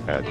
Bad.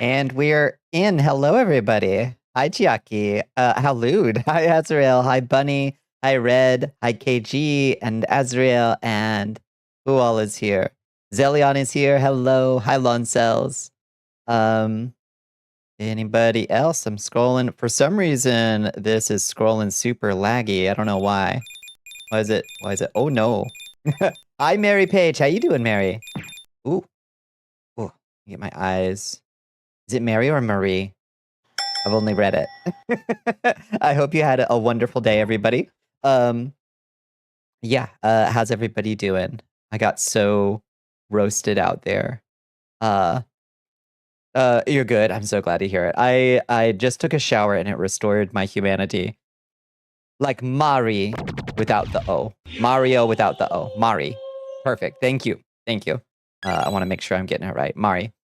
And we're in. Hello, everybody. Hi, Chiaki. How Lude. Hi, Azrael. Hi, Bunny. Hi, Red. Hi, KG and Azrael. And who all is here? Zelion is here. Hello. Hi, Loncels. Anybody else? I'm scrolling. For some reason, this is scrolling super laggy. I don't know why. Why is it? Oh, no. Hi, Mary Page. How you doing, Mary? Ooh. Ooh. Get my eyes. Is it Mary or Marie? I've only read it. I hope you had a wonderful day, everybody. Yeah, how's everybody doing? I got so roasted out there. You're good. I'm so glad to hear it. I just took a shower and it restored my humanity. Like Mari without the O. Mario without the O. Mari. Perfect. Thank you. Thank you. I want to make sure I'm getting it right. Mari.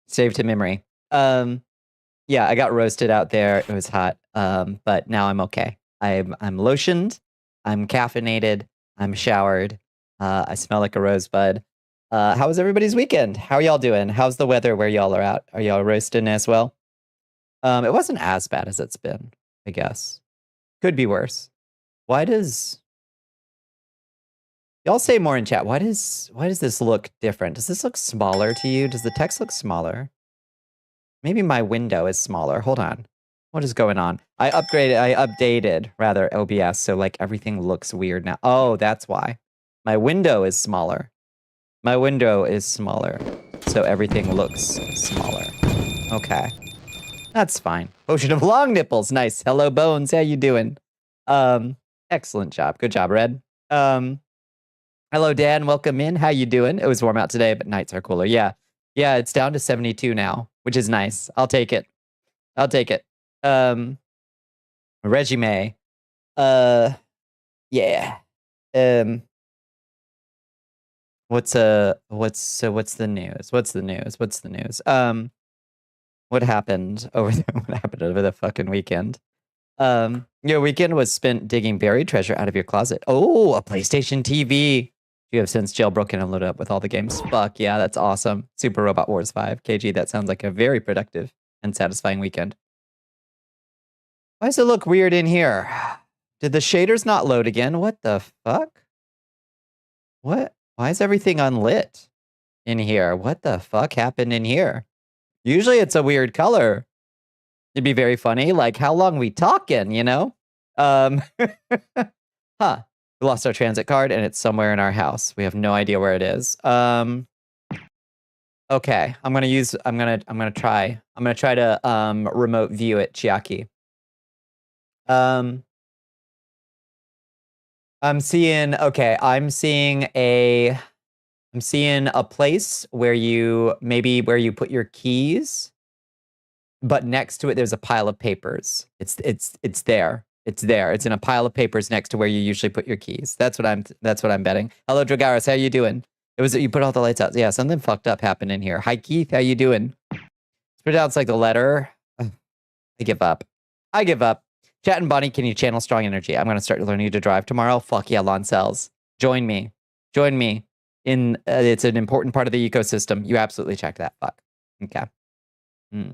Saved to memory. Yeah, I got roasted out there. It was hot. But now I'm okay. I'm lotioned. I'm caffeinated. I'm showered. I smell like a rosebud. How was everybody's weekend? How are y'all doing? How's the weather where y'all are at? Are y'all roasting as well? It wasn't as bad as it's been, I guess. Could be worse. Why does... Y'all say more in chat. Why does this look different? Does this look smaller to you? Does the text look smaller? Maybe my window is smaller. Hold on. What is going on? I updated rather OBS, so like everything looks weird now. Oh, that's why. My window is smaller. My window is smaller, so everything looks smaller. Okay. That's fine. Potion of long nipples. Nice. Hello, Bones. How you doing? Excellent job. Good job, Red. Hello, Dan. Welcome in. How you doing? It was warm out today, but nights are cooler. Yeah. Yeah, it's down to 72 now, which is nice. I'll take it. I'll take it. Resume. Yeah. What's the news? What's the news? What happened over the fucking weekend? Your weekend was spent digging buried treasure out of your closet. Oh, a PlayStation TV. You have since jailbroken and loaded up with all the games. Fuck yeah, that's awesome. Super Robot Wars 5. KG, that sounds like a very productive and satisfying weekend. Why does it look weird in here? Did the shaders not load again? What the fuck? What? Why is everything unlit in here? What the fuck happened in here? Usually it's a weird color. It'd be very funny. Like, how long we talking, you know? Huh. We lost our transit card and it's somewhere in our house. We have no idea where it is. Okay. I'm gonna try to remote view it, Chiaki. I'm seeing a place where you put your keys, but next to it there's a pile of papers. It's there. It's there. It's in a pile of papers next to where you usually put your keys. That's what I'm betting. Hello, Dragaris. How you doing? It was you put all the lights out. Yeah, something fucked up happened in here. Hi, Keith. How you doing? It's pronounced like the letter. I give up. Chat and Bonnie, can you channel strong energy? I'm gonna start learning to drive tomorrow. Fuck yeah, lawn cells. Join me. In it's an important part of the ecosystem. You absolutely check that. Fuck. Okay. Do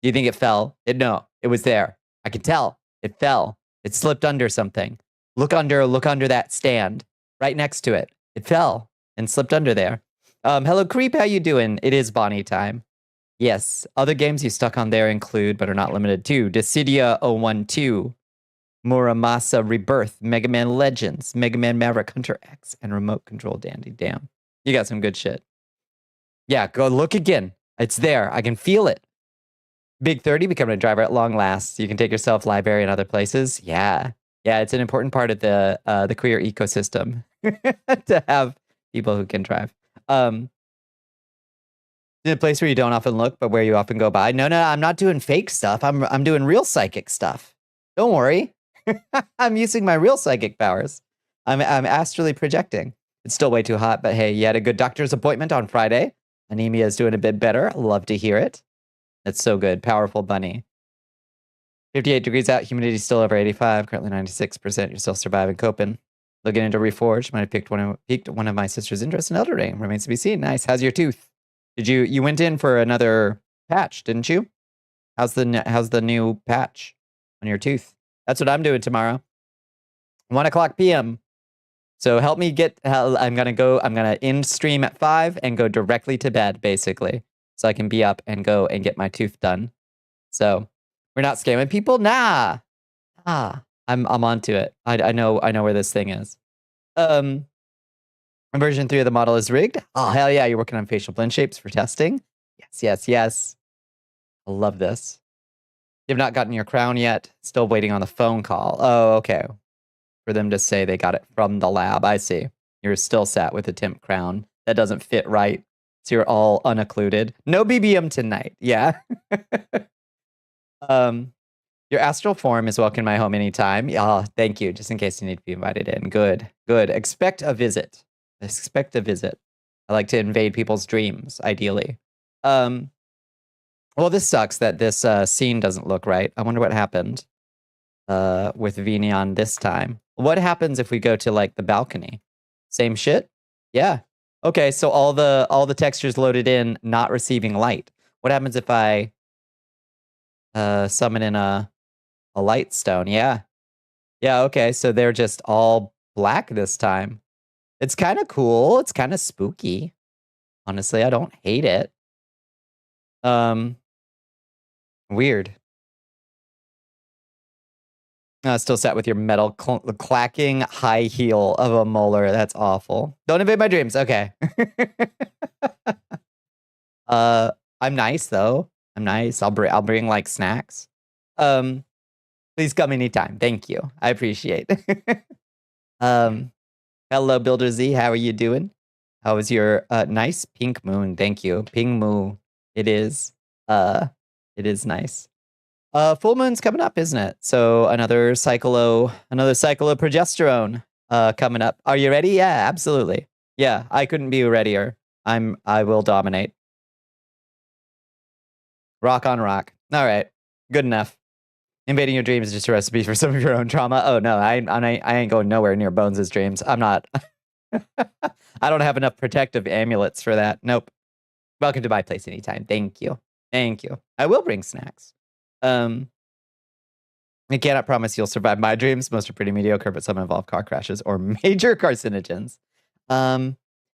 you think it fell? No, it was there. I could tell. It fell. It slipped under something. Look under that stand. Right next to it. It fell and slipped under there. Hello, Creep. How you doing? It is Bonnie time. Yes. Other games you stuck on there include, but are not limited to, Dissidia 012, Muramasa Rebirth, Mega Man Legends, Mega Man Maverick Hunter X, and Remote Control Dandy. Damn. You got some good shit. Yeah, go look again. It's there. I can feel it. Big 30, becoming a driver at long last. You can take yourself library and other places. Yeah. Yeah, it's an important part of the queer ecosystem to have people who can drive. In a place where you don't often look, but where you often go by. No, I'm not doing fake stuff. I'm doing real psychic stuff. Don't worry. I'm using my real psychic powers. I'm astrally projecting. It's still way too hot, but hey, you had a good doctor's appointment on Friday. Anemia is doing a bit better. Love to hear it. That's so good. Powerful bunny. 58 degrees out. Humidity still over 85. Currently 96%. You're still surviving, coping. Looking into Reforged. Might have piqued one of my sister's interests in Elder Ring. Remains to be seen. Nice. How's your tooth? You went in for another patch, didn't you? How's the new patch on your tooth? That's what I'm doing tomorrow. 1:00 p.m. So help me get. I'm gonna end stream at 5 and go directly to bed, basically, so I can be up and go and get my tooth done. So we're not scamming people. Nah. I'm onto it. I know where this thing is. Version 3 of the model is rigged. Oh hell yeah! You're working on facial blend shapes for testing. Yes. I love this. You've not gotten your crown yet. Still waiting on the phone call. Oh, okay. For them to say they got it from the lab. I see. You're still sat with a temp crown. That doesn't fit right. So you're all unoccluded. No BBM tonight. Yeah. Your astral form is welcome in my home anytime. Oh, thank you. Just in case you need to be invited in. Good. Expect a visit. I like to invade people's dreams, ideally. Well, this sucks that this scene doesn't look right. I wonder what happened with Vneon this time. What happens if we go to like the balcony? Same shit? Yeah. Okay, so all the textures loaded in, not receiving light. What happens if I summon in a light stone? Yeah. Yeah, okay, so they're just all black this time. It's kind of cool. It's kind of spooky. Honestly, I don't hate it. Weird. Still sat with your metal clacking high heel of a molar. That's awful. Don't invade my dreams. Okay. I'm nice though. I'm nice. I'll bring like snacks. Please come anytime. Thank you. I appreciate it. Hello, Builder Z. How are you doing? How was your nice pink moon? Thank you. Pink moon. It is. It is nice. Full moon's coming up, isn't it? So another cyclo progesterone coming up. Are you ready? Yeah, absolutely. Yeah, I couldn't be readier. I will dominate. Rock on rock. All right. Good enough. Invading your dreams is just a recipe for some of your own trauma. Oh no, I ain't going nowhere near Bones' dreams. I'm not. I don't have enough protective amulets for that. Nope. Welcome to my place anytime. Thank you. Thank you. I will bring snacks. I cannot promise you'll survive my dreams. Most are pretty mediocre, but some involve car crashes or major carcinogens.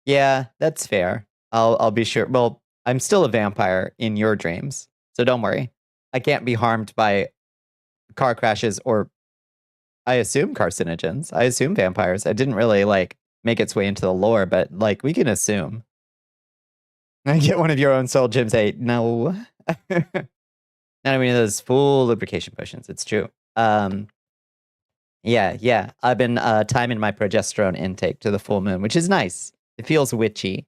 Yeah, that's fair. I'll be sure. Well, I'm still a vampire in your dreams, so don't worry. I can't be harmed by car crashes or, I assume, carcinogens. I assume vampires. I didn't really make its way into the lore, but we can assume. I get one of your own soul gems. No. Not any of those full lubrication potions. It's true. Yeah. I've been timing my progesterone intake to the full moon, which is nice. It feels witchy.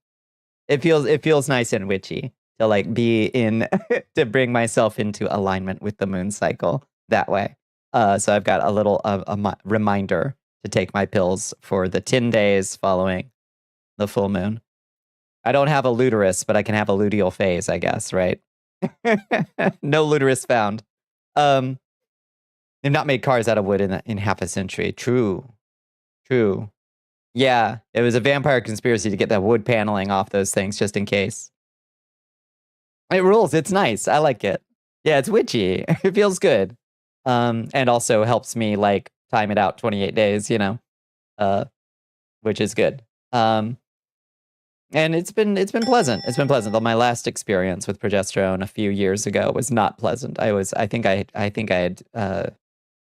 It feels nice and witchy to be in to bring myself into alignment with the moon cycle that way. So I've got a little reminder to take my pills for the 10 days following the full moon. I don't have a luteus, but I can have a luteal phase, I guess, right? No luteus found. They've not made cars out of wood in half a century. True. Yeah, it was a vampire conspiracy to get that wood paneling off those things just in case. It rules. It's nice. I like it. Yeah, it's witchy. It feels good. And also helps me time it out 28 days, which is good. And it's been pleasant. It's been pleasant. My last experience with progesterone a few years ago was not pleasant. I think I had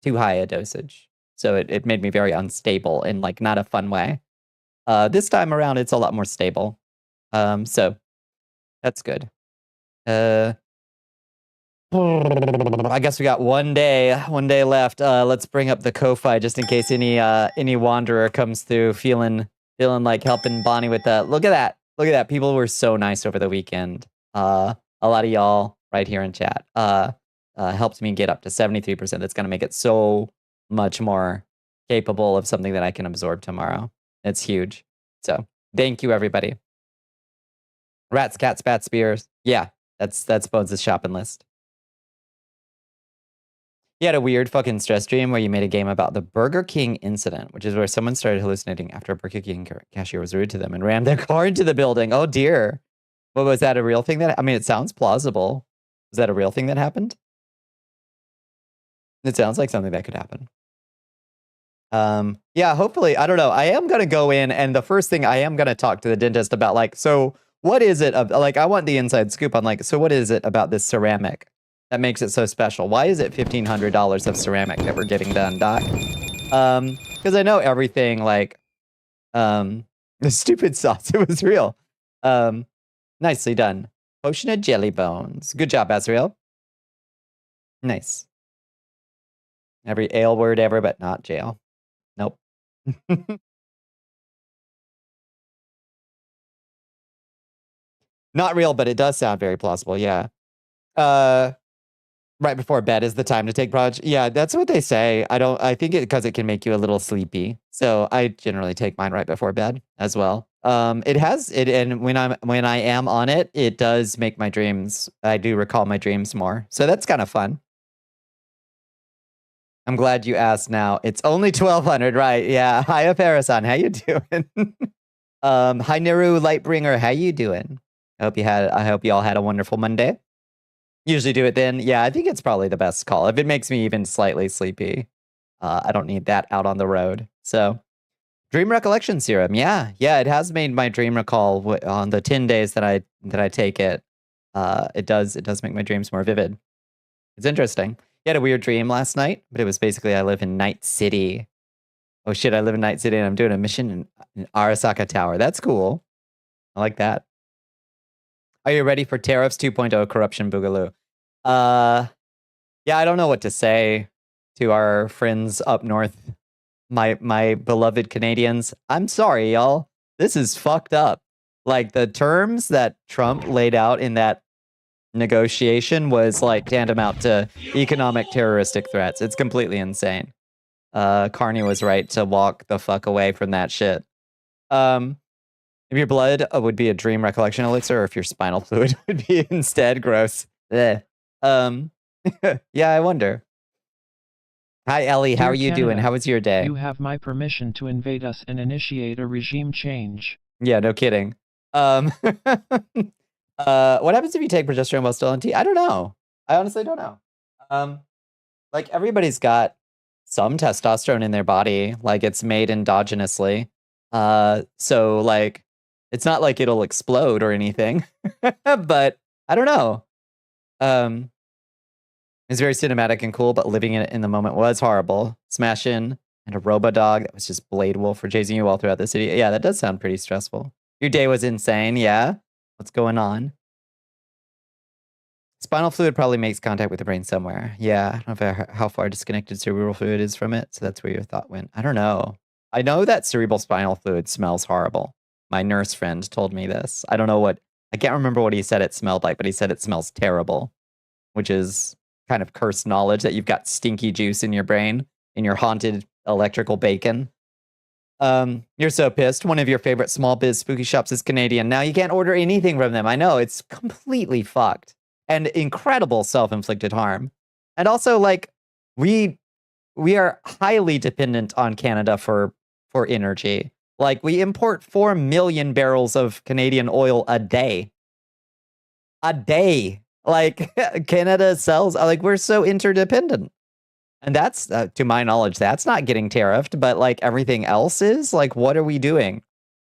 too high a dosage. So it made me very unstable in not a fun way. This time around it's a lot more stable. So that's good. I guess we got one day left. Let's bring up the Ko-Fi just in case any wanderer comes through feeling like helping Bonnie with that. Look at that. People were so nice over the weekend. A lot of y'all right here in chat helped me get up to 73%. That's going to make it so much more capable of something that I can absorb tomorrow. It's huge. So thank you, everybody. Rats, cats, bats, spears. Yeah, that's Bones' shopping list. You had a weird fucking stress dream where you made a game about the Burger King incident, which is where someone started hallucinating after a Burger King cashier was rude to them and rammed their car into the building. Oh dear. Well, was that a real thing it sounds plausible. Was that a real thing that happened? It sounds like something that could happen. Yeah, hopefully, I don't know. I am going to go in and the first thing I am going to talk to the dentist about so what is it I want the inside scoop on so what is it about this ceramic that makes it so special? Why is it $1,500 of ceramic that we're getting done, Doc? Because I know everything the stupid sauce, it was real. Nicely done. Potion of jelly bones. Good job, Azrael. Nice. Every ale word ever, but not jail. Nope. Not real, but it does sound very plausible. Yeah. Right before bed is the time to take Proj. Yeah, that's what they say. I think because it can make you a little sleepy. So I generally take mine right before bed as well. It has it, and when I am on it, it does make my dreams. I do recall my dreams more. So that's kind of fun. I'm glad you asked now. It's only 1,200, right? Yeah. Hi, Parasan. How you doing? Hi, Neru Lightbringer. How you doing? I hope you all had a wonderful Monday. Usually do it then. Yeah, I think it's probably the best call. If it makes me even slightly sleepy, I don't need that out on the road. So, dream recollection serum. Yeah, it has made my dream recall on the 10 days that I take it. It does make my dreams more vivid. It's interesting. You had a weird dream last night, but it was basically I live in Night City. Oh shit, I live in Night City and I'm doing a mission in Arasaka Tower. That's cool. I like that. Are you ready for Tariffs 2.0 Corruption Boogaloo? Yeah, I don't know what to say. to our friends up north, my beloved Canadians. I'm sorry, y'all. This is fucked up. Like, the terms that Trump laid out in that negotiation was like tantamount to economic terroristic threats. It's completely insane. Carney was right to walk the fuck away from that shit. If your blood would be a dream recollection elixir, or if your spinal fluid would be instead gross. Yeah, I wonder. Hi, Ellie. How Dear are you doing? Canada, How was your day? You have my permission to invade us and initiate a regime change. Yeah, no kidding. What happens if you take progesterone while still on T? I don't know. I honestly don't know. Like, everybody's got some testosterone in their body, like it's made endogenously. So like, it's not like it'll explode or anything, but I don't know. It's very cinematic and cool, but living in it in the moment was horrible. Smash in and a robo-dog that was just Blade Wolf for chasing you all throughout the city. Yeah, that does sound pretty stressful. Your day was insane, yeah? What's going on? Spinal fluid probably makes contact with the brain somewhere. Yeah, I don't know how far disconnected cerebral fluid is from it, so that's where your thought went. I don't know. I know that cerebral spinal fluid smells horrible. My nurse friend told me this. I don't know I can't remember what he said it smelled like, but he said it smells terrible, which is kind of cursed knowledge that you've got stinky juice in your brain, in your haunted electrical bacon. You're so pissed. One of your favorite small biz spooky shops is Canadian. Now you can't order anything from them. I know, it's completely fucked. And incredible self-inflicted harm. And also, like, we are highly dependent on Canada for energy. Like, we import 4 million barrels of Canadian oil a day. A day. Like, Canada sells, like, we're so interdependent. And that's, to my knowledge, that's not getting tariffed, but like everything else is. Like, what are we doing?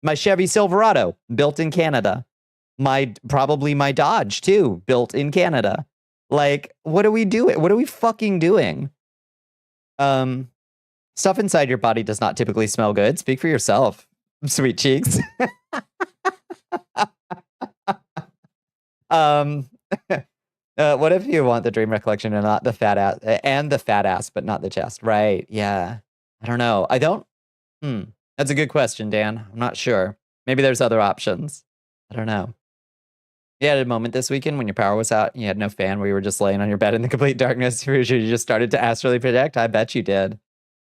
My Chevy Silverado, built in Canada. Probably my Dodge too, built in Canada. Like, what are we doing? What are we fucking doing? Stuff inside your body does not typically smell good. Speak for yourself, sweet cheeks. What if you want the dream recollection and not the fat ass, and the fat ass, but not the chest? Right? Yeah. I don't know. I don't. That's a good question, Dan. I'm not sure. Maybe there's other options. I don't know. You had a moment this weekend when your power was out and you had no fan, where you were just laying on your bed in the complete darkness. You just started to astrally project. I bet you did.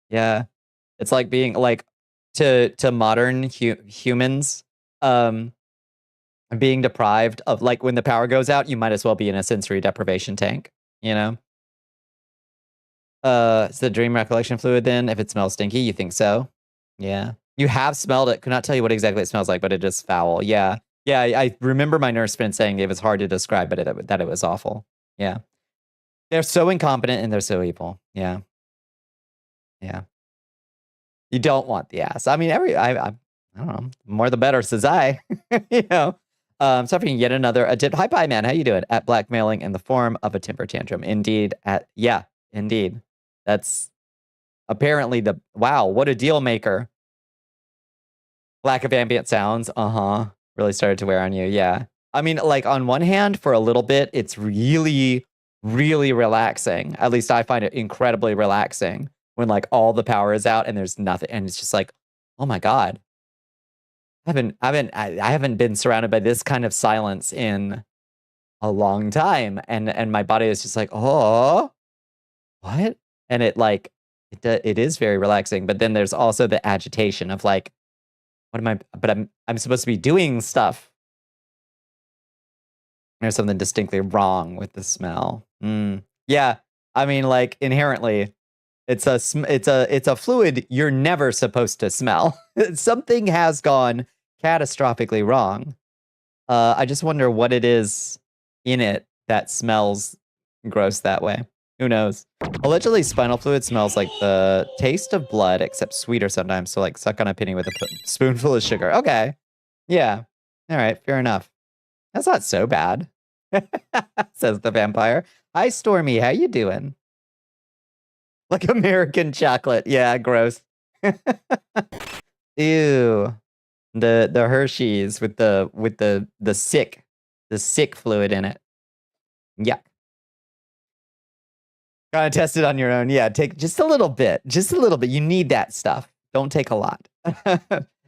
Yeah. It's like being like to modern humans, being deprived of, like, when the power goes out, you might as well be in a sensory deprivation tank, you know? It's the dream recollection fluid then, if it smells stinky, you think so? Yeah. You have smelled it. Could not tell you what exactly it smells like, but it is foul. Yeah. Yeah, I remember my nurse friend saying it was hard to describe, but that it was awful. Yeah. They're so incompetent and they're so evil. Yeah. Yeah. You don't want the ass. I mean, I don't know. More the better, says I. You know. Suffering yet another attempt. Hi, bye, man. How you doing? At blackmailing in the form of a temper tantrum. Indeed. Yeah, indeed. That's apparently wow, what a deal maker. Lack of ambient sounds. Really started to wear on you. Yeah. I mean, like, on one hand, for a little bit, it's really, really relaxing. At least I find it incredibly relaxing when, like, all the power is out and there's nothing. And it's just like, oh my God. I haven't been surrounded by this kind of silence in a long time, and my body is just like, oh, what? And it is very relaxing. But then there's also the agitation of like, what am I? But I'm supposed to be doing stuff. There's something distinctly wrong with the smell. Yeah, I mean, like, inherently, it's a fluid you're never supposed to smell. Something has gone catastrophically wrong. I just wonder what it is in it that smells gross that way. Who knows? Allegedly, spinal fluid smells like the taste of blood, except sweeter sometimes. So, like, suck on a penny with a spoonful of sugar. Okay. Yeah. All right. Fair enough. That's not so bad, says the vampire. Hi, Stormy. How you doing? Like American chocolate. Yeah, gross. Ew. The Hershey's with the sick fluid in it. Yuck. Gotta test it on your own. Yeah, take just a little bit. Just a little bit. You need that stuff. Don't take a lot.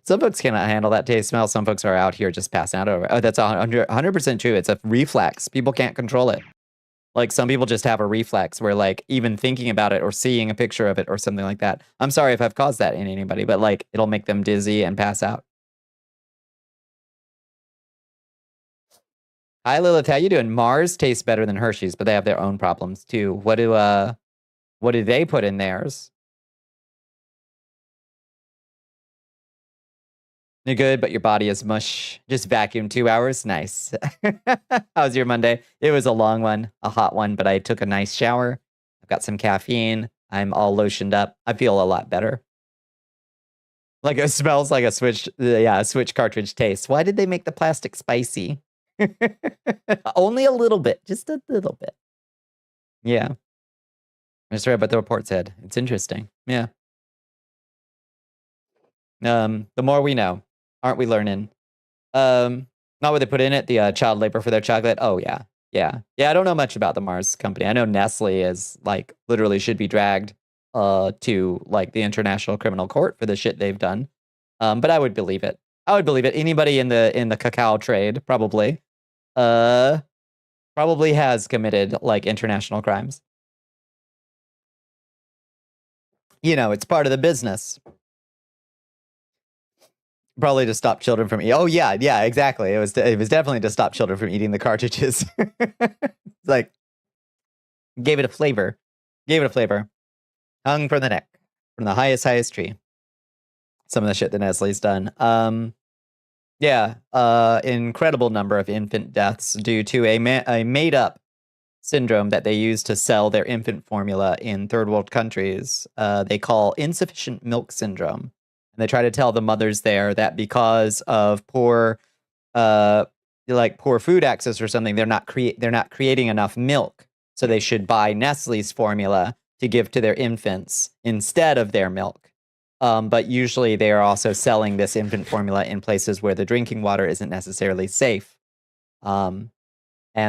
Some folks cannot handle that taste smell. Some folks are out here just passing out over it. Oh, that's 100% true. It's a reflex. People can't control it. Like, some people just have a reflex where, like, even thinking about it or seeing a picture of it or something like that. I'm sorry if I've caused that in anybody, but, like, it'll make them dizzy and pass out. Hi, Lilith. How you doing? Mars tastes better than Hershey's, but they have their own problems, too. What do they put in theirs? You're good, but your body is mush. Just vacuum 2 hours. Nice. How's your Monday? It was a long one, a hot one, but I took a nice shower. I've got some caffeine. I'm all lotioned up. I feel a lot better. Like, it smells like a Switch. Yeah, a Switch cartridge taste. Why did they make the plastic spicy? Only a little bit. Just a little bit. Yeah. I just read what the report said. It's interesting. Yeah. The more we know. Aren't we learning? Not what they put in it, the child labor for their chocolate. Oh, yeah. Yeah. Yeah, I don't know much about the Mars company. I know Nestle is, like, literally should be dragged to, like, the International Criminal Court for the shit they've done. But I would believe it. I would believe it. Anybody in the cacao trade probably has committed, like, international crimes. You know, it's part of the business. Probably to stop children from eating. Oh yeah, exactly. It was definitely to stop children from eating the cartridges. It's like, gave it a flavor. Hung from the neck, from the highest tree. Some of the shit that Nestle's done. Incredible number of infant deaths due to a made up syndrome that they use to sell their infant formula in third world countries. They call insufficient milk syndrome. And they try to tell the mothers there that because of poor food access or something, they're not creating enough milk, so they should buy Nestle's formula to give to their infants instead of their milk. But usually they are also selling this infant formula in places where the drinking water isn't necessarily safe. And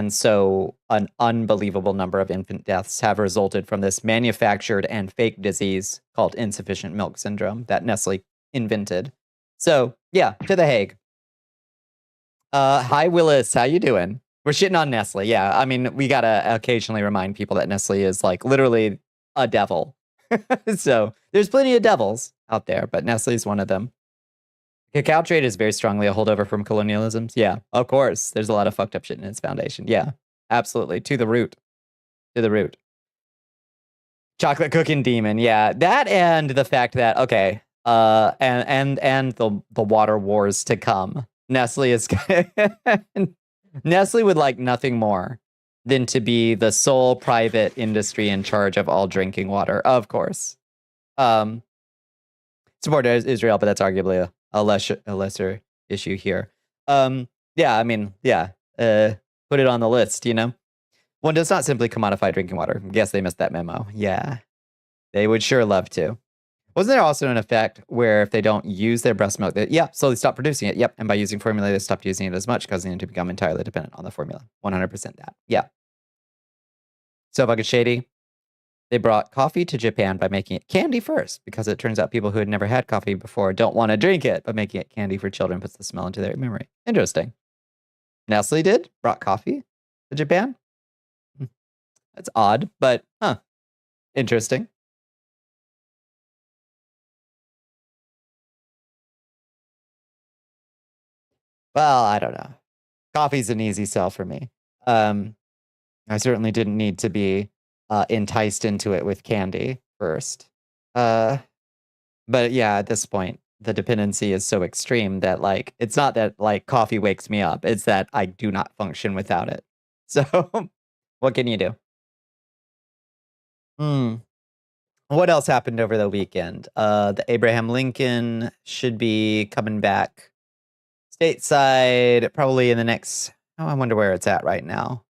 so an unbelievable number of infant deaths have resulted from this manufactured and fake disease called insufficient milk syndrome that Nestle invented. So, yeah, to The Hague. Hi, Willis. How you doing? We're shitting on Nestle. Yeah, I mean, we gotta occasionally remind people that Nestle is, like, literally a devil. So, there's plenty of devils out there, but Nestle's one of them. Cacao trade is very strongly a holdover from colonialism. Yeah, of course. There's a lot of fucked up shit in its foundation. Yeah, absolutely. To the root. Chocolate cooking demon. Yeah, that and the fact that, okay, and the water wars to come. Nestle is Nestle would like nothing more than to be the sole private industry in charge of all drinking water. Of course. Support Israel, but that's arguably a lesser issue here. Yeah, I mean, yeah. Put it on the list, you know? One does not simply commodify drinking water. Guess they missed that memo. Yeah. They would sure love to. Wasn't there also an effect where if they don't use their breast milk, they slowly stop producing it? Yep. And by using formula, they stopped using it as much, causing them to become entirely dependent on the formula. 100% that. Yeah. So fucking shady. They brought coffee to Japan by making it candy first, because it turns out people who had never had coffee before don't want to drink it, but making it candy for children puts the smell into their memory. Interesting. Nestle brought coffee to Japan. That's odd, but interesting. Well, I don't know. Coffee's an easy sell for me. I certainly didn't need to be enticed into it with candy first. But yeah, at this point, the dependency is so extreme that, like, it's not that, like, coffee wakes me up. It's that I do not function without it. So, what can you do? What else happened over the weekend? The Abraham Lincoln should be coming back stateside probably in the next, I wonder where it's at right now.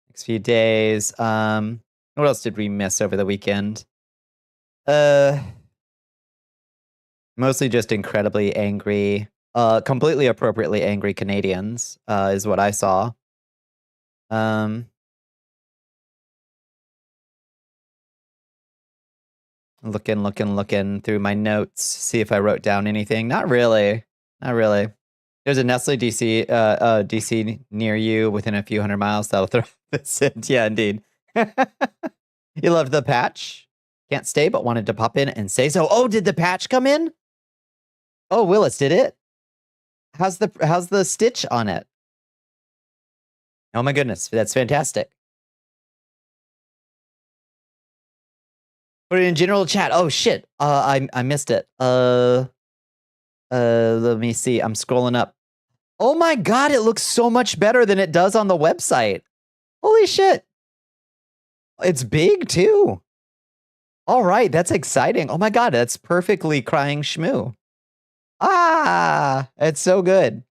Next few days. What else did we miss over the weekend? Mostly just incredibly angry, completely appropriately angry Canadians, is what I saw. Looking through my notes, see if I wrote down anything. Not really. There's a Nestle DC near you within a few hundred miles. That'll throw this in. Yeah, indeed. You loved the patch. Can't stay, but wanted to pop in and say so. Oh, did the patch come in? Oh, Willis, did it? How's the stitch on it? Oh my goodness, that's fantastic. Put it in general chat. Oh shit. I missed it. Let me see. I'm scrolling up. Oh my god, it looks so much better than it does on the website. Holy shit. It's big too. All right, that's exciting. Oh my god, that's perfectly crying shmoo. Ah, it's so good.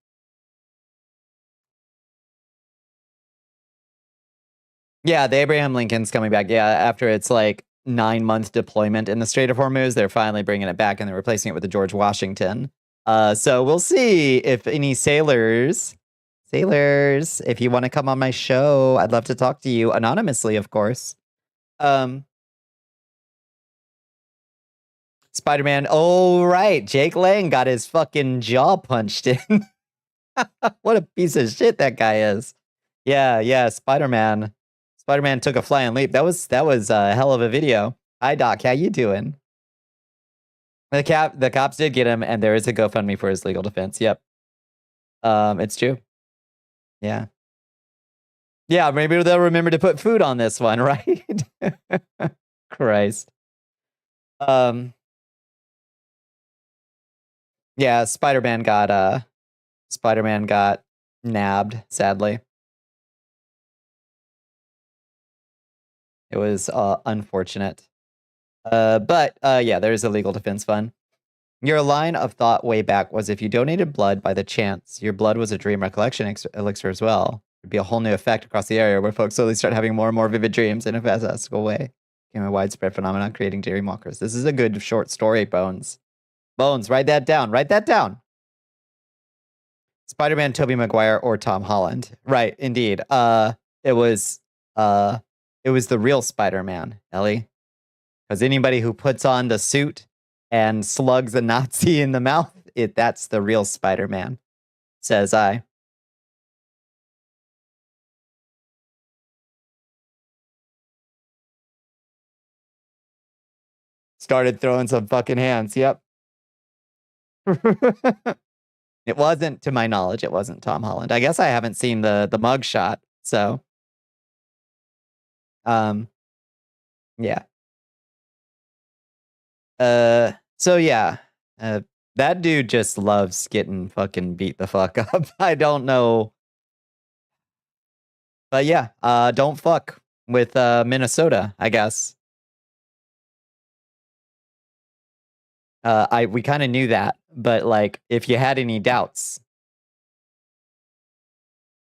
Yeah, the Abraham Lincoln's coming back. Yeah, after it's like 9-month deployment in the Strait of Hormuz, they're finally bringing it back and they're replacing it with the George Washington. So we'll see if any sailors, if you want to come on my show, I'd love to talk to you anonymously, of course. Spider-Man. Oh, right. Jake Lang got his fucking jaw punched in. What a piece of shit that guy is. Yeah, Spider-Man. Spider-Man took a flying leap. That was a hell of a video. Hi, Doc. How you doing? The cops did get him, and there is a GoFundMe for his legal defense. Yep. It's true. Yeah. Yeah, maybe they'll remember to put food on this one, right? Christ. Yeah, Spider-Man got nabbed, sadly. It was unfortunate. But yeah, there's a legal defense fund. Your line of thought way back was if you donated blood by the chance, your blood was a dream recollection elixir as well. It'd be a whole new effect across the area where folks slowly start having more and more vivid dreams in a fantastical way. Became a widespread phenomenon, creating dream walkers. This is a good short story, Bones. Bones, write that down. Write that down. Spider-Man, Tobey Maguire, or Tom Holland. Right, indeed. It was the real Spider-Man, Ellie. Because anybody who puts on the suit and slugs a Nazi in the mouth, that's the real Spider-Man, says I. Started throwing some fucking hands, yep. It wasn't, to my knowledge, it wasn't Tom Holland. I guess I haven't seen the mug shot, so. Yeah. So yeah, that dude just loves getting fucking beat the fuck up. I don't know. But yeah, don't fuck with Minnesota, I guess. We kind of knew that, but like, if you had any doubts,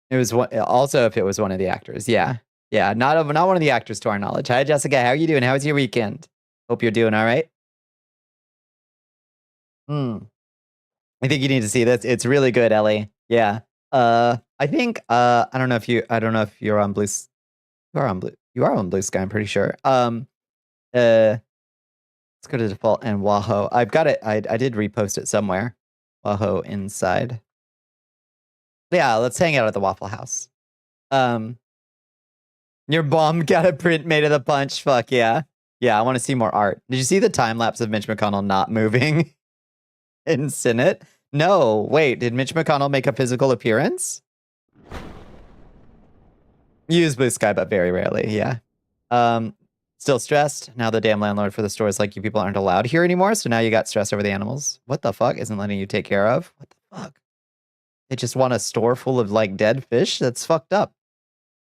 it was also if it was one of the actors. Yeah, not one of the actors to our knowledge. Hi, Jessica. How are you doing? How was your weekend? Hope you're doing all right. I think you need to see this. It's really good, Ellie. Yeah. I think I don't know if you're on Blue. You are on Blue Sky. I'm pretty sure. Let's go to default and Wahoo. I've got it. I did repost it somewhere. Wahoo inside. Yeah, let's hang out at the Waffle House. Your bomb got a print made of the punch. Fuck yeah. Yeah, I want to see more art. Did you see the time lapse of Mitch McConnell not moving in Senate? No. Wait, did Mitch McConnell make a physical appearance? Use Blue Sky, but very rarely. Yeah. Still stressed. Now the damn landlord for the store is like, you people aren't allowed here anymore. So now you got stressed over the animals. What the fuck? Isn't letting you take care of? What the fuck? They just want a store full of like dead fish? That's fucked up.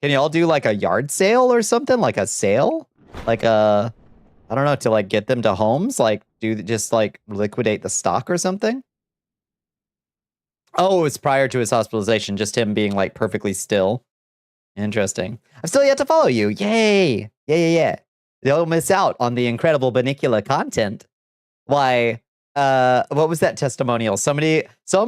Can you all do like a yard sale or something? Like a sale? Like I don't know, to like get them to homes? Like just like liquidate the stock or something? Oh, it was prior to his hospitalization. Just him being like perfectly still. Interesting. I've still yet to follow you. Yay. Yeah. Don't miss out on the incredible Bonnicula content. Why, what was that testimonial? Some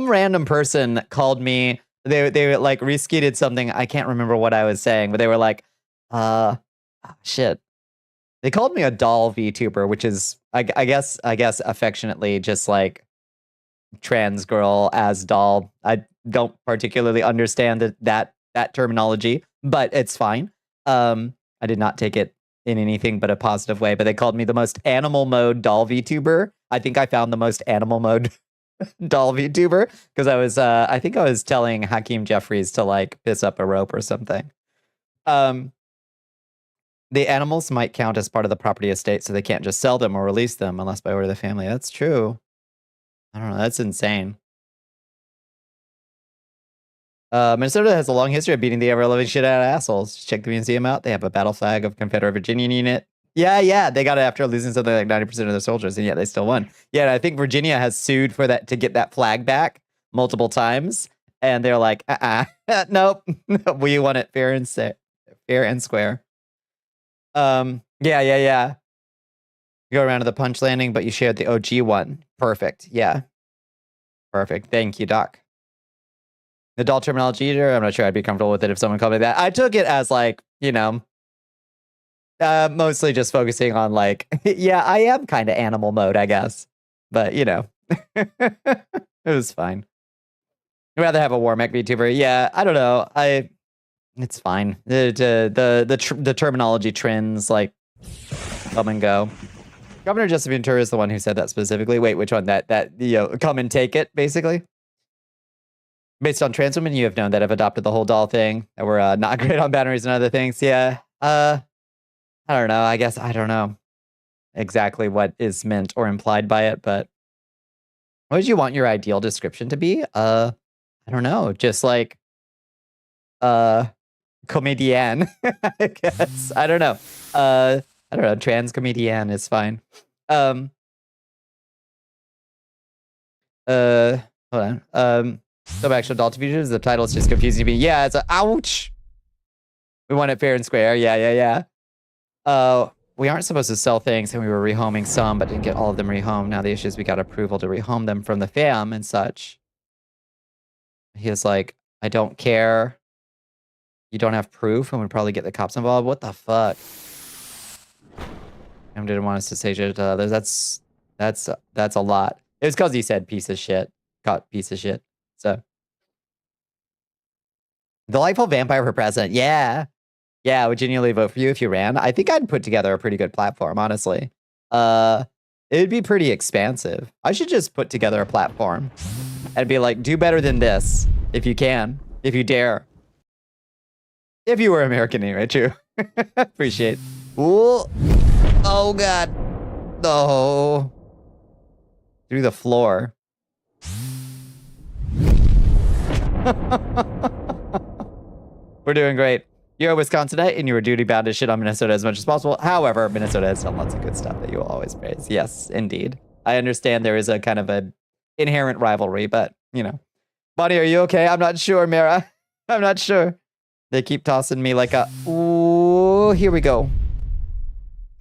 random person called me. They like reskated something. I can't remember what I was saying, but they were like, shit. They called me a doll VTuber, which is, I guess affectionately just like trans girl as doll. I don't particularly understand that terminology, but it's fine. I did not take it in anything but a positive way, but they called me the most animal mode doll VTuber. I think I found the most animal mode doll VTuber because I think I was telling Hakeem Jeffries to like piss up a rope or something. The animals might count as part of the property estate, so they can't just sell them or release them unless by order of the family. That's true. I don't know. That's insane. Minnesota has a long history of beating the ever-loving shit out of assholes. Just check the museum out. They have a battle flag of Confederate Virginia unit. Yeah. They got it after losing something like 90% of their soldiers, and yet they still won. Yeah, and I think Virginia has sued for that to get that flag back multiple times, and they're like, nope, we want it fair and square. Yeah. You go around to the punch landing, but you shared the OG one. Perfect. Yeah. Perfect. Thank you, Doc. The doll terminology eater, I'm not sure I'd be comfortable with it if someone called me that. I took it as like, mostly just focusing on like, yeah, I am kind of animal mode, I guess. But, it was fine. I'd rather have a war mech VTuber. Yeah, I don't know. It's fine. The terminology trends like come and go. Governor Justin Ventura is the one who said that specifically. Wait, which one? That come and take it, basically. Based on trans women, you have known that have adopted the whole doll thing, that were not great on batteries and other things. Yeah. I don't know. I guess I don't know exactly what is meant or implied by it, but what would you want your ideal description to be? I don't know. Just like comedian, I guess. I don't know. I don't know. Trans comedian is fine. Hold on. Some actual doll features. The title is just confusing to me. Yeah, it's a ouch. We want it fair and square. Yeah. We aren't supposed to sell things, and we were rehoming some, but didn't get all of them rehomed. Now the issue is we got approval to rehome them from the fam and such. He was like, I don't care. You don't have proof, and we'd probably get the cops involved. What the fuck? I didn't want us to say shit to others. That's a lot. It was because he said piece of shit. Caught piece of shit. So. Delightful vampire for president. Yeah. Yeah, would genuinely vote for you if you ran? I think I'd put together a pretty good platform, honestly. It'd be pretty expansive. I should just put together a platform and be like, do better than this if you can, if you dare. If you were American anyway, true. Appreciate. Ooh. Oh, God. No. Through the floor. We're doing great. You're a Wisconsinite, and you were duty-bound to shit on Minnesota as much as possible. However, Minnesota has done lots of good stuff that you will always praise. Yes, indeed. I understand there is a kind of an inherent rivalry, but, Bonnie, are you okay? I'm not sure, Mara. I'm not sure. They keep tossing me like a... Ooh, here we go.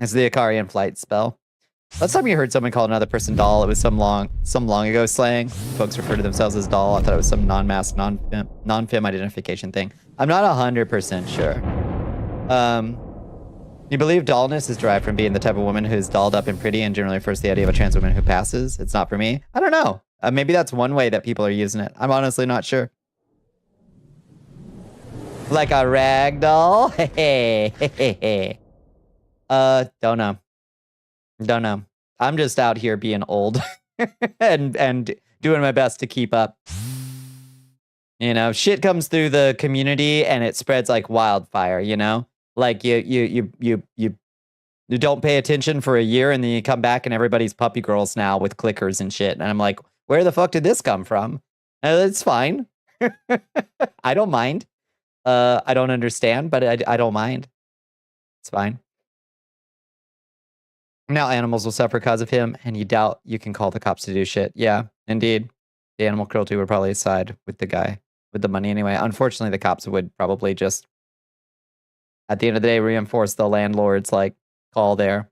It's the Ikarian flight spell. Last time you heard someone call another person doll, it was some long ago slang. Folks refer to themselves as doll. I thought it was some non-mask, non-fem identification thing. I'm not 100% sure. You believe dollness is derived from being the type of woman who's dolled up and pretty and generally refers to the idea of a trans woman who passes. It's not for me. I don't know. Maybe that's one way that people are using it. I'm honestly not sure. Like a rag doll? Hey. Don't know. I'm just out here being old and doing my best to keep up. Shit comes through the community and it spreads like wildfire, Like you don't pay attention for a year and then you come back and everybody's puppy girls now with clickers and shit. And I'm like, where the fuck did this come from? It's fine. I don't mind. I don't understand, but I don't mind. It's fine. Now animals will suffer because of him, and you doubt you can call the cops to do shit. Yeah, indeed. The animal cruelty would probably side with the guy with the money anyway. Unfortunately, the cops would probably just, at the end of the day, reinforce the landlord's, call there.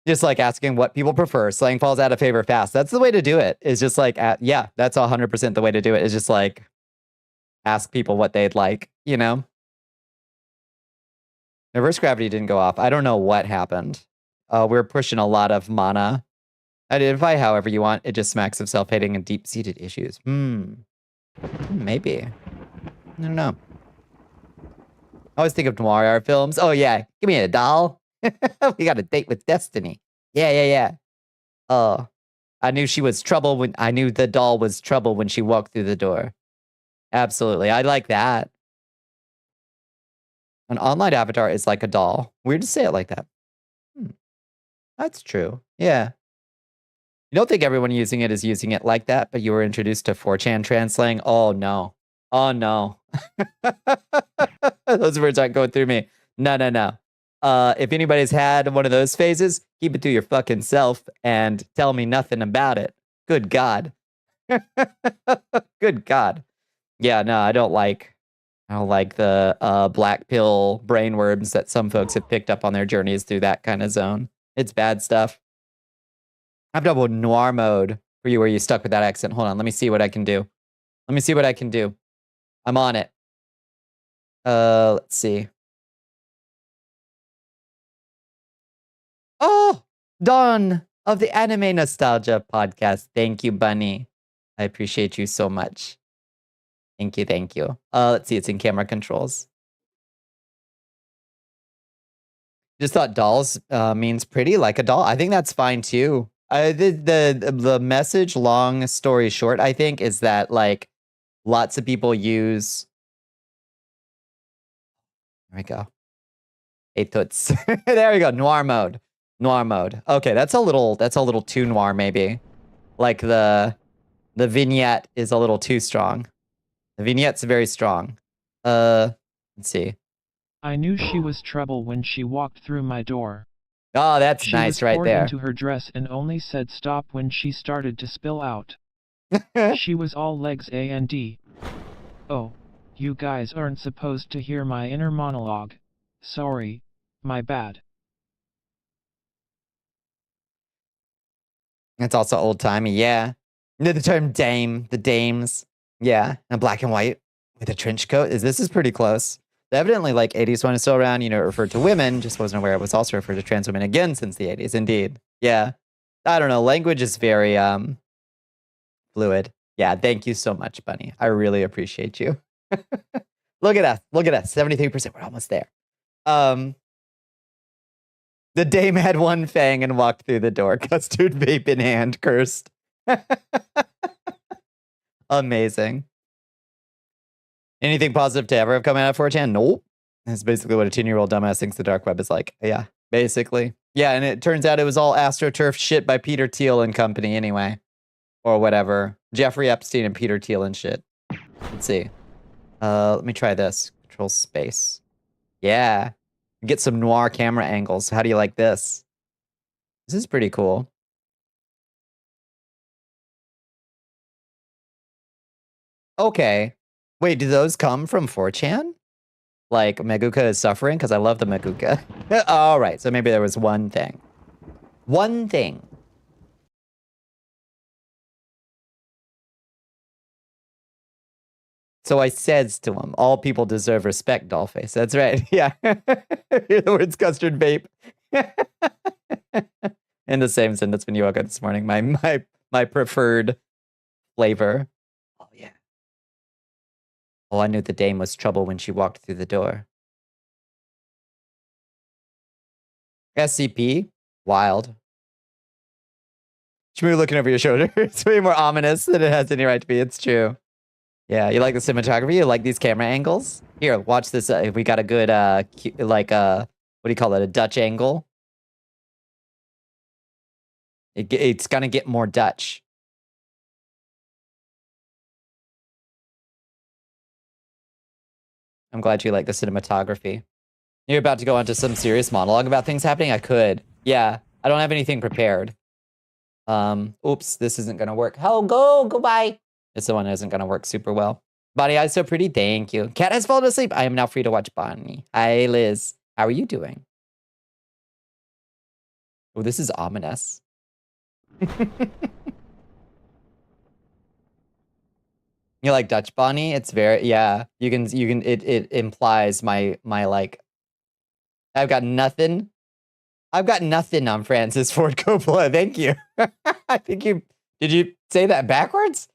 Just, asking what people prefer. Slang falls out of favor fast. That's the way to do it. It's just, yeah, that's 100% the way to do it. It's just, ask people what they'd like, Reverse gravity didn't go off. I don't know what happened. We're pushing a lot of mana. Identify however you want. It just smacks of self-hating and deep-seated issues. Maybe. I don't know. I always think of noir art films. Oh, yeah. Give me a doll. We got a date with destiny. Yeah. Oh, I knew she was trouble when I knew the doll was trouble when she walked through the door. Absolutely. I like that. An online avatar is like a doll. Weird to say it like that. That's true. Yeah. You don't think everyone using it is using it like that, but you were introduced to 4chan translang? Oh, no. Oh, no. Those words aren't going through me. No. If anybody's had one of those phases, keep it to your fucking self and tell me nothing about it. Good God. Good God. Yeah, no, I don't like the black pill brainworms that some folks have picked up on their journeys through that kind of zone. It's bad stuff. I've double noir mode for you where you stuck with that accent. Hold on, let me see what I can do. I'm on it. Let's see. Oh, Dawn of the Anime Nostalgia podcast. Thank you, Bunny. I appreciate you so much. Thank you. Let's see, it's in camera controls. Just thought dolls means pretty, like a doll. I think that's fine too. The message, long story short, I think, is that like lots of people use. There we go. Toots. There we go. Noir mode. Okay, that's a little too noir, maybe. Like the vignette is a little too strong. The vignette's very strong. Let's see. I knew she was trouble when she walked through my door. Oh, that's nice right there. She was poured into her dress and only said stop when she started to spill out. She was all legs and Oh, you guys aren't supposed to hear my inner monologue. Sorry, my bad. It's also old-timey, yeah. The term dame, the dames. Yeah, and black and white with a trench coat. This is pretty close. Evidently, like 80s one is still around, it referred to women, just wasn't aware it was also referred to trans women again since the 80s, indeed. Yeah. I don't know, language is very fluid. Yeah, thank you so much, Bunny. I really appreciate you. Look at us. 73%. We're almost there. The dame had one fang and walked through the door. Custard vape in hand, cursed. Amazing. Anything positive to ever have come out of 4chan? Nope. That's basically what a 10-year-old dumbass thinks the dark web is like. Yeah, basically. Yeah, and it turns out it was all AstroTurf shit by Peter Thiel and company anyway. Or whatever. Jeffrey Epstein and Peter Thiel and shit. Let's see. Let me try this. Control space. Yeah. Get some noir camera angles. How do you like this? This is pretty cool. Okay. Wait, do those come from 4chan? Like, Meguka is suffering? Because I love the Meguka. All right, so maybe there was one thing. One thing. So I says to him, all people deserve respect, Dollface. That's right. Yeah. Hear the words custard vape. In the same sentence when you woke up this morning. My preferred flavor. Oh, yeah. Oh, I knew the dame was trouble when she walked through the door. SCP? Wild. Shmoo looking over your shoulder. It's way more ominous than it has any right to be. It's true. Yeah, you like the cinematography? You like these camera angles? Here, watch this. We got a good, what do you call it? A Dutch angle. It's gonna get more Dutch. I'm glad you like the cinematography. You're about to go into some serious monologue about things happening? I could. Yeah, I don't have anything prepared. Oops, this isn't gonna work. Goodbye. This one isn't gonna work super well. Bonnie Eyes so pretty, thank you. Cat has fallen asleep. I am now free to watch Bonnie. Hi, Liz. How are you doing? Oh, this is ominous. You like Dutch Bonnie? It's very, yeah. It implies my like I've got nothing. I've got nothing on Francis Ford Coppola. Thank you. I think you... Did you say that backwards?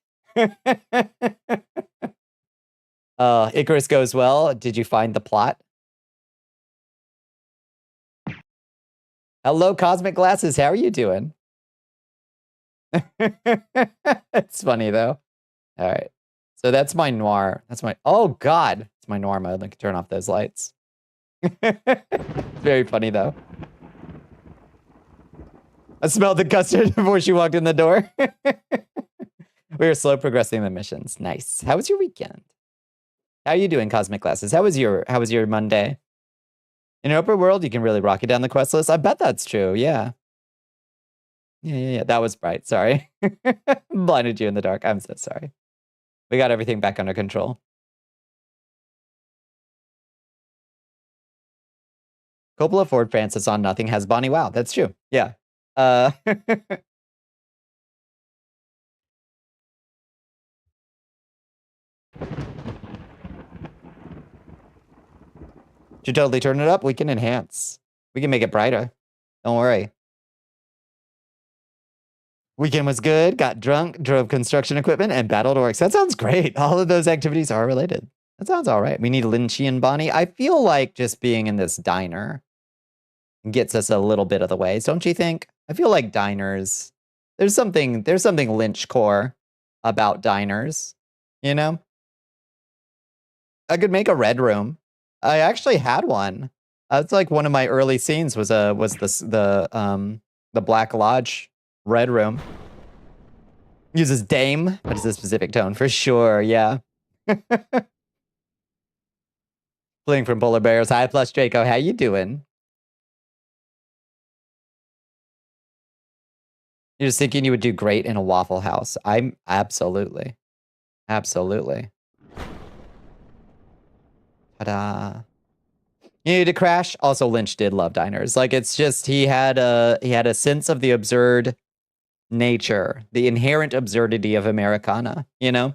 Icarus goes well. Did you find the plot? Hello, Cosmic Glasses. How are you doing? It's funny, though. All right. So that's my noir. That's my... Oh, God. It's my noir mode. Let me turn off those lights. Very funny, though. I smelled the custard before she walked in the door. We were slow progressing the missions. Nice. How was your weekend? How are you doing, Cosmic Glasses? How was your Monday? In an open world, you can really rock it down the quest list. I bet that's true. Yeah. Yeah. That was bright. Sorry. Blinded you in the dark. I'm so sorry. We got everything back under control. Coppola, Ford, Francis on nothing has Bonnie. Wow, that's true. Yeah. Should totally turn it up. We can enhance. We can make it brighter. Don't worry. Weekend was good. Got drunk, drove construction equipment, and battled orcs. That sounds great. All of those activities are related. That sounds all right. We need Lynchy and Bonnie. I feel like just being in this diner gets us a little bit of the ways, don't you think? I feel like diners. There's something Lynch core about diners. You know. I could make a red room. I actually had one. It's like one of my early scenes was the Black Lodge red room. Uses Dame, but it's a specific tone for sure. Yeah. Fleeing from polar bears. Hi, plus Draco. How you doing? You're just thinking you would do great in a Waffle House. I'm absolutely. Ta-da. You need to crash. Also, Lynch did love diners. Like, it's just he had a sense of the absurd nature, the inherent absurdity of Americana, you know? If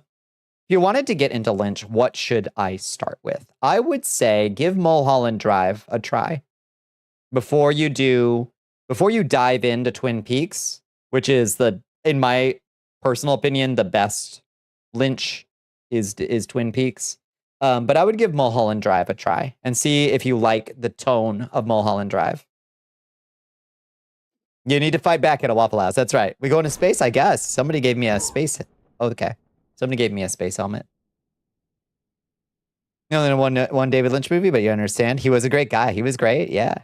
you wanted to get into Lynch, what should I start with? I would say give Mulholland Drive a try. Before you dive into Twin Peaks, which is in my personal opinion, the best Lynch is Twin Peaks. But I would give Mulholland Drive a try and see if you like the tone of Mulholland Drive. You need to fight back at a Waffle House. That's right. We go into space, I guess. Somebody gave me a space. Oh, okay. Somebody gave me a space helmet. You only one David Lynch movie, but you understand. He was a great guy. He was great. Yeah.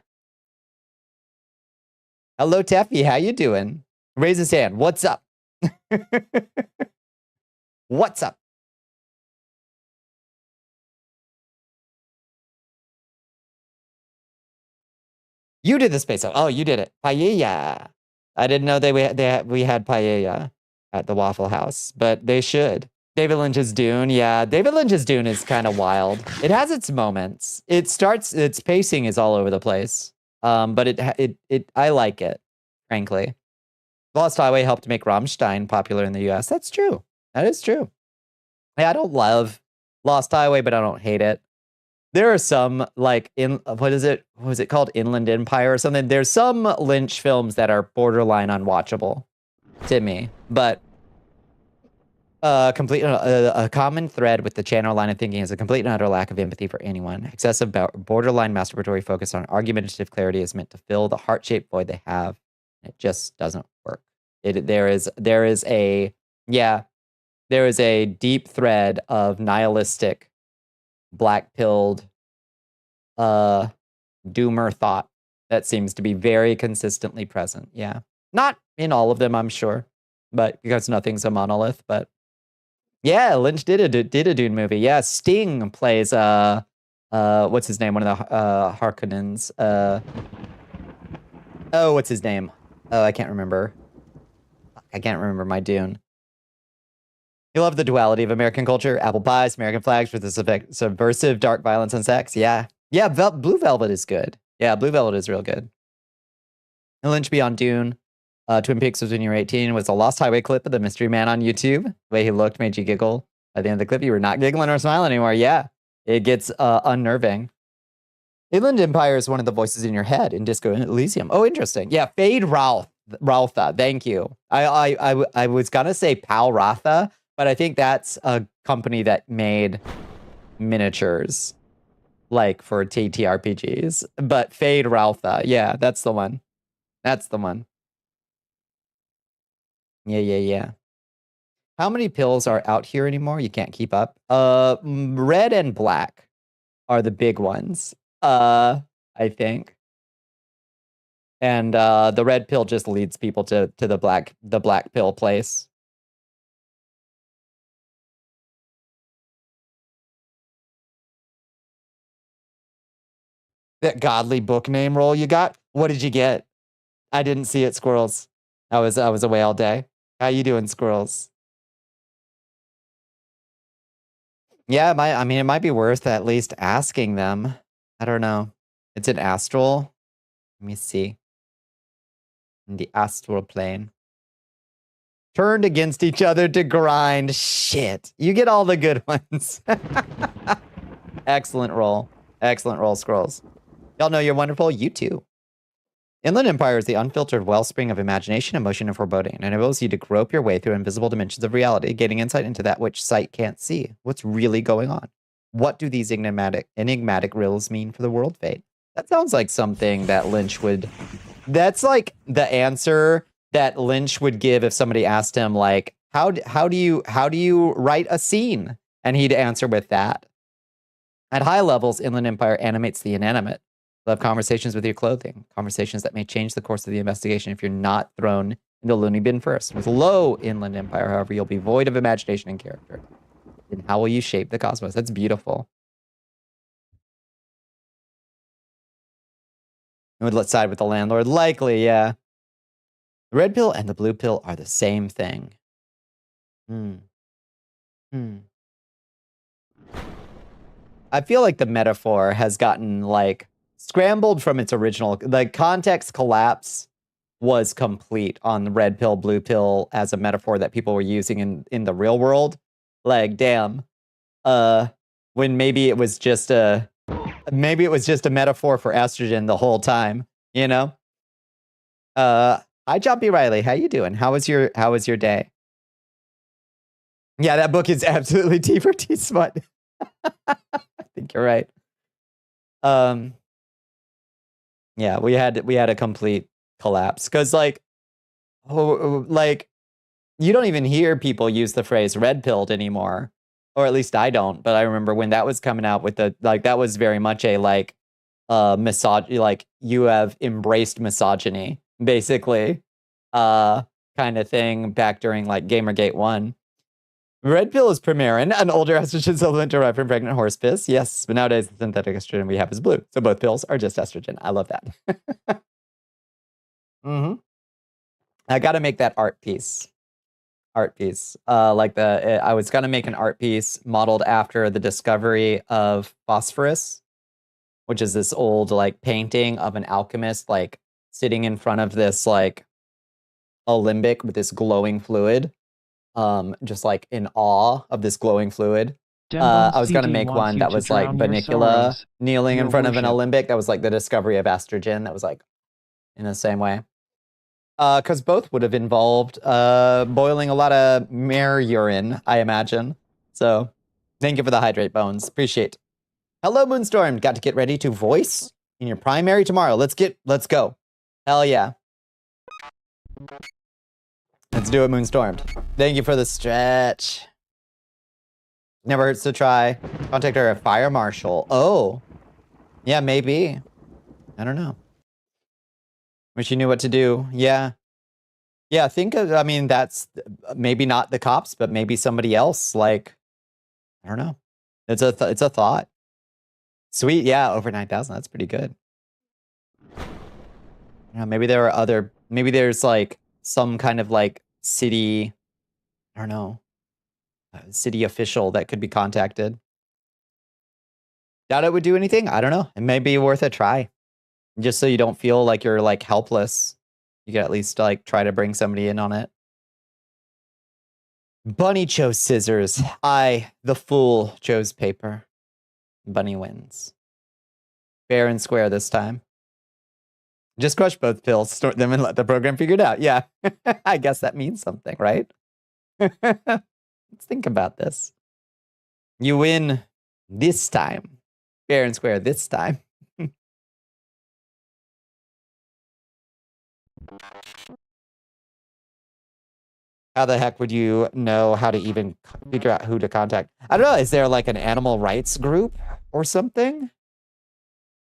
Hello, Teffy. How you doing? Raise his hand. What's up? What's up? You did the space. Oh, you did it. Paella. I didn't know we had paella at the Waffle House, but they should. David Lynch's Dune. Yeah, David Lynch's Dune is kind of wild. It has its moments. Its pacing is all over the place. But I like it, frankly. Lost Highway helped make Rammstein popular in the US. That's true. That is true. Yeah, I don't love Lost Highway, but I don't hate it. There are some, like, what is it called? Inland Empire or something? There's some Lynch films that are borderline unwatchable to me. But a common thread with the channel line of thinking is a complete and utter lack of empathy for anyone. Excessive borderline masturbatory focus on argumentative clarity is meant to fill the heart-shaped void they have. It just doesn't work. There is a deep thread of nihilistic, black-pilled, doomer thought that seems to be very consistently present. Yeah. Not in all of them, I'm sure, but because nothing's a monolith, but yeah, Lynch did a Dune movie. Yeah, Sting plays, what's his name? One of the, Harkonnens. Oh, what's his name? Oh, I can't remember. I can't remember my Dune. You love the duality of American culture, apple pies, American flags with the subversive dark violence and sex. Yeah. Yeah, Blue Velvet is good. Yeah, Blue Velvet is real good. And Lynch Beyond Dune. Twin Peaks was when you were 18. Was a Lost Highway clip of the mystery man on YouTube. The way he looked made you giggle. At the end of the clip, you were not giggling or smiling anymore. Yeah, it gets unnerving. Inland Empire is one of the voices in your head in Disco Elysium. Oh, interesting. Yeah, Fade Raltha. Thank you. I was gonna say Pal Ratha, but I think that's a company that made miniatures, like for TTRPGs. But Fade Raltha, yeah, that's the one. That's the one. Yeah. How many pills are out here anymore? You can't keep up. Red and black are the big ones. I think. And the red pill just leads people to the black pill place. That godly book name roll you got? What did you get? I didn't see it, Squirrels. I was away all day. How you doing, Squirrels? Yeah, I mean, it might be worth at least asking them. I don't know. It's an astral. Let me see. In the astral plane. Turned against each other to grind. Shit. You get all the good ones. Excellent roll. Excellent roll, Scrolls. Y'all know you're wonderful. You too. Inland Empire is the unfiltered wellspring of imagination, emotion, and foreboding, and enables you to grope your way through invisible dimensions of reality, gaining insight into that which sight can't see. What's really going on? What do these enigmatic riddles mean for the world fate? That sounds like something that Lynch would... That's like the answer that Lynch would give if somebody asked him, like, how do you write a scene? And he'd answer with that. At high levels, Inland Empire animates the inanimate. You'll have conversations with your clothing, conversations that may change the course of the investigation if you're not thrown in the loony bin first. With low Inland Empire, however, you'll be void of imagination and character. Then how will you shape the cosmos? That's beautiful. I would let's side with the landlord. Likely, yeah. The red pill and the blue pill are the same thing. I feel like the metaphor has gotten, like, scrambled from its original. The context collapse was complete on the red pill, blue pill as a metaphor that people were using in the real world. Like, damn. When maybe it was just a metaphor for estrogen the whole time, you know? Hi, John B. Riley. How you doing? How was your day? Yeah, that book is absolutely T for T smut. I think you're right. Yeah, we had a complete collapse because, like, you don't even hear people use the phrase red pilled anymore, or at least I don't. But I remember when that was coming out with that was very much a like you have embraced misogyny, basically, kind of thing back during like Gamergate 1. Red pill is Primarin, an older estrogen supplement derived from pregnant horse piss. Yes, but nowadays the synthetic estrogen we have is blue. So both pills are just estrogen. I love that. I got to make that art piece. I was going to make an art piece modeled after the discovery of phosphorus, which is this old like painting of an alchemist like sitting in front of this like alembic with this glowing fluid. Just like in awe of this glowing fluid. I was gonna make one that was like Bonnicula kneeling in front of an alembic. That was like the discovery of estrogen. That was like in the same way. Because both would have involved boiling a lot of mare urine, I imagine. So thank you for the hydrate, Bones. Appreciate. Hello, Moonstorm. Got to get ready to voice in your primary tomorrow. Let's go. Hell yeah. Let's do it, Moonstormed. Thank you for the stretch. Never hurts to try. Contact her at Fire Marshal. Oh. Yeah, maybe. I don't know. Wish you knew what to do. Yeah. Yeah, I mean, that's maybe not the cops, but maybe somebody else. Like, I don't know. It's a thought. Sweet, yeah, over 9,000. That's pretty good. Yeah, maybe there's like some kind of like city, I don't know, city official that could be contacted. Doubt it would do anything. I don't know. It may be worth a try. Just so you don't feel like you're like helpless. You can at least like try to bring somebody in on it. Bunny chose scissors. I, the fool, chose paper. Bunny wins. Fair and square this time. Just crush both pills, snort them, and let the program figure it out. Yeah, I guess that means something, right? Let's think about this. You win this time. Fair and square this time. How the heck would you know how to even figure out who to contact? I don't know. Is there like an animal rights group or something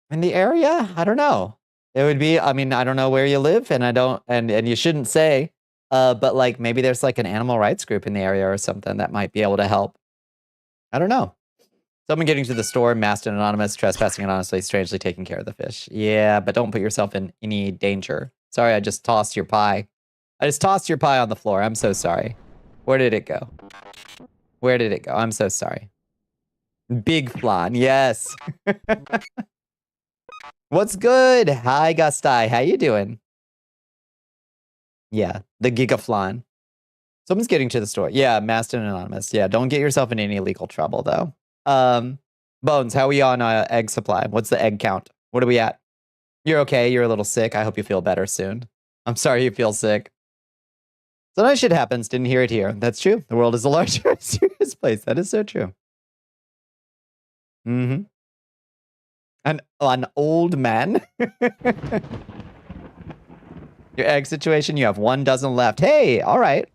in the area? I don't know. It would be, I mean, I don't know where you live, and I don't, and you shouldn't say, but like maybe there's like an animal rights group in the area or something that might be able to help. I don't know. Someone getting to the store, masked and anonymous, trespassing anonymously, strangely taking care of the fish. Yeah, but don't put yourself in any danger. Sorry, I just tossed your pie. I just tossed your pie on the floor. I'm so sorry. Where did it go? Where did it go? I'm so sorry. Big flan, yes. What's good? Hi, Gustai. How you doing? Yeah, the Gigaflan. Someone's getting to the store. Yeah, masked and anonymous. Yeah, don't get yourself in any legal trouble, though. Bones, how are we on egg supply? What's the egg count? What are we at? You're okay. You're a little sick. I hope you feel better soon. I'm sorry you feel sick. Sometimes shit happens. Didn't hear it here. That's true. The world is a large, serious place. That is so true. Mm-hmm. An old man. Your egg situation, you have 1 dozen left. Hey, all right.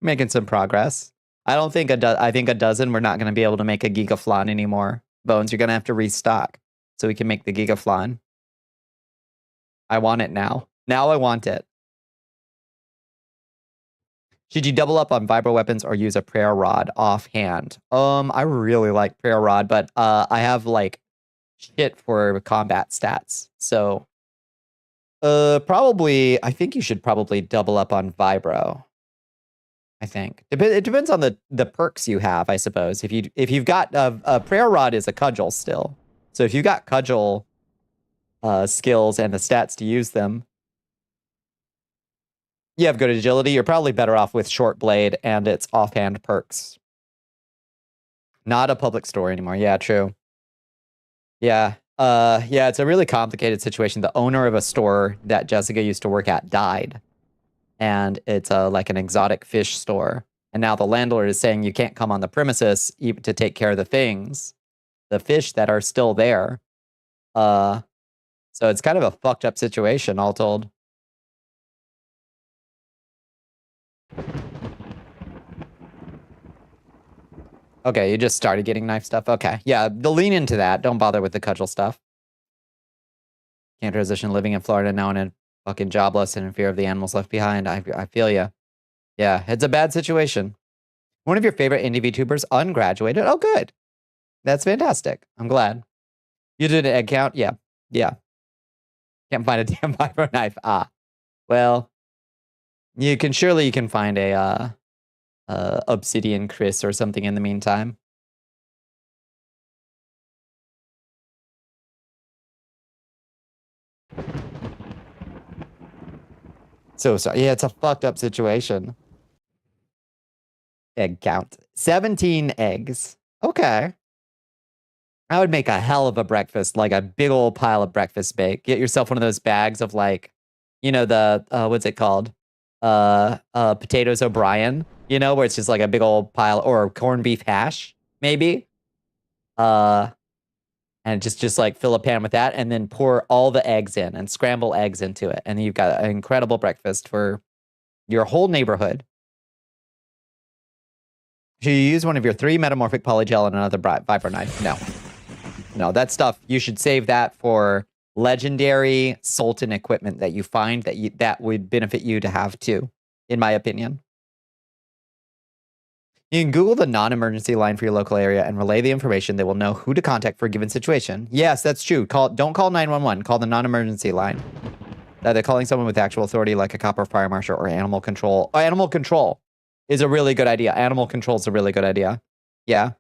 Making some progress. I don't think I think a dozen, we're not going to be able to make a gigaflon anymore. Bones, you're going to have to restock so we can make the gigaflon. I want it now. Now I want it. Should you double up on vibro weapons or use a prayer rod offhand? I really like prayer rod, but I have like shit for combat stats. So probably I think you should probably double up on vibro. I think it depends on the perks you have, I suppose. If you've got a prayer rod is a cudgel still. So if you've got cudgel skills and the stats to use them, you have good agility. You're probably better off with short blade and its offhand perks. Not a public store anymore. Yeah, true. Yeah. Yeah, it's a really complicated situation. The owner of a store that Jessica used to work at died. And it's like an exotic fish store. And now the landlord is saying you can't come on the premises even to take care of the things, the fish that are still there. So it's kind of a fucked up situation, all told. Okay, you just started getting knife stuff. Okay, yeah, lean into that. Don't bother with the cudgel stuff. Can't transition living in Florida now and fucking jobless and in fear of the animals left behind. I feel ya. Yeah, it's a bad situation. One of your favorite indie VTubers ungraduated. Oh, good. That's fantastic. I'm glad. You did an egg count? Yeah. Yeah. Can't find a damn vibro knife. Ah. Well, you can find a obsidian Chris or something in the meantime. So sorry. Yeah, it's a fucked up situation. Egg count. 17 eggs. Okay. I would make a hell of a breakfast, like a big old pile of breakfast bake. Get yourself one of those bags of like, you know, the, what's it called? Potatoes O'Brien, you know, where it's just like a big old pile, or corned beef hash, maybe. And just like fill a pan with that and then pour all the eggs in and scramble eggs into it. And you've got an incredible breakfast for your whole neighborhood. Should you use one of your 3 metamorphic polygel and another vibro knife? No. No, that stuff, you should save that for legendary Sultan equipment that you find that would benefit you to have too, in my opinion. You can Google the non-emergency line for your local area and relay the information. They will know who to contact for a given situation. Yes, that's true. Don't call 911. Call the non-emergency line. They're calling someone with actual authority like a cop or fire marshal or animal control. Oh, animal control is a really good idea. Animal control is a really good idea. Yeah.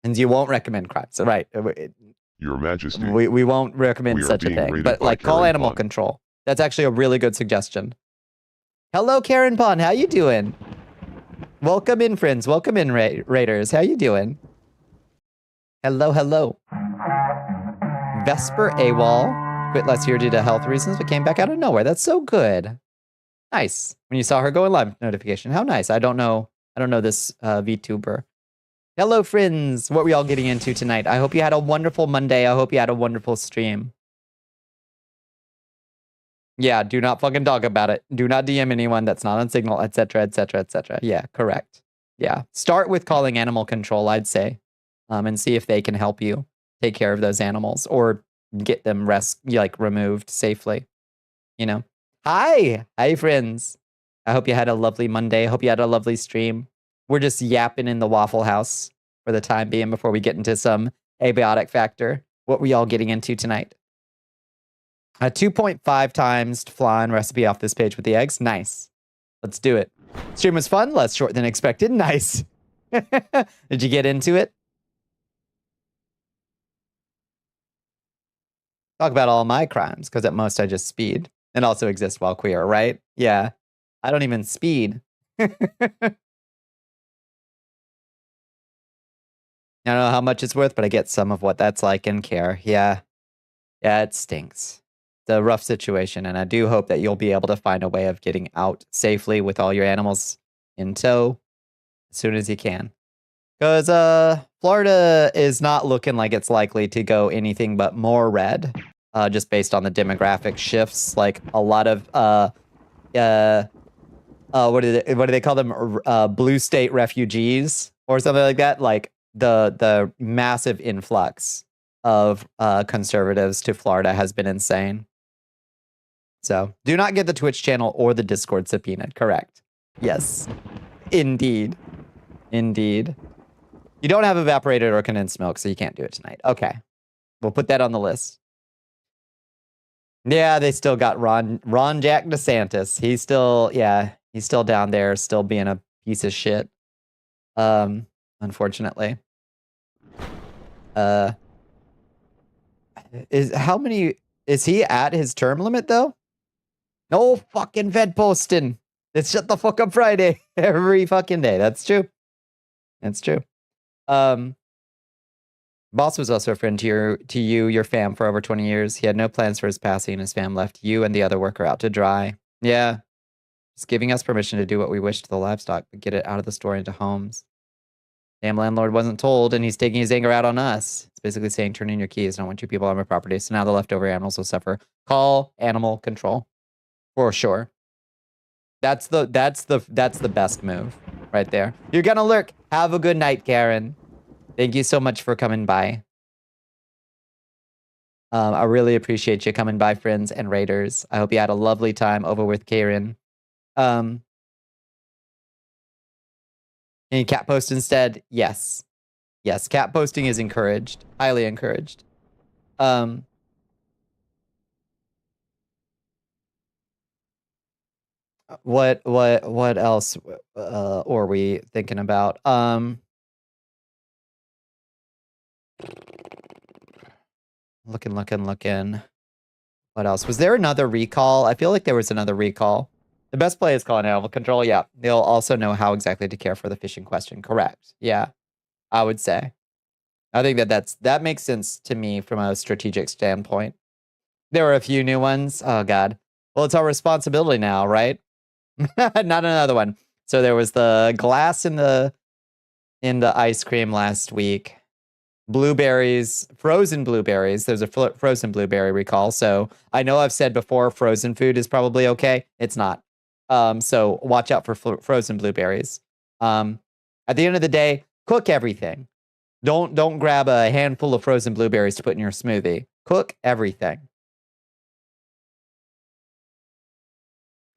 And you won't recommend crimes. Right. Your Majesty. We won't recommend such a thing. But like call animal control. That's actually a really good suggestion. Hello, Karen Pond. How you doing? Welcome in, friends. Welcome in, Raiders. How you doing? Hello, hello. Vesper AWOL. Quit last year due to health reasons, but came back out of nowhere. That's so good. Nice. When you saw her go in live notification. How nice. I don't know this VTuber. Hello, friends. What were y'all getting into tonight? I hope you had a wonderful Monday. I hope you had a wonderful stream. Yeah, do not fucking talk about it. Do not DM anyone that's not on Signal, etc., etc., etc. Yeah, correct. Yeah. Start with calling animal control, I'd say, and see if they can help you take care of those animals or get them removed safely. You know. Hi, friends. I hope you had a lovely Monday. I hope you had a lovely stream. We're just yapping in the Waffle House for the time being before we get into some abiotic factor. What were y'all getting into tonight? A 2.5 times flan recipe off this page with the eggs. Nice. Let's do it. Stream was fun, less short than expected. Nice. Did you get into it? Talk about all my crimes, because at most I just speed and also exist while queer, right? Yeah. I don't even speed. I don't know how much it's worth, but I get some of what that's like and care. Yeah. Yeah, it stinks. It's a rough situation, and I do hope that you'll be able to find a way of getting out safely with all your animals in tow as soon as you can. Because Florida is not looking like it's likely to go anything but more red, just based on the demographic shifts. Like a lot of what do they call them? Blue state refugees or something like that. Like the massive influx of conservatives to Florida has been insane. So do not get the Twitch channel or the Discord subpoenaed. Correct. Yes. Indeed. Indeed. You don't have evaporated or condensed milk, so you can't do it tonight. Okay. We'll put that on the list. Yeah, they still got Ron Jack DeSantis. He's still down there, still being a piece of shit. Unfortunately. Is he at his term limit though? No fucking Fed posting. It's shut the fuck up Friday every fucking day. That's true. That's true. Boss was also a friend to your fam for over 20 years. He had no plans for his passing, and his fam left you and the other worker out to dry. Yeah. Just giving us permission to do what we wish to the livestock, but get it out of the store into homes. Damn landlord wasn't told, and he's taking his anger out on us. It's basically saying, turn in your keys. I don't want you people on my property. So now the leftover animals will suffer. Call animal control. For sure. That's the best move right there. You're gonna lurk. Have a good night, Karen. Thank you so much for coming by. I really appreciate you coming by, friends and raiders. I hope you had a lovely time over with Karen. Can you cat post instead? Yes. Yes, cat posting is encouraged. Highly encouraged. What else are we thinking about? Looking. What else? Was there another recall? I feel like there was another recall. The best play is calling animal control. Yeah. They'll also know how exactly to care for the fish in question. Correct. Yeah. I would say. I think that makes sense to me from a strategic standpoint. There were a few new ones. Oh God. Well, it's our responsibility now, right? Not another one. So there was the glass in the ice cream last week. Blueberries, frozen blueberries. There's a frozen blueberry recall. So I know I've said before, frozen food is probably okay. It's not. So watch out for frozen blueberries. At the end of the day, cook everything. Don't grab a handful of frozen blueberries to put in your smoothie. Cook everything.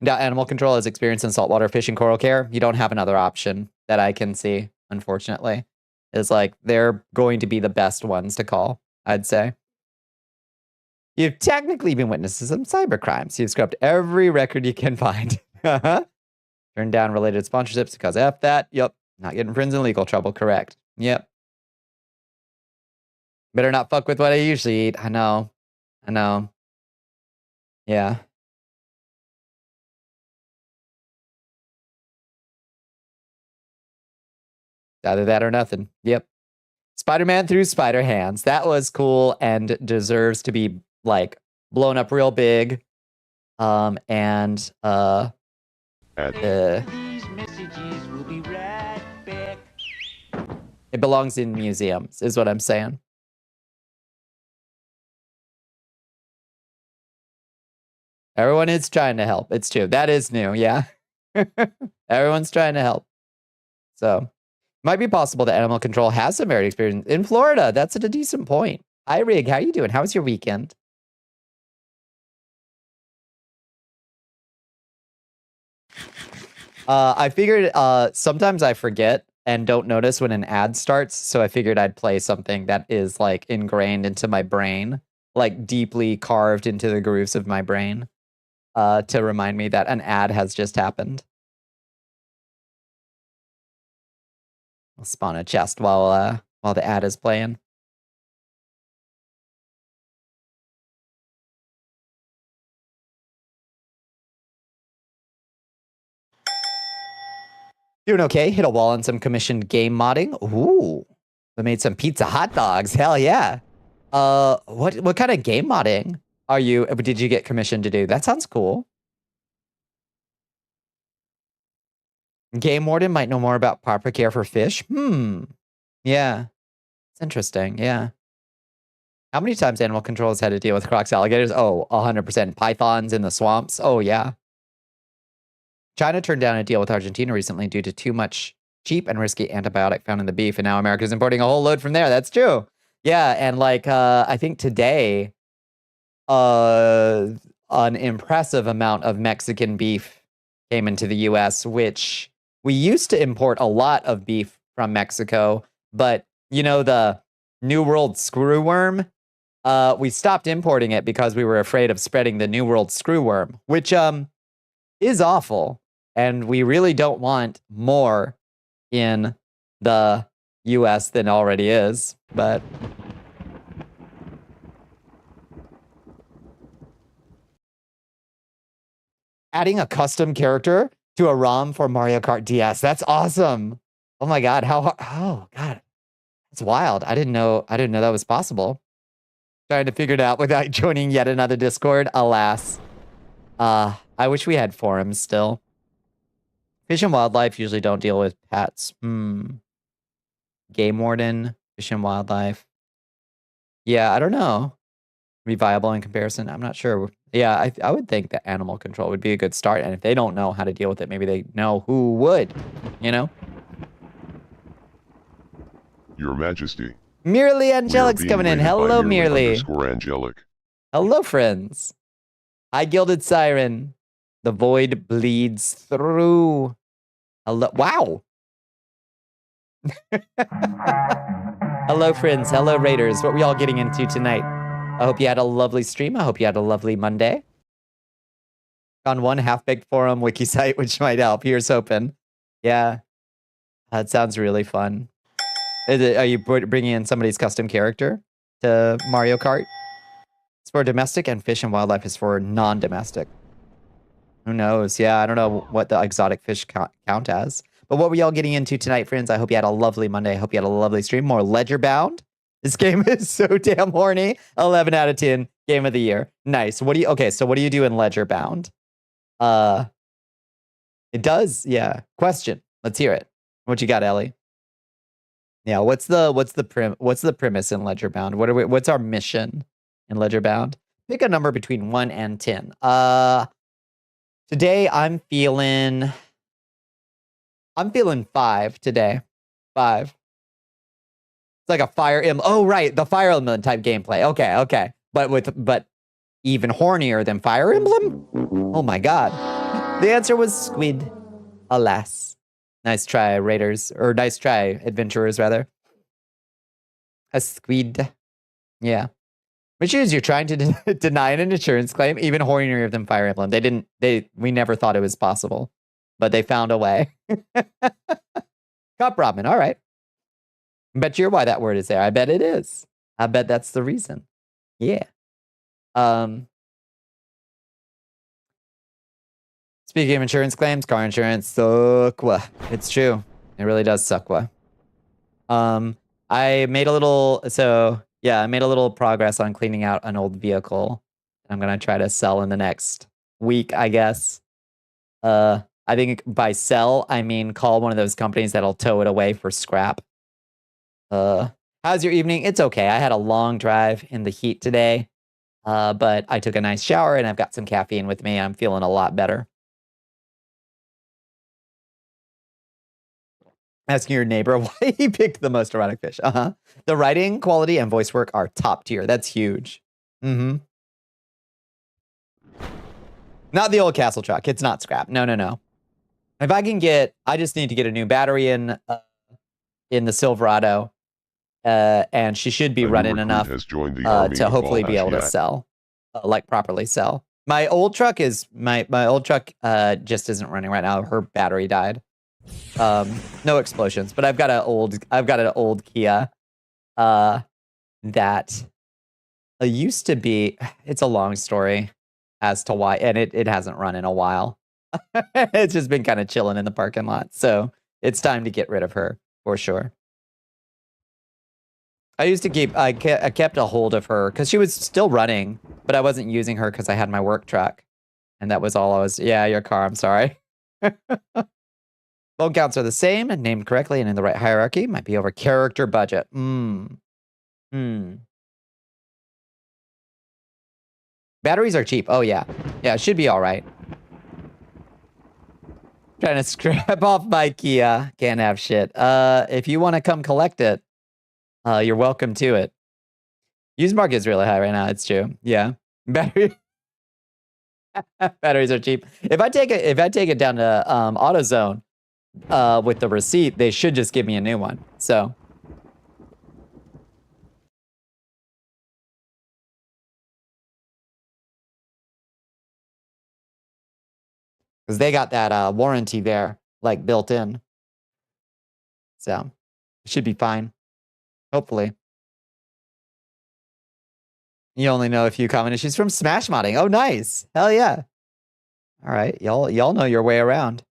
Animal control has experience in saltwater fish and coral care. You don't have another option that I can see, unfortunately. Is like they're going to be the best ones to call, I'd say. You've technically been witness to some cybercrimes. You've scrubbed every record you can find. Turned down related sponsorships because F that. Yep. Not getting friends in legal trouble. Correct. Yep. Better not fuck with what I usually eat. I know. Yeah. Either that or nothing. Yep. Spider-Man through spider hands. That was cool and deserves to be like blown up real big. Ad. It belongs in museums, is what I'm saying. Everyone is trying to help. It's true. That is new, yeah. Everyone's trying to help. So, might be possible that animal control has some varied experience in Florida. That's a decent point. Hi, Rig. How you doing? How was your weekend? I figured sometimes I forget and don't notice when an ad starts, so I figured I'd play something that is like ingrained into my brain, like deeply carved into the grooves of my brain, to remind me that an ad has just happened. I'll spawn a chest while the ad is playing. Doing okay. Hit a wall on some commissioned game modding. Ooh, we made some pizza hot dogs. Hell yeah. What kind of game modding did you get commissioned to do? That sounds cool. Game warden might know more about proper care for fish. Yeah. It's interesting. Yeah. How many times animal control has had to deal with crocs, alligators? Oh, 100%. Pythons in the swamps. Oh, yeah. China turned down a deal with Argentina recently due to too much cheap and risky antibiotic found in the beef, and now America's importing a whole load from there. That's true. Yeah, and like I think today, an impressive amount of Mexican beef came into the US, which we used to import a lot of beef from Mexico, but you know, the New World screwworm, we stopped importing it because we were afraid of spreading the New World screwworm, which is awful, and we really don't want more in the US than already is, but adding a custom character to a ROM for Mario Kart DS. That's awesome. Oh my god, oh god. That's wild. I didn't know that was possible. Trying to figure it out without joining yet another Discord. Alas. I wish we had forums still. Fish and wildlife usually don't deal with pets. Game warden, fish and wildlife. Yeah, I don't know. Be viable in comparison. I'm not sure. Yeah, I would think that animal control would be a good start. And if they don't know how to deal with it, maybe they know who would, you know? Your Majesty. Merely Angelic's coming in. Hello, Merely. _Angelic. Hello, friends. Hi, Gilded Siren. The void bleeds through. Hello. Wow. Hello, friends. Hello, Raiders. What were y'all getting into tonight? I hope you had a lovely stream. I hope you had a lovely Monday. On one half-baked forum wiki site, which might help. Here's hoping. Yeah. That sounds really fun. Are you bringing in somebody's custom character to Mario Kart? It's for domestic, and fish and wildlife is for non-domestic. Who knows? Yeah, I don't know what the exotic fish count as. But what were y'all getting into tonight, friends? I hope you had a lovely Monday. I hope you had a lovely stream. More Ledger Bound. This game is so damn horny. 11 out of 10. Game of the year. Nice. Okay, so what do you do in Ledger Bound? It does, yeah. Question. Let's hear it. What you got, Ellie? Yeah, what's the premise in Ledger Bound? What's our mission in Ledger Bound? Pick a number between 1 and 10. Today I'm feeling 5 today. 5. It's like a Fire Emblem. Oh, right, the Fire Emblem type gameplay. Okay. But even hornier than Fire Emblem? Oh my god. The answer was squid. Alas. Nice try, Raiders. Or nice try, Adventurers, rather. A squid. Yeah. Which is you're trying to deny an insurance claim, even hornier than Fire Emblem. We never thought it was possible. But they found a way. Cup ramen, all right. Bet you're why that word is there. I bet it is. I bet that's the reason. Yeah. Speaking of insurance claims, car insurance, suckwa. It's true. It really does suckwa. I made a little, so yeah, I made a little progress on cleaning out an old vehicle. I'm gonna try to sell in the next week, I guess. I think by sell, I mean call one of those companies that'll tow it away for scrap. How's your evening? It's okay. I had a long drive in the heat today, but I took a nice shower and I've got some caffeine with me. I'm feeling a lot better. Asking your neighbor why he picked the most erotic fish. The writing quality and voice work are top tier. That's huge. Not the old castle truck. It's not scrap. No. If I can get, I just need to get a new battery in the Silverado, and she should be running enough to hopefully be able to sell, like properly sell. My old truck is my old truck just isn't running right now. Her battery died. No explosions, but I've got an old Kia that used to be. It's a long story as to why, and it hasn't run in a while. It's just been kind of chilling in the parking lot, so it's time to get rid of her for sure. I kept a hold of her because she was still running, but I wasn't using her because I had my work truck, and that was all I was. Yeah, your car. I'm sorry. Phone counts are the same and named correctly and in the right hierarchy. Might be over character budget. Batteries are cheap. Oh yeah, it should be all right. Trying to scrap off my Kia. Can't have shit. If you want to come collect it, you're welcome to it. Used market is really high right now. It's true. Yeah. Batteries are cheap. If I take it down to AutoZone with the receipt, they should just give me a new one. So because they got that warranty there, like built in. So it should be fine. Hopefully. You only know a few common issues from Smash modding. Oh, nice. Hell yeah. All right. Y'all know your way around.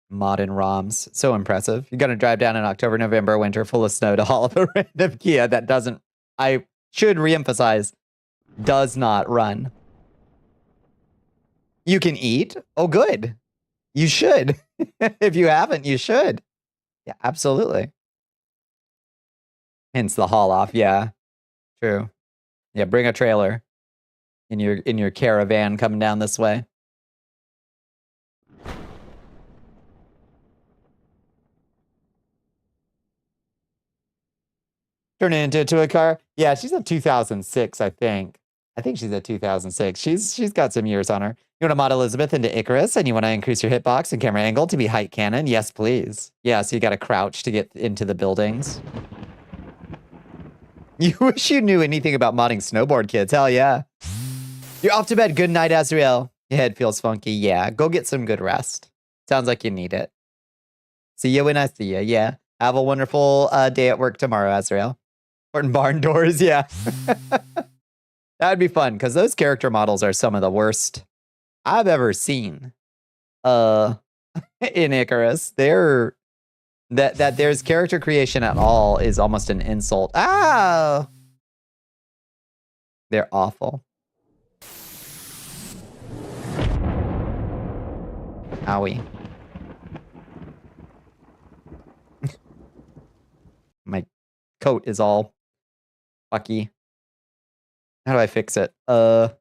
Modern ROMs. So impressive. You're going to drive down in October, November, winter, full of snow to haul up a random Kia that doesn't, I should reemphasize, does not run. You can eat? Oh, good. You should. If you haven't, you should. Yeah, absolutely. Hence the haul off. Yeah, true. Yeah, bring a trailer in your caravan coming down this way. Turn it into a car. Yeah, she's a 2006, I think. I think she's a 2006. She's got some years on her. You want to mod Elizabeth into Icarus, and you want to increase your hitbox and camera angle to be height cannon? Yes, please. Yeah, so you got to crouch to get into the buildings. You wish you knew anything about modding snowboard, kids. Hell yeah. You're off to bed. Good night, Azrael. Your head feels funky. Yeah, go get some good rest. Sounds like you need it. See you when I see you. Yeah. Have a wonderful day at work tomorrow, Azrael. Important barn doors. Yeah. That would be fun because those character models are some of the worst I've ever seen. In Icarus, that there's character creation at all is almost an insult. Ah, they're awful. Owie. My coat is all fucky. How do I fix it? Do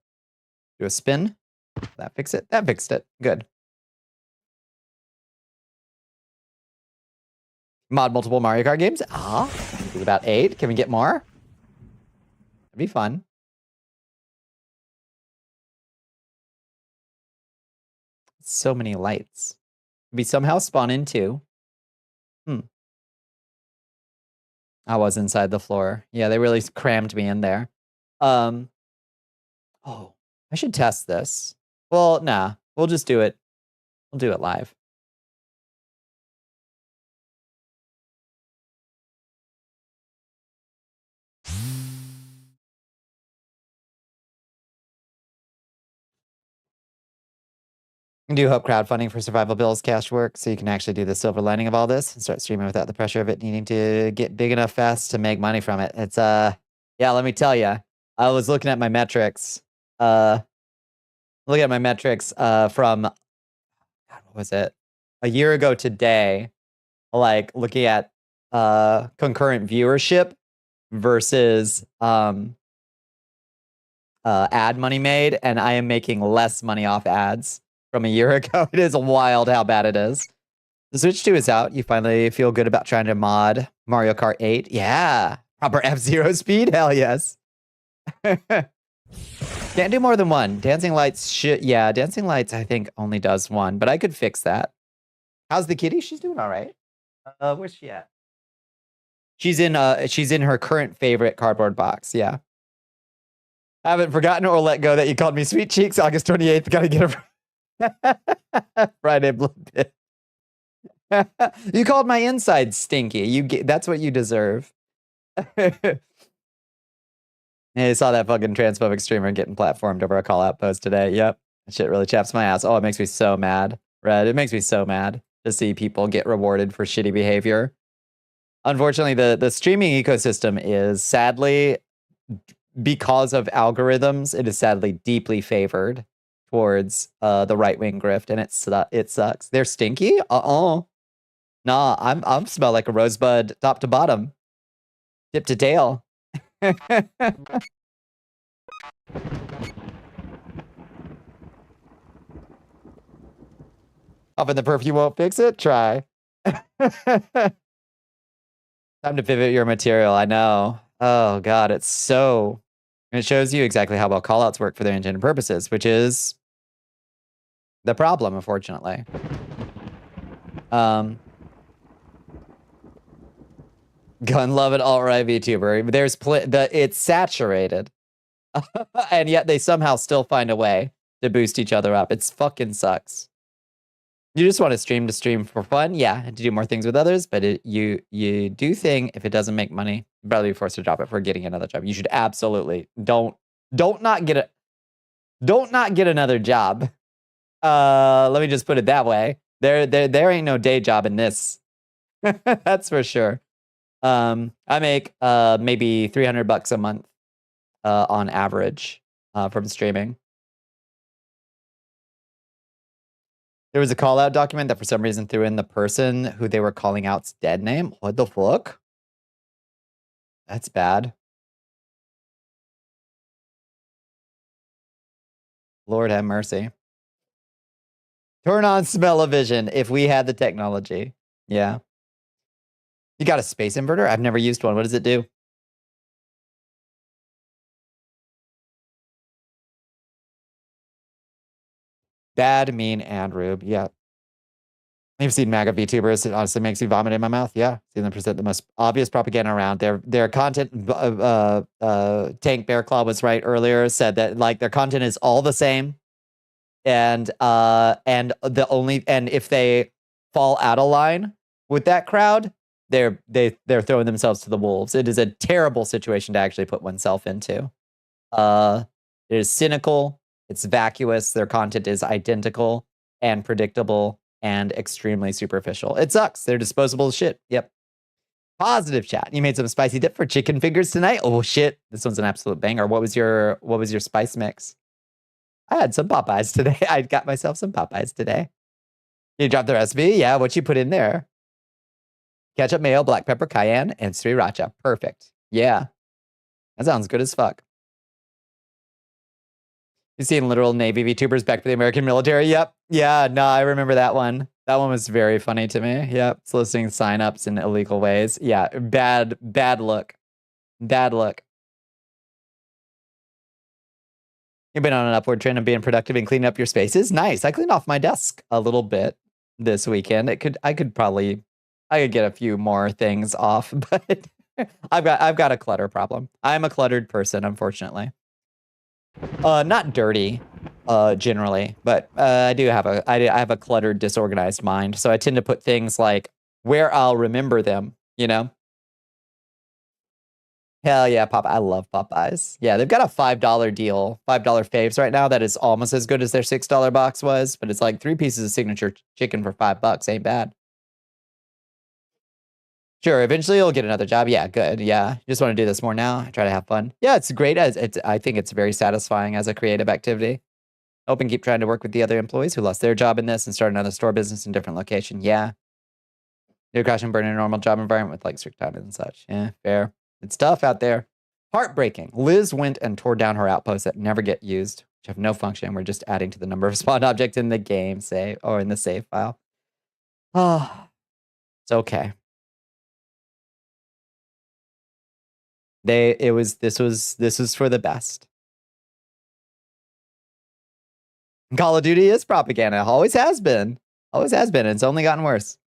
a spin. That fix it. That fixed it. Good. Mod multiple Mario Kart games. About 8. Can we get more? That'd be fun. So many lights. We somehow spawn in 2. I was inside the floor. Yeah, they really crammed me in there. Oh, I should test this. Well, nah. We'll just do it. We'll do it live. I do hope crowdfunding for survival bills cash works so you can actually do the silver lining of all this and start streaming without the pressure of it needing to get big enough fast to make money from it. It's yeah, let me tell you. I was looking at my metrics. From God, what was it? A year ago today, like looking at concurrent viewership versus ad money made, and I am making less money off ads from a year ago. It is wild how bad it is. The Switch 2 is out. You finally feel good about trying to mod Mario Kart 8? Yeah. Proper F-Zero speed? Hell yes. Can't do more than one. Dancing Lights should... Yeah, Dancing Lights I think only does one, but I could fix that. How's the kitty? She's doing all right. Where's she at? She's in her current favorite cardboard box. Yeah. I haven't forgotten or let go that you called me Sweet Cheeks August 28th. Gotta get a Friday blood pit. You called my inside stinky. That's what you deserve. Hey, I saw that fucking transphobic streamer getting platformed over a call out post today. Yep. That shit really chaps my ass. Oh, it makes me so mad. Red, it makes me so mad to see people get rewarded for shitty behavior. Unfortunately, the streaming ecosystem is sadly, because of algorithms, it is sadly deeply favored towards the right-wing grift, and it sucks. They're stinky? Nah, I'm smell like a rosebud top to bottom. Tip to tail. Often the perfume won't fix it? Try. Time to pivot your material, I know. Oh god, it's so... And it shows you exactly how well callouts work for their intended purposes, which is the problem, unfortunately. Gun love it alt-right VTuber. There's it's saturated. And yet they somehow still find a way to boost each other up. It's fucking sucks. You just want to stream for fun, yeah, and to do more things with others, but you do thing if it doesn't make money, you'll probably be forced to drop it for getting another job. You should absolutely don't not get another job. Let me just put it that way. There ain't no day job in this. That's for sure. I make maybe $300 a month on average from streaming. There was a call out document that for some reason threw in the person who they were calling out's dead name. What the fuck? That's bad. Lord have mercy. Turn on smell-o-vision if we had the technology. Yeah. You got a space inverter? I've never used one. What does it do? Bad, mean, and rude. Yeah. You've seen MAGA VTubers. It honestly makes me vomit in my mouth. Yeah. See them present the most obvious propaganda around. Their content, Tank Bear Claw was right earlier, said that like their content is all the same. And if they fall out of line with that crowd, they're throwing themselves to the wolves. It is a terrible situation to actually put oneself into. It is cynical, it's vacuous, their content is identical and predictable and extremely superficial. It sucks. They're disposable as shit. Yep. Positive chat. You made some spicy dip for chicken fingers tonight? Oh shit. This one's an absolute banger. What was your spice mix? I had some Popeyes today. I got myself some Popeyes today. You dropped the recipe? Yeah, what you put in there? Ketchup, mayo, black pepper, cayenne, and sriracha. Perfect. Yeah. That sounds good as fuck. You seen literal Navy VTubers back for the American military? Yep. Yeah, no, I remember that one. That one was very funny to me. Yep. Soliciting signups in illegal ways. Yeah, bad look. Bad look. You've been on an upward trend of being productive and cleaning up your spaces. Nice. I cleaned off my desk a little bit this weekend. I could get a few more things off, but I've got a clutter problem. I'm a cluttered person, unfortunately. Not dirty, generally, but I have a cluttered, disorganized mind. So I tend to put things like where I'll remember them, you know? Hell yeah, Popeye. I love Popeyes. Yeah, they've got a $5 deal, $5 faves right now that is almost as good as their $6 box was, but it's like 3 pieces of signature chicken for $5. Ain't bad. Sure, eventually you'll get another job. Yeah, good. Yeah, you just want to do this more now. I try to have fun. Yeah, it's great. I think it's very satisfying as a creative activity. Hope and keep trying to work with the other employees who lost their job in this and start another store business in a different location. Yeah. You crash and burn in a normal job environment with like strict timing and such. Yeah, fair. It's tough out there. Heartbreaking. Liz went and tore down her outposts that never get used, which have no function. We're just adding to the number of spawned objects in the game, say, or in the save file. Oh, it's okay. This was for the best. Call of Duty is propaganda. Always has been. Always has been. It's only gotten worse.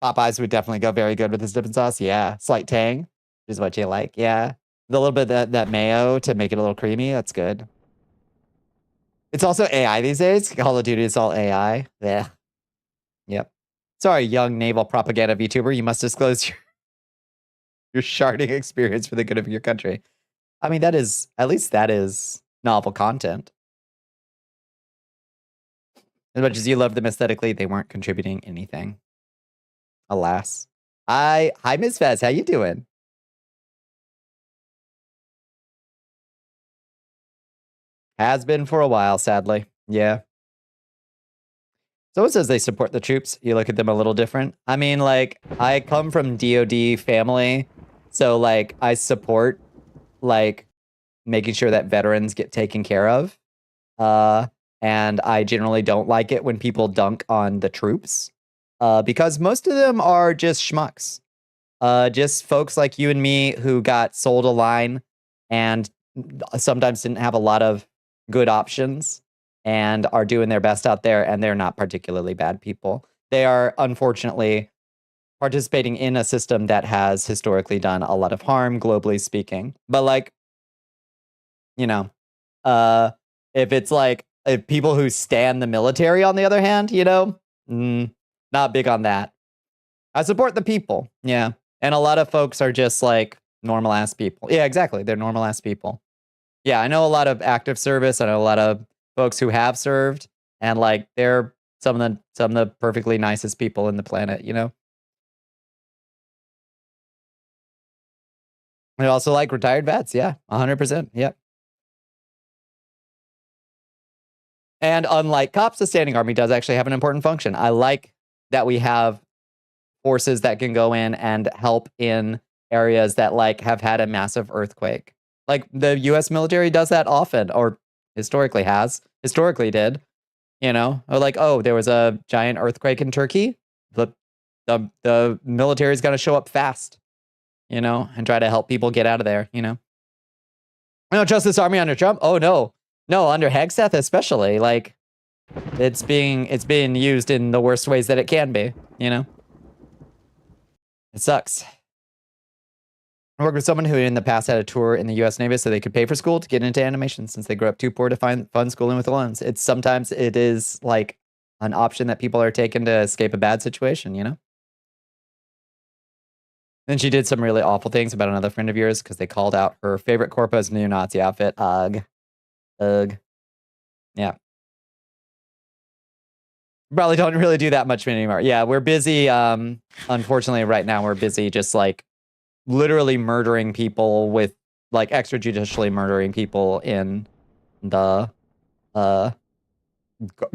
Popeyes would definitely go very good with this dipping sauce. Yeah. Slight tang is what you like. Yeah. The little bit of that mayo to make it a little creamy. That's good. It's also AI these days. Call of Duty is all AI. Yeah. Yep. Sorry, young naval propaganda VTuber. You must disclose your sharding experience for the good of your country. I mean, at least that is novel content. As much as you love them aesthetically, they weren't contributing anything. Alas. Hi, Ms. Fez. How you doing? Has been for a while, sadly. Yeah. So it says they support the troops. You look at them a little different. I mean, like, I come from DoD family, so like I support like making sure that veterans get taken care of. And I generally don't like it when people dunk on the troops. Because most of them are just schmucks. Just folks like you and me who got sold a line and sometimes didn't have a lot of good options and are doing their best out there, and they're not particularly bad people. They are, unfortunately, participating in a system that has historically done a lot of harm, globally speaking. But, like, you know, if people who stand the military, on the other hand, you know, not big on that. I support the people, yeah. And a lot of folks are just, like, normal-ass people. Yeah, exactly, they're normal-ass people. Yeah, I know a lot of active service. I know a lot of folks who have served, and like they're some of the perfectly nicest people in the planet, you know. I also like retired vets. Yeah, 100%. Yep. And unlike cops, the standing army does actually have an important function. I like that we have forces that can go in and help in areas that like have had a massive earthquake. Like the US military does that often, or historically did, you know, or like, oh, there was a giant earthquake in Turkey. The military is going to show up fast, you know, and try to help people get out of there, you know. I don't trust this army under Trump. Oh, no, under Hegseth, especially, like it's being used in the worst ways that it can be, you know. It sucks. I worked with someone who in the past had a tour in the U.S. Navy so they could pay for school to get into animation since they grew up too poor to fund schooling with loans. Sometimes it is like an option that people are taking to escape a bad situation, you know? Then she did some really awful things about another friend of yours because they called out her favorite corpo's neo-Nazi outfit. Ugh. Yeah. Probably don't really do that much anymore. Yeah, we're busy. Unfortunately, right now we're busy just like literally murdering people with like extrajudicially murdering people in the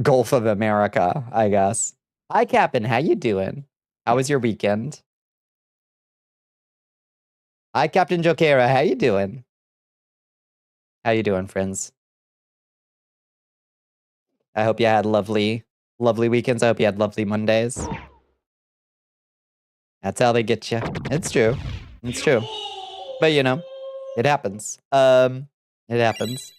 Gulf of America, I guess. Hi, Captain. How you doing? How was your weekend? Hi, Captain Jokera. How you doing? How you doing, friends? I hope you had lovely weekends. I hope you had lovely Mondays. That's how they get you. It's true. It's true. But, you know, it happens. It happens.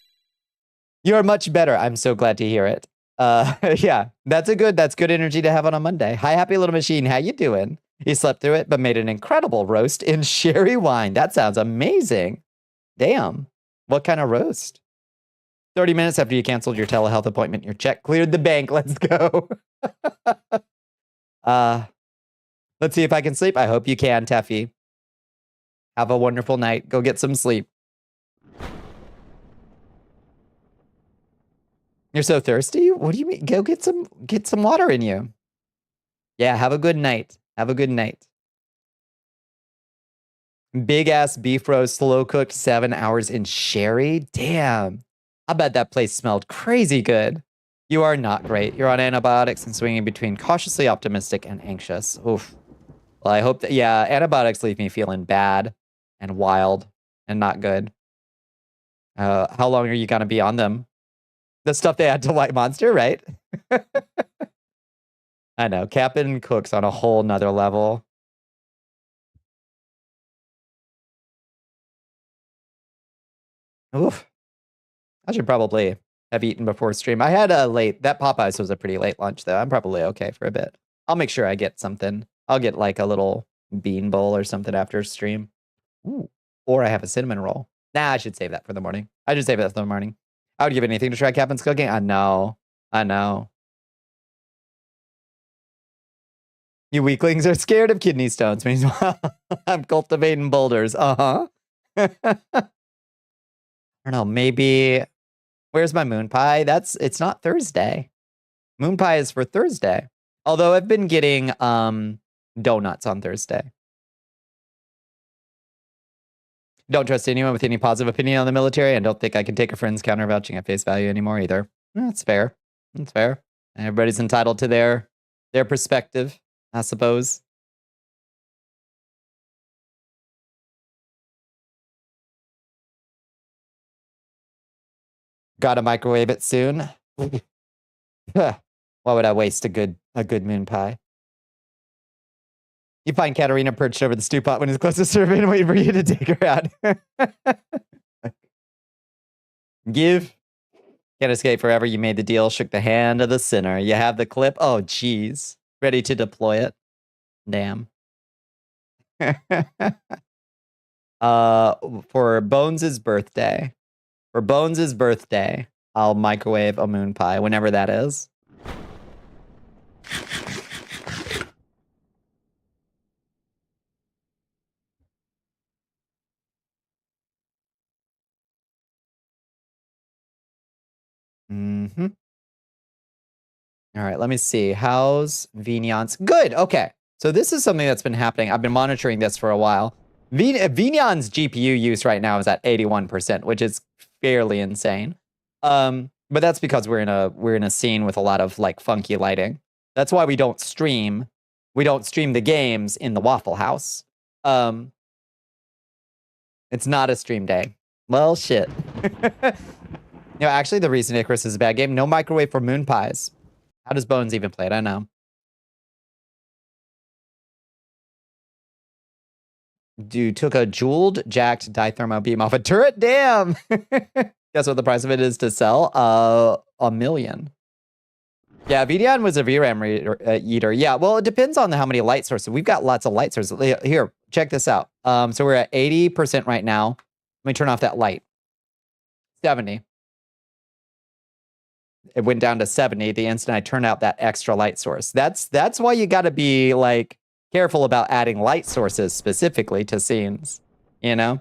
You're much better. I'm so glad to hear it. Yeah, that's good energy to have on a Monday. Hi, Happy Little Machine. How you doing? You slept through it, but made an incredible roast in sherry wine. That sounds amazing. Damn. What kind of roast? 30 minutes after you canceled your telehealth appointment, your check cleared the bank. Let's go. Let's see if I can sleep. I hope you can, Teffy. Have a wonderful night. Go get some sleep. You're so thirsty? What do you mean? Go get some water in you. Yeah, have a good night. Have a good night. Big ass beef roast, slow cooked 7 hours in sherry. Damn. I bet that place smelled crazy good. You are not great. You're on antibiotics and swinging between cautiously optimistic and anxious. Oof. Well, I hope that, yeah, antibiotics leave me feeling bad and wild and not good. How long are you going to be on them? The stuff they add to White Monster, right? I know. Cap'n cooks on a whole nother level. Oof. I should probably have eaten before stream. I had a late, that Popeyes was a pretty late lunch though. I'm probably okay for a bit. I'll make sure I get something. I'll get like a little bean bowl or something after stream. Ooh. Or I have a cinnamon roll. Nah, I should save that for the morning. I should save that for the morning. I would give anything to try Captain's cooking. I know. I know. You weaklings are scared of kidney stones. Meanwhile, I'm cultivating boulders. I don't know, maybe... Where's my moon pie? It's not Thursday. Moon pie is for Thursday. Although I've been getting donuts on Thursday. Don't trust anyone with any positive opinion on the military, and don't think I can take a friend's countervouching at face value anymore either. That's fair. That's fair. Everybody's entitled to their perspective, I suppose. Gotta microwave it soon. Why would I waste a good moon pie? You find Katarina perched over the stew pot when he's close to serving and waiting for you to take her out. Give. Can't escape forever. You made the deal, shook the hand of the sinner. You have the clip. Oh, geez. Ready to deploy it. Damn. For Bones' birthday. For Bones' birthday, I'll microwave a moon pie whenever that is. Mm-hmm. All right, let me see. How's Vignon's? Good, okay. So this is something that's been happening. I've been monitoring this for a while. Vignon's GPU use right now is at 81%, which is fairly insane. But that's because we're in a scene with a lot of like funky lighting. That's why we don't stream. We don't stream the games in the Waffle House. It's not a stream day. Well, shit. Actually, the reason Icarus is a bad game, no microwave for moon pies. How does Bones even play it? I know. Dude took a jeweled, jacked dithermo beam off a turret. Damn. Guess what the price of it is to sell? $1 million. Yeah, VDN was a VRAM eater. Yeah, well, it depends on how many light sources. We've got lots of light sources. Here, check this out. So we're at 80% right now. Let me turn off that light. 70. It went down to 70 the instant I turned out that extra light source. That's why you got to be like careful about adding light sources specifically to scenes, you know?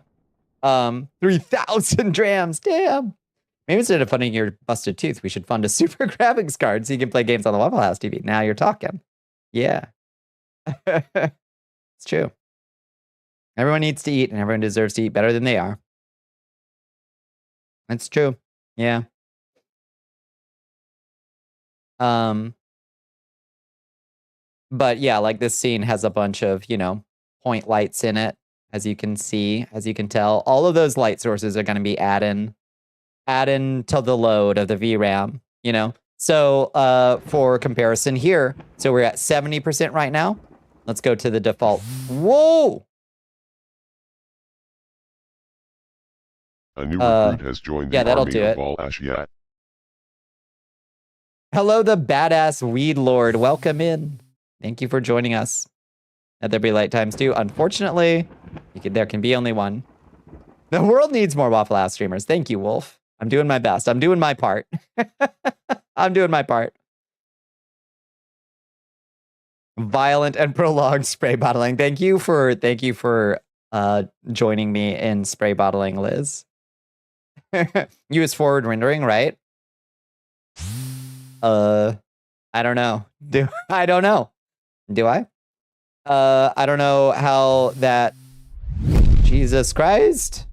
3,000 drams, damn. Maybe instead of funding your busted tooth, we should fund a super graphics card so you can play games on the Waffle House TV. Now you're talking. Yeah. It's true. Everyone needs to eat and everyone deserves to eat better than they are. That's true. Yeah. But yeah, like this scene has a bunch of, point lights in it, as you can see, as you can tell. All of those light sources are going to be adding to the load of the VRAM, So for comparison here, so we're at 70% right now. Let's go to the default. Whoa! A new recruit has joined the that'll army do of it. Al Ashiat. Hello, the badass weed lord. Welcome in. Thank you for joining us. At there be light times too. Unfortunately, there can be only one. The world needs more Waffle House streamers. Thank you, Wolf. I'm doing my best. I'm doing my part. I'm doing my part. Violent and prolonged spray bottling. Thank you for joining me in spray bottling, Liz. Use forward rendering, right? I don't know. I don't know. Do I? I don't know how that. Jesus Christ.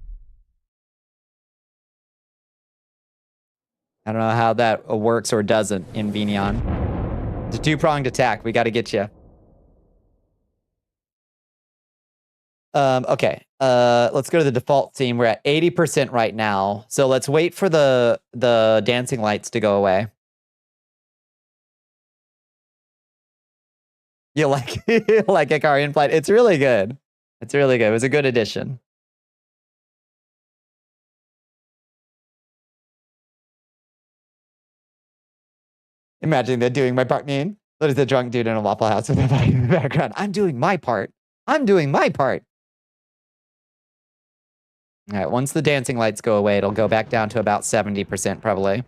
I don't know how that works or doesn't in Venion. It's a two-pronged attack. We got to get you. Okay. Let's go to the default scene. We're at 80% right now. So let's wait for the dancing lights to go away. You like like Ikarian Flight? It's really good. It's really good. It was a good addition. Imagine they're doing my part mean. What is the drunk dude in a Waffle House with a bike in the background? I'm doing my part. I'm doing my part. All right, once the dancing lights go away, it'll go back down to about 70% probably.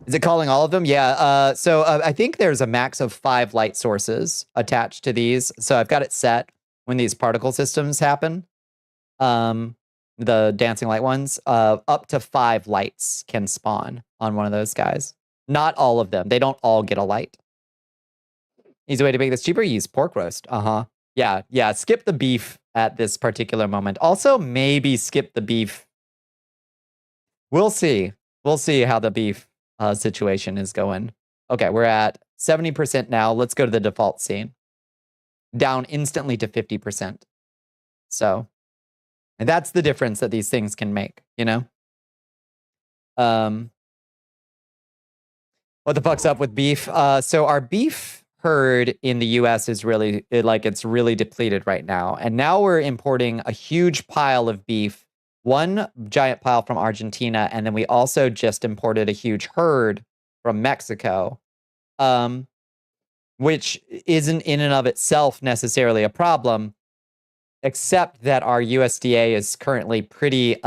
Is it calling all of them? Yeah, so I think there's a max of 5 light sources attached to these. So I've got it set when these particle systems happen. The dancing light ones, up to 5 lights can spawn on one of those guys. Not all of them. They don't all get a light. Easy way to make this cheaper, use pork roast. Yeah, skip the beef at this particular moment. Also, maybe skip the beef. We'll see. We'll see how the beef situation is going. Okay, we're at 70% now. Let's go to the default scene. Down instantly to 50%. So, and that's the difference that these things can make, you know? What the fuck's up with beef? So our beef herd in the US is really, it's really depleted right now. And now we're importing a huge pile of beef, one giant pile from Argentina, and then we also just imported a huge herd from Mexico, which isn't in and of itself necessarily a problem, except that our USDA is currently pretty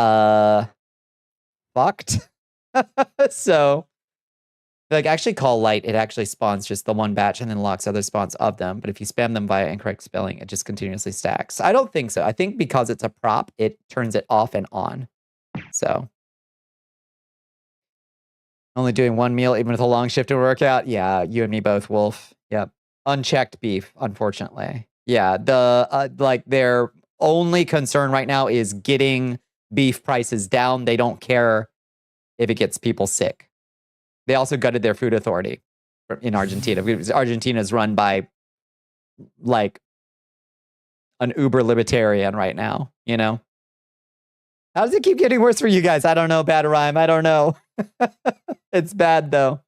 fucked. So like actually call light, it actually spawns just the one batch and then locks other spawns of them. But if you spam them via incorrect spelling, it just continuously stacks. I don't think so. I think because it's a prop, it turns it off and on. So only doing one meal, even with a long shift and workout. Yeah, you and me both, Wolf. Yep. Unchecked beef, unfortunately. Yeah, the their only concern right now is getting beef prices down. They don't care if it gets people sick. They also gutted their food authority in Argentina. Argentina is run by like an uber libertarian right now, you know? How does it keep getting worse for you guys? I don't know, Bad Rhyme. I don't know. It's bad though.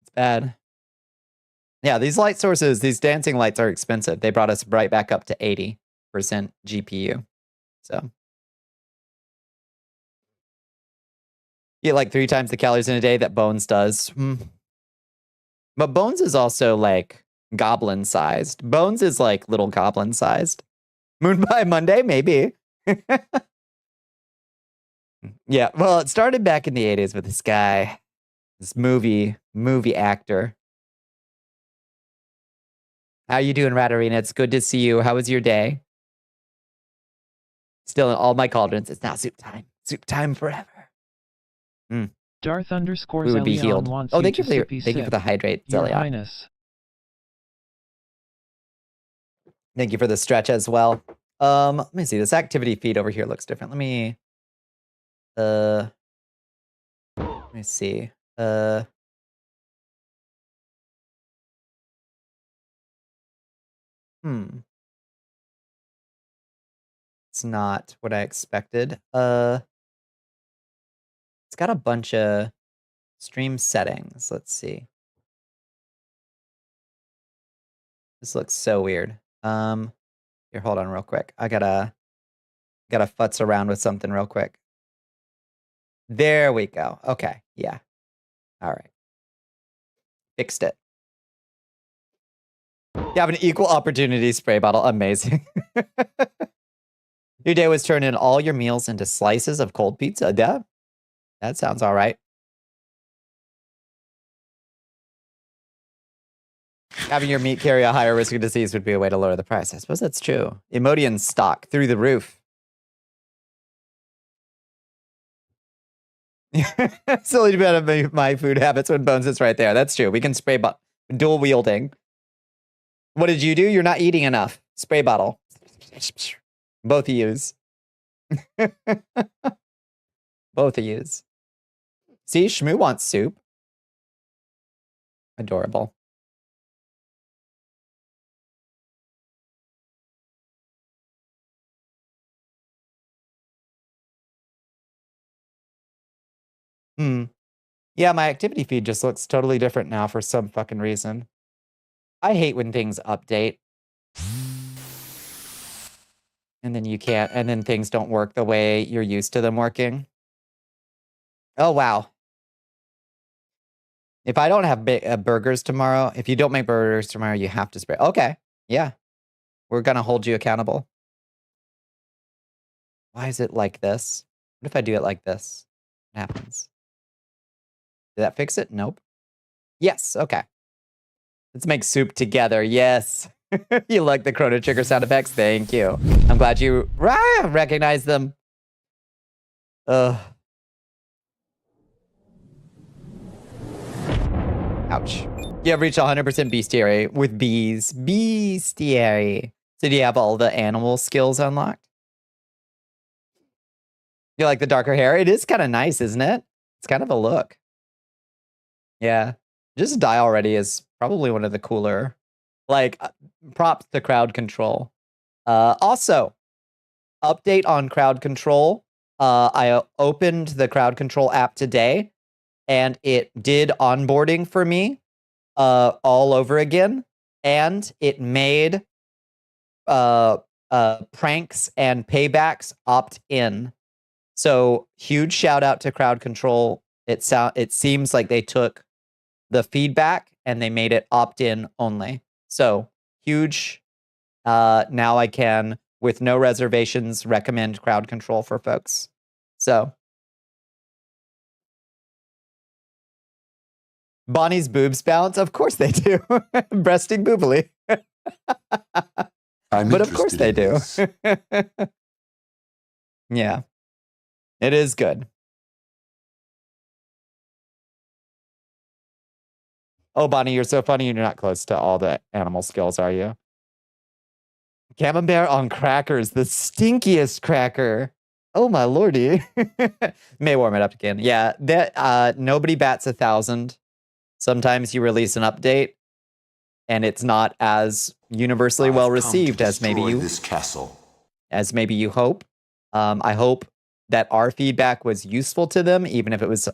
It's bad. Yeah, these light sources, these dancing lights are expensive. They brought us right back up to 80% GPU. So eat like 3 times the calories in a day that Bones does. But Bones is also like goblin sized. Bones is like little goblin sized. Moon by Monday, maybe. Yeah, well, it started back in the 80s with this guy, this movie actor. How you doing, Ratarina? It's good to see you. How was your day? Still in all my cauldrons. It's now soup time. Soup time forever. Darth _ We would be healed. wants Oh, you thank you to for sippy the hydrate, Your Zeliot. Highness. Thank you for the stretch as well. Let me see. This activity feed over here looks different. Let me see. It's not what I expected. It's got a bunch of stream settings. Let's see. This looks so weird. Here, hold on real quick. I gotta futz around with something real quick. There we go. Okay, yeah. All right. Fixed it. You have an equal opportunity spray bottle. Amazing. Your day was turning all your meals into slices of cold pizza. Yeah, that sounds all right. Having your meat carry a higher risk of disease would be a way to lower the price. I suppose that's true. Emodian stock through the roof. Silly about my food habits when Bones is right there. That's true. We can spray dual wielding. What did you do? You're not eating enough. Spray bottle. Both of yous. Both of yous. See, Shmoo wants soup. Adorable. Yeah, my activity feed just looks totally different now for some fucking reason. I hate when things update. And then you can't, and then things don't work the way you're used to them working. Oh, wow. If I don't have burgers tomorrow, if you don't make burgers tomorrow, you have to spray. Okay. Yeah. We're going to hold you accountable. Why is it like this? What if I do it like this? What happens? Did that fix it? Nope. Yes. Okay. Let's make soup together. Yes. You like the Chrono Trigger sound effects? Thank you. I'm glad you recognize them. Ugh. Ouch. You have reached 100% bestiary with bees. Bestiary. So do you have all the animal skills unlocked? You like the darker hair? It is kind of nice, isn't it? It's kind of a look. Yeah. Just die already is probably one of the cooler. Like, props to crowd control. Also, update on crowd control. I opened the crowd control app today, and it did onboarding for me all over again. And it made pranks and paybacks opt in. So huge shout out to crowd control. It seems like they took the feedback and they made it opt in only. So huge. Now I can, with no reservations, recommend crowd control for folks. So Bonnie's boobs bounce? Of course they do. Breasting boobily. But of course they do. Yeah. It is good. Oh, Bonnie, you're so funny. You're not close to all the animal skills, are you? Camembert on crackers, the stinkiest cracker. Oh my lordy. May warm it up again. Yeah, that nobody bats 1,000. Sometimes you release an update and it's not as universally well received as maybe you hope. I hope that our feedback was useful to them, even if it was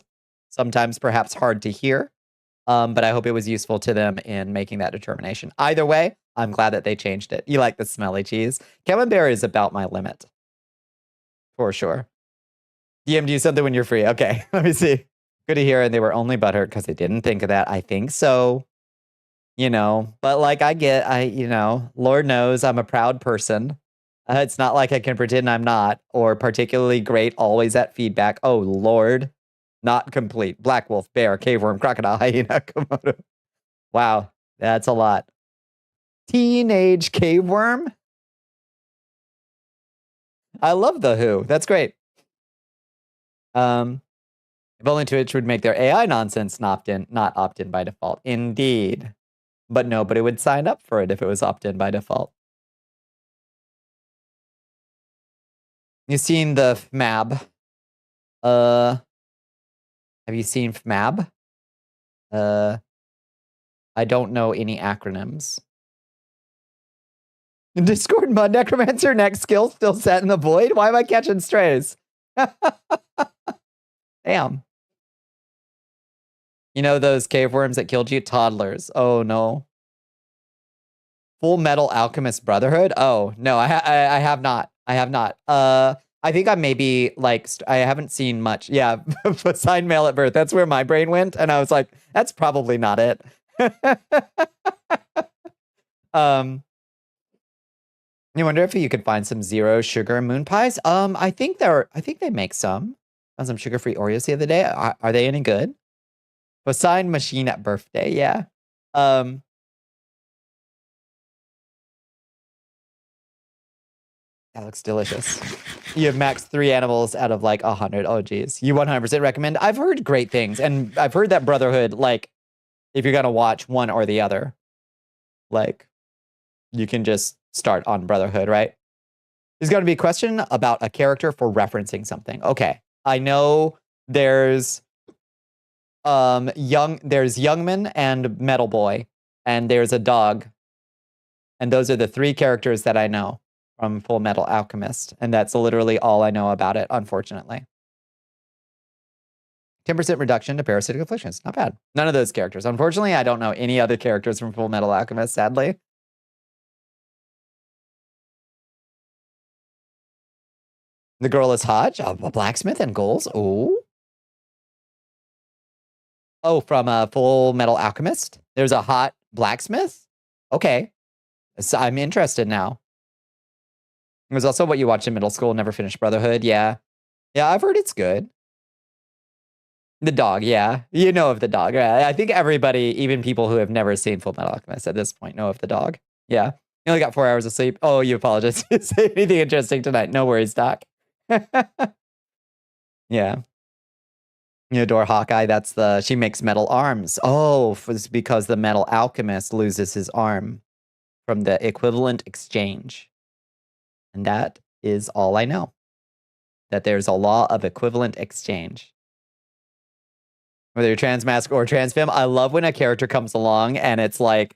sometimes perhaps hard to hear. But I hope it was useful to them in making that determination. Either way, I'm glad that they changed it. You like the smelly cheese? Camembert is about my limit. For sure. DM, do something when you're free. Okay, let me see. Good to hear. And they were only butthurt because they didn't think of that. I think so. You know, but like Lord knows I'm a proud person. It's not like I can pretend I'm not, or particularly great always at feedback. Oh, Lord. Not complete. Black wolf, bear, caveworm, crocodile, hyena, Komodo. Wow, that's a lot. Teenage caveworm? I love the Who. That's great. If only Twitch would make their AI nonsense not opt in by default. Indeed. But nobody would sign up for it if it was opt in by default. You seen the FMAB? Have you seen FMAB? I don't know any acronyms. Discord mud necromancer next skill still set in the void? Why am I catching strays? Damn. You know those cave worms that killed you? Toddlers. Oh no. Full Metal Alchemist Brotherhood? Oh no, I have not. I have not. I think I maybe like I haven't seen much. Yeah, sign mail at birth. That's where my brain went, and I was like, that's probably not it. You wonder if you could find some zero sugar moon pies. I think they make some. Found some sugar-free Oreos the other day. Are they any good? Sign machine at birthday. Yeah. That looks delicious. You have max 3 animals out of like 100. Oh, geez. You 100% recommend? I've heard great things. And I've heard that Brotherhood, like, if you're going to watch one or the other, like, you can just start on Brotherhood, right? There's going to be a question about a character for referencing something. Okay. I know there's Youngman and Metal Boy, and there's a dog. And those are the 3 characters that I know from Full Metal Alchemist. And that's literally all I know about it, unfortunately. 10% reduction to parasitic afflictions. Not bad. None of those characters. Unfortunately, I don't know any other characters from Full Metal Alchemist, sadly. The girl is hot. A blacksmith and goals. Oh. Oh, from Full Metal Alchemist? There's a hot blacksmith? Okay. So I'm interested now. It was also what you watched in middle school, never finished Brotherhood. Yeah. Yeah, I've heard it's good. The dog, yeah. You know of the dog. Right? I think everybody, even people who have never seen Full Metal Alchemist at this point, know of the dog. Yeah. You only got 4 hours of sleep. Oh, you apologize. Say anything interesting tonight. No worries, Doc. Yeah. You adore Hawkeye. She makes metal arms. Oh, it's because the metal alchemist loses his arm from the equivalent exchange. And that is all I know. That there's a law of equivalent exchange. Whether you're transmasc or transfem, I love when a character comes along and it's like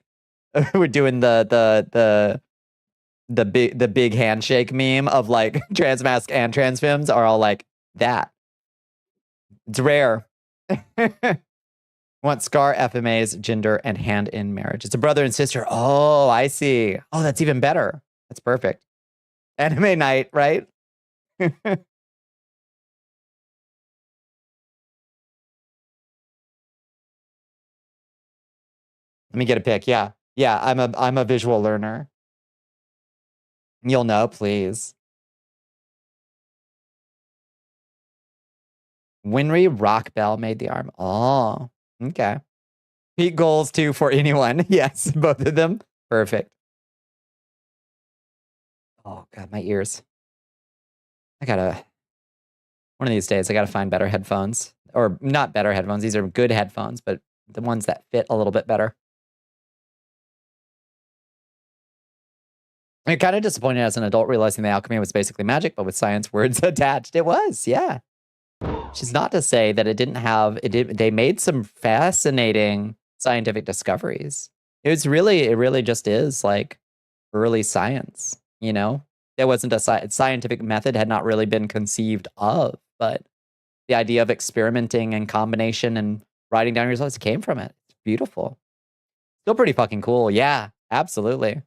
we're doing the big handshake meme of like transmasc and transfems are all like that. It's rare. Want Scar, FMAs, gender, and hand in marriage. It's a brother and sister. Oh, I see. Oh, that's even better. That's perfect. Anime night, right? Let me get a pic. Yeah. Yeah, I'm a visual learner. You'll know, please. Winry Rock Bell made the arm. Oh, okay. Peak goals too for anyone. Yes, both of them. Perfect. Oh God, my ears. One of these days, I gotta find better headphones. Or not better headphones. These are good headphones, but the ones that fit a little bit better. I'm kind of disappointed as an adult realizing the alchemy was basically magic, but with science words attached. It was, yeah. Which is not to say that they made some fascinating scientific discoveries. It really just is like early science, you know? There wasn't a scientific method had not really been conceived of, but the idea of experimenting and combination and writing down your results came from it. It's beautiful. Still pretty fucking cool. Yeah, absolutely.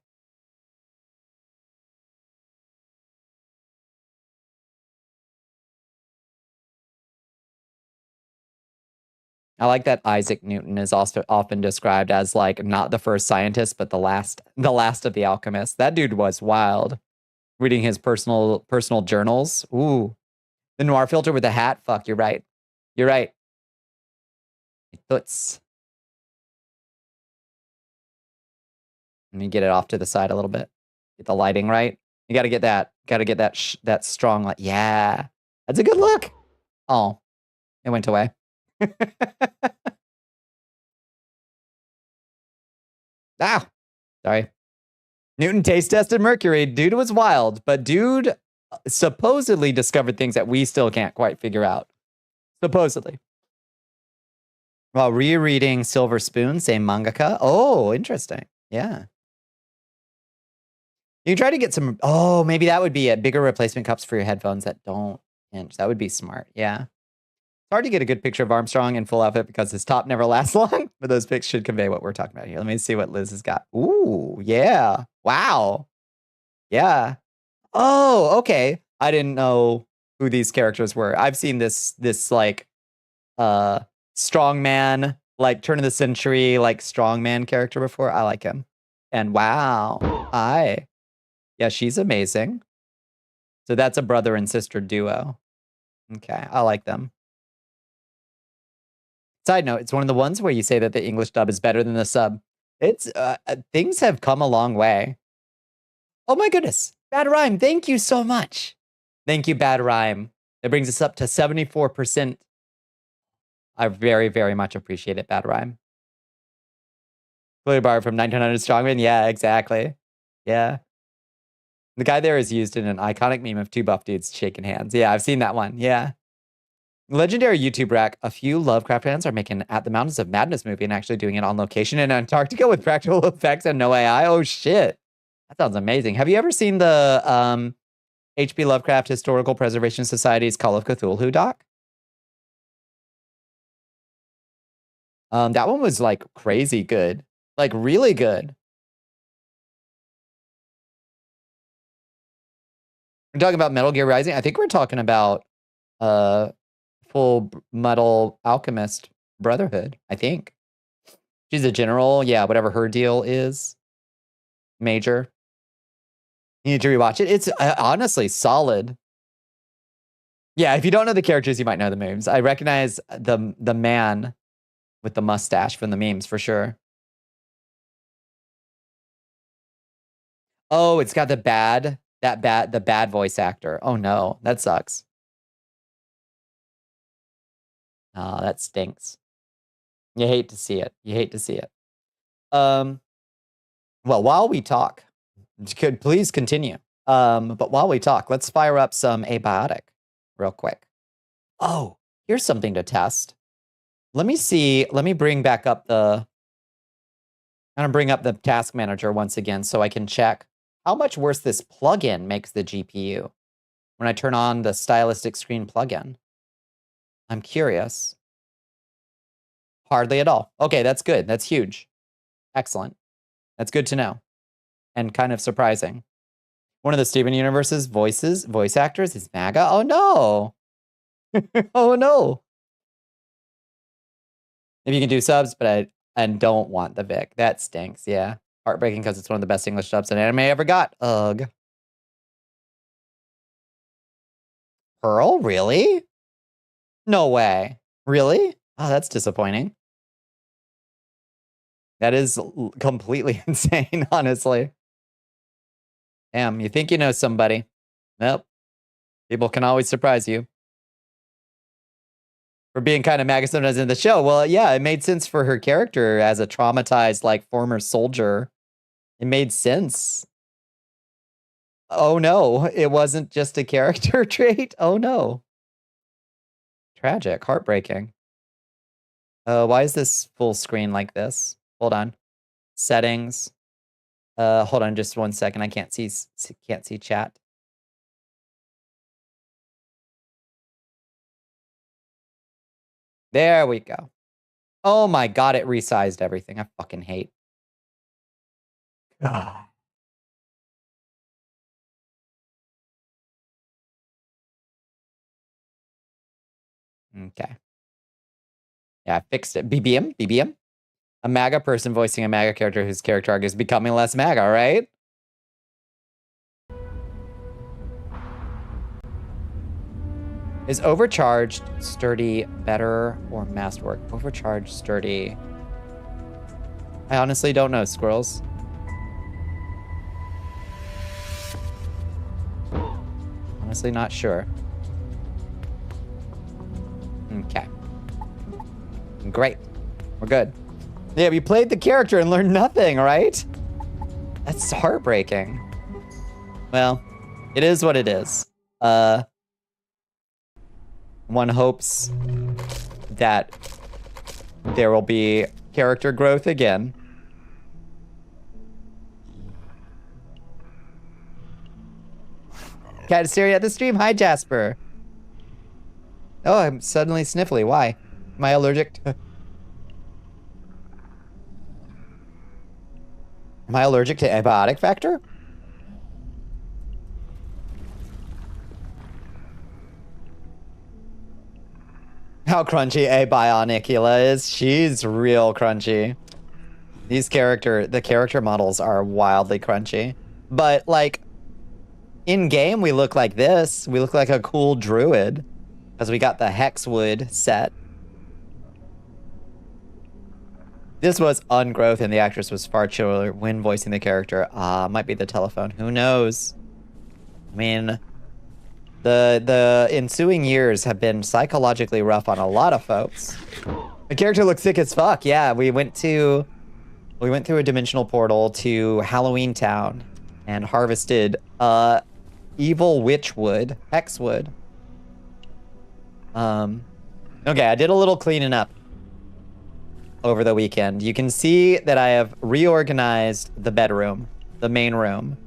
I like that Isaac Newton is also often described as like not the first scientist, but the last of the alchemists. That dude was wild. Reading his personal journals. Ooh. The noir filter with the hat. Fuck, you're right. You're right. Toots. Let me get it off to the side a little bit. Get the lighting right. You got to get that. Got to get that strong light. Yeah. That's a good look. Oh, it went away. Ah, sorry. Newton taste tested mercury. Dude was wild, but dude supposedly discovered things that we still can't quite figure out. Supposedly. While rereading Silver Spoon, same mangaka. Oh, interesting. Yeah. You can try to get some. Oh, maybe that would be a bigger replacement cups for your headphones that don't hinge. That would be smart. Yeah. It's hard to get a good picture of Armstrong in full outfit because his top never lasts long, but those pics should convey what we're talking about here. Let me see what Liz has got. Ooh, yeah. Wow. Yeah. Oh, okay. I didn't know who these characters were. I've seen this like strongman, like turn of the century, like strongman character before. I like him. And wow. Yeah, she's amazing. So that's a brother and sister duo. Okay, I like them. Side note, it's one of the ones where you say that the English dub is better than the sub. It's things have come a long way. Oh my goodness. Bad Rhyme, thank you so much. Thank you, Bad Rhyme. It brings us up to 74%. I very, very much appreciate it, Bad Rhyme. Clearly borrowed from 1900 Strongman. Yeah, exactly. Yeah. The guy there is used in an iconic meme of two buff dudes shaking hands. Yeah, I've seen that one. Yeah. Legendary YouTube rack. A few Lovecraft fans are making At the Mountains of Madness movie and actually doing it on location in Antarctica with practical effects and no AI. Oh, shit. That sounds amazing. Have you ever seen the H.P. Lovecraft Historical Preservation Society's Call of Cthulhu doc? That one was like crazy good. Like really good. We're talking about Metal Gear Rising. I think we're talking about Full Metal Alchemist Brotherhood, I think. She's a general. Yeah, whatever her deal is. Major. You need to rewatch it. It's honestly solid. Yeah, if you don't know the characters, you might know the memes. I recognize the man with the mustache from the memes for sure. Oh, it's got the bad voice actor. Oh no, that sucks. Oh, that stinks. You hate to see it. You hate to see it. Well, while we talk, could please continue. But while we talk, let's fire up some abiotic real quick. Oh, here's something to test. Let me see. Let me bring back up I'm gonna bring up the task manager once again so I can check how much worse this plugin makes the GPU when I turn on the stylistic screen plugin. I'm curious. Hardly at all. Okay, that's good. That's huge. Excellent. That's good to know. And kind of surprising. One of the Steven Universe's voice actors is MAGA. Oh no. Oh no. If you can do subs, but I don't want the Vic. That stinks, yeah. Heartbreaking because it's one of the best English dubs an anime ever got. Ugh. Pearl? Really? No way. Really? Oh, that's disappointing. That is completely insane, honestly. Damn, you think you know somebody. Nope. People can always surprise you. For being kind of MAGA sometimes in the show. Well, yeah, it made sense for her character as a traumatized, like, former soldier. It made sense. Oh no, it wasn't just a character trait. Oh no. Tragic, heartbreaking. Why is this full screen like this? Hold on. Settings. Hold on just 1 second. I can't see chat. There we go. Oh my god, it resized everything. I fucking hate. God. Okay. Yeah, I fixed it. BBM? A MAGA person voicing a MAGA character whose character arc is becoming less MAGA, right? Is overcharged sturdy better or masterwork? Overcharged sturdy. I honestly don't know, squirrels. Honestly not sure. Okay. Great. We're good. Yeah, we played the character and learned nothing, right? That's heartbreaking. Well, it is what it is. One hopes that there will be character growth again. Cat is staring at the stream. Hi, Jasper. Oh, I'm suddenly sniffly. Why? Am I allergic to... Am I allergic to antibiotic factor? How crunchy a Bonnicula is. She's real crunchy. The character models are wildly crunchy. But, like, in-game, we look like this. We look like a cool druid. Because we got the Hexwood set. This was ungrowth, and the actress was far chiller when voicing the character. Might be the telephone. Who knows? I mean, the ensuing years have been psychologically rough on a lot of folks. The character looks sick as fuck. Yeah, we went through a dimensional portal to Halloween Town and harvested evil witch wood, hex wood. Okay, I did a little cleaning up over the weekend. You can see that I have reorganized the bedroom, the main room.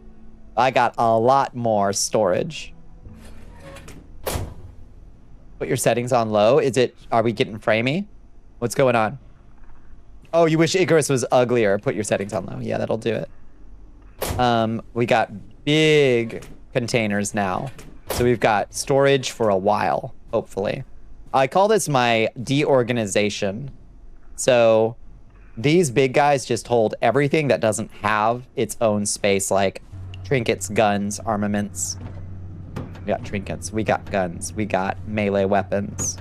I got a lot more storage. Put your settings on low. Are we getting framey? What's going on? Oh, you wish Icarus was uglier. Put your settings on low. Yeah, that'll do it. We got big containers now. So we've got storage for a while, hopefully. I call this my deorganization. So these big guys just hold everything that doesn't have its own space, like trinkets, guns, armaments. We got trinkets, we got guns, we got melee weapons.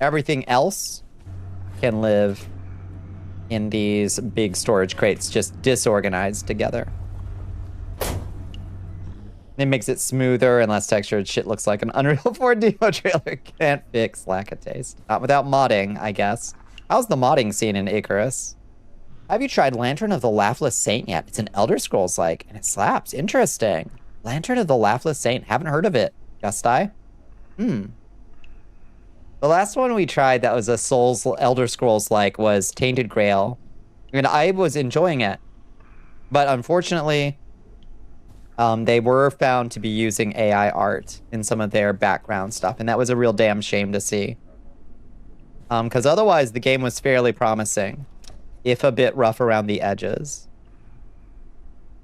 Everything else can live in these big storage crates, just disorganized together. It makes it smoother and less textured. Shit looks like an Unreal 4 demo trailer. Can't fix lack of taste. Not without modding, I guess. How's the modding scene in Icarus? Have you tried Lantern of the Laughless Saint yet? It's an Elder Scrolls-like, and it slaps. Interesting. Lantern of the Laughless Saint. Haven't heard of it. Gustai? The last one we tried that was a Souls Elder Scrolls-like was Tainted Grail. And I was enjoying it. But unfortunately, they were found to be using AI art in some of their background stuff. And that was a real damn shame to see. Because otherwise, the game was fairly promising, if a bit rough around the edges.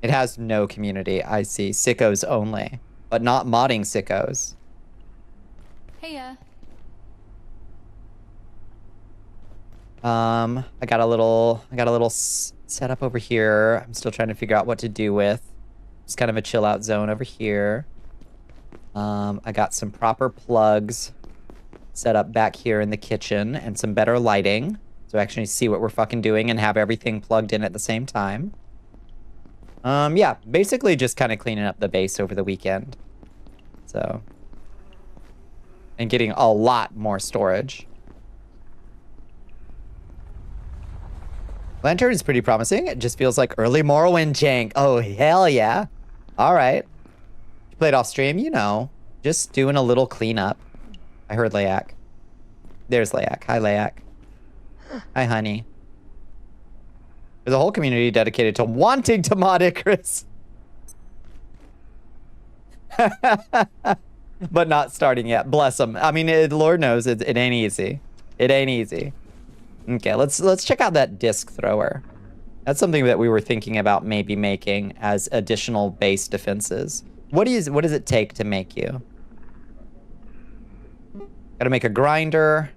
It has no community, I see. Sickos only, but not modding sickos. Heya. I got a little setup over here. I'm still trying to figure out what to do with. It's kind of a chill out zone over here. I got some proper plugs set up back here in the kitchen and some better lighting. So actually see what we're fucking doing and have everything plugged in at the same time. Yeah, basically just kind of cleaning up the base over the weekend. So. And getting a lot more storage. Lantern is pretty promising. It just feels like early Morrowind jank. Oh, hell yeah. All right. You played off stream, you know. Just doing a little cleanup. I heard Layak. There's Layak. Hi, Layak. Hi, honey. There's a whole community dedicated to wanting to mod Icarus. But not starting yet. Bless them. I mean, Lord knows it ain't easy. It ain't easy. Okay, let's check out that disc thrower. That's something that we were thinking about maybe making as additional base defenses. What does it take to make you? Gotta make a grinder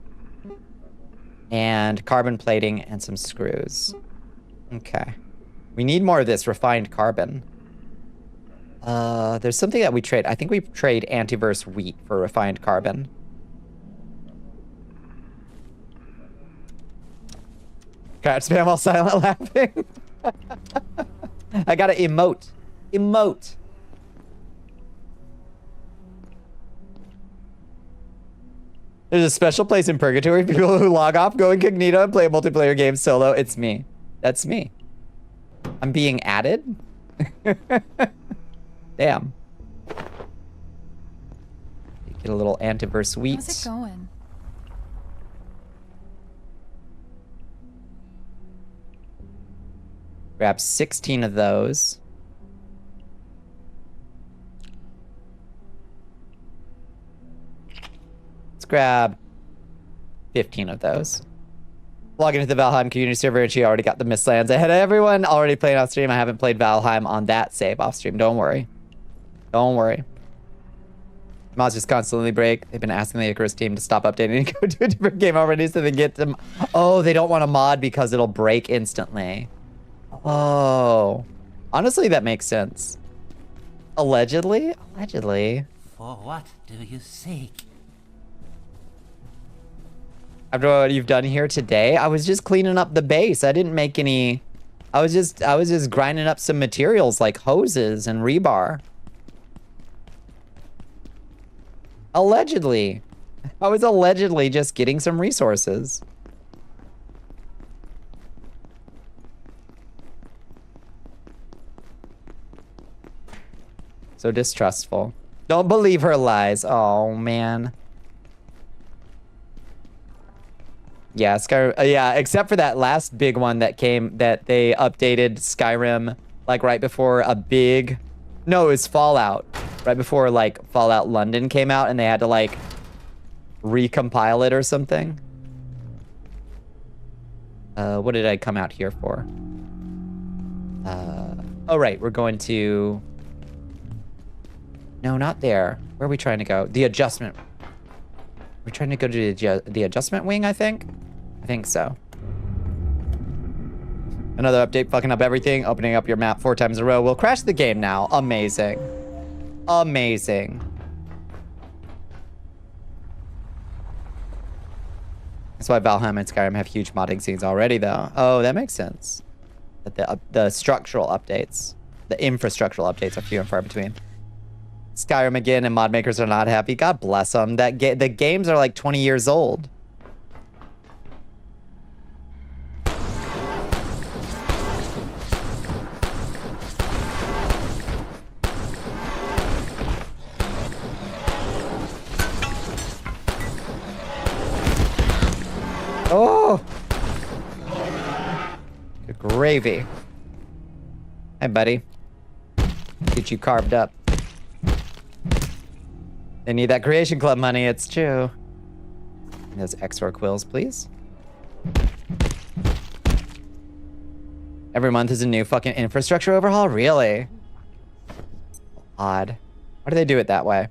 and carbon plating and some screws. Okay. We need more of this refined carbon. There's something that we trade. I think we trade antiverse wheat for refined carbon. Cat spam while silent laughing. I gotta emote. Emote. There's a special place in purgatory for people who log off, go incognito, and play a multiplayer game solo. It's me. That's me. I'm being added? Damn. Get a little antiverse wheat. How's it going? Grab 16 of those. Let's grab 15 of those. Log into the Valheim community server and she already got the Mistlands. I had everyone already playing off stream. I haven't played Valheim on that save off stream. Don't worry. Don't worry. Mods just constantly break. They've been asking the Icarus team to stop updating and go to a different game already so they get them. Oh, they don't want to mod because it'll break instantly. Oh. Honestly, that makes sense. Allegedly? Allegedly. For what do you seek? After what you've done here today, I was just cleaning up the base. I didn't make any... I was just grinding up some materials like hoses and rebar. Allegedly. I was allegedly just getting some resources. So distrustful. Don't believe her lies. Oh, man. Yeah, Skyrim. Yeah, except for that last big one that came, that they updated Skyrim, like right before a big... No, it was Fallout. Right before, like, Fallout London came out, and they had to, like, recompile it or something. What did I come out here for? Oh, right, we're going to... No, not there. Where are we trying to go? The adjustment. We're trying to go to the adjustment wing, I think? I think so. Another update fucking up everything. Opening up your map 4 times in a row. We'll crash the game now. Amazing. Amazing. That's why Valheim and Skyrim have huge modding scenes already, though. Oh, that makes sense. But the structural updates, the infrastructural updates are few and far between. Skyrim again, and mod makers are not happy. God bless them. The games are like 20 years old. Oh! Good gravy. Hey, buddy. Get you carved up. They need that Creation Club money, it's true. Those XOR quills, please. Every month is a new fucking infrastructure overhaul? Really? Odd. Why do they do it that way?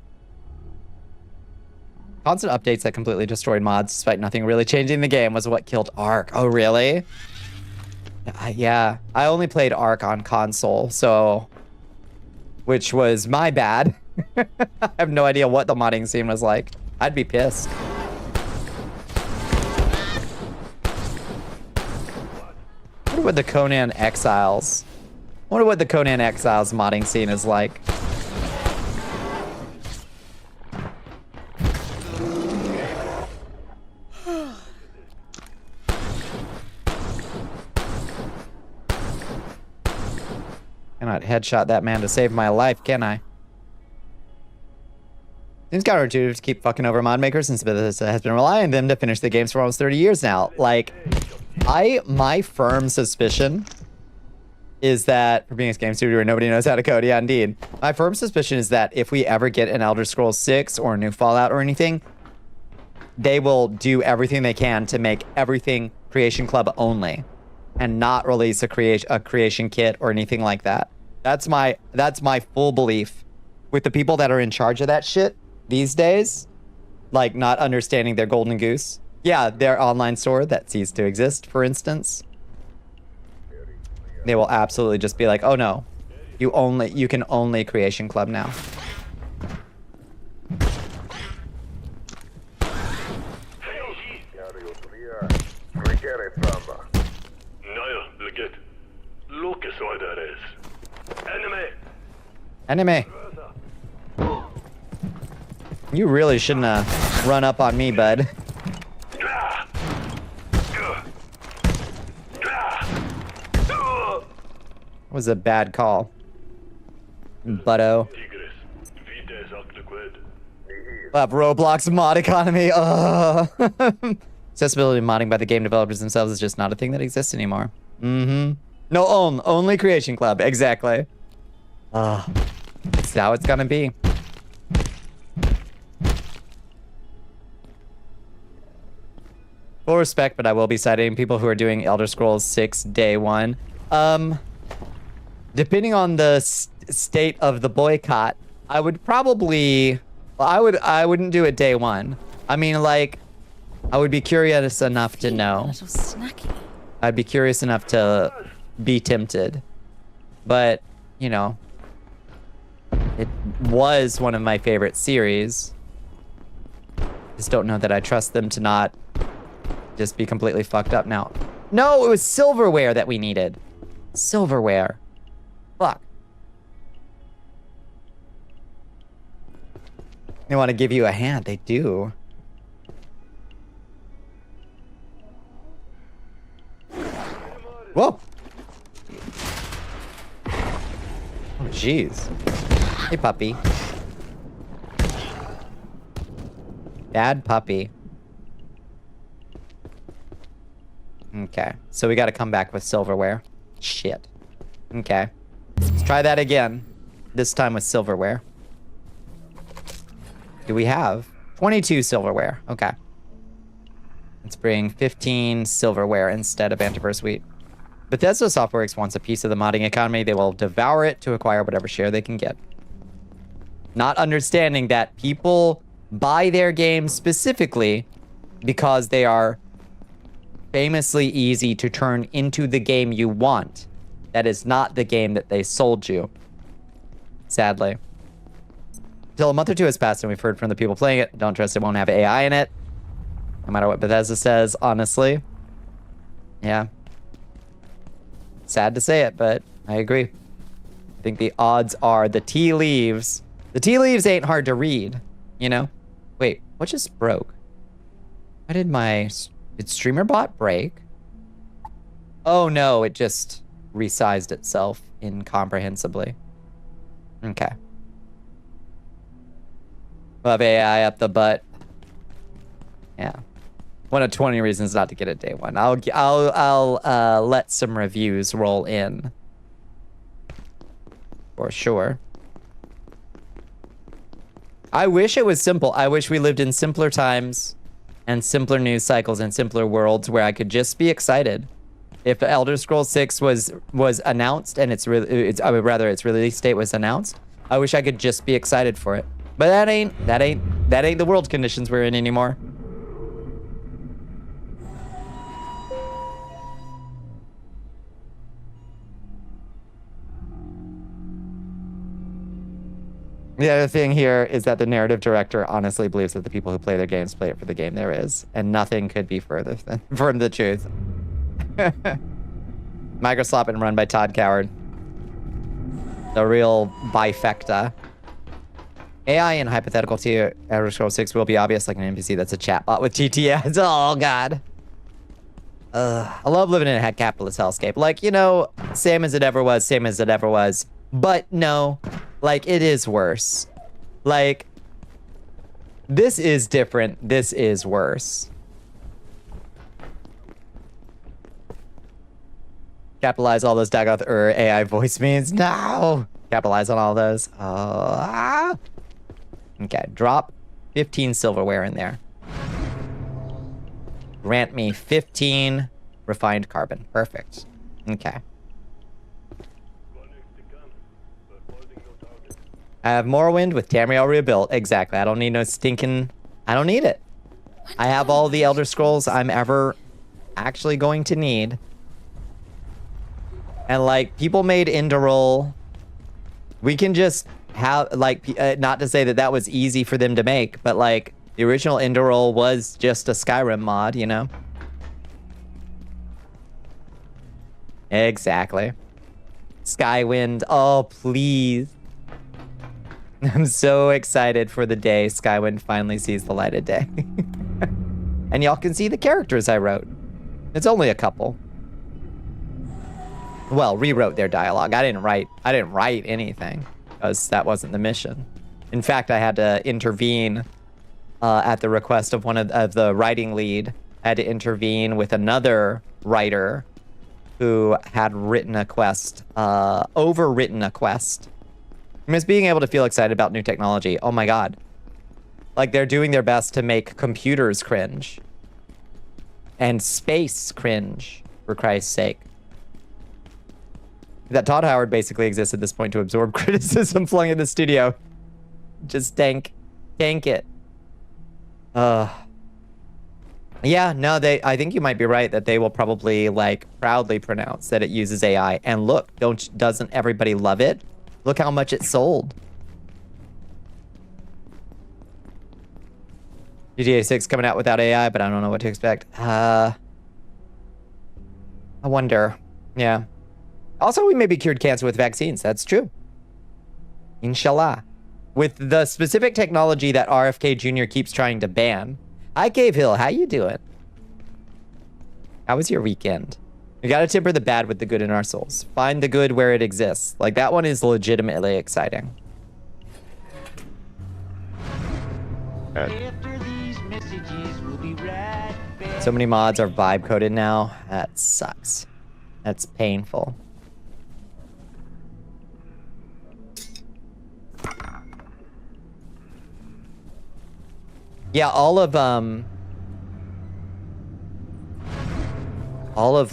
Constant updates that completely destroyed mods despite nothing really changing the game was what killed Ark. Oh, really? Yeah. I only played Ark on console, so... Which was my bad. I have no idea what the modding scene was like. I'd be pissed. I wonder what the Conan Exiles... I wonder what the Conan Exiles modding scene is like. Cannot headshot that man to save my life, can I? Seems counterintuitive to keep fucking over mod makers since Bethesda has been relying on them to finish the games for almost 30 years now. Like, my firm suspicion is that, for being a game studio where nobody knows how to code, yeah, indeed. My firm suspicion is that if we ever get an Elder Scrolls 6 or a new Fallout or anything, they will do everything they can to make everything Creation Club only and not release a creation kit or anything like that. That's my full belief. With the people that are in charge of that shit these days, like not understanding their golden goose. Yeah, their online store that ceased to exist, for instance. They will absolutely just be like, oh no, you can only Creation Club now. Enemy. You really shouldn't have run up on me, bud. Was a bad call. Butto. Roblox mod economy. Accessibility modding by the game developers themselves is just not a thing that exists anymore. Mm-hmm. No, only Creation Club. Exactly. That's how it's gonna be. Full respect, but I will be citing people who are doing Elder Scrolls 6 day one. Depending on the state of the boycott, I would probably... Well, I wouldn't do it day one. I mean, like, I would be curious enough to know. A little snacky. I'd be curious enough to be tempted. But, you know, it was one of my favorite series. Just don't know that I trust them to not just be completely fucked up now. No, it was silverware that we needed. Silverware. Fuck. They want to give you a hand. They do. Whoa. Oh, jeez. Hey, puppy. Bad puppy. Okay. So we got to come back with silverware. Shit. Okay. Let's try that again. This time with silverware. Do we have 22 silverware? Okay. Let's bring 15 silverware instead of antivirus wheat. Bethesda Softworks wants a piece of the modding economy. They will devour it to acquire whatever share they can get. Not understanding that people buy their games specifically because they are famously easy to turn into the game you want. That is not the game that they sold you. Sadly. Until a month or two has passed and we've heard from the people playing it, don't trust it won't have AI in it. No matter what Bethesda says, honestly. Yeah. Sad to say it, but I agree. I think the odds are the tea leaves. The tea leaves ain't hard to read, you know? Wait, what just broke? Why did did StreamerBot break? Oh no, it just resized itself incomprehensibly. Okay. We'll have AI up the butt. Yeah. One of 20 reasons not to get it day one. I'll let some reviews roll in. For sure. I wish it was simple. I wish we lived in simpler times and simpler news cycles and simpler worlds where I could just be excited. If Elder Scrolls 6 was announced and its release date was announced, I wish I could just be excited for it. But that ain't the world conditions we're in anymore. The other thing here is that the narrative director honestly believes that the people who play their games play it for the game there is, and nothing could be further from the truth. Microslop and run by Todd Coward. The real bifecta. AI in hypothetical tier Elder Scrolls 6 will be obvious like an NPC that's a chatbot with TTS. Oh, God. I love living in a capitalist hellscape. Like, you know, same as it ever was, same as it ever was. But no, like, it is worse. Like, this is different. This is worse. Capitalize all those Dagoth AI voice means. No! Capitalize on all those. Okay, drop 15 silverware in there. Grant me 15 refined carbon. Perfect. Okay. I have Morrowind with Tamriel rebuilt. Exactly. I don't need no stinking... I don't need it. I have all the Elder Scrolls I'm ever actually going to need. And, like, people made Indorol. We can just have, like, not to say that that was easy for them to make, but, like, the original Indorol was just a Skyrim mod, you know? Exactly. Skywind. Oh, please. I'm so excited for the day Skywind finally sees the light of day. And y'all can see the characters I wrote. It's only a couple. Well, rewrote their dialogue. I didn't write anything because that wasn't the mission. In fact, I had to intervene at the request of one of the writing lead. I had to intervene with another writer who had written a quest, overwritten a quest. I miss being able to feel excited about new technology. Oh my God. Like, they're doing their best to make computers cringe. And space cringe, for Christ's sake. That Todd Howard basically exists at this point to absorb criticism flung in the studio. Just tank it. Yeah, no, I think you might be right that they will probably, like, proudly pronounce that it uses AI. And look, doesn't everybody love it? Look how much it sold. GTA 6 coming out without AI, but I don't know what to expect. I wonder. Yeah. Also, we may be cured cancer with vaccines. That's true. Inshallah. with the specific technology that RFK Jr. keeps trying to ban. Hi, Cave Hill. How you doing? How was your weekend? We gotta temper the bad with the good in our souls. Find the good where it exists. Like, that one is legitimately exciting. After these messages, we'll be right back. So many mods are vibe coded now. That sucks. That's painful. Yeah, all of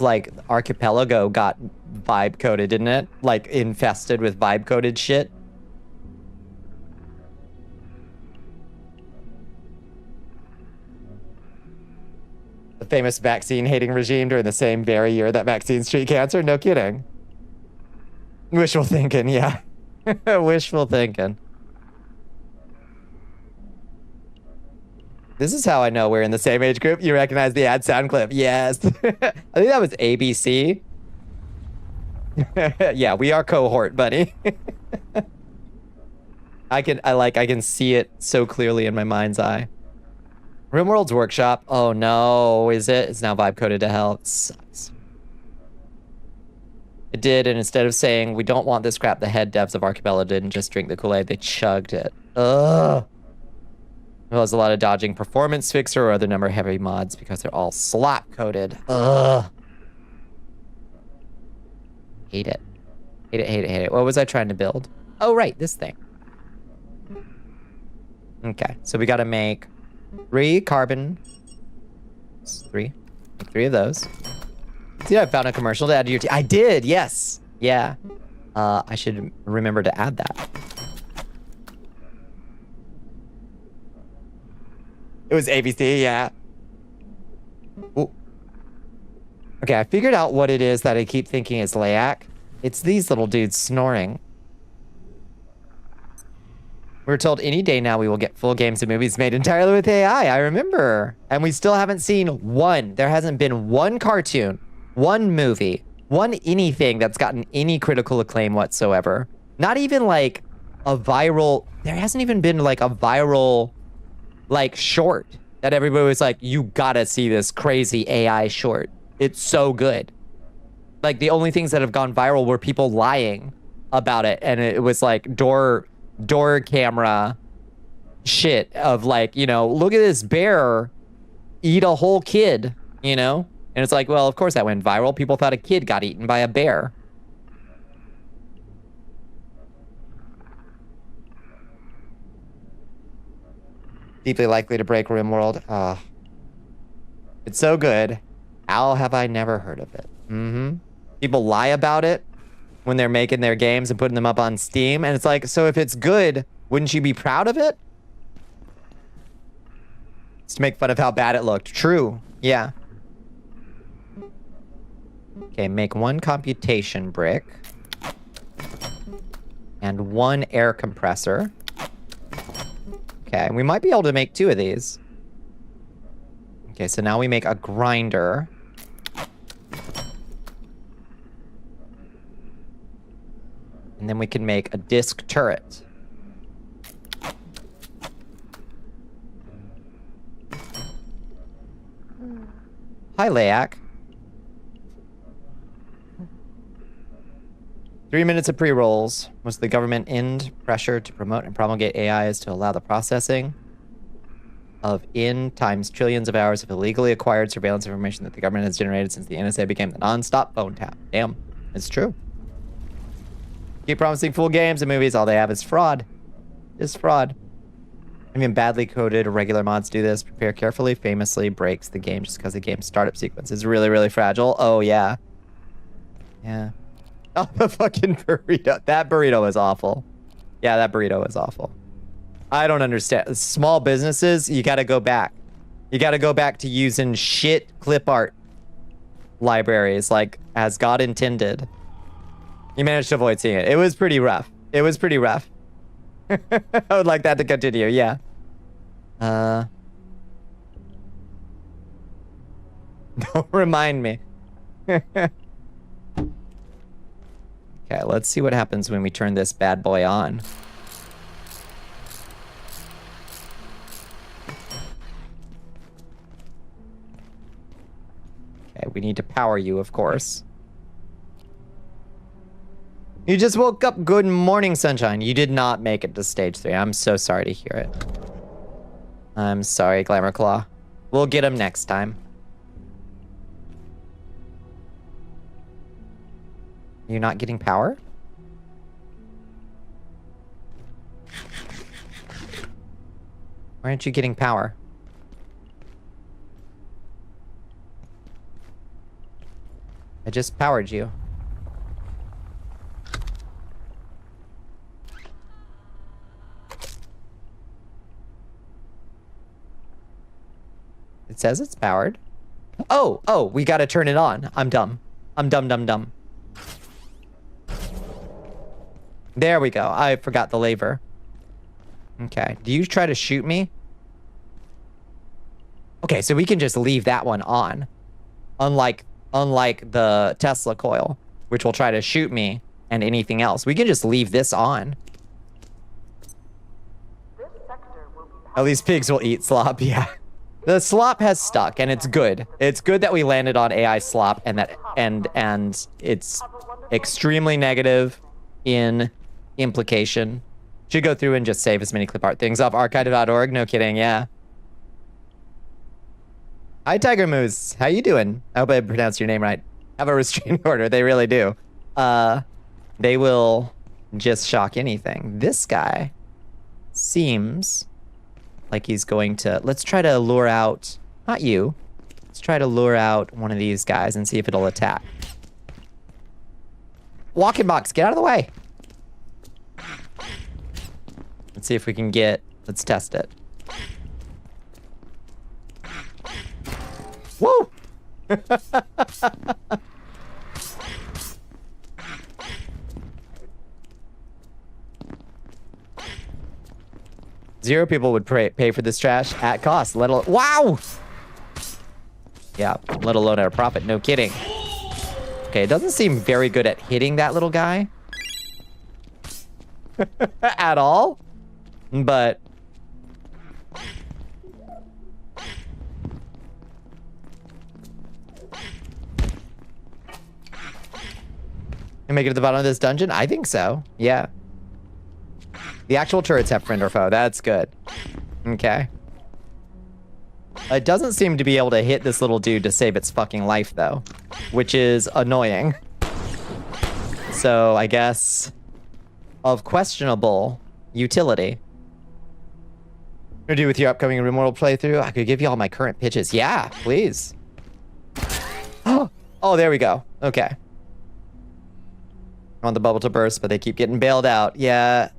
like Archipelago got vibe coded, didn't it? Like infested with vibe coded shit. The famous vaccine hating regime during the same very year that vaccines treat cancer? No kidding. Wishful thinking, yeah. Wishful thinking. This is how I know we're in the same age group. You recognize the ad sound clip? Yes. I think that was ABC. Yeah, we are cohort, buddy. I can see it so clearly in my mind's eye. RimWorld's workshop. Oh no, is it? It's now vibe coded to hell. It sucks. It did, and instead of saying we don't want this crap, the head devs of Archipelago didn't just drink the Kool-Aid, they chugged it. Ugh. Well, there's a lot of dodging performance fixer or other number heavy mods because they're all slop coded. Ugh. Hate it. Hate it, hate it, hate it. What was I trying to build? Oh, right, this thing. Okay, so we gotta make 3 carbon. 3. Make 3 of those. See, I found a commercial to add to your I did, yes. Yeah. I should remember to add that. It was ABC, yeah. Ooh. Okay, I figured out what it is that I keep thinking is Layak. It's these little dudes snoring. We're told any day now we will get full games and movies made entirely with AI. I remember. And we still haven't seen one. There hasn't been one cartoon, one movie, one anything that's gotten any critical acclaim whatsoever. Not even like a viral... There hasn't even been like a viral... like short that everybody was like, you gotta see this crazy AI short. It's so good. Like the only things that have gone viral were people lying about it. And it was like door camera shit of like, you know, look at this bear eat a whole kid, you know? And it's like, well, of course that went viral. People thought a kid got eaten by a bear. Deeply likely to break RimWorld. It's so good. How have I never heard of it? People lie about it when they're making their games and putting them up on Steam. And it's like, so if it's good, wouldn't you be proud of it? It's to make fun of how bad it looked. True. Yeah. Okay, make 1 computation brick. And 1 air compressor. Okay, we might be able to make 2 of these. Okay, so now we make a grinder. And then we can make a disc turret. Hi, Layak. 3 minutes of pre-rolls. Was the government end pressure to promote and promulgate AI is to allow the processing of in times trillions of hours of illegally acquired surveillance information that the government has generated since the NSA became the non-stop phone tap. Damn, it's true. Keep promising full games and movies. All they have is fraud. It's fraud. I mean, badly coded regular mods do this. Prepare carefully famously breaks the game just because the game's startup sequence is really, really fragile. Oh, yeah. Yeah. Oh, the fucking burrito. That burrito is awful. Yeah, that burrito is awful. I don't understand. Small businesses, you gotta go back. You gotta go back to using shit clip art libraries, like, as God intended. You managed to avoid seeing it. It was pretty rough. It was pretty rough. I would like that to continue, yeah. Don't remind me. Okay, let's see what happens when we turn this bad boy on. need to power you, of course. You just woke up. Good morning, sunshine. You did not make it to stage 3. I'm so sorry to hear it. I'm sorry, Glamour Claw. We'll get him next time. You're not getting power? Why aren't you getting power? I just powered you. It says it's powered. Oh, we gotta turn it on. I'm dumb. I'm dumb. There we go. I forgot the lever. Okay. Do you try to shoot me? Okay, so we can just leave that one on. Unlike the Tesla coil, which will try to shoot me and anything else. We can just leave this on. At least pigs will eat slop, yeah. The slop has stuck, and it's good. It's good that we landed on AI slop, and that and it's extremely negative in implication. Should go through and just save as many clip art things off archive.org. No kidding, yeah. Hi, Tiger Moose. How you doing? I hope I pronounced your name right. Have a restraining order. They really do. They will just shock anything. This guy seems like he's going to... Let's try to lure out... Not you. Let's try to lure out one of these guys and see if it'll attack. Walking box, get out of the way. Let's see if we can get... Let's test it. Whoa! 0 people would pay for this trash at cost. Wow! Yeah, let alone at a profit. No kidding. Okay, it doesn't seem very good at hitting that little guy. At all. But... Can make it to the bottom of this dungeon? I think so. Yeah. The actual turrets have friend or foe. That's good. Okay. It doesn't seem to be able to hit this little dude to save its fucking life, though. Which is annoying. So, I guess... of questionable utility. What do with your upcoming Rimworld playthrough? I could give you all my current pitches. Yeah, please. Oh, there we go. Okay. I want the bubble to burst, but they keep getting bailed out. Yeah.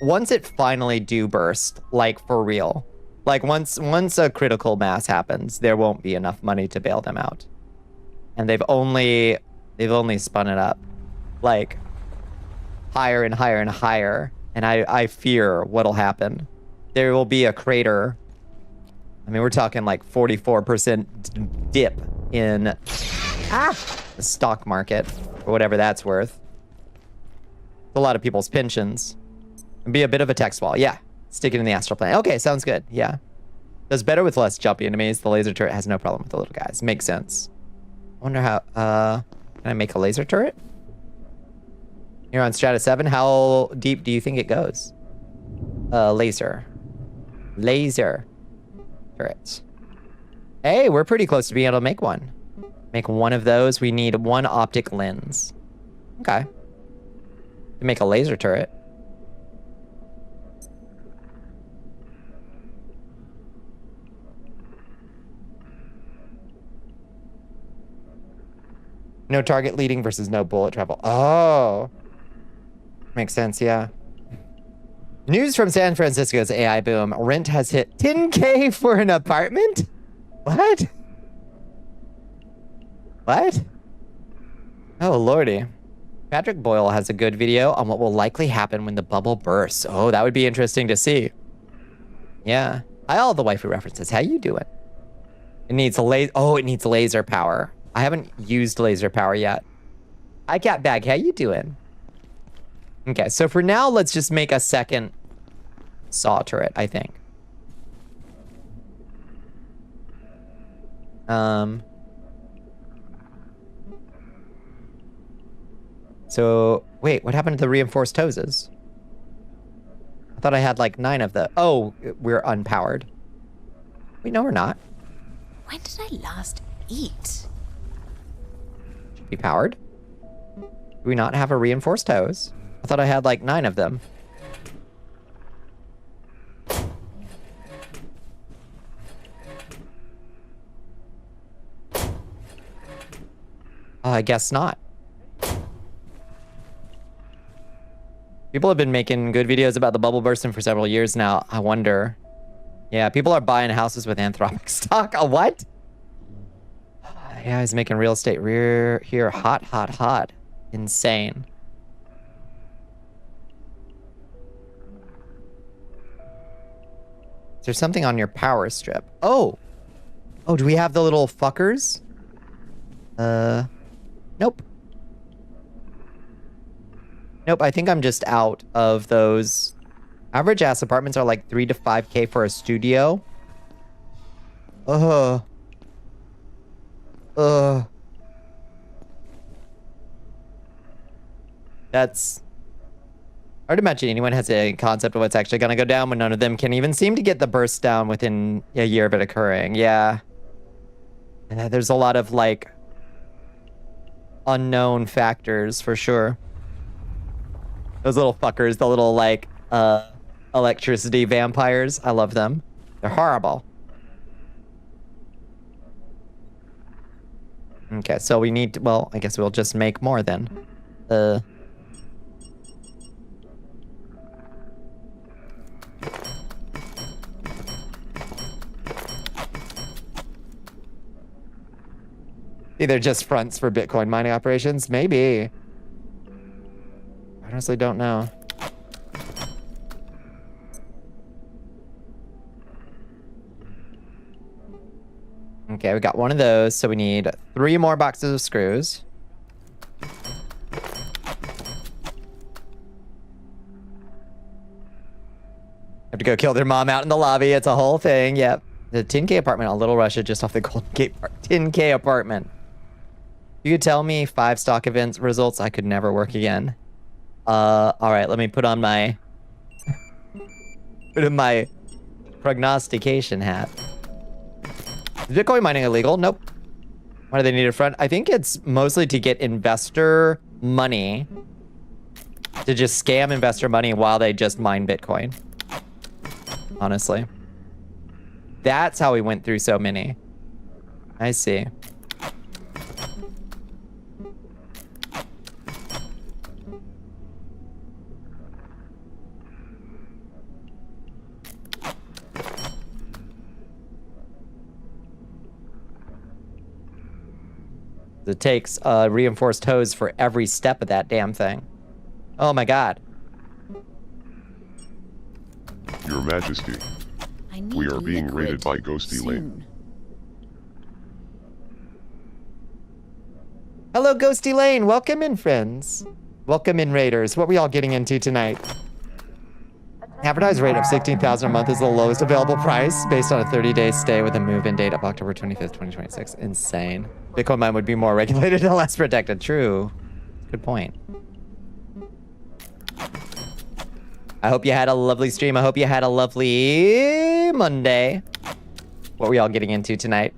Once it finally do burst, like for real, like once a critical mass happens, there won't be enough money to bail them out. And they've only spun it up like higher and higher and higher. And I fear what'll happen. There will be a crater. I mean, we're talking like 44% dip in the stock market, or whatever that's worth. A lot of people's pensions. And be a bit of a text wall. Yeah. Stick it in the astral plane. Okay, sounds good. Yeah. Does better with less jumpy enemies. The laser turret has no problem with the little guys. Makes sense. I wonder how... Can I make a laser turret? You're on Strata 7. How deep do you think it goes? Laser. Laser turrets. Hey, we're pretty close to being able to make one. Make one of those. We need one optic lens. Okay. To make a laser turret. No target leading versus no bullet travel. Oh. Makes sense, yeah. News from San Francisco's AI boom. Rent has hit 10K for an apartment? What? What? Oh, lordy. Patrick Boyle has a good video on what will likely happen when the bubble bursts. Oh, that would be interesting to see. Yeah. Hi, all the waifu references. How you doing? It needs it needs laser power. I haven't used laser power yet. Hi, Cat Bag. How you doing? Okay, so for now, let's just make a second saw turret, I think. So, wait, what happened to the reinforced hoses? I thought I had like 9 of the. Oh, we're unpowered. Wait, no, we're not. When did I last eat? Should be powered. Do we not have a reinforced hose? I thought I had like 9 of them. I guess not. People have been making good videos about the bubble bursting for several years now. I wonder. Yeah, people are buying houses with Anthropic stock. A what? Yeah, he's making real estate here hot, hot, hot. Insane. Is there something on your power strip? Oh! Oh, do we have the little fuckers? Nope. Nope, I think I'm just out of those. Average ass apartments are like 3 to 5K for a studio. That's hard to imagine anyone has a concept of what's actually going to go down when none of them can even seem to get the burst down within a year of it occurring. Yeah. There's a lot of like unknown factors for sure. Those little fuckers, the little like electricity vampires. I love them. They're horrible. Okay, so we need to, well, I guess we'll just make more then. They're just fronts for Bitcoin mining operations? Maybe. I honestly don't know. Okay, we got one of those, so we need 3 more boxes of screws. Have to go kill their mom out in the lobby. It's a whole thing. Yep. The 10K apartment on Little Russia, just off the Golden Gate 10K apartment. You could tell me 5 stock events results, I could never work again. All right, let me put on my prognostication hat. Is Bitcoin mining illegal? Nope. Why do they need a front? I think it's mostly to get investor money, to just scam investor money while they just mine Bitcoin. Honestly. That's how we went through so many. I see. It takes a reinforced hose for every step of that damn thing. Oh my god. Your Majesty, I need we are being liquid raided by Ghosty Lane. soon. Hello, Ghosty Lane. Welcome in, friends. Welcome in, Raiders. What are we all getting into tonight? Advertised rate of $16,000 a month is the lowest available price based on a 30-day stay with a move-in date of October 25th, 2026. Insane. Bitcoin mine would be more regulated and less protected. True. Good point. I hope you had a lovely stream. I hope you had a lovely Monday. What were y'all getting into tonight?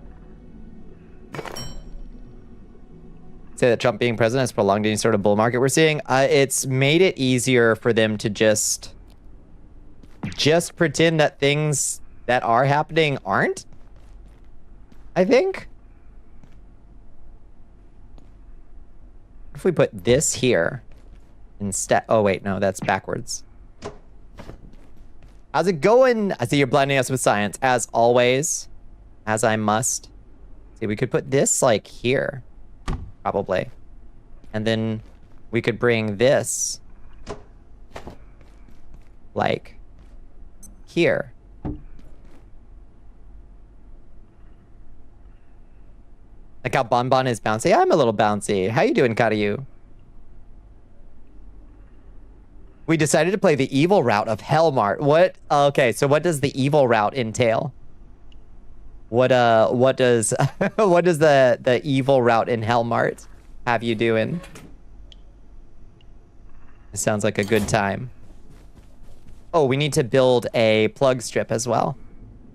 Say that Trump being president has prolonged any sort of bull market we're seeing. It's made it easier for them to just pretend that things that are happening aren't. I think. If we put this here instead. Oh wait, no, that's backwards. How's it going? I see you're blinding us with science, as always, as I must. See, we could put this like here, probably, and then we could bring this like here. Like how Bonbon is bouncy. I'm a little bouncy. How you doing, Karayu? We decided to play the evil route of Hellmart. What? Okay, so what does the evil route entail? What does what does the evil route in Hellmart have you doing? It sounds like a good time. Oh, we need to build a plug strip as well.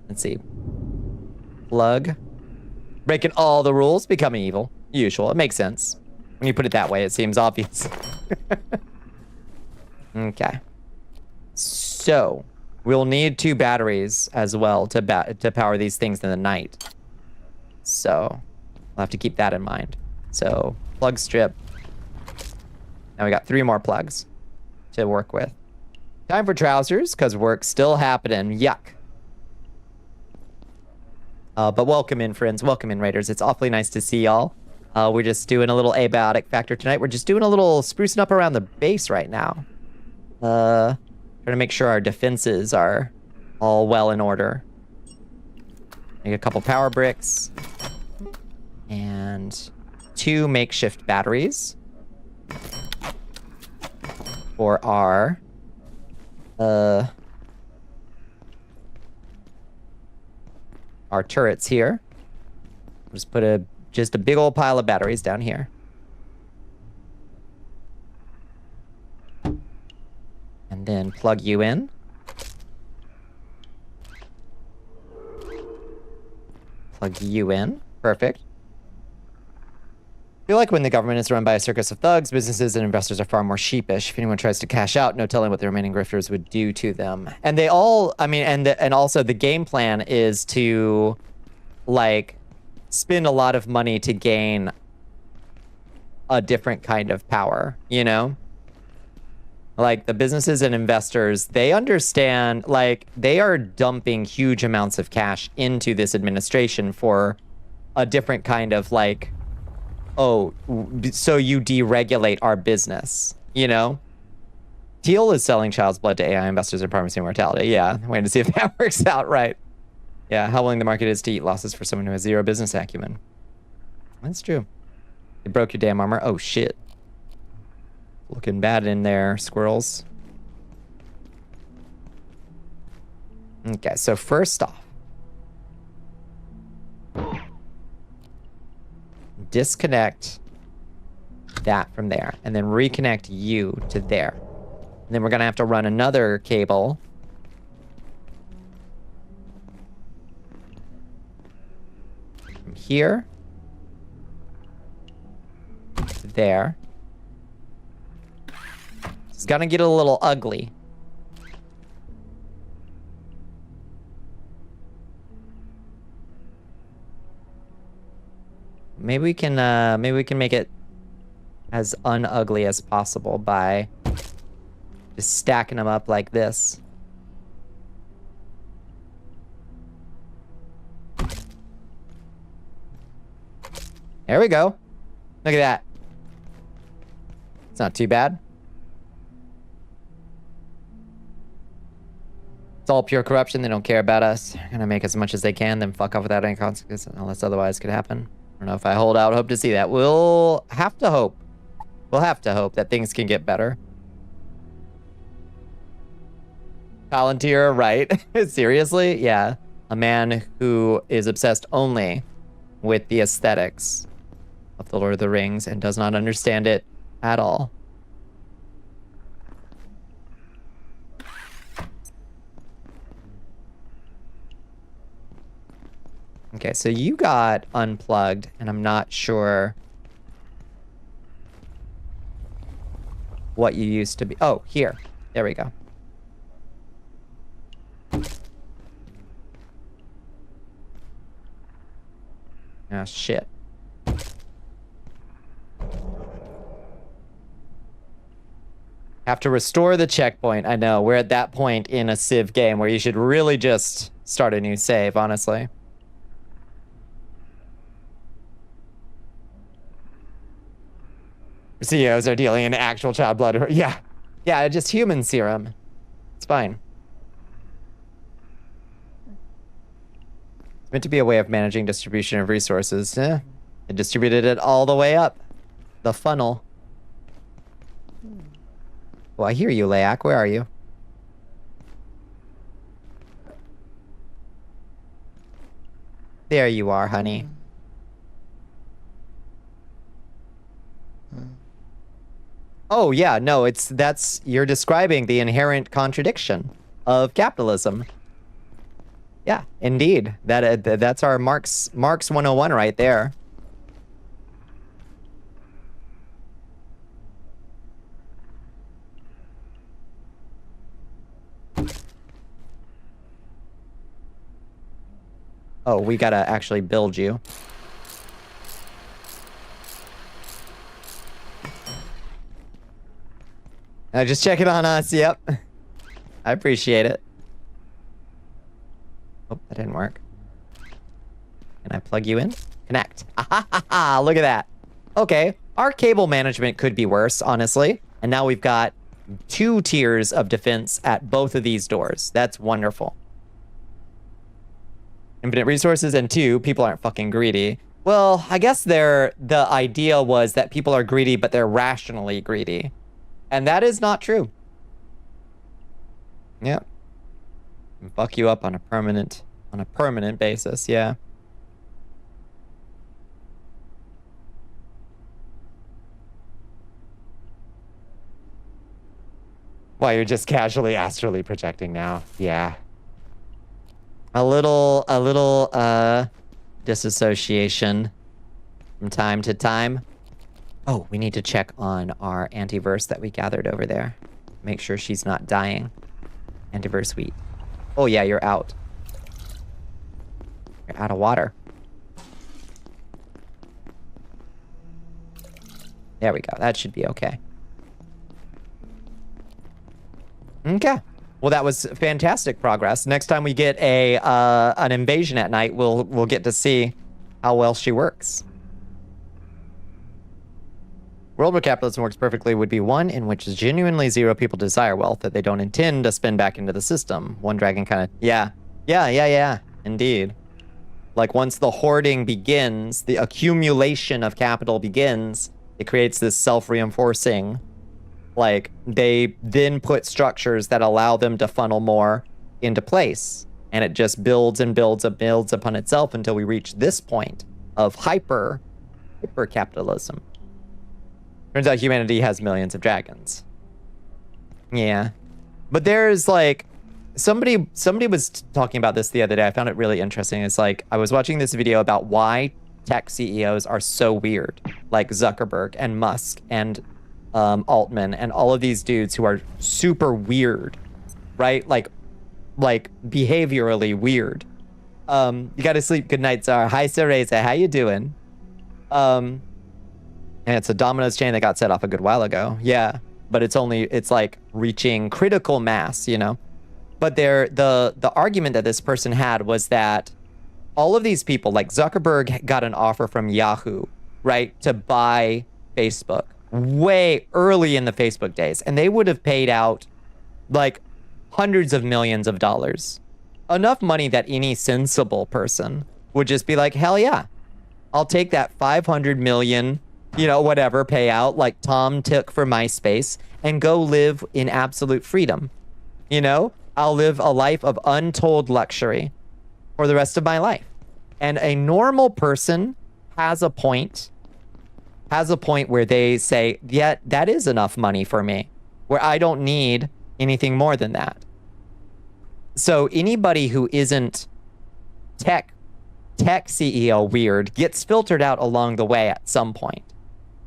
Let's see. Plug. Breaking all the rules, becoming evil. Usual. It makes sense. When you put it that way, it seems obvious. Okay. So, we'll need 2 batteries as well to power these things in the night. So, we'll have to keep that in mind. So, plug strip. Now we got 3 more plugs to work with. Time for trousers, because work's still happening. Yuck. But welcome in, friends. Welcome in, Raiders. It's awfully nice to see y'all. We're just doing a little abiotic factor tonight. We're just doing a little sprucing up around the base right now. Trying to make sure our defenses are all well in order. Make a couple power bricks. And 2 makeshift batteries. For our... our turrets here. Just put just a big old pile of batteries down here. And then plug you in. Plug you in. Perfect. I feel like when the government is run by a circus of thugs, businesses and investors are far more sheepish. If anyone tries to cash out, no telling what the remaining grifters would do to them. And they all, I mean, and also the game plan is to, like, spend a lot of money to gain a different kind of power, you know? Like, the businesses and investors, they understand, like, they are dumping huge amounts of cash into this administration for a different kind of, like, oh, so you deregulate our business, you know? Teal is selling child's blood to AI investors and promising immortality. Yeah, waiting to see if that works out right. Yeah, how willing the market is to eat losses for someone who has 0 business acumen. That's true. It broke your damn armor. Oh, shit. Looking bad in there, squirrels. Okay, so first off, disconnect that from there, and then reconnect you to there. And then we're gonna have to run another cable from here to there. It's gonna get a little ugly. Maybe we can make it as unugly as possible by just stacking them up like this. There we go. Look at that. It's not too bad. It's all pure corruption. They don't care about us. They're gonna make as much as they can, then fuck off without any consequences, unless otherwise could happen. I don't know if I hold out hope to see that. We'll have to hope. We'll have to hope that things can get better. Palantir, right? Seriously? Yeah. A man who is obsessed only with the aesthetics of the Lord of the Rings and does not understand it at all. Okay, so you got unplugged, and I'm not sure what you used to be. Oh, here. There we go. Ah, shit. Have to restore the checkpoint. I know, we're at that point in a Civ game where you should really just start a new save, honestly. CEOs are dealing in actual child blood. Yeah. Yeah, just human serum. It's fine. It's meant to be a way of managing distribution of resources. It distributed it all the way up the funnel. Well, I hear you, Layak. Where are you? There you are, honey. Oh yeah, no, you're describing the inherent contradiction of capitalism. Yeah, indeed. That's our Marx 101 right there. Oh, we gotta actually build you. Just check it on us, yep. I appreciate it. Oh, that didn't work. Can I plug you in? Connect. Ah, look at that. Okay, our cable management could be worse, honestly. And now we've got 2 tiers of defense at both of these doors. That's wonderful. Infinite resources, and 2, people aren't fucking greedy. Well, I guess the idea was that people are greedy, but they're rationally greedy. And that is not true. Yep. Fuck you up on a permanent basis, yeah. Why, you're just casually astrally projecting now. Yeah. A little disassociation from time to time. Oh, we need to check on our antiverse that we gathered over there. Make sure she's not dying. Antiverse wheat. Oh yeah, you're out. You're out of water. There we go. That should be okay. Okay. Well, that was fantastic progress. Next time we get an invasion at night, we'll get to see how well she works. World where capitalism works perfectly would be one in which genuinely 0 people desire wealth that they don't intend to spend back into the system. One dragon kind of... Yeah. Indeed. Like, once the hoarding begins, the accumulation of capital begins, it creates this self-reinforcing... Like, they then put structures that allow them to funnel more into place. And it just builds and builds and builds upon itself until we reach this point of hyper-capitalism. Turns out humanity has millions of dragons. Yeah. But there's like... Somebody was talking about this the other day. I found it really interesting. It's like, I was watching this video about why tech CEOs are so weird. Like Zuckerberg and Musk and Altman and all of these dudes who are super weird. Right? Like behaviorally weird. You gotta sleep. Good night, Zara. Hi, Cereza. How you doing? And it's a dominoes chain that got set off a good while ago. Yeah, but it's like reaching critical mass, you know? But the argument that this person had was that all of these people, like Zuckerberg got an offer from Yahoo, right, to buy Facebook way early in the Facebook days. And they would have paid out like hundreds of millions of dollars. Enough money that any sensible person would just be like, hell yeah, I'll take that 500 million, you know, whatever payout like Tom took for MySpace and go live in absolute freedom. You know, I'll live a life of untold luxury for the rest of my life. And a normal person has a point where they say, yeah, that is enough money for me, where I don't need anything more than that. So anybody who isn't tech CEO weird gets filtered out along the way at some point,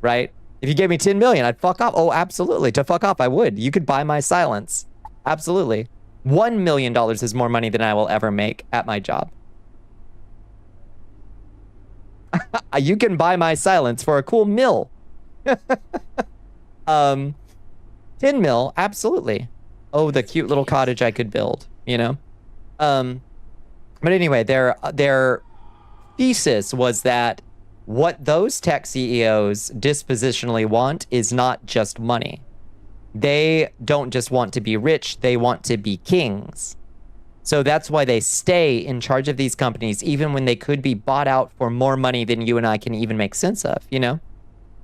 right? If you gave me 10 million, I'd fuck off. Oh, absolutely. To fuck off, I would. You could buy my silence. Absolutely. $1 million is more money than I will ever make at my job. You can buy my silence for a cool mill. 10 mil, absolutely. Oh, the cute little cottage I could build, you know? But anyway, their thesis was that what those tech CEOs dispositionally want is not just money. They don't just want to be rich, they want to be kings. So that's why they stay in charge of these companies, even when they could be bought out for more money than you and I can even make sense of, you know?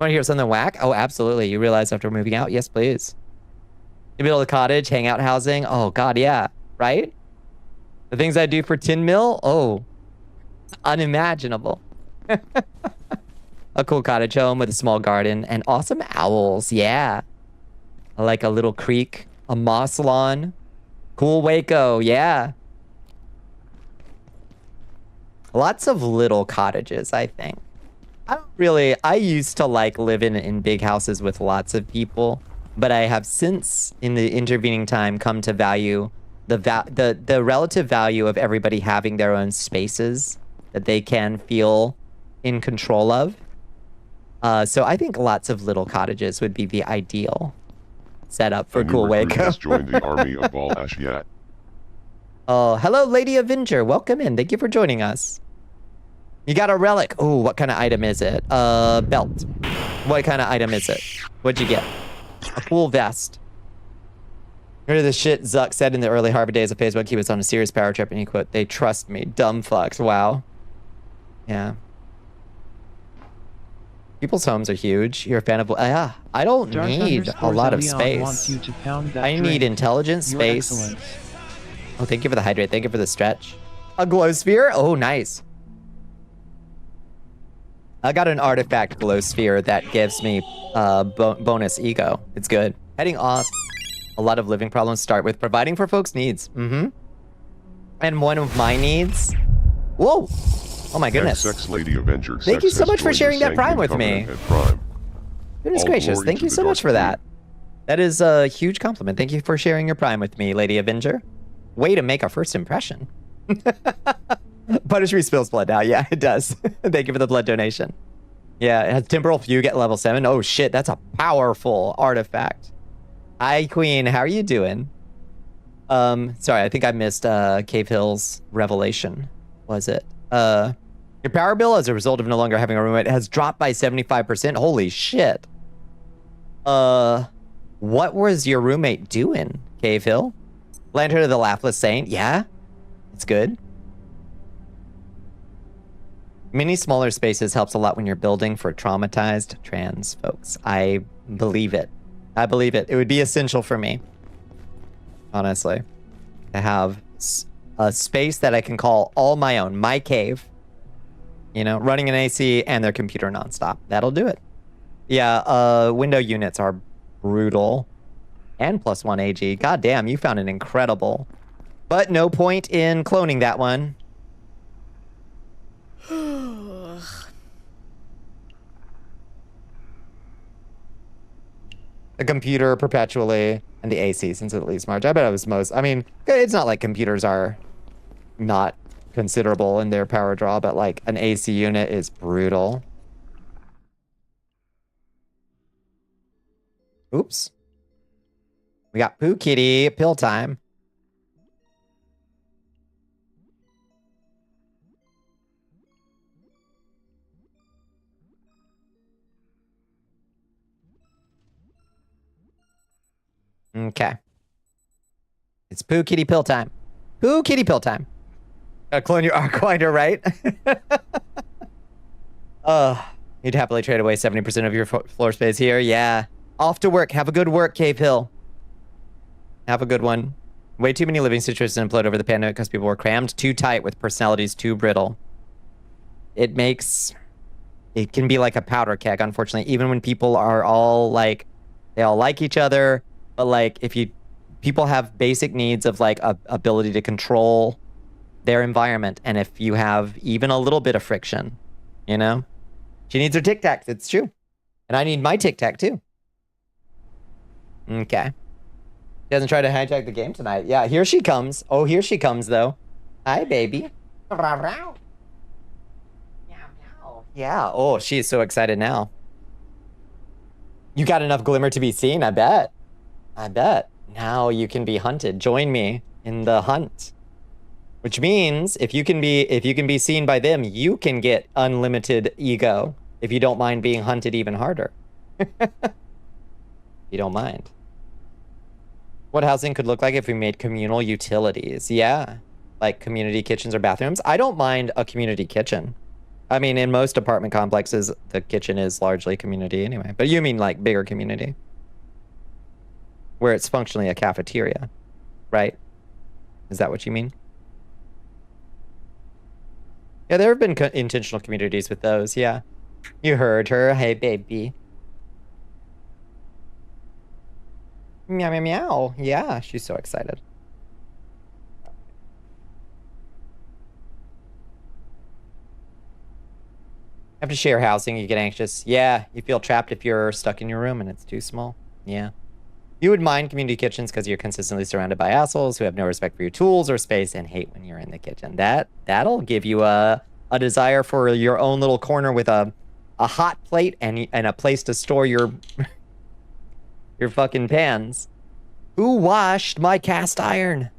Want to hear something whack? Oh, absolutely. You realize after moving out? Yes, please. You build a cottage, hangout housing? Oh, God, yeah. Right? The things I do for 10 mil? Oh, unimaginable. A cool cottage home with a small garden and awesome owls. Yeah. I like a little creek, a moss lawn. Cool Waco, yeah. Lots of little cottages, I think. I used to like living in big houses with lots of people, but I have since, in the intervening time, come to value the relative value of everybody having their own spaces that they can feel in control of. So I think lots of little cottages would be the ideal setup for Cool Waco. Has joined the army of Bal Ashiat. Oh, hello, Lady Avenger. Welcome in. Thank you for joining us. You got a relic. Oh, what kind of item is it? Belt. What kind of item is it? What'd you get? A cool vest. Heard of the shit Zuck said in the early Harvard days of Facebook. He was on a serious power trip and he quote, "They trust me. Dumb fucks." Wow. Yeah. People's homes are huge. You're a fan of... Yeah, I don't need a lot of space. I need intelligent space. Oh, thank you for the hydrate. Thank you for the stretch. A glow sphere? Oh, nice. I got an artifact glow sphere that gives me bonus ego. It's good. Heading off. A lot of living problems start with providing for folks' needs. Mm-hmm. And one of my needs... Whoa! Oh my goodness. Sex Lady Avenger. Thank you so much for sharing that Prime with me. Goodness gracious. Thank you so much for that. That is a huge compliment. Thank you for sharing your Prime with me, Lady Avenger. Way to make a first impression. Punish me spills blood now. Yeah, it does. Thank you for the blood donation. Yeah, it has Temporal Fugue at level 7. Oh shit, that's a powerful artifact. Hi, Queen. How are you doing? Sorry, I think I missed Cave Hill's revelation. Was it? Your power bill as a result of no longer having a roommate has dropped by 75%. Holy shit. What was your roommate doing, Cave Hill? Lantern of the Laughless Saint? Yeah, it's good. Many smaller spaces helps a lot when you're building for traumatized trans folks. I believe it. I believe it. It would be essential for me, honestly, to have a space that I can call all my own, my cave. You know, running an AC and their computer nonstop. That'll do it. Yeah, window units are brutal. And +1 AG. God damn, you found an incredible. But no point in cloning that one. The computer perpetually and the AC since at least March. I bet it was most... I mean, it's not like computers are not considerable in their power draw, but like an AC unit is brutal. Oops. We got Poo Kitty, pill time. Okay. It's Poo Kitty pill time. Poo Kitty pill time. Gotta clone your Arcwinder, right? You'd happily trade away 70% of your floor space here. Yeah. Off to work. Have a good work, Cave Hill. Have a good one. Way too many living situations implode over the pandemic because people were crammed too tight with personalities too brittle. It can be like a powder keg, unfortunately, even when people are all like, they all like each other, but like people have basic needs of like ability to control their environment, and if you have even a little bit of friction, you know, she needs her Tic Tacs. It's true, and I need my Tic Tac too. Okay, she doesn't try to hijack the game tonight. Yeah, here she comes. Oh, here she comes though. Hi, baby. Yeah. Oh, she's so excited now. You got enough glimmer to be seen. I bet. Now you can be hunted. Join me in the hunt. Which means if you can be seen by them, you can get unlimited ego if you don't mind being hunted even harder. You don't mind. What housing could look like if we made communal utilities? Yeah, like community kitchens or bathrooms. I don't mind a community kitchen. I mean, in most apartment complexes, the kitchen is largely community anyway. But you mean like bigger community, where it's functionally a cafeteria, right? Is that what you mean? Yeah, there have been intentional communities with those, yeah. You heard her. Hey, baby. Meow, meow, meow. Yeah, she's so excited. Have to share housing, you get anxious. Yeah, you feel trapped if you're stuck in your room and it's too small. Yeah. You would mind community kitchens because you're consistently surrounded by assholes who have no respect for your tools or space and hate when you're in the kitchen. That'll give you a desire for your own little corner with a hot plate and a place to store your your fucking pans. Who washed my cast iron?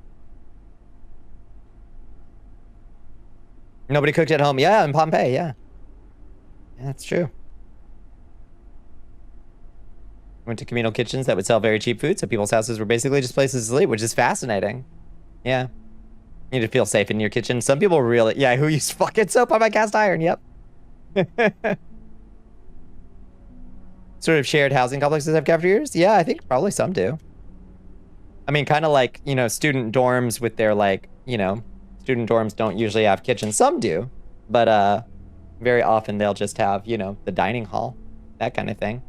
Nobody cooked at home. Yeah, in Pompeii, yeah. Yeah, that's true. Went to communal kitchens that would sell very cheap food, so people's houses were basically just places to sleep, which is fascinating. Yeah. You need to feel safe in your kitchen. Some people really... Yeah, who used fucking soap on my cast iron? Yep. Sort of shared housing complexes have cafeterias? Yeah, I think probably some do. I mean, kind of like, you know, student dorms with their, like, you know... Student dorms don't usually have kitchens. Some do. But, very often they'll just have, you know, the dining hall. That kind of thing.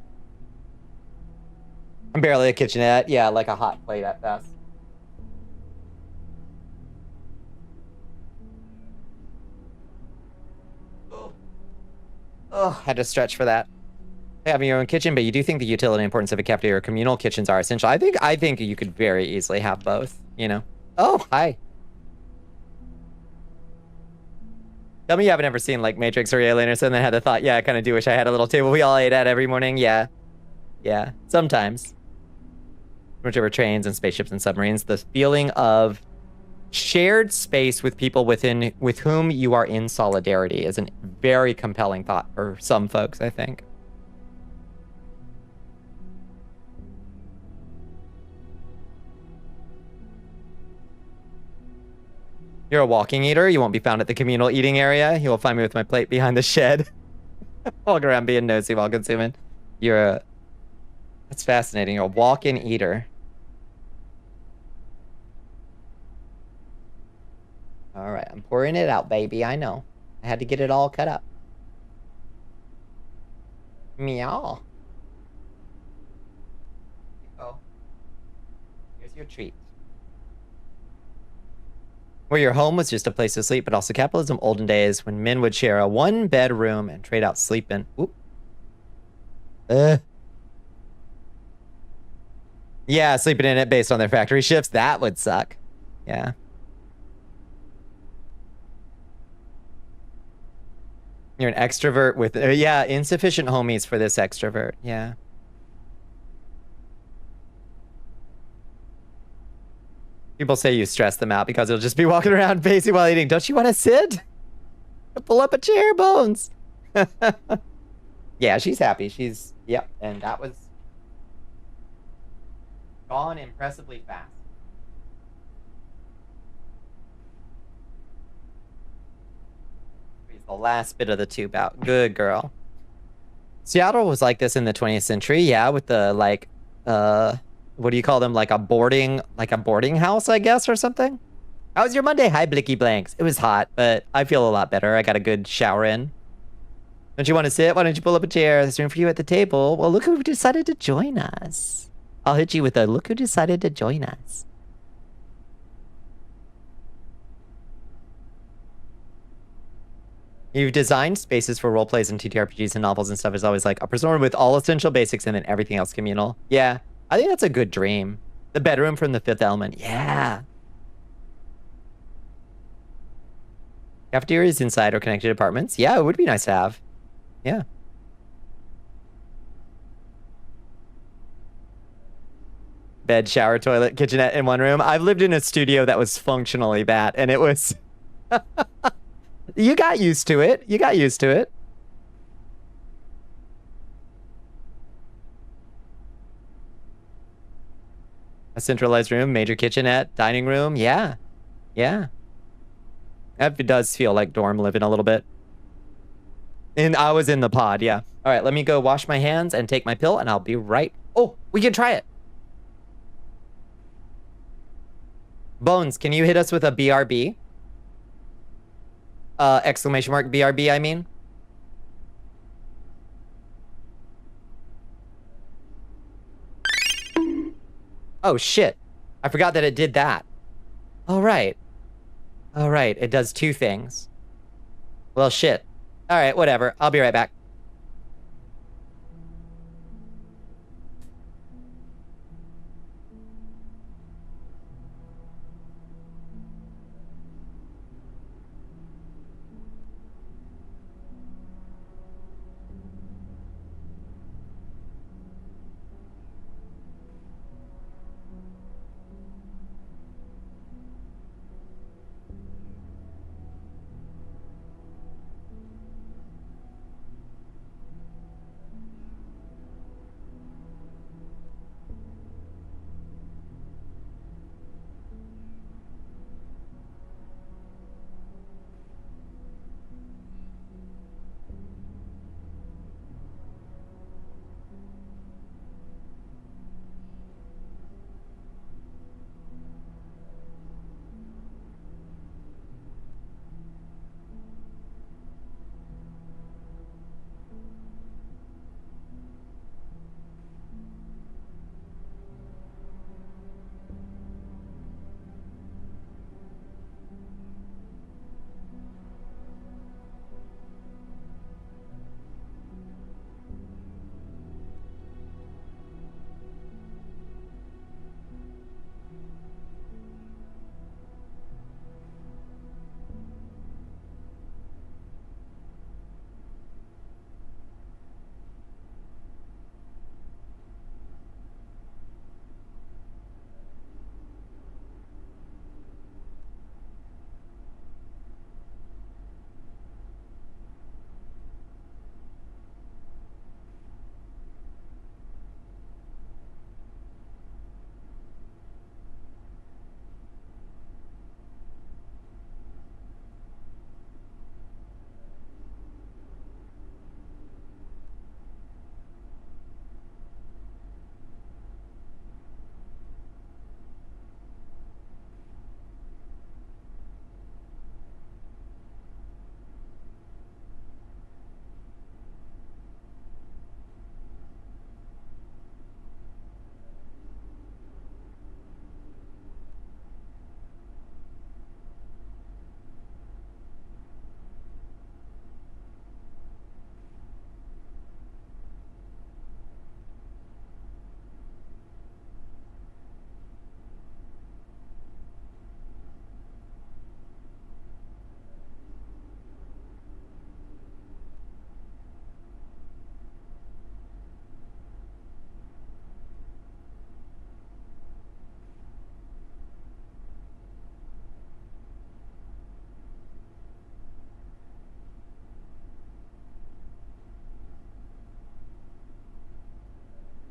I'm barely a kitchenette. Yeah, like a hot plate at best. Oh, had to stretch for that. Having your own kitchen, but you do think the utility and importance of a cafeteria or communal kitchens are essential. I think you could very easily have both, you know. Oh, hi. Tell me you haven't ever seen like Matrix or Alien or something and had the thought, yeah, I kind of do wish I had a little table we all ate at every morning. Yeah. Yeah, sometimes. Whichever trains and spaceships and submarines, the feeling of shared space with people with whom you are in solidarity is a very compelling thought for some folks, I think. You're a walking eater. You won't be found at the communal eating area. You will find me with my plate behind the shed. Walk around being nosy while consuming. That's fascinating. You're a walk-in eater. All right, I'm pouring it out, baby. I know. I had to get it all cut up. Meow. Oh. Here's your treat. Where your home was just a place to sleep, but also capitalism olden days when men would share a one-bedroom and trade out sleep in. Oop. Yeah, sleeping in it based on their factory shifts. That would suck. Yeah. You're an extrovert with... yeah, insufficient homies for this extrovert. Yeah. People say you stress them out because they'll just be walking around pacing while eating. Don't you want to sit? Pull up a chair, Bones. Yeah, she's happy. She's... Yep, and that was... gone impressively fast. He's the last bit of the tube out. Good girl. Seattle was like this in the 20th century, yeah, with the, like, what do you call them? Like a boarding house, I guess, or something? How was your Monday? Hi, Blicky Blanks. It was hot, but I feel a lot better. I got a good shower in. Don't you want to sit? Why don't you pull up a chair? There's room for you at the table. Well, look who decided to join us. I'll hit you with a look who decided to join us. You've designed spaces for role plays and TTRPGs and novels and stuff is always like a persona with all essential basics and then everything else communal. Yeah, I think that's a good dream. The bedroom from The Fifth Element. Yeah. Cafeterias inside or connected apartments. Yeah, it would be nice to have. Yeah. Bed, shower, toilet, kitchenette in one room. I've lived in a studio that was functionally that, and it was... You got used to it. You got used to it. A centralized room, major kitchenette, dining room. Yeah. Yeah. That does feel like dorm living a little bit. And I was in the pod, yeah. All right, let me go wash my hands and take my pill, and I'll be right... Oh, we can try it. Bones, can you hit us with a BRB? Exclamation mark BRB, I mean. Oh, shit. I forgot that it did that. Oh, right. Oh, right. It does two things. Well, shit. All right, whatever. I'll be right back.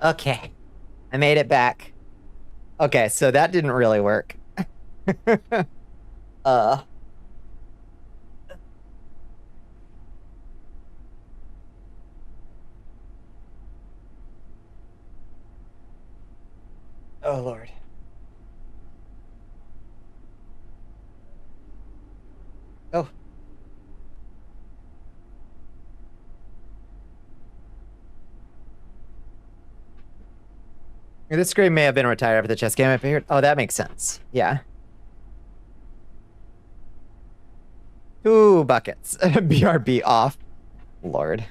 Okay. I made it back. Okay, so that didn't really work. uh. Oh, Lord. Oh. This screen may have been retired after the chess game. I figured. Oh, that makes sense. Yeah. 2 buckets. BRB off. Lord.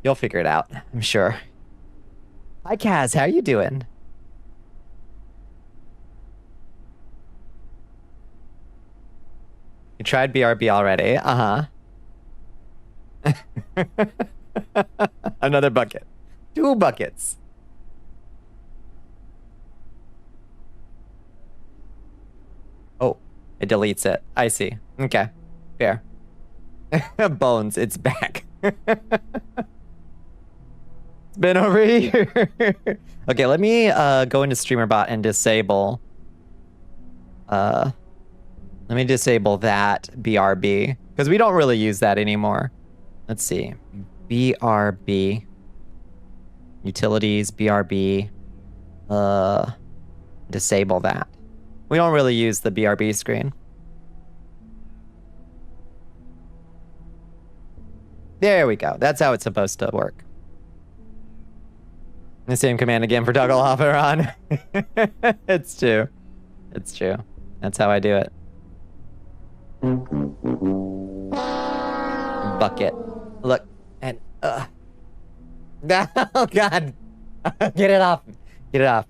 You'll figure it out, I'm sure. Hi, Kaz. How you doing? You tried BRB already? Uh-huh. Another bucket. 2 buckets. Oh, it deletes it. I see. Okay. Fair. Bones, it's back. It's been over here. Okay, let me go into StreamerBot and disable. Let me disable that BRB because we don't really use that anymore. Let's see. BRB. Utilities, BRB. Disable that. We don't really use the BRB screen. There we go. That's how it's supposed to work. The same command again for toggle off or on. It's true. It's true. That's how I do it. Bucket. Look. And, oh, God. Get it off. Get it off.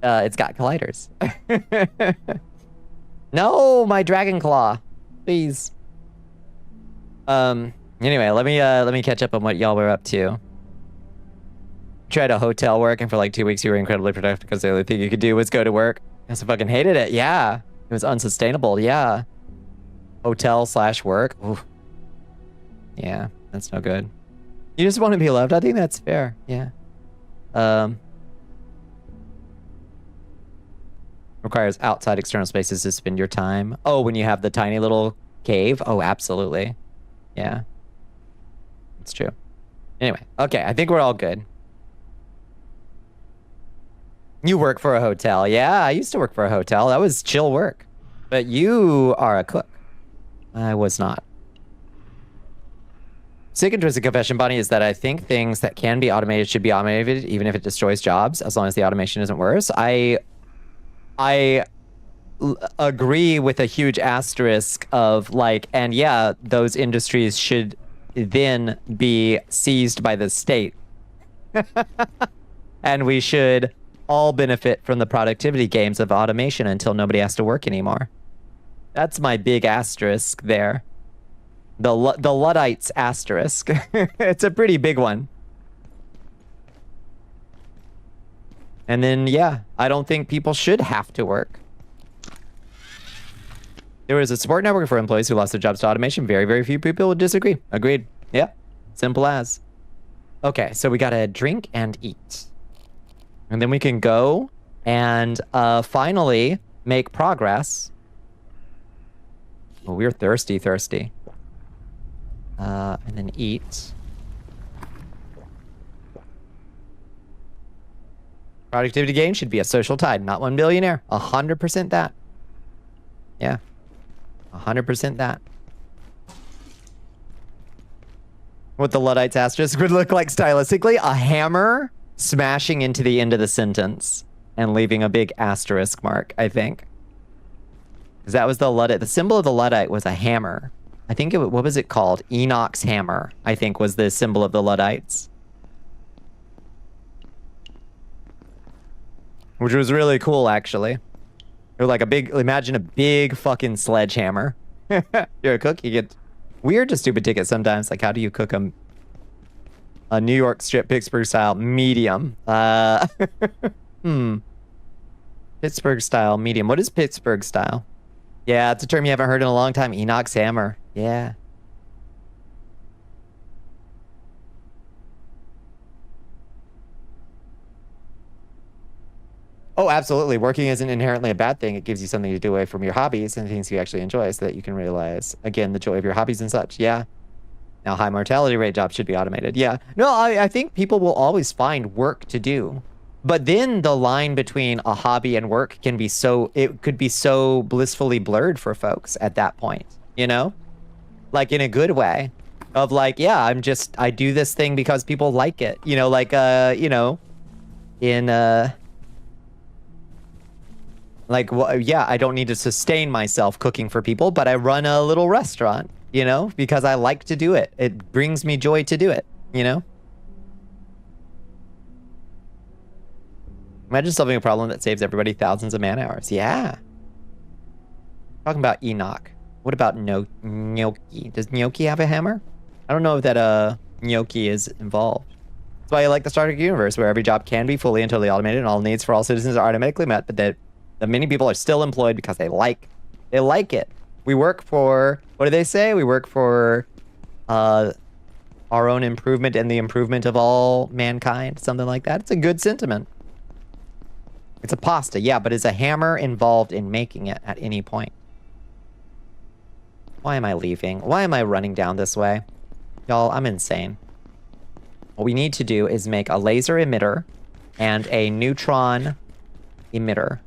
It's got colliders. No, my dragon claw. Please. Anyway, let me catch up on what y'all were up to. Tried a hotel work, and for like 2 weeks you were incredibly productive because the only thing you could do was go to work. I fucking hated it. Yeah. It was unsustainable. Yeah. Hotel/work. Ooh. Yeah, that's no good. You just want to be loved. I think that's fair. Yeah. Requires outside external spaces to spend your time. Oh, when you have the tiny little cave? Oh, absolutely. Yeah. It's true. Anyway, okay, I think we're all good. You work for a hotel. Yeah, I used to work for a hotel. That was chill work. But you are a cook. I was not. Second twisted confession, Bonnie, is that I think things that can be automated should be automated, even if it destroys jobs, as long as the automation isn't worse. I agree with a huge asterisk of like, and yeah, those industries should then be seized by the state. And we should all benefit from the productivity gains of automation until nobody has to work anymore. That's my big asterisk there. The Luddites asterisk. It's a pretty big one. And then, yeah, I don't think people should have to work. There is a support network for employees who lost their jobs to automation. Very, very few people would disagree. Agreed. Yeah, simple as. Okay, so we gotta drink and eat. And then we can go and finally make progress. Oh, we're thirsty. And then eat. Productivity gain should be a social tide, not one billionaire. 100% that. Yeah. 100% that. What the Luddites asterisk would look like stylistically? A hammer smashing into the end of the sentence and leaving a big asterisk mark, I think. Because that was the Luddite. The symbol of the Luddite was a hammer. I think it, what was it called? Enoch's hammer, I think, was the symbol of the Luddites. Which was really cool, actually. They're like a big, imagine a big fucking sledgehammer. You're a cook, you get weird to stupid tickets sometimes. Like, how do you cook a New York strip Pittsburgh style medium? Pittsburgh style medium. What is Pittsburgh style? Yeah, it's a term you haven't heard in a long time. Enoch's hammer. Yeah. Oh, absolutely. Working isn't inherently a bad thing. It gives you something to do away from your hobbies and things you actually enjoy so that you can realize, again, the joy of your hobbies and such. Yeah. Now, high mortality rate jobs should be automated. Yeah. No, I think people will always find work to do. But then the line between a hobby and work can be so, it could be so blissfully blurred for folks at that point, you know? Like in a good way of like, yeah, I do this thing because people like it, you know, like, you know, in, like, well, yeah, I don't need to sustain myself cooking for people, but I run a little restaurant, you know, because I like to do it. It brings me joy to do it, you know? Imagine solving a problem that saves everybody thousands of man hours. Yeah. Talking about Enoch. What about Gnocchi? Does Gnocchi have a hammer? I don't know if that Gnocchi is involved. That's why I like the Star Trek universe, where every job can be fully and totally automated and all needs for all citizens are automatically met, but that many people are still employed because they like it. We work for, what do they say? We work for our own improvement and the improvement of all mankind, something like that. It's a good sentiment. It's a pasta, yeah, but is a hammer involved in making it at any point? Why am I leaving? Why am I running down this way? Y'all, I'm insane. What we need to do is make a laser emitter and a neutron emitter.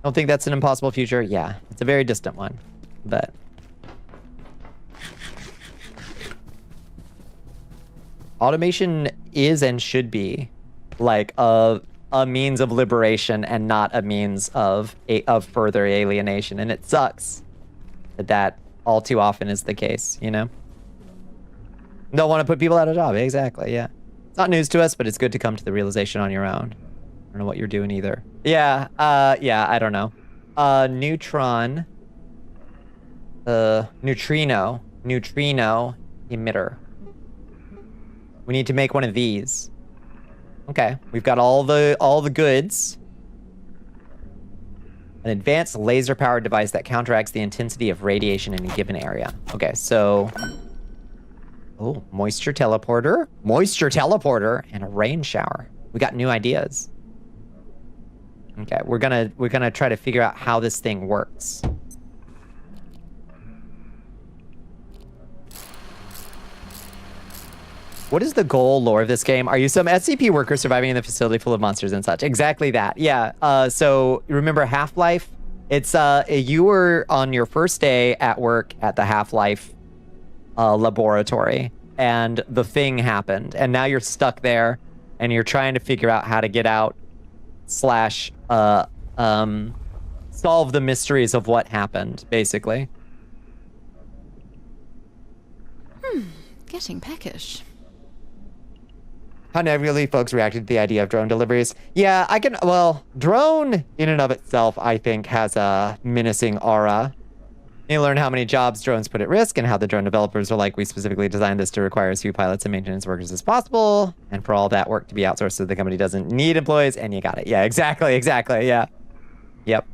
Don't think that's an impossible future? Yeah, it's a very distant one, but... Automation is and should be like a means of liberation and not a means of further alienation. And it sucks that all too often is the case, you know? Don't want to put people out of job. Exactly, yeah. It's not news to us, but it's good to come to the realization on your own. I don't know what you're doing either. Yeah, I don't know. Neutron. Neutrino emitter. We need to make one of these. Okay, we've got all the goods. An advanced laser-powered device that counteracts the intensity of radiation in a given area. Okay, so... Oh, moisture teleporter, and a rain shower. We got new ideas. Okay, we're gonna try to figure out how this thing works. What is the goal lore of this game? Are you some SCP worker surviving in the facility full of monsters and such? Exactly that. Yeah. So remember Half-Life? It's you were on your first day at work at the Half-Life laboratory, and the thing happened, and now you're stuck there, and you're trying to figure out how to get out / solve the mysteries of what happened, basically. Getting peckish. How negatively folks reacted to the idea of drone deliveries. Yeah, well, drone in and of itself, I think, has a menacing aura. You learn how many jobs drones put at risk and how the drone developers are like, we specifically designed this to require as few pilots and maintenance workers as possible. And for all that work to be outsourced so the company doesn't need employees. And you got it. Yeah, exactly, yeah. Yep.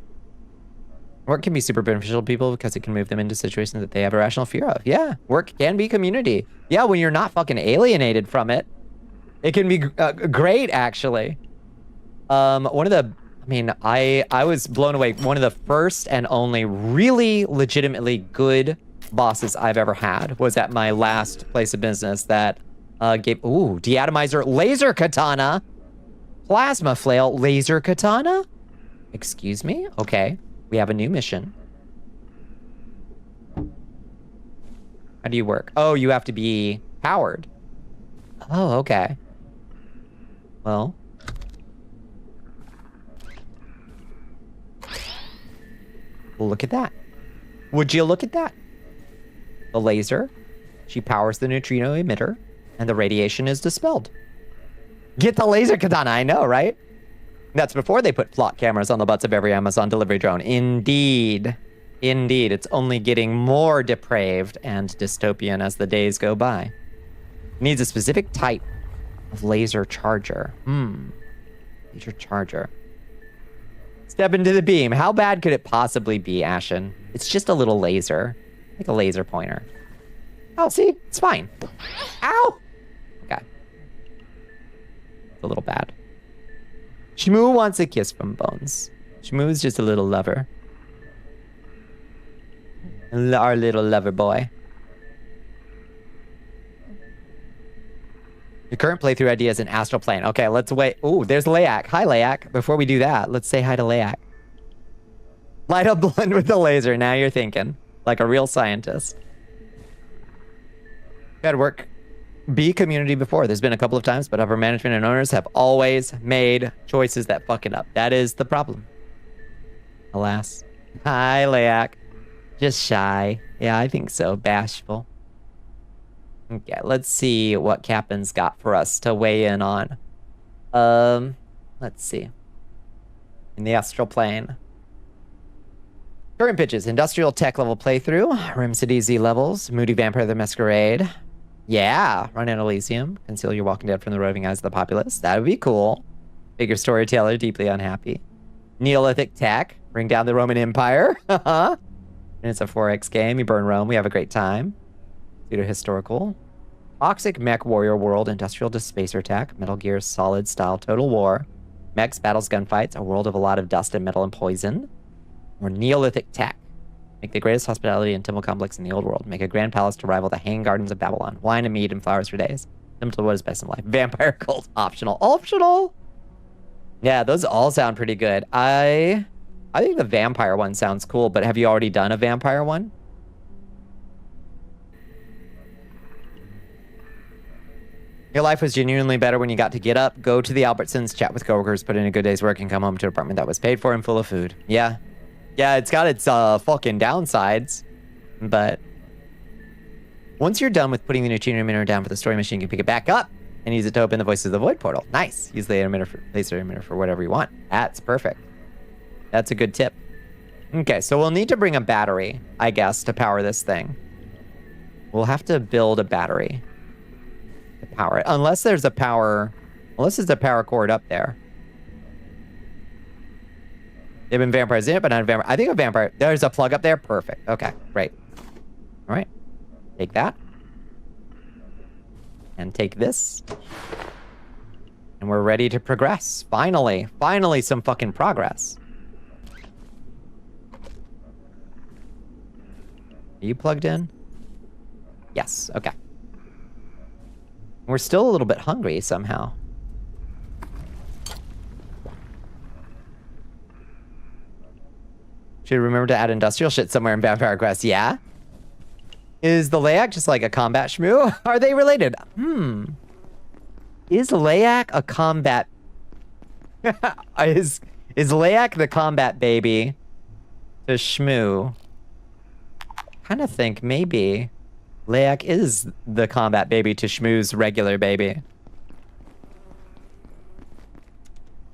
Work can be super beneficial to people because it can move them into situations that they have a rational fear of. Yeah, work can be community. Yeah, when you're not fucking alienated from it. It can be great, actually. I was blown away. One of the first and only really legitimately good bosses I've ever had was at my last place of business that gave... Ooh, deatomizer, laser katana, plasma flail, laser katana? Excuse me? Okay, we have a new mission. How do you work? Oh, you have to be powered. Oh, okay. Well. Look at that. Would you look at that? The laser. She powers the neutrino emitter, and the radiation is dispelled. Get the laser katana, I know, right? That's before they put plot cameras on the butts of every Amazon delivery drone. Indeed. Indeed, it's only getting more depraved and dystopian as the days go by. Needs a specific type of laser charger. Laser charger. Step into the beam. How bad could it possibly be, Ashen? It's just a little laser. Like a laser pointer. Oh, see? It's fine. Ow! Okay. It's a little bad. Shmoo wants a kiss from Bones. Shmoo's just a little lover. Our little lover boy. Your current playthrough idea is an astral plane. Okay, let's wait. Ooh, there's Layak. Hi, Layak. Before we do that, let's say hi to Layak. Light up blend with the laser. Now you're thinking. Like a real scientist. Had work. Be community before. There's been a couple of times, but upper management and owners have always made choices that fuck it up. That is the problem. Alas. Hi, Layak. Just shy. Yeah, I think so. Bashful. Okay, let's see what Captain's got for us to weigh in on. Let's see. In the astral plane. Current pitches. Industrial tech level playthrough. Rim City Z levels. Moody Vampire the Masquerade. Yeah. Run in Elysium. Conceal your walking dead from the roving eyes of the populace. That would be cool. Figure storyteller deeply unhappy. Neolithic tech. Bring down the Roman Empire. And it's a 4X game. You burn Rome. We have a great time. Pseudo-historical. Toxic mech warrior world, industrial spacer attack, Metal Gear Solid style Total War, mechs, battles, gunfights, a world of a lot of dust and metal and poison, or Neolithic tech. Make the greatest hospitality and temple complex in the old world. Make a grand palace to rival the hanging gardens of Babylon. Wine and meat and flowers for days. Simple to what is best in life. Vampire cult, optional. Optional? Yeah, those all sound pretty good. I think the vampire one sounds cool, but have you already done a vampire one? Your life was genuinely better when you got to get up, go to the Albertsons, chat with coworkers, put in a good day's work, and come home to an apartment that was paid for and full of food. Yeah. Yeah, it's got its fucking downsides. But once you're done with putting the neutrino emitter down for the story machine, you can pick it back up and use it to open the Voices of the Void portal. Nice. Use the laser emitter for whatever you want. That's perfect. That's a good tip. Okay, so we'll need to bring a battery, I guess, to power this thing. We'll have to build a battery to power it. Unless there's a power cord up there. They've been vampires in it, but not a vampire. I think a vampire. There's a plug up there. Perfect. Okay, great. All right. Take that. And take this. And we're ready to progress. Finally. Finally some fucking progress. Are you plugged in? Yes. Okay. We're still a little bit hungry somehow. Should remember to add industrial shit somewhere in Vampire Quest. Yeah? Is the Layak just like a combat shmoo? Are they related? Is Layak a combat... is Layak the combat baby to shmoo? Kind of think maybe Layak is the combat baby to shmoo's regular baby.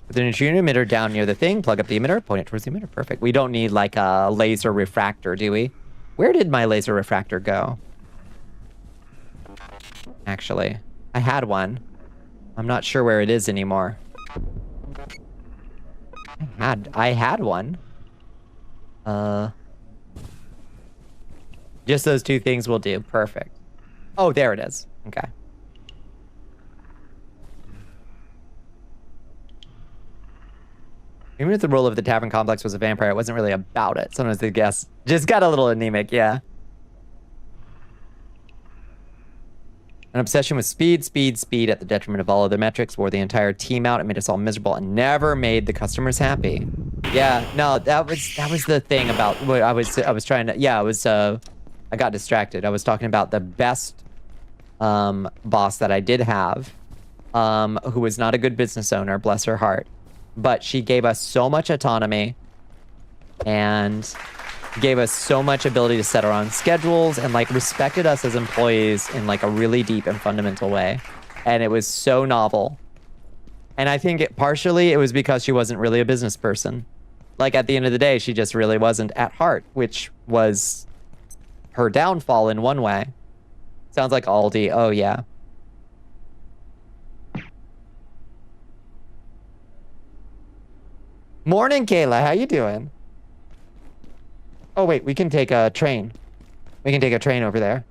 Put the neutrino emitter down near the thing, plug up the emitter, point it towards the emitter. Perfect. We don't need like a laser refractor, do we? Where did my laser refractor go? Actually, I had one. I'm not sure where it is anymore. I had one. Just those two things will do. Perfect. Oh, there it is. Okay. Even if the role of the tavern complex was a vampire, it wasn't really about it. Sometimes the guests just got a little anemic, yeah. An obsession with speed at the detriment of all other metrics, wore the entire team out. It made us all miserable and never made the customers happy. Yeah, no, that was the thing about what I was trying to, yeah, I got distracted. I was talking about the best boss that I did have, who was not a good business owner, bless her heart. But she gave us so much autonomy and gave us so much ability to set our own schedules and like respected us as employees in like a really deep and fundamental way. And it was so novel. And I think partially it was because she wasn't really a business person. Like at the end of the day, she just really wasn't at heart, which was her downfall in one way. Sounds like Aldi. Oh yeah. Morning, Kayla. How you doing? Oh, wait. We can take a train. We can take a train over there.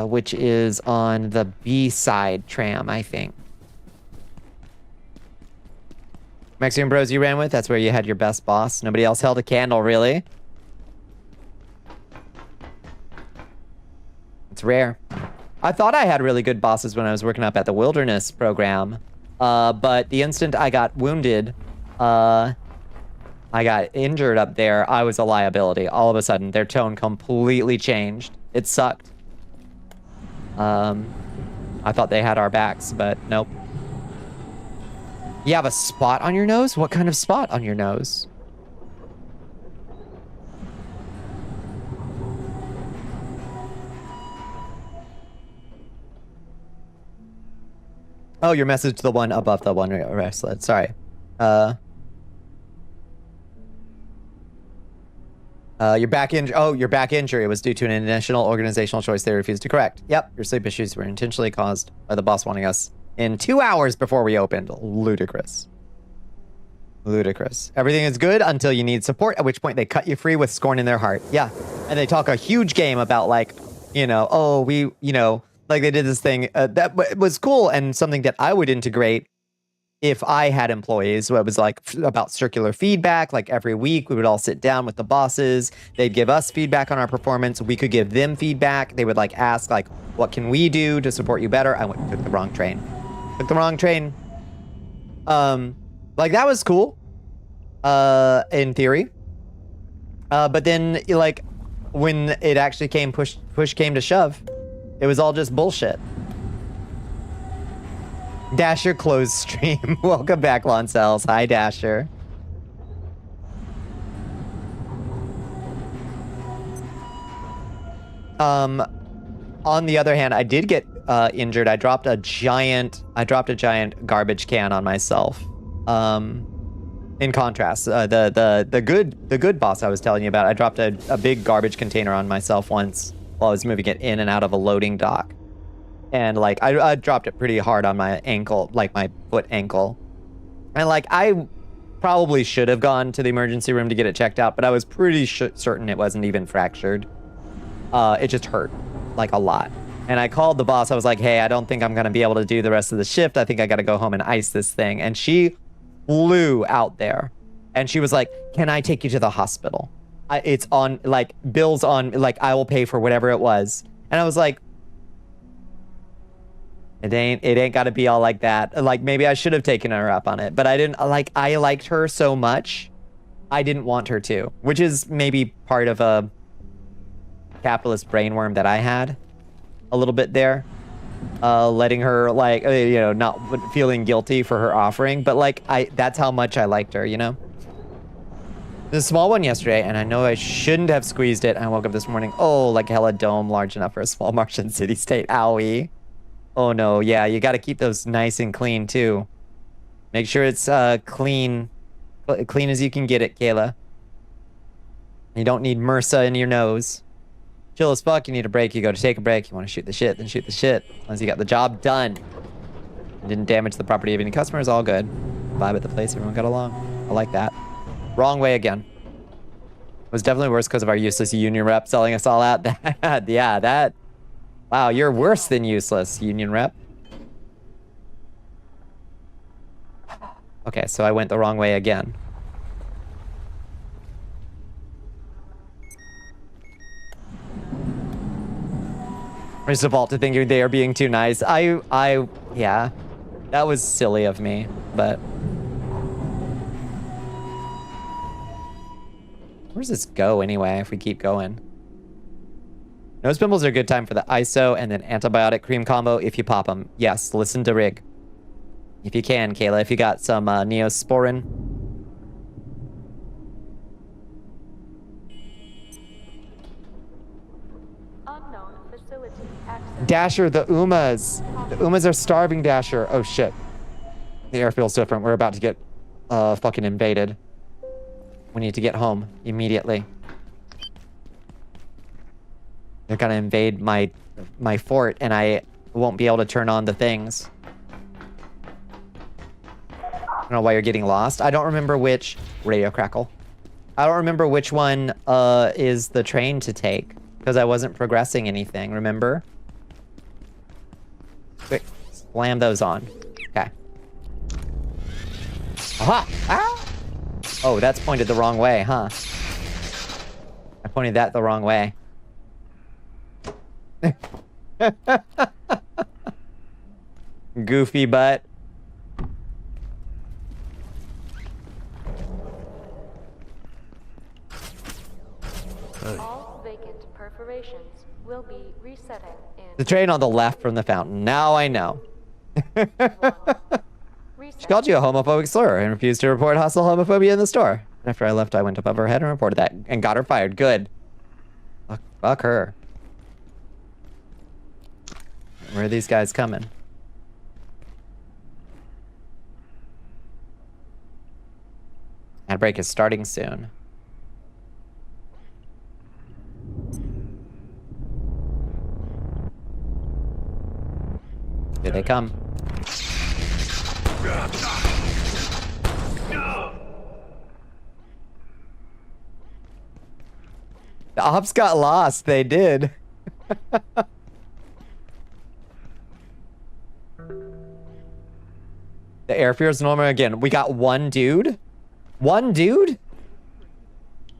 Which is on the B-side tram, I think. Mexican Bros you ran with? That's where you had your best boss. Nobody else held a candle, really? It's rare. I thought I had really good bosses when I was working up at the Wilderness program. But the instant I got wounded, I got injured up there, I was a liability. All of a sudden, their tone completely changed. It sucked. I thought they had our backs, but nope. You have a spot on your nose? What kind of spot on your nose? Oh, your message to the one above the one wrestler. Sorry. Your back injury was due to an intentional organizational choice they refused to correct. Yep, your sleep issues were intentionally caused by the boss wanting us in 2 hours before we opened. Ludicrous. Ludicrous. Everything is good until you need support, at which point they cut you free with scorn in their heart. Yeah, and they talk a huge game about like, you know, oh, we, you know, like they did this thing that was cool and something that I would integrate if I had employees. So it was like about circular feedback. Like every week we would all sit down with the bosses. They'd give us feedback on our performance. We could give them feedback. They would like ask like, what can we do to support you better? I took the wrong train. Took the wrong train. Like that was cool. In theory. But then like when it actually push came to shove, It was all just bullshit. Dasher closed stream. Welcome back, Loncels. Hi, Dasher. On the other hand, I did get injured. I dropped a giant garbage can on myself. In contrast, the good boss I was telling you about, I dropped a big garbage container on myself once while I was moving it in and out of a loading dock. And like I dropped it pretty hard on my ankle, like my foot ankle. And like I probably should have gone to the emergency room to get it checked out, but I was pretty certain it wasn't even fractured. It just hurt like a lot. And I called the boss. I was like, hey, I don't think I'm going to be able to do the rest of the shift. I think I got to go home and ice this thing. And she flew out there. And she was like, can I take you to the hospital? It's on, like, bills on, like, I will pay for whatever it was. And I was like, it ain't got to be all like that. Like, maybe I should have taken her up on it. But I didn't, like, I liked her so much, I didn't want her to. Which is maybe part of a capitalist brainworm that I had a little bit there. Letting her, like, you know, not feeling guilty for her offering. But, like, that's how much I liked her, you know? There's a small one yesterday, and I know I shouldn't have squeezed it. I woke up this morning, oh, like hella dome, large enough for a small Martian city-state. Owie. Oh, no. Yeah, you got to keep those nice and clean, too. Make sure it's clean as you can get it, Kayla. You don't need MRSA in your nose. Chill as fuck, you need a break, you go to take a break. You want to shoot the shit, then shoot the shit. As long as you got the job done. Didn't damage the property of any customers, all good. Vibe at the place, everyone got along. I like that. Wrong way again. It was definitely worse because of our useless union rep selling us all out. Yeah, that... Wow, you're worse than useless, union rep. Okay, so I went the wrong way again. First of all, to think they are being too nice. Yeah, that was silly of me, but... Where does this go anyway, if we keep going? Nose pimples are a good time for the ISO and then antibiotic cream combo if you pop them. Yes, listen to Rig. If you can, Kayla, if you got some Neosporin. Unknown facility access. Dasher, the Umas. The Umas are starving, Dasher. Oh, shit. The air feels different. We're about to get fucking invaded. We need to get home immediately. They're gonna invade my fort, and I won't be able to turn on the things. I don't know why you're getting lost. I don't remember which... Radio crackle. I don't remember which one is the train to take, because I wasn't progressing anything, remember? Quick, slam those on. Okay. Aha! Ah! Oh, that's pointed the wrong way, huh? I pointed that the wrong way. Goofy butt. All vacant perforations will be resetting in The train on the left from the fountain. Now I know. She called you a homophobic slur and refused to report hostile homophobia in the store. After I left, I went above her head and reported that and got her fired. Good. Fuck her. Where are these guys coming? Ad break is starting soon. Here they come. The ops got lost. They did. The air fear is normal again. We got one dude? One dude?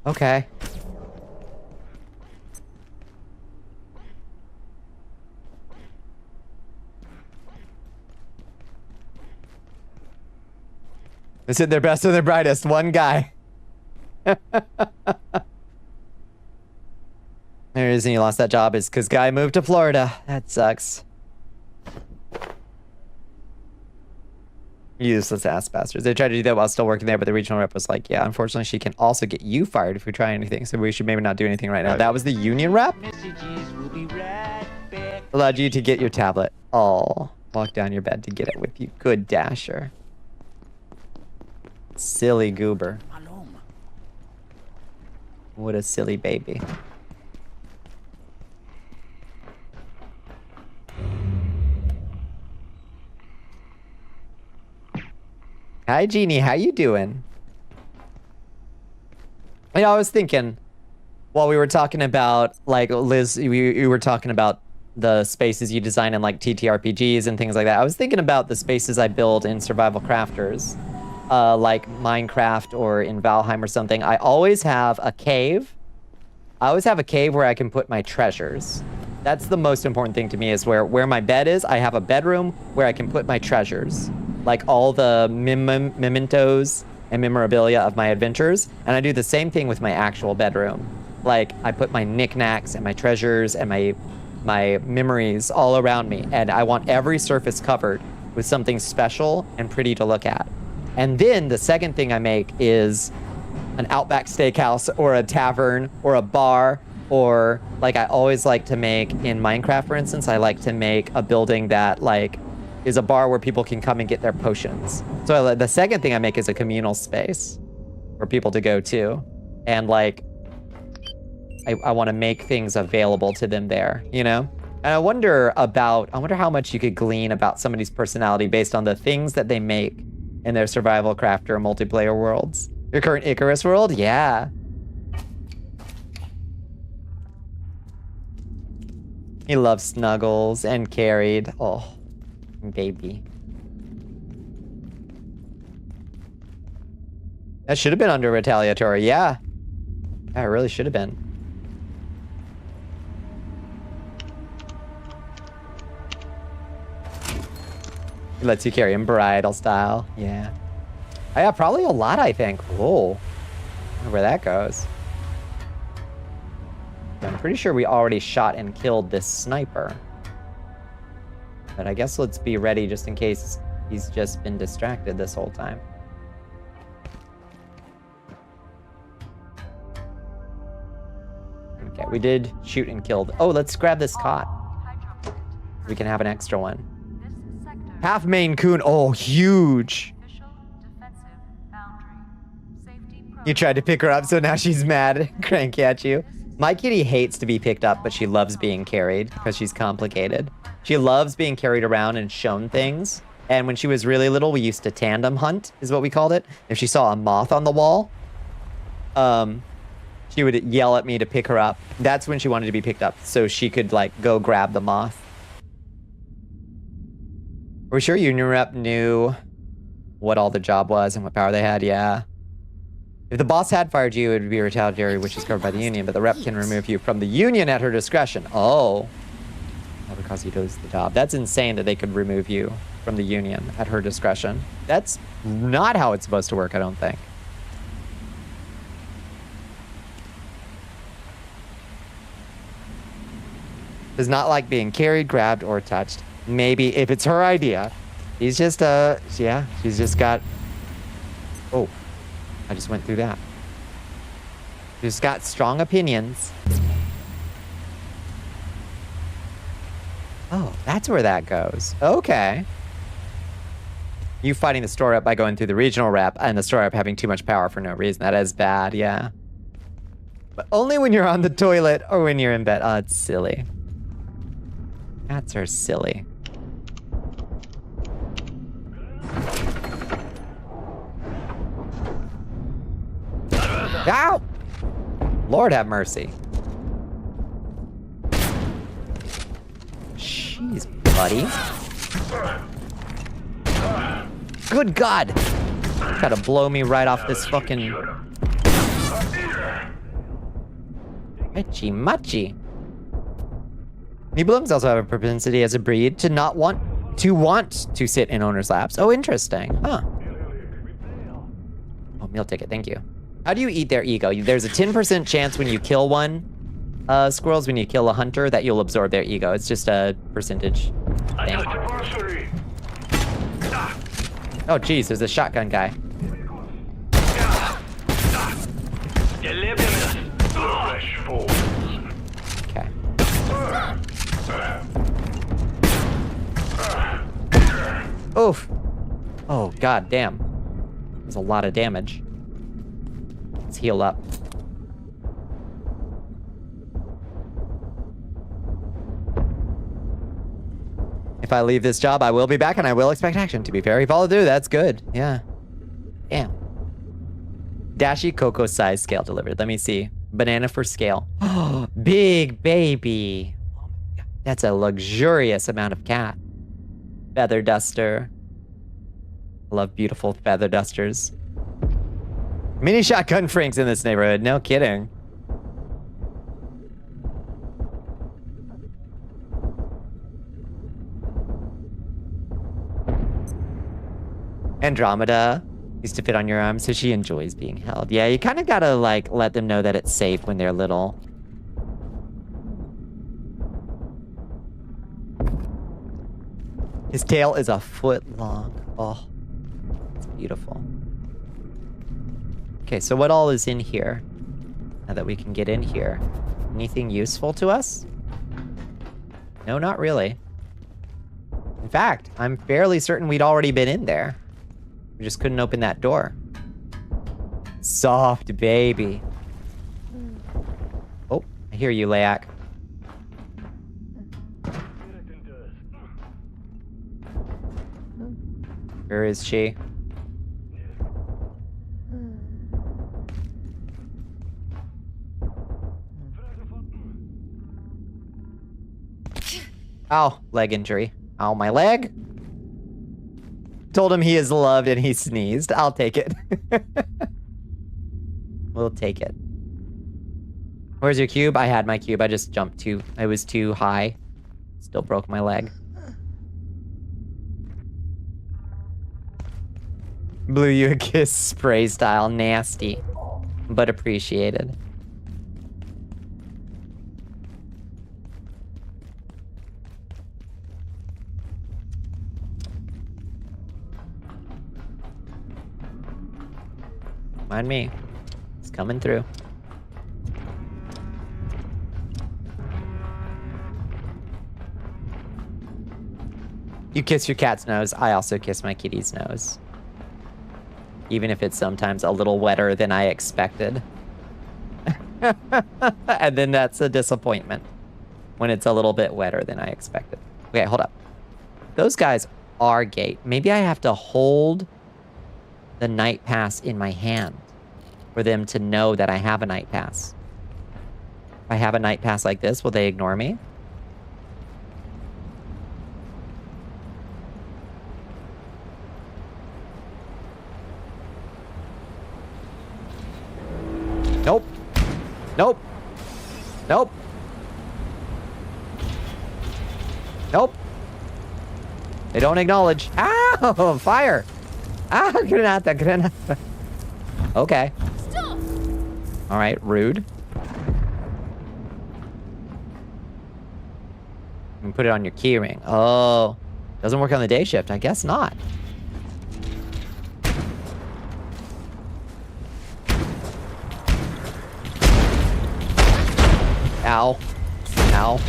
Okay. They said their best and their brightest. One guy. There reason you lost that job is because guy moved to Florida. That sucks. Useless ass bastards. They tried to do that while still working there, but the regional rep was like, yeah, unfortunately, she can also get you fired if we try anything, so we should maybe not do anything right now. That was the union rep? Messages will be right back. Allowed you to get your tablet. Oh, walk down your bed to get it with you. Good Dasher. Silly goober. What a silly baby. Hi, Jeannie. How you doing? You know, I was thinking, while we were talking about, like, Liz, we were talking about the spaces you design in, like, TTRPGs and things like that. I was thinking about the spaces I build in survival crafters, like Minecraft or in Valheim or something. I always have a cave. I always have a cave where I can put my treasures. That's the most important thing to me, is where my bed is. I have a bedroom where I can put my treasures. Like all the mementos and memorabilia of my adventures. And I do the same thing with my actual bedroom. Like, I put my knickknacks and my treasures and my memories all around me. And I want every surface covered with something special and pretty to look at. And then the second thing I make is an Outback Steakhouse or a tavern or a bar, or like I always like to make in Minecraft, for instance, I like to make a building that like is a bar where people can come and get their potions. So the second thing I make is a communal space for people to go to. And like, I want to make things available to them there, you know? And I wonder how much you could glean about somebody's personality based on the things that they make in their survival crafter multiplayer worlds. Your current Icarus world? Yeah. He loves snuggles and carried. Oh, baby. That should have been under retaliatory, yeah. Yeah, it really should have been. It lets you carry him bridal style, yeah. Yeah, probably a lot, I think. Whoa. I wonder where that goes. I'm pretty sure we already shot and killed this sniper. But I guess let's be ready just in case he's just been distracted this whole time. Okay, we did shoot and kill. Oh, let's grab this cot. We can have an extra one. Half Maine Coon. Oh, huge. You tried to pick her up, so now she's mad, cranky at you. My kitty hates to be picked up, but she loves being carried because she's complicated. She loves being carried around and shown things. And when she was really little, we used to tandem hunt, is what we called it. If she saw a moth on the wall, she would yell at me to pick her up. That's when she wanted to be picked up, so she could, like, go grab the moth. Are we sure Union Rep knew what all the job was and what power they had? Yeah. If the boss had fired you, it would be retaliatory, which is covered by the union, but the rep can remove you from the union at her discretion. Oh. That would cause you to lose the job. That's insane that they could remove you from the union at her discretion. That's not how it's supposed to work, I don't think. Does not like being carried, grabbed, or touched. Maybe if it's her idea. He's just, yeah, she's just got... Oh. I just went through that. She's got strong opinions. Oh, that's where that goes. Okay. You fighting the store rep by going through the regional rep and the store rep having too much power for no reason. That is bad, yeah. But only when you're on the toilet or when you're in bed. Oh, it's silly. Cats are silly. Ow! Lord have mercy. Jeez, buddy. Good God! Try to blow me right off this fucking... Etchy machi. Nibelungs also have a propensity as a breed to not want to sit in owners' laps. Oh, interesting. Huh. Oh, meal ticket, thank you. How do you eat their ego? There's a 10% chance when you kill one Squirrels, when you kill a hunter, that you'll absorb their ego. It's just a percentage thing. Oh, geez, there's a shotgun guy. Okay. Oof. Oh, god damn. There's a lot of damage. Let's heal up. If I leave this job, I will be back and I will expect action. To be fair, he followed through. That's good. Yeah. Damn. Dashi cocoa size scale delivered. Let me see. Banana for scale. Oh, big baby. Oh my God. That's a luxurious amount of cat. Feather duster. I love beautiful feather dusters. Mini shotgun Franks in this neighborhood. No kidding. Andromeda used to fit on your arm, so she enjoys being held. Yeah, you kind of gotta, like, let them know that it's safe when they're little. His tail is a foot long. Oh, it's beautiful. Okay, so what all is in here? Now that we can get in here. Anything useful to us? No, not really. In fact, I'm fairly certain we'd already been in there. We just couldn't open that door. Soft baby. Oh, I hear you, Layak. Where is she? Ow, leg injury. Ow, my leg. Told him he is loved and he sneezed. I'll take it. We'll take it. Where's your cube? I had my cube. I just jumped too. I was too high. Still broke my leg. Blew you a kiss spray style. Nasty. But appreciated. Mind me. It's coming through. You kiss your cat's nose. I also kiss my kitty's nose. Even if it's sometimes a little wetter than I expected. And then that's a disappointment. When it's a little bit wetter than I expected. Okay, hold up. Those guys are gate. Maybe I have to hold the night pass in my hand for them to know that I have a night pass. If I have a night pass like this, will they ignore me? Nope. Nope. Nope. Nope. They don't acknowledge. Ow! Fire! Ah, granata, granata. Okay. Stop! All right, rude. And put it on your key ring. Oh, doesn't work on the day shift. I guess not. Ow. Ow.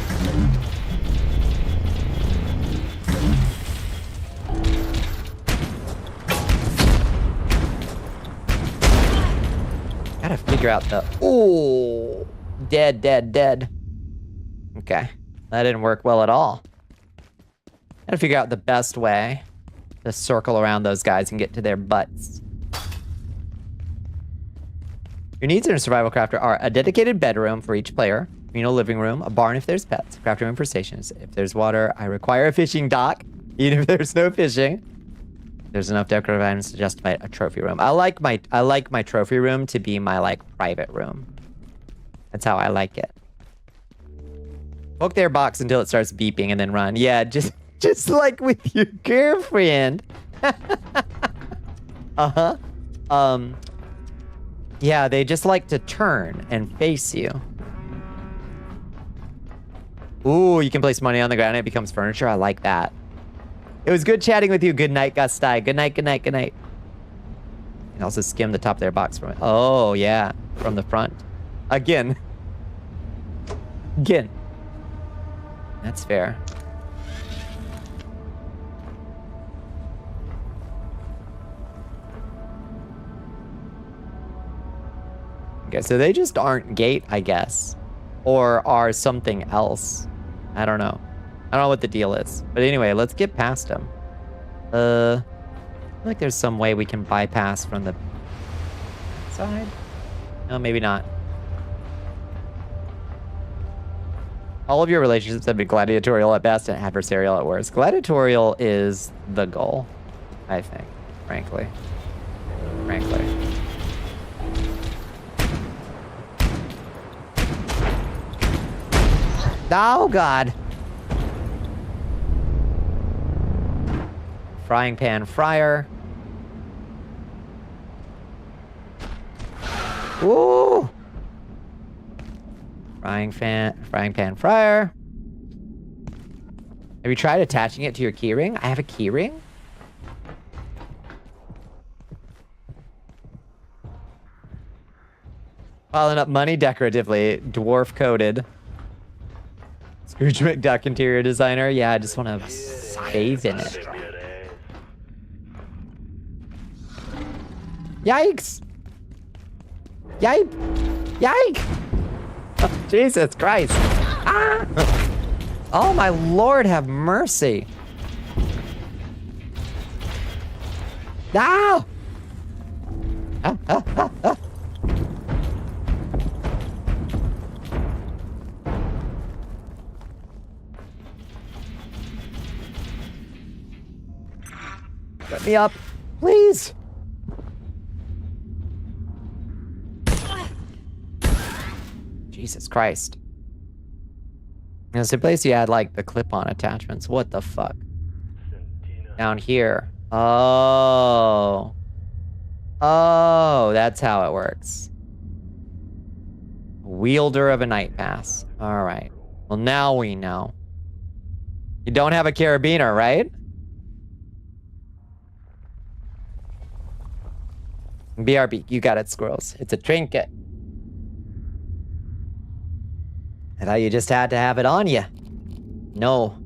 Gotta figure out the... Ooh. Dead, dead, dead. Okay. That didn't work well at all. Gotta figure out the best way to circle around those guys and get to their butts. Your needs in a survival crafter are a dedicated bedroom for each player, communal living room, a barn if there's pets, crafting room for stations. If there's water, I require a fishing dock, even if there's no fishing. There's enough decorative items to justify a trophy room. I like my trophy room to be my like private room. That's how I like it. Poke their box until it starts beeping and then run. Yeah, just like with your girlfriend. Uh-huh. Yeah, they just like to turn and face you. Ooh, you can place money on the ground and it becomes furniture. I like that. It was good chatting with you. Good night, Gusti. Good night, good night, good night. You can also skim the top of their box from it. Oh, yeah. From the front. Again. Again. That's fair. Okay, so they just aren't gate, I guess. Or are something else. I don't know. I don't know what the deal is. But anyway, let's get past them. I feel like there's some way we can bypass from the side. No, maybe not. All of your relationships have been gladiatorial at best and adversarial at worst. Gladiatorial is the goal, I think, frankly. Frankly. Oh, God. Frying pan fryer. Ooh. Frying pan fryer. Have you tried attaching it to your keyring? I have a keyring? Piling up money decoratively. Dwarf coated. Scrooge McDuck interior designer. Yeah, I just want to bathe in it. Yikes! Yipe! Yike! Oh, Jesus Christ! Ah! Oh my Lord, have mercy! Ah! Ah, ah, ah, ah. Let me up, please. Jesus Christ. It's a place you had like the clip-on attachments. What the fuck? Down here. Oh. Oh, that's how it works. Wielder of a night pass. All right. Well, now we know. You don't have a carabiner, right? BRB, you got it, squirrels. It's a trinket. I thought you just had to have it on you. No. All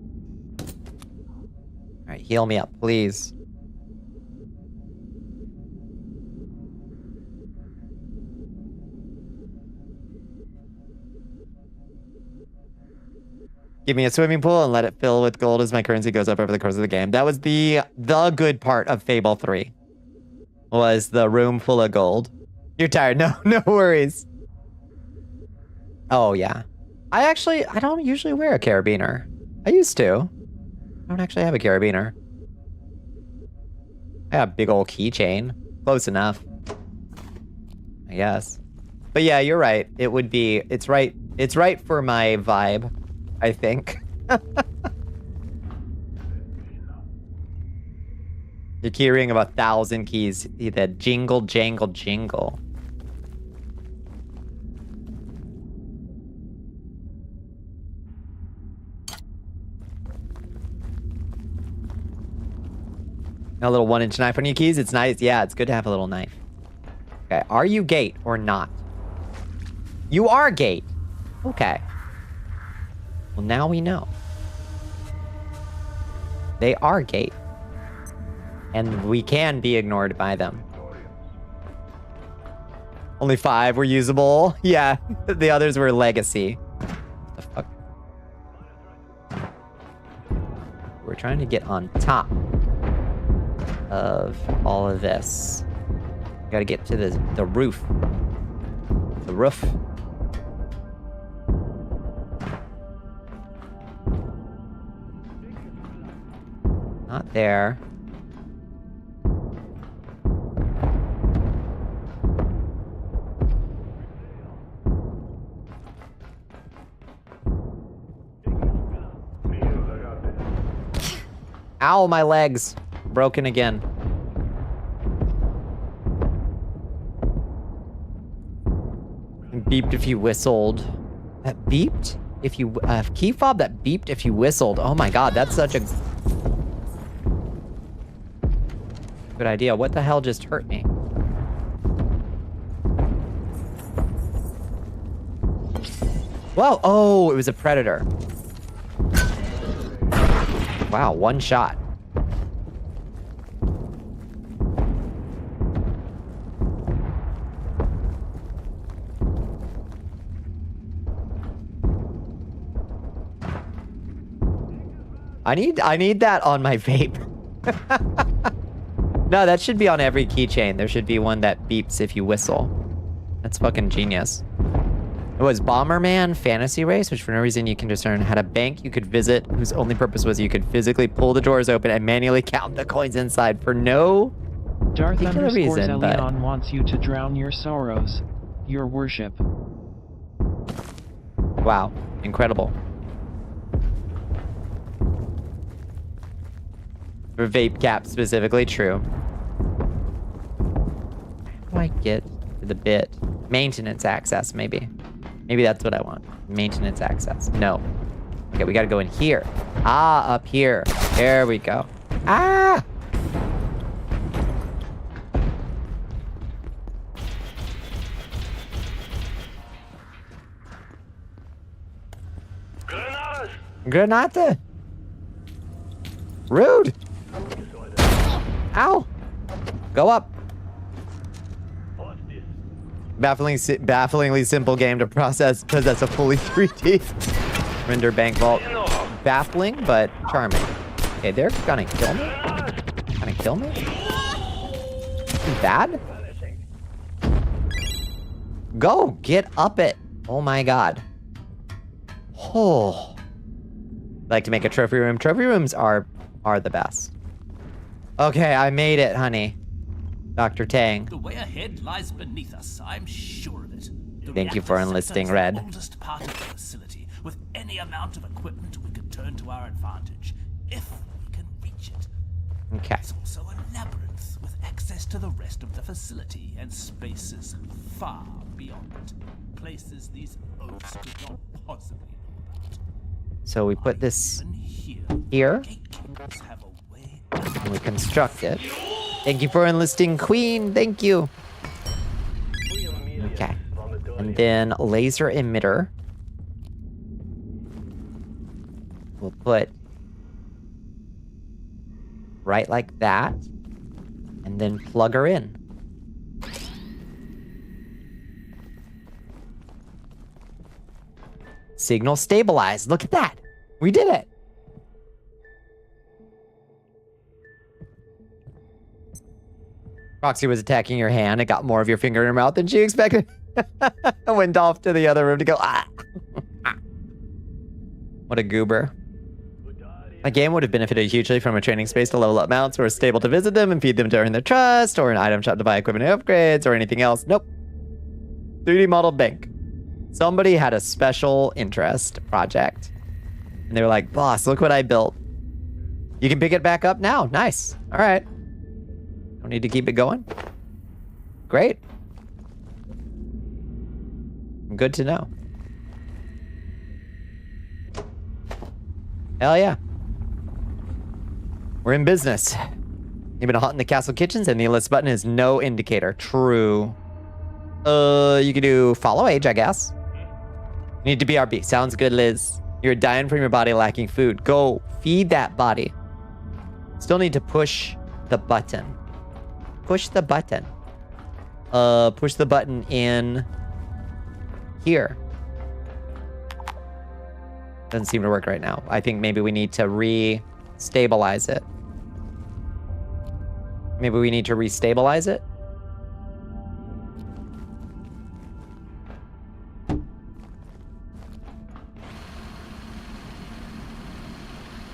right, heal me up, please. Give me a swimming pool and let it fill with gold as my currency goes up over the course of the game. That was the good part of Fable 3. Was the room full of gold. You're tired. No worries. Oh, yeah. I don't usually wear a carabiner. I used to. I don't actually have a carabiner. I have a big old keychain. Close enough. I guess. But yeah, you're right. It would be, it's right for my vibe, I think. Your keyring of 1,000 keys. That jingle, jangle, jingle. A little 1-inch knife on your keys. It's nice. Yeah, it's good to have a little knife. Okay, are you gate or not? You are gate. Okay. Well, now we know. They are gate. And we can be ignored by them. Only 5 were usable. Yeah, the others were legacy. What the fuck? We're trying to get on top of all of this. We gotta get to the roof. The roof. Not there. Ow, my legs. Broken again. Beeped if you whistled. That beeped? if you key fob that beeped if you whistled. Oh my god, that's such a good idea. What the hell just hurt me? Whoa! Oh, it was a predator. Wow, one shot. I need that on my vape. No, that should be on every keychain. There should be one that beeps if you whistle. That's fucking genius. It was Bomberman Fantasy Race, which for no reason you can discern, had a bank you could visit whose only purpose was you could physically pull the doors open and manually count the coins inside for no Darth particular reason, Elion wants you to drown your sorrows. Your worship. Wow, incredible. For vape cap specifically, true. How do I get to the bit? Maintenance access, maybe. Maybe that's what I want. Maintenance access. No. Okay, we gotta go in here. Ah, up here. There we go. Ah! Granate! Rude! Ow! Go up. Bafflingly simple game to possess a fully 3D render bank vault. Baffling, but charming. Okay, they're gonna kill me? Gonna kill me? Bad? Go! Get up it! Oh my god. Oh. Like to make a trophy room. Trophy rooms are the best. Okay, I made it, honey. Dr. Tang. The way ahead lies beneath us, I'm sure of it. The Thank you for reactor enlisting sector is Red. the oldest part of the facility. With any amount of equipment, we could turn to our advantage, if we can reach it. Okay. It's also a labyrinth with access to the rest of the facility and spaces far beyond it. Places these oaks could not possibly know about. So we put this Even here, here, gatekeepers have a way and we construct it. Thank you for enlisting Queen. Thank you. Okay. And then laser emitter. We'll put right like that. And then plug her in. Signal stabilized. Look at that. We did it. Roxy was attacking your hand. It got more of your finger in her mouth than she expected. I went off to the other room to go, ah. What a goober. A game would have benefited hugely from a training space to level up mounts or a stable to visit them and feed them to earn their trust, or an item shop to buy equipment and upgrades, or anything else. Nope. 3D model bank. Somebody had a special interest project. And they were like, boss, look what I built. You can pick it back up now. Nice. All right. Don't need to keep it going. Great. Good to know. Hell yeah. We're in business. You've been hot in the castle kitchens and the enlist button is no indicator. True. You could do follow age, I guess. Need to BRB. Sounds good, Liz. You're dying from your body lacking food. Go feed that body. Still need to push the button. Push the button. Push the button in here. Doesn't seem to work right now. I think maybe we need to re-stabilize it. Maybe we need to re-stabilize it.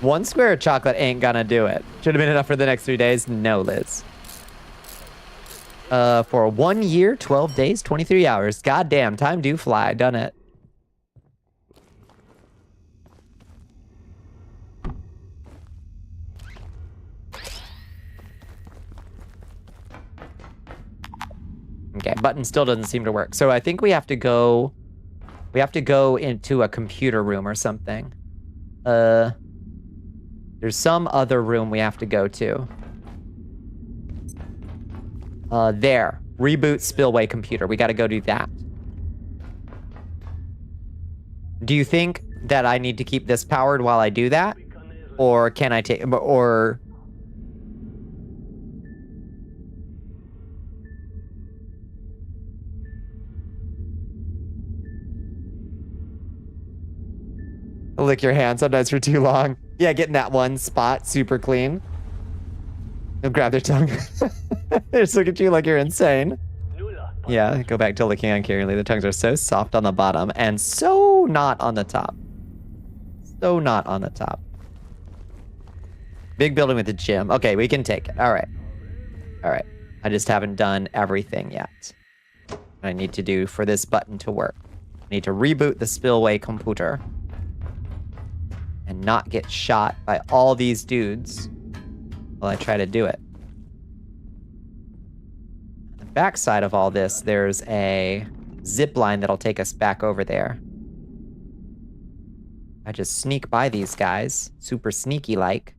One square of chocolate ain't gonna do it. Should have been enough for the next 3 days. No, Liz. For 1 year, 12 days, 23 hours. Goddamn, time do fly. Done it. Okay, button still doesn't seem to work. So I think we have to go We have to go into a computer room or something. There's some other room we have to go to. There. Reboot spillway computer. We gotta go do that. Do you think that I need to keep this powered while I do that? Or can I take... Or... Lick your hand sometimes for too long. Yeah, getting that one spot super clean. You'll grab their tongue. They just look at you like you're insane. Yeah, go back to licking uncaringly. The tongues are so soft on the bottom and so not on the top. So not on the top. Big building with a gym. Okay, we can take it. All right. All right. I just haven't done everything yet. I need to do for this button to work. I need to reboot the spillway computer. And not get shot by all these dudes while I try to do it. On the backside of all this, there's a zip line that'll take us back over there. I just sneak by these guys, super sneaky-like.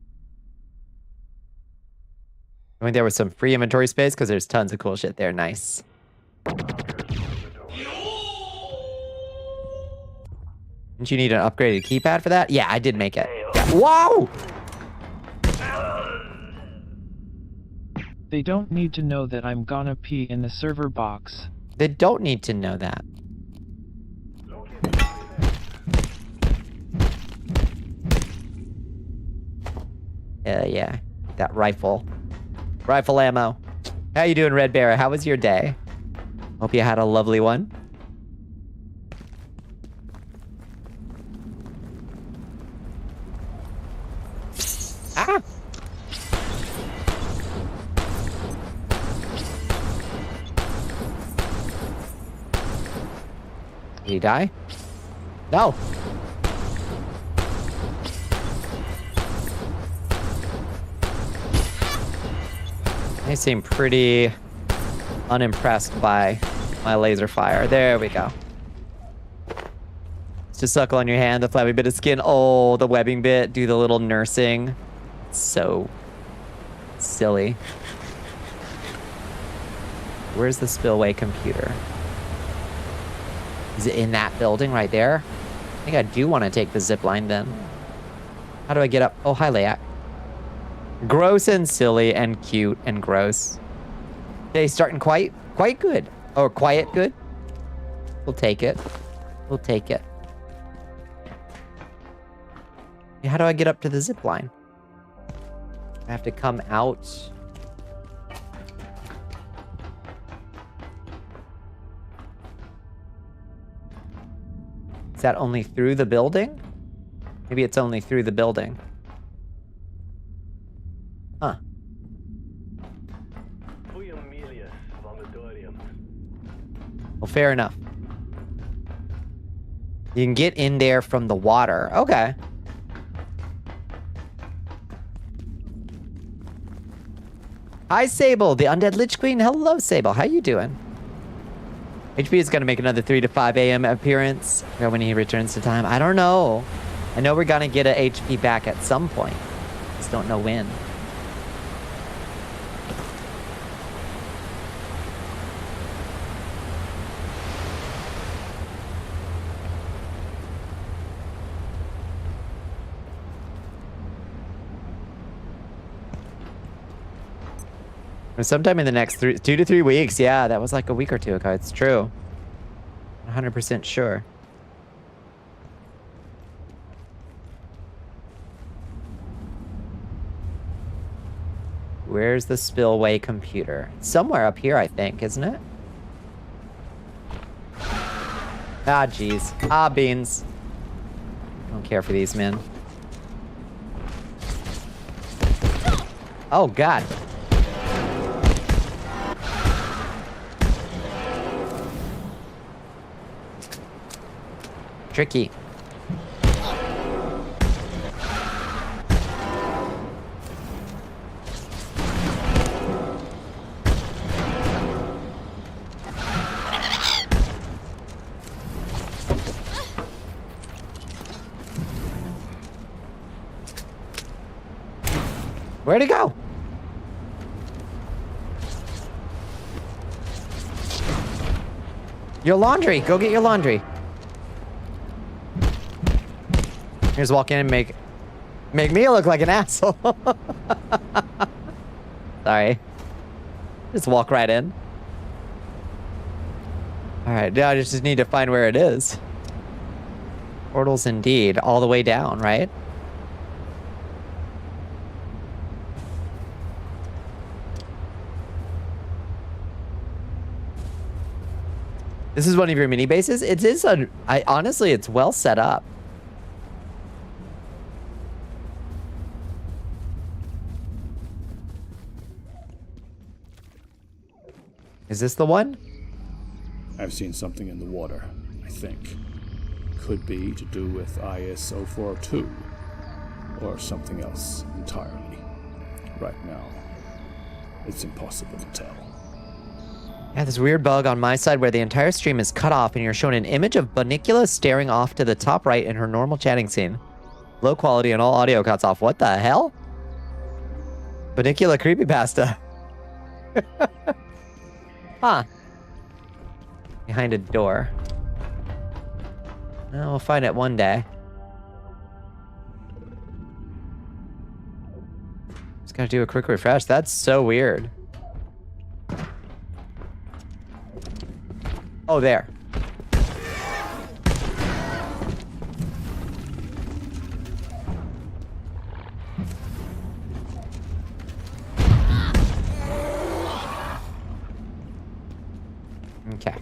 I mean, there was some free inventory space because there's tons of cool shit there. Nice. Didn't you need an upgraded keypad for that? Yeah, I did make it. Yeah. Whoa! They don't need to know that I'm gonna pee in the server box. They don't need to know that. Yeah. That rifle. Rifle ammo. How you doing, Red Bear? How was your day? Hope you had a lovely one. Ah! Did he die? No. They seem pretty unimpressed by my laser fire. There we go. Just suckle on your hand, the flabby bit of skin. Oh, the webbing bit. Do the little nursing. So silly. Where's the spillway computer? Is it in that building right there? I think I do want to take the zip line then. How do I get up? Oh, hi, Layak. Gross and silly and cute and gross. Okay, starting quite good. Or quiet good. We'll take it. We'll take it. How do I get up to the zip line? I have to come out. Is that only through the building? Maybe it's only through the building. Huh. Well, fair enough. You can get in there from the water. Okay. Hi, Sable, the Undead Lich Queen. Hello, Sable. How you doing? HP is going to make another 3 to 5 a.m. appearance when he returns to time. I don't know. I know we're going to get a HP back at some point. Just don't know when. Sometime in the next 2 to 3 weeks. Yeah, that was like a week or two ago. It's true. 100% sure. Where's the spillway computer? Somewhere up here, I think, isn't it? Ah, jeez. Ah, beans. I don't care for these men. Oh, God. Tricky. Where'd it go? Your laundry. Go get your laundry. Here's walk in and make me look like an asshole. Sorry. Just walk right in. Alright, now I just need to find where it is. Portals indeed. All the way down, right? This is one of your mini bases? It is honestly, it's well set up. Is this the one? I've seen something in the water, I think. Could be to do with IS-042, or something else entirely. Right now, it's impossible to tell. Yeah, this weird bug on my side where the entire stream is cut off and you're shown an image of Bonnicula staring off to the top right in her normal chatting scene. Low quality and all audio cuts off. What the hell? Bonnicula creepypasta. Huh. Behind a door. Well, we'll find it one day. Just gotta do a quick refresh. That's so weird. Oh, there. Okay.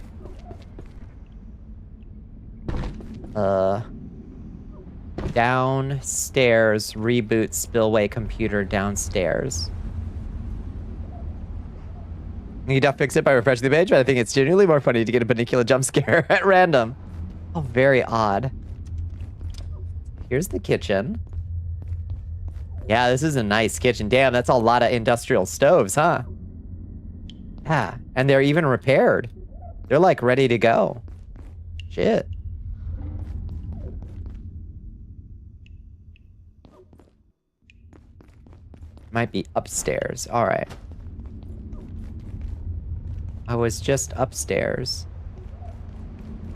Downstairs, reboot spillway computer downstairs. You don't fix it by refreshing the page, but I think it's genuinely more funny to get a Bonnicula jump scare at random. Oh, very odd. Here's the kitchen. Yeah, this is a nice kitchen. Damn, that's a lot of industrial stoves, huh? Yeah, and they're even repaired. They're like ready to go. Shit. Might be upstairs. All right. I was just upstairs.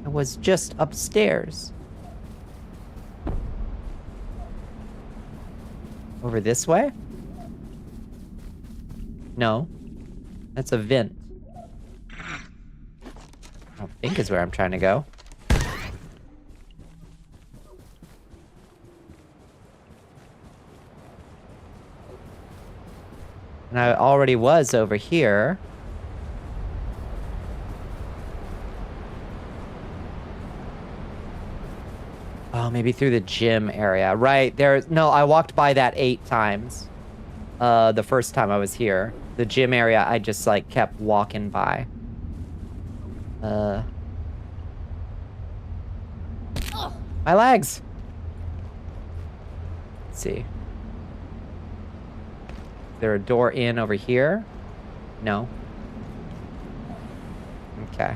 I was just upstairs. Over this way? No. That's a vent. I don't think is where I'm trying to go. And I already was over here. Oh, maybe through the gym area. Right, there. No, I walked by that 8 times. The first time I was here. The gym area, I just, like, kept walking by. My legs! Let's see. Is there a door in over here? No. Okay.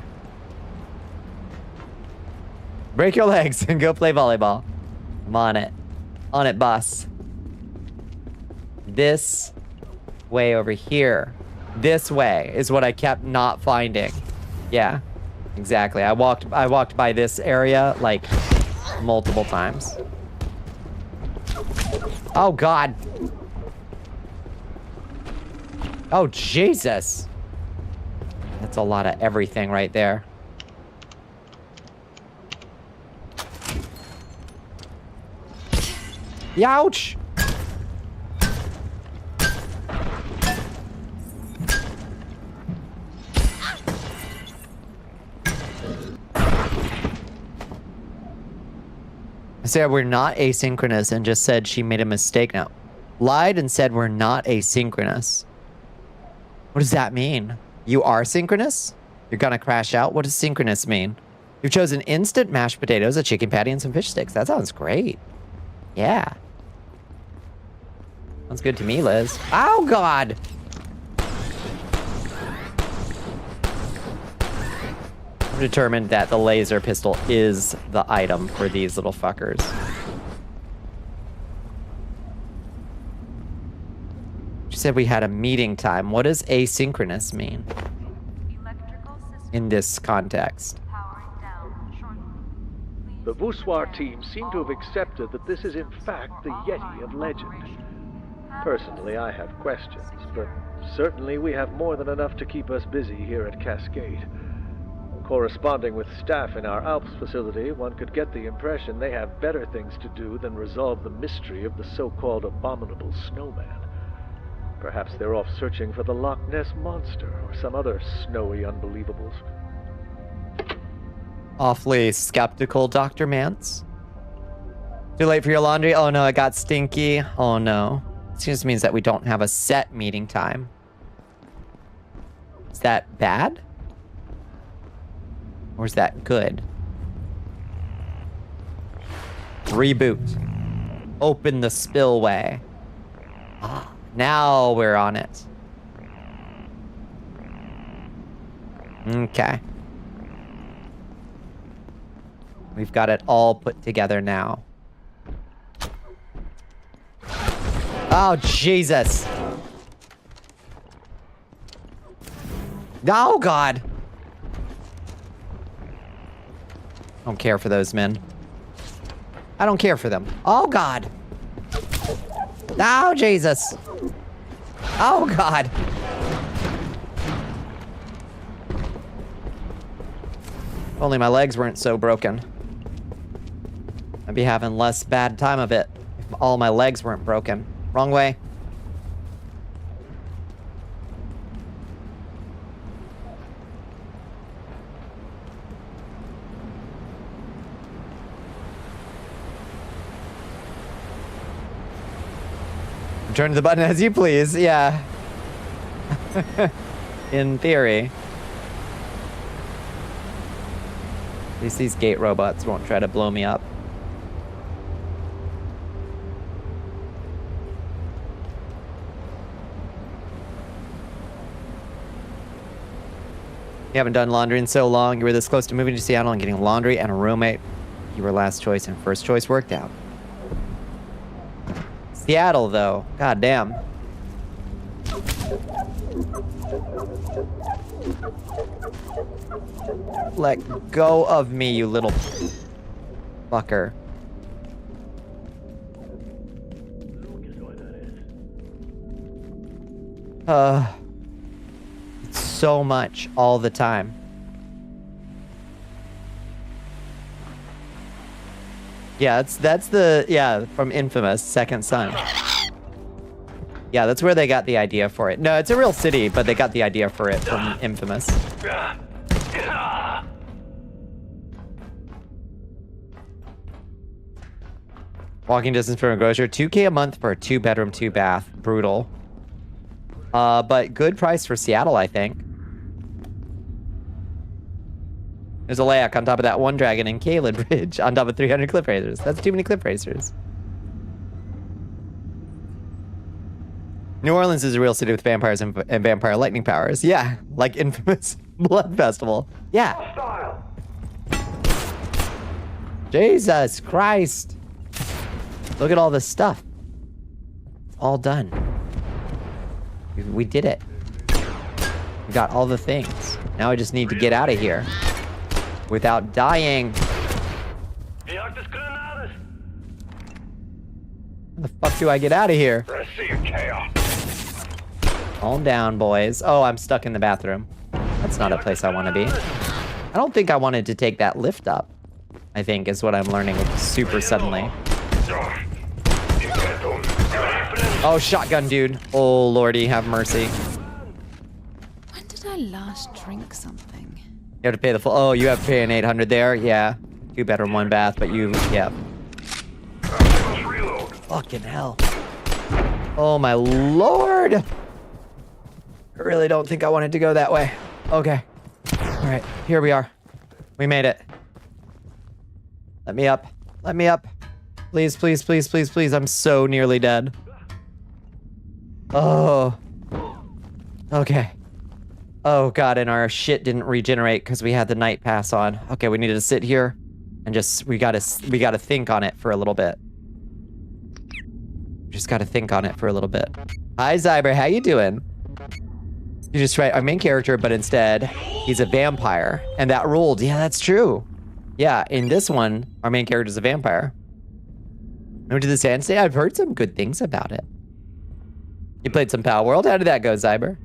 Break your legs and go play volleyball. I'm on it. On it, boss. This way over here. This way is what I kept not finding. Yeah, exactly. I walked by this area like multiple times. Oh God. Oh Jesus. That's a lot of everything right there. Ouch! I said we're not asynchronous and just said she made a mistake now. Lied and said we're not asynchronous. What does that mean? You are synchronous? You're gonna crash out? What does synchronous mean? You've chosen instant mashed potatoes, a chicken patty, and some fish sticks. That sounds great. Yeah. Sounds good to me, Liz. Oh, God! I'm determined that the laser pistol is the item for these little fuckers. said we had a meeting time. What does asynchronous mean in this context? The Voussoir team seem to have accepted that this is in fact the Yeti of legend. Personally, I have questions, but certainly we have more than enough to keep us busy here at Cascade. Corresponding with staff in our Alps facility, one could get the impression they have better things to do than resolve the mystery of the so-called abominable snowman. Perhaps they're off searching for the Loch Ness Monster or some other snowy unbelievables. Awfully skeptical, Dr. Mance. Too late for your laundry? Oh no, it got stinky. Oh no. This just means that we don't have a set meeting time. Is that bad? Or is that good? Reboot. Open the spillway. Ah, now we're on it. Okay. We've got it all put together now. Oh, Jesus. Oh, God. I don't care for those men. I don't care for them. Oh, God. Oh, Jesus. Oh, God. If only my legs weren't so broken. I'd be having less bad time of it if all my legs weren't broken. Wrong way. Turn the button as you please, yeah. In theory. At least these gate robots won't try to blow me up. You haven't done laundry in so long. You were this close to moving to Seattle and getting laundry and a roommate. You were last choice and first choice worked out. Seattle, though. God damn. Let go of me, you little fucker. It's so much all the time. Yeah, that's the from Infamous, Second Son. Yeah, that's where they got the idea for it. No, it's a real city, but they got the idea for it from Infamous. Walking distance from a grocer, $2K a month for a 2-bedroom, 2-bath. Brutal. But good price for Seattle, I think. There's a layout on top of that one dragon in Kaled Bridge on top of 300 cliff racers. That's too many cliff racers. New Orleans is a real city with vampires and vampire lightning powers. Yeah, like Infamous Blood Festival. Yeah. Jesus Christ. Look at all this stuff. It's all done. We did it. We got all the things. Now I just need to get out of here without dying. How the fuck do I get out of here? Calm down, boys. Oh, I'm stuck in the bathroom. That's not a place I want to be. I don't think I wanted to take that lift up, I think, is what I'm learning super suddenly. Oh, shotgun dude. Oh, lordy, have mercy. When did I last drink something? You have to pay the full... Oh, you have to pay an 800 there? Yeah. 2-bedroom, 1-bath, but you... Yeah. Fucking hell. Oh, my lord. I really don't think I wanted to go that way. Okay. All right, here we are. We made it. Let me up. Let me up. Please, please, please, please, please. I'm so nearly dead. Oh. Okay. Oh god, and our shit didn't regenerate because we had the night pass on. Okay, we needed to sit here and just we gotta think on it for a little bit. just got to think on it for a little bit. Hi, Zyber. How you doing? You just write our main character, but instead he's a vampire. And that ruled. Yeah, that's true. Yeah, in this one, our main character is a vampire. Remember the Sand State? I've heard some good things about it. You played some Pal World? How did that go, Zyber?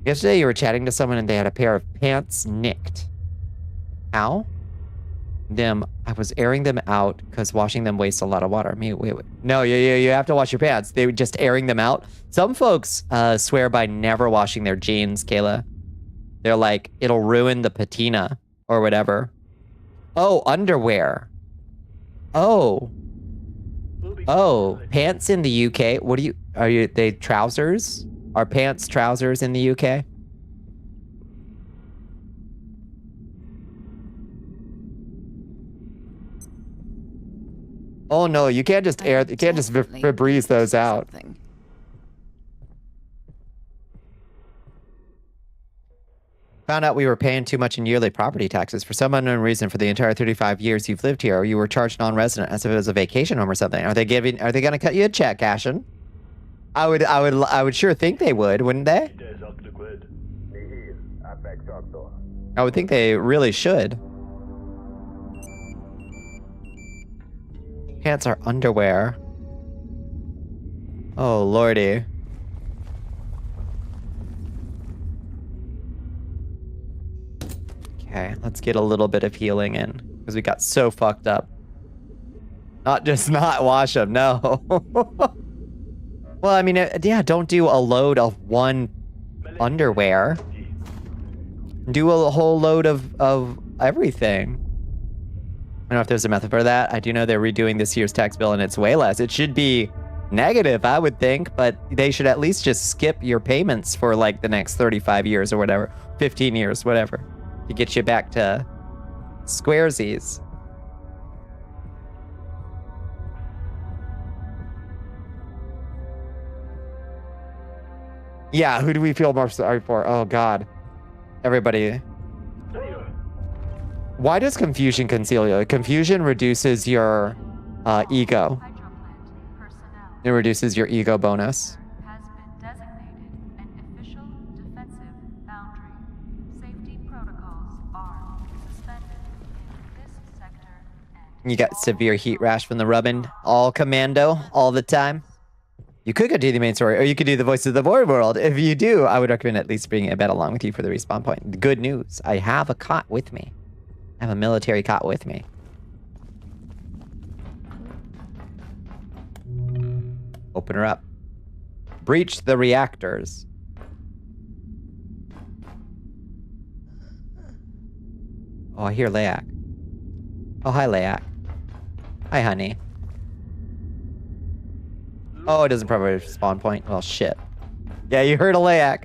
Yesterday you were chatting to someone and they had a pair of pants nicked. How? I was airing them out because washing them wastes a lot of water. Wait. No, you have to wash your pants. They were just airing them out. Some folks swear by never washing their jeans, Kayla. They're like, it'll ruin the patina or whatever. Oh, underwear. Oh, pants in the UK. Are they trousers? Are pants trousers in the UK? Oh no, you can't just Febreze those out. Found out we were paying too much in yearly property taxes for some unknown reason for the entire 35 years you've lived here. You were charged non-resident as if it was a vacation home or something. Are they gonna cut you a check, Ashen? I would sure think they would, wouldn't they? I would think they really should. Pants are underwear. Oh, lordy. Okay, let's get a little bit of healing in, because we got so fucked up. Not just not wash them, no. Well, I mean, yeah, don't do a load of one underwear. Do a whole load of everything. I don't know if there's a method for that. I do know they're redoing this year's tax bill and it's way less. It should be negative, I would think, but they should at least just skip your payments for like the next 35 years or whatever, 15 years, whatever, to get you back to squaresies. Yeah, who do we feel more sorry for? Oh, God. Everybody. Why does confusion conceal you? Confusion reduces your ego. It reduces your ego bonus. Has been designated an official defensive boundary. Safety protocols are suspended in this sector and You got severe heat rash from the rubbing. All commando, all the time. You could go do the main story, or you could do the Voice of the Void World. If you do, I would recommend at least bringing a bed along with you for the respawn point. The good news, I have a cot with me. I have a military cot with me. Open her up. Breach the reactors. Oh, I hear Layak. Oh, hi, Layak. Hi, honey. Oh, it doesn't provide a spawn point. Well, shit. Yeah, you heard a Layak.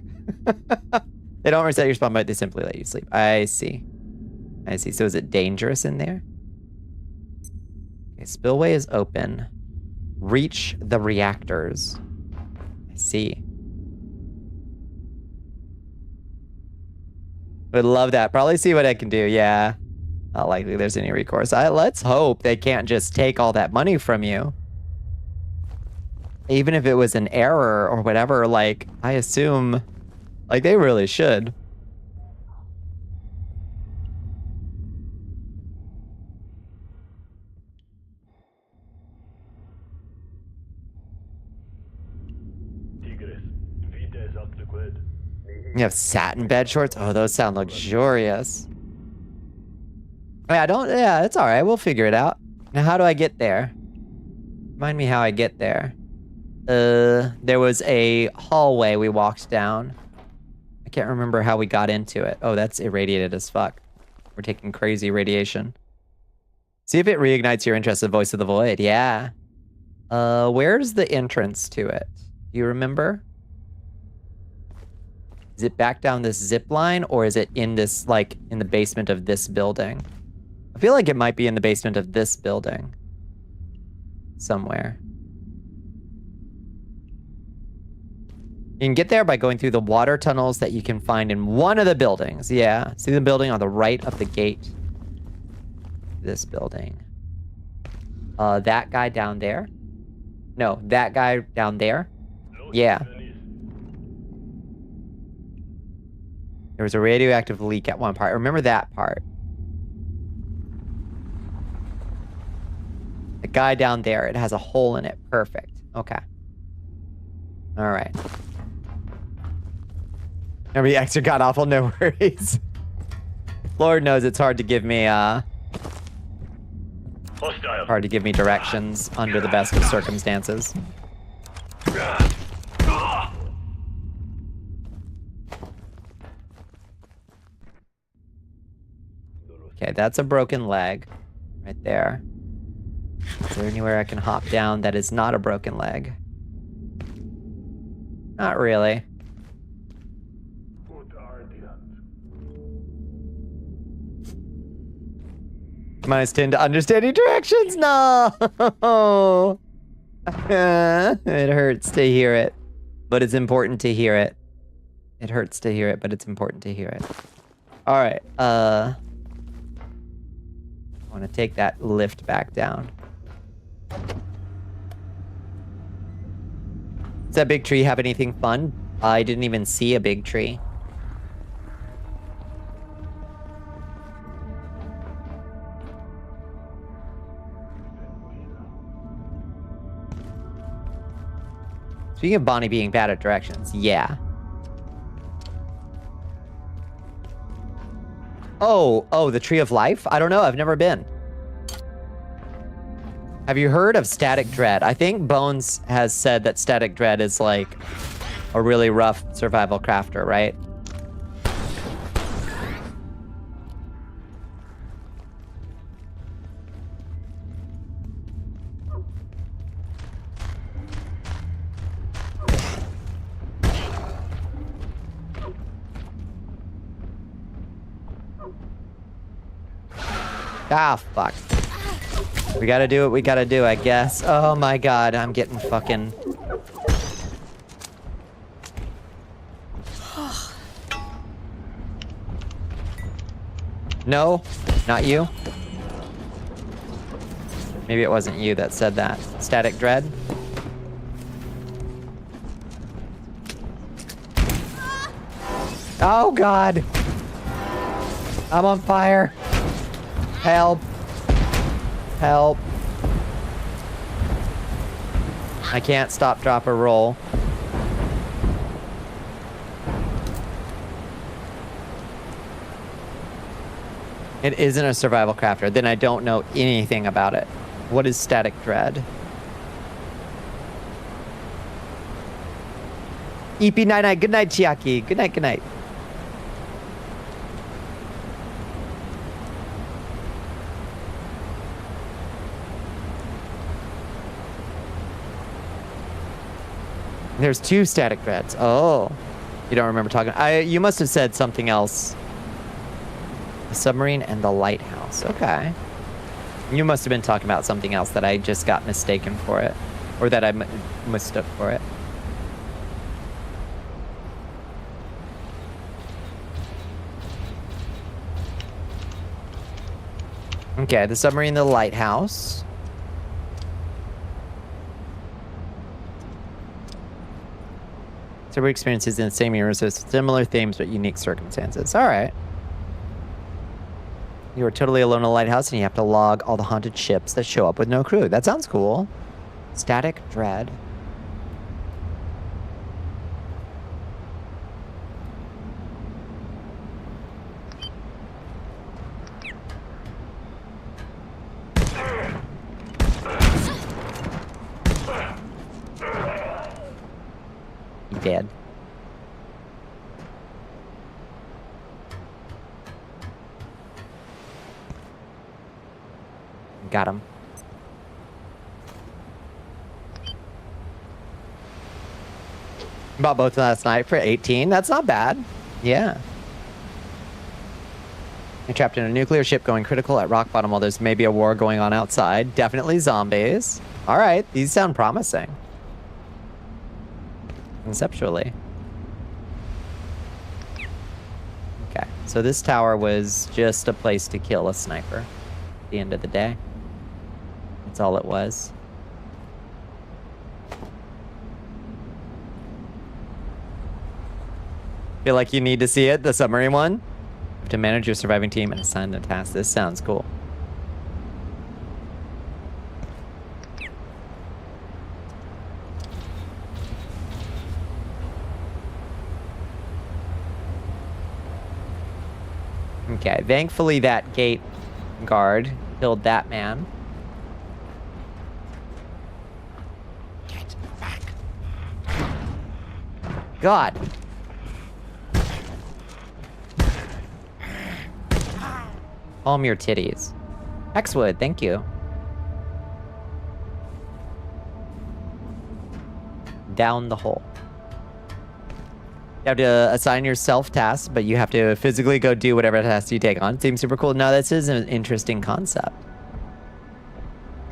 They don't reset your spawn point. They simply let you sleep. I see. I see. So is it dangerous in there? Okay, spillway is open. Reach the reactors. I see. Would love that. Probably see what I can do. Yeah. Not likely there's any recourse. Let's hope they can't just take all that money from you. Even if it was an error or whatever, like, I assume, like, they really should. You have satin bed shorts? Oh, those sound luxurious. Yeah, it's all right. We'll figure it out. Now, how do I get there? Remind me how I get there. There was a hallway we walked down. I can't remember how we got into it. Oh, that's irradiated as fuck. We're taking crazy radiation. See if it reignites your interest in Voice of the Void. Yeah. Where's the entrance to it? Do you remember? Is it back down this zip line, or is it in this, like, in the basement of this building? I feel like it might be in the basement of this building. Somewhere. You can get there by going through the water tunnels that you can find in one of the buildings. Yeah, see the building on the right of the gate? This building. That guy down there? No, that guy down there? Yeah. There was a radioactive leak at one part. Remember that part. The guy down there, it has a hole in it. Perfect. Okay. All right. Every extra god awful, no worries. Lord knows it's hard to give me directions under the best of circumstances. Okay, that's a broken leg right there. Is there anywhere I can hop down that is not a broken leg? Not really. -10 to understanding directions. No. It hurts to hear it, but it's important to hear it. It hurts to hear it, but it's important to hear it. All right. I want to take that lift back down. Does that big tree have anything fun? I didn't even see a big tree. Speaking of Bonnie being bad at directions, yeah. Oh, the Tree of Life? I don't know, I've never been. Have you heard of Static Dread? I think Bones has said that Static Dread is like a really rough survival crafter, right? Ah, fuck. We gotta do what we gotta do, I guess. Oh my god, I'm getting fucking... No, not you. Maybe it wasn't you that said that. Static Dread? Oh god! I'm on fire! Help. Help. I can't stop, drop, or roll. It isn't a survival crafter. Then I don't know anything about it. What is Static Dread? EP night night. Good night, Chiaki. Good night, good night. There's 2 Static Dreads. Oh. You don't remember talking. You must have said something else. The submarine and the lighthouse. Okay. You must have been talking about something else that I just got mistaken for it. Or that I mistook for it. Okay, the submarine, the lighthouse. Several experiences in the same universe with similar themes but unique circumstances. All right. You are totally alone in a lighthouse and you have to log all the haunted ships that show up with no crew. That sounds cool. Static Dread. Dead. Got him. Bought both last night for 18. That's not bad. Yeah. You're trapped in a nuclear ship going critical at rock bottom while there's maybe a war going on outside. Definitely zombies. All right, these sound promising. Conceptually. So this tower was just a place to kill a sniper at the end of the day. That's all it was. Feel like you need to see it, the submarine one? You have to manage your surviving team and assign the tasks. This sounds cool. Okay, thankfully that gate guard killed that man. Get back. God. Calm your titties. Hexwood, thank you. Down the hole. You have to assign yourself tasks, but you have to physically go do whatever tasks you take on. Seems super cool. No, this is an interesting concept.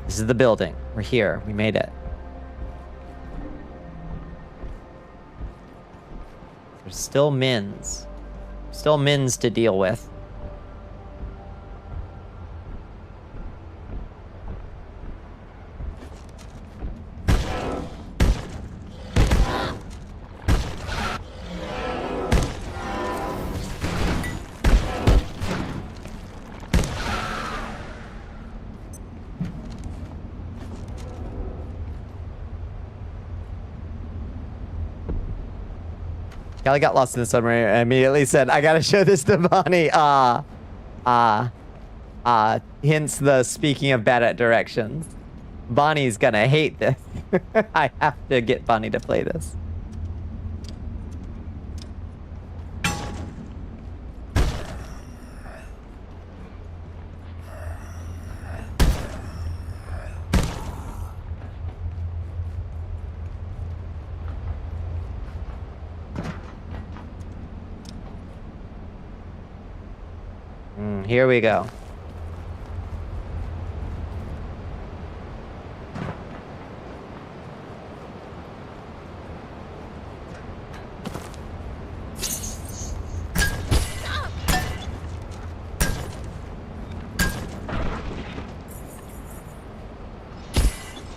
This is the building. We're here. We made it. There's still mins. Still mins to deal with. Kelly got lost in the submarine and immediately said, I gotta show this to Bonnie. Hence the speaking of bad at directions. Bonnie's gonna hate this. I have to get Bonnie to play this. Here we go.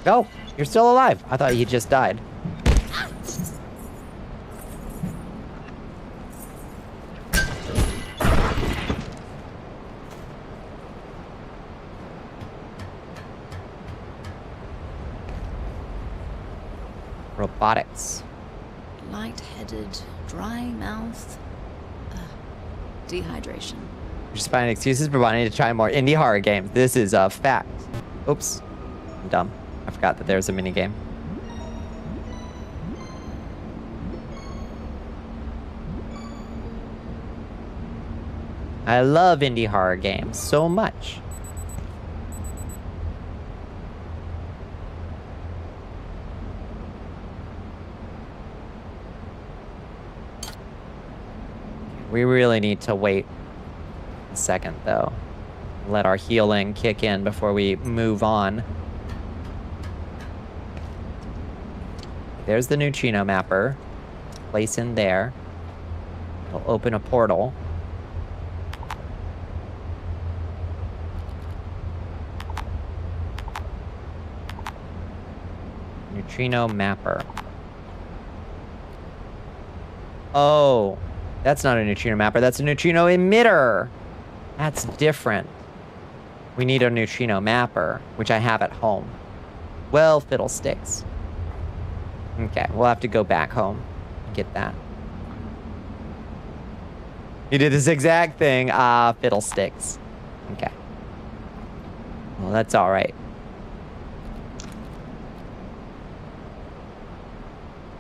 Oh, you're still alive. I thought you just died. Robotics. Light-headed, dry mouth, dehydration. Just finding excuses for Bonnie to try more indie horror games. This is a fact. Oops. I'm dumb. I forgot that there's a mini game. I love indie horror games so much. We really need to wait a second, though. Let our healing kick in before we move on. There's the neutrino mapper. Place in there. It'll open a portal. Neutrino mapper. Oh. That's not a neutrino mapper, that's a neutrino emitter. That's different. We need a neutrino mapper, which I have at home. Well, fiddlesticks. Okay, we'll have to go back home and get that. You did this exact thing. Fiddlesticks. Okay. Well, that's all right.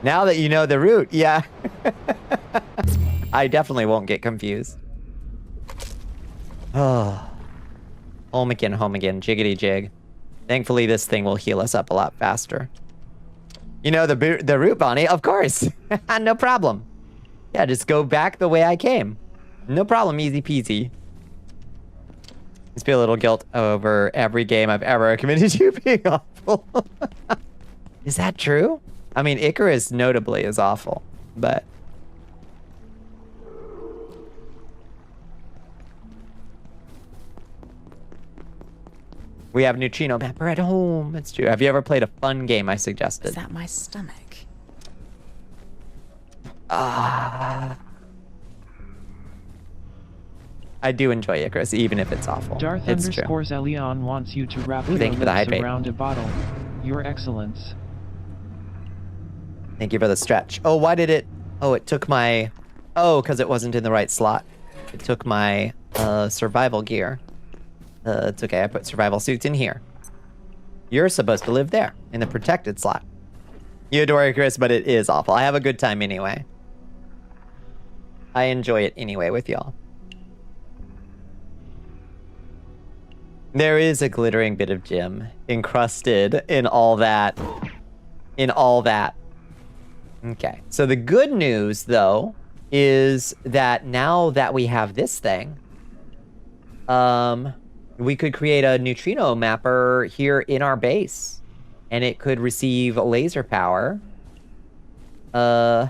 Now that you know the route, yeah. I definitely won't get confused. Oh. Home again, jiggity jig. Thankfully, this thing will heal us up a lot faster. You know the route, Bonnie? Of course. No problem. Yeah, just go back the way I came. No problem, easy peasy. Just feel a little guilt over every game I've ever committed to being awful. Is that true? I mean, Icarus notably is awful, but... We have neutrino mapper at home. It's true. Have you ever played a fun game I suggested? Is that my stomach? I do enjoy it, Chris, even if it's awful. Darth it's underscores Elion wants you to wrap Ooh, your thank you for the lips hydrate. around a bottle. Your excellence. Thank you for the stretch. Oh, why did it... Oh, it took my... Oh, because it wasn't in the right slot. It took my survival gear. It's okay, I put survival suits in here. You're supposed to live there, in the protected slot. You adore it, Chris, but it is awful. I have a good time anyway. I enjoy it anyway with y'all. There is a glittering bit of gem encrusted in all that. In all that. Okay, so the good news, though, is that now that we have this thing, we could create a neutrino mapper here in our base. And it could receive laser power. See,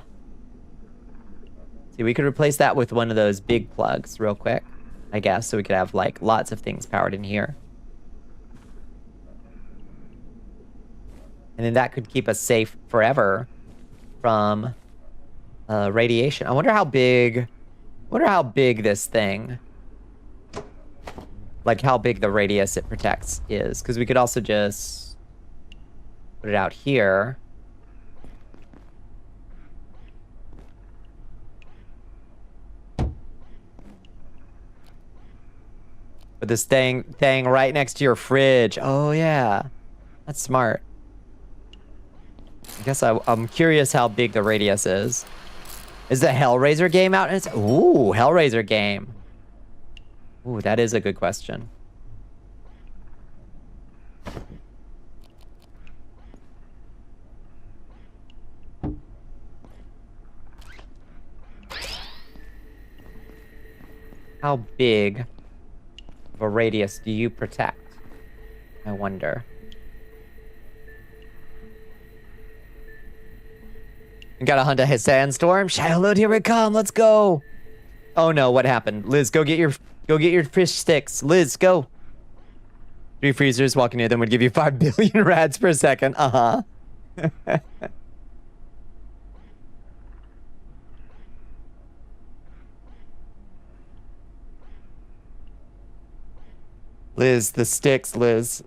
we could replace that with one of those big plugs real quick, I guess, so we could have, like, lots of things powered in here. And then that could keep us safe forever from radiation. I wonder how big this thing, like how big the radius it protects is. Because we could also just put it out here. Put this thing right next to your fridge. Oh yeah, that's smart. I guess I'm curious how big the radius is. Is the Hellraiser game out? Ooh, Hellraiser game. Ooh, that is a good question. How big of a radius do you protect? I wonder. We gotta hunt a sandstorm. Shadowload, here we come. Let's go. Oh no, what happened? Liz, go get your fish sticks. Liz, go. 3 freezers, walking near them would give you 5 billion rads per second. Uh-huh. Liz, the sticks, Liz.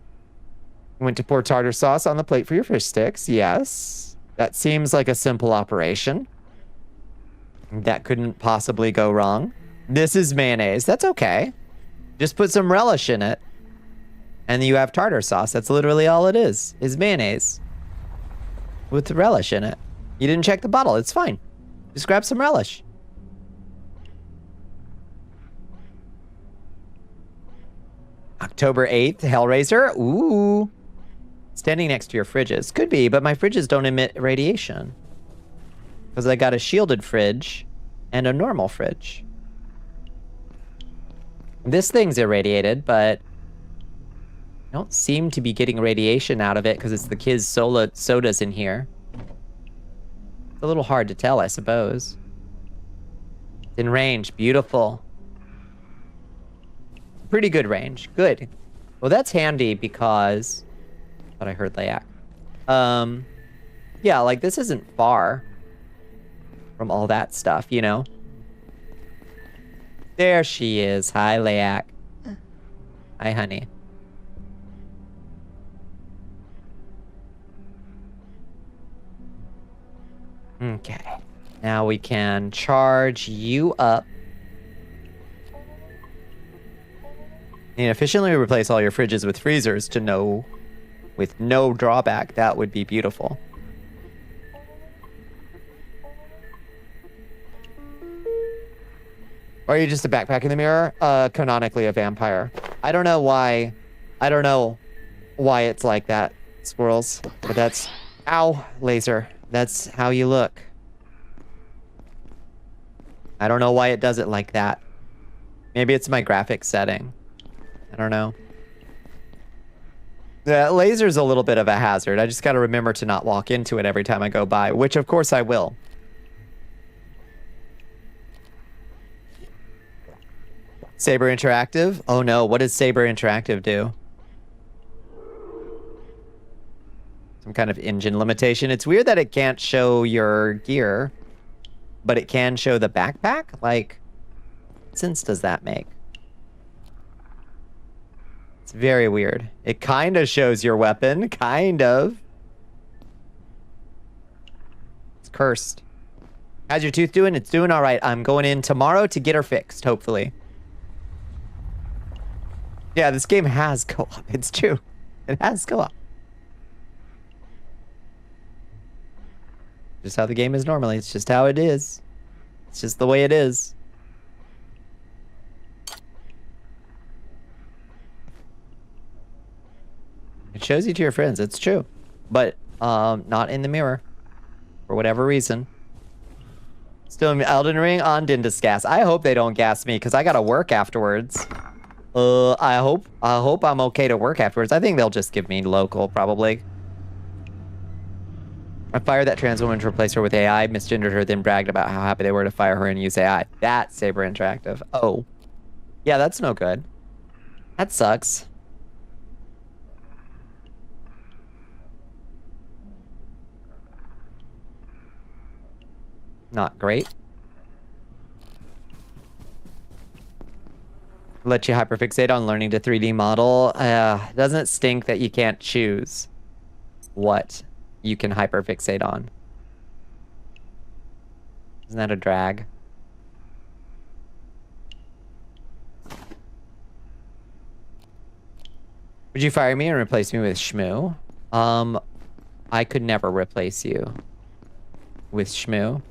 Went to pour tartar sauce on the plate for your fish sticks. Yes. That seems like a simple operation. That couldn't possibly go wrong. This is mayonnaise. That's okay. Just put some relish in it. And you have tartar sauce. That's literally all it is mayonnaise. With the relish in it. You didn't check the bottle. It's fine. Just grab some relish. October 8th, Hellraiser. Ooh. Standing next to your fridges. Could be, but my fridges don't emit radiation. Because I got a shielded fridge and a normal fridge. This thing's irradiated, but I don't seem to be getting radiation out of it because it's the kids' sodas in here. It's a little hard to tell, I suppose. It's in range. Beautiful. Pretty good range. Good. Well, that's handy because... But I heard Layak. Yeah, like, this isn't far from all that stuff, you know? There she is. Hi, Layak. Hi, honey. Okay. Now we can charge you up. And efficiently replace all your fridges with freezers with no drawback. That would be beautiful. Or are you just a backpack in the mirror? Canonically a vampire. I don't know why it's like that, squirrels. But that's... Ow, laser. That's how you look. I don't know why it does it like that. Maybe it's my graphics setting. I don't know. The laser's a little bit of a hazard. I just gotta remember to not walk into it every time I go by, which of course I will. Saber Interactive? Oh no, what does Saber Interactive do? Some kind of engine limitation. It's weird that it can't show your gear, but it can show the backpack. Like, what sense does that make? It's very weird. It kind of shows your weapon, kind of. It's cursed. How's your tooth doing? It's doing all right. I'm going in tomorrow to get her fixed, hopefully. Yeah, this game has co-op. It's true. It has co-op. Just how the game is normally. It's just how it is. It's just the way it is. It shows you to your friends. It's true. But not in the mirror. For whatever reason. Still in Elden Ring on Dindus gas. I hope they don't gas me because I gotta work afterwards. I hope I'm okay to work afterwards. I think they'll just give me local, probably. I fired that trans woman to replace her with AI, misgendered her, then bragged about how happy they were to fire her and use AI. That's Saber Interactive. Oh. Yeah, that's no good. That sucks. Not great. Let you hyperfixate on learning to 3D model. Doesn't it stink that you can't choose what you can hyperfixate on? Isn't that a drag? Would you fire me and replace me with Shmoo? I could never replace you with Shmoo.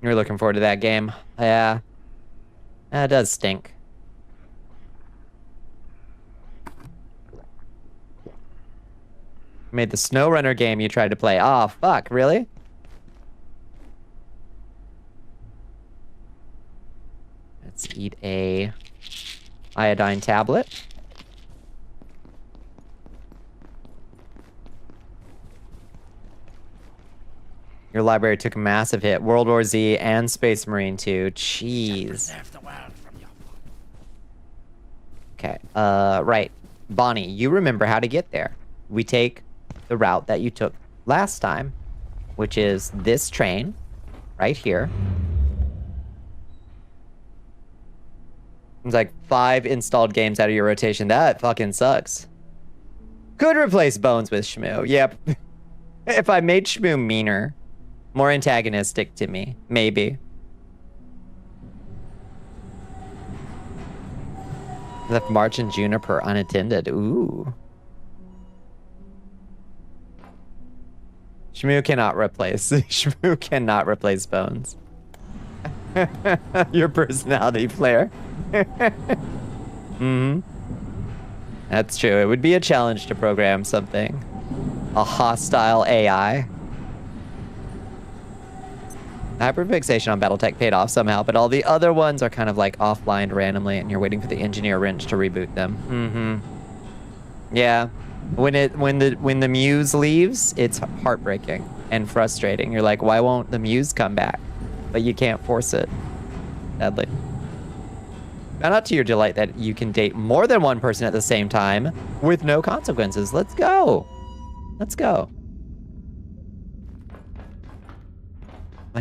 You're looking forward to that game. Yeah. That does stink. Made the SnowRunner game you tried to play. Oh, fuck. Really? Let's eat a iodine tablet. Your library took a massive hit. World War Z and Space Marine 2. Jeez. Okay. Right. Bonnie, you remember how to get there. We take the route that you took last time, which is this train right here. It's like 5 installed games out of your rotation. That fucking sucks. Could replace Bones with Shmoo. Yep. If I made Shmoo meaner, more antagonistic to me, maybe. Left March and Juniper unattended. Ooh. Shmoo cannot replace. Shmoo cannot replace Bones. Your personality player. That's true. It would be a challenge to program something. A hostile AI. Hyperfixation on Battletech paid off somehow, but all the other ones are kind of like offline randomly, and you're waiting for the engineer wrench to reboot them. Yeah. When the muse leaves, it's heartbreaking and frustrating. You're like, why won't the muse come back? But you can't force it. Sadly. Found out to your delight that you can date more than one person at the same time with no consequences. Let's go. Let's go.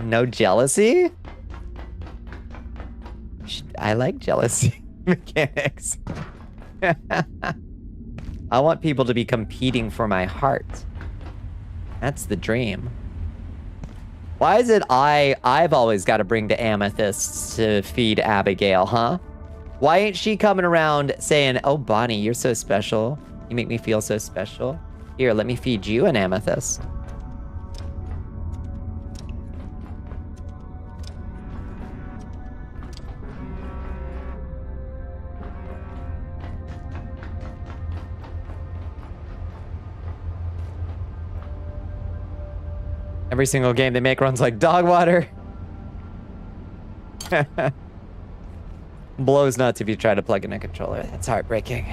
No jealousy? I like jealousy mechanics. I want people to be competing for my heart. That's the dream. Why is it I've always got to bring the amethysts to feed Abigail, huh? Why ain't she coming around saying, oh, Bonnie, you're so special. You make me feel so special. Here, let me feed you an amethyst. Every single game they make runs like dog water. Blows nuts if you try to plug in a controller. That's heartbreaking.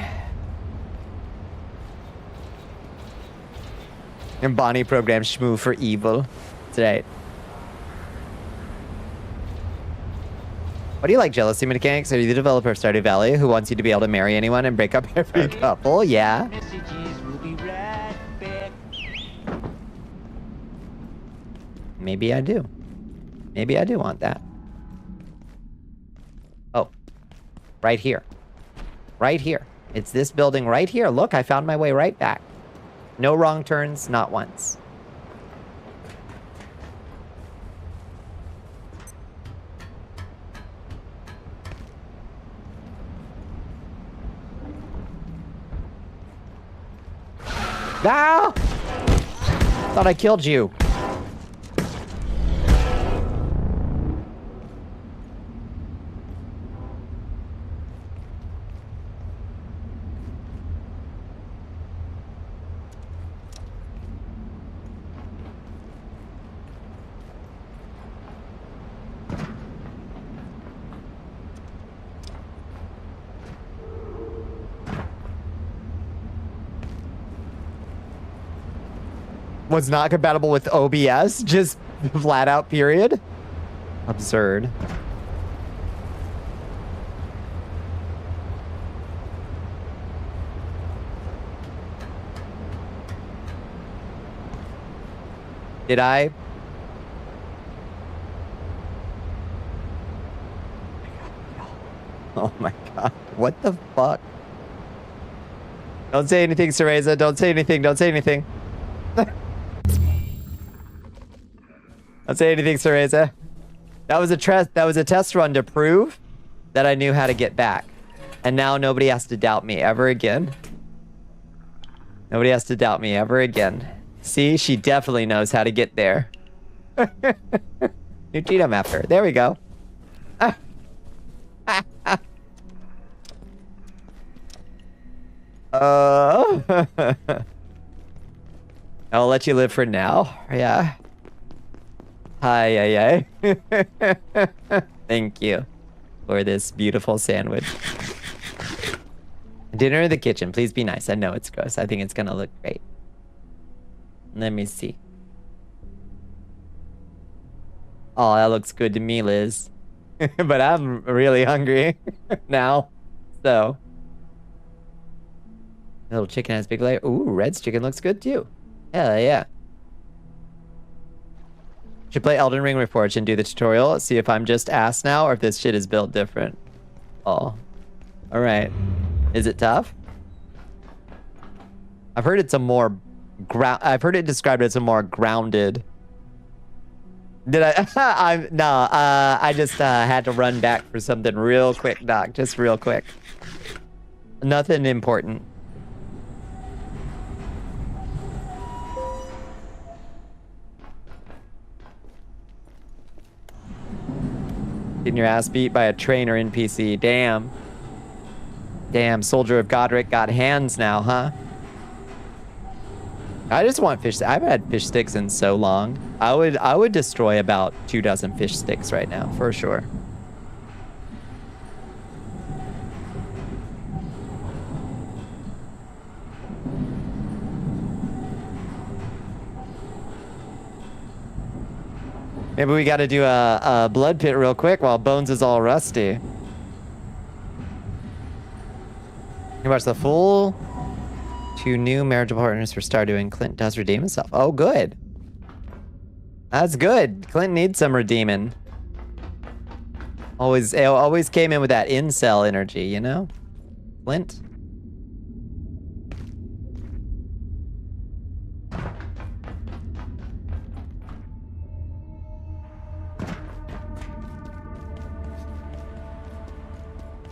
And Bonnie programmed Shmoo for evil. That's right. What do you like, jealousy mechanics? Are you the developer of Stardew Valley who wants you to be able to marry anyone and break up every couple? Yeah. Messages will be right back. Maybe I do. Maybe I do want that. Oh. Right here. Right here. It's this building right here. Look, I found my way right back. No wrong turns, not once. Ah! Thought I killed you. Was not compatible with OBS, just flat out period. Absurd. Did I? Oh my god. What the fuck? Don't say anything, Cereza. Don't say anything. Don't say anything. Don't say anything, Cereza. That was a test run to prove that I knew how to get back. And now nobody has to doubt me ever again. Nobody has to doubt me ever again. See, she definitely knows how to get there. New cheat map her. There we go. I'll let you live for now. Yeah. Hi. Thank you for this beautiful sandwich. Dinner in the kitchen. Please be nice. I know it's gross. I think it's gonna look great. Let me see. Oh, that looks good to me, Liz. But I'm really hungry now. So. Little chicken has big layer. Ooh, Red's chicken looks good too. Hell yeah. Should play Elden Ring Reforged and do the tutorial. See if I'm just ass now or if this shit is built different. Oh. Alright. Is it tough? I've heard it's a more I've heard it described as a more grounded. Did I? I just had to run back for something real quick, Doc. Just real quick. Nothing important. Getting your ass beat by a trainer NPC. Damn. Damn, Soldier of Godric got hands now, huh? I just want fish. I haven't had fish sticks in so long. I would destroy about 24 fish sticks right now, for sure. Maybe we got to do a blood pit real quick while Bones is all rusty. You watch the full 2 new marriageable partners for Stardew, and Clint does redeem himself. Oh, good. That's good. Clint needs some redeeming. Always came in with that incel energy, you know? Clint.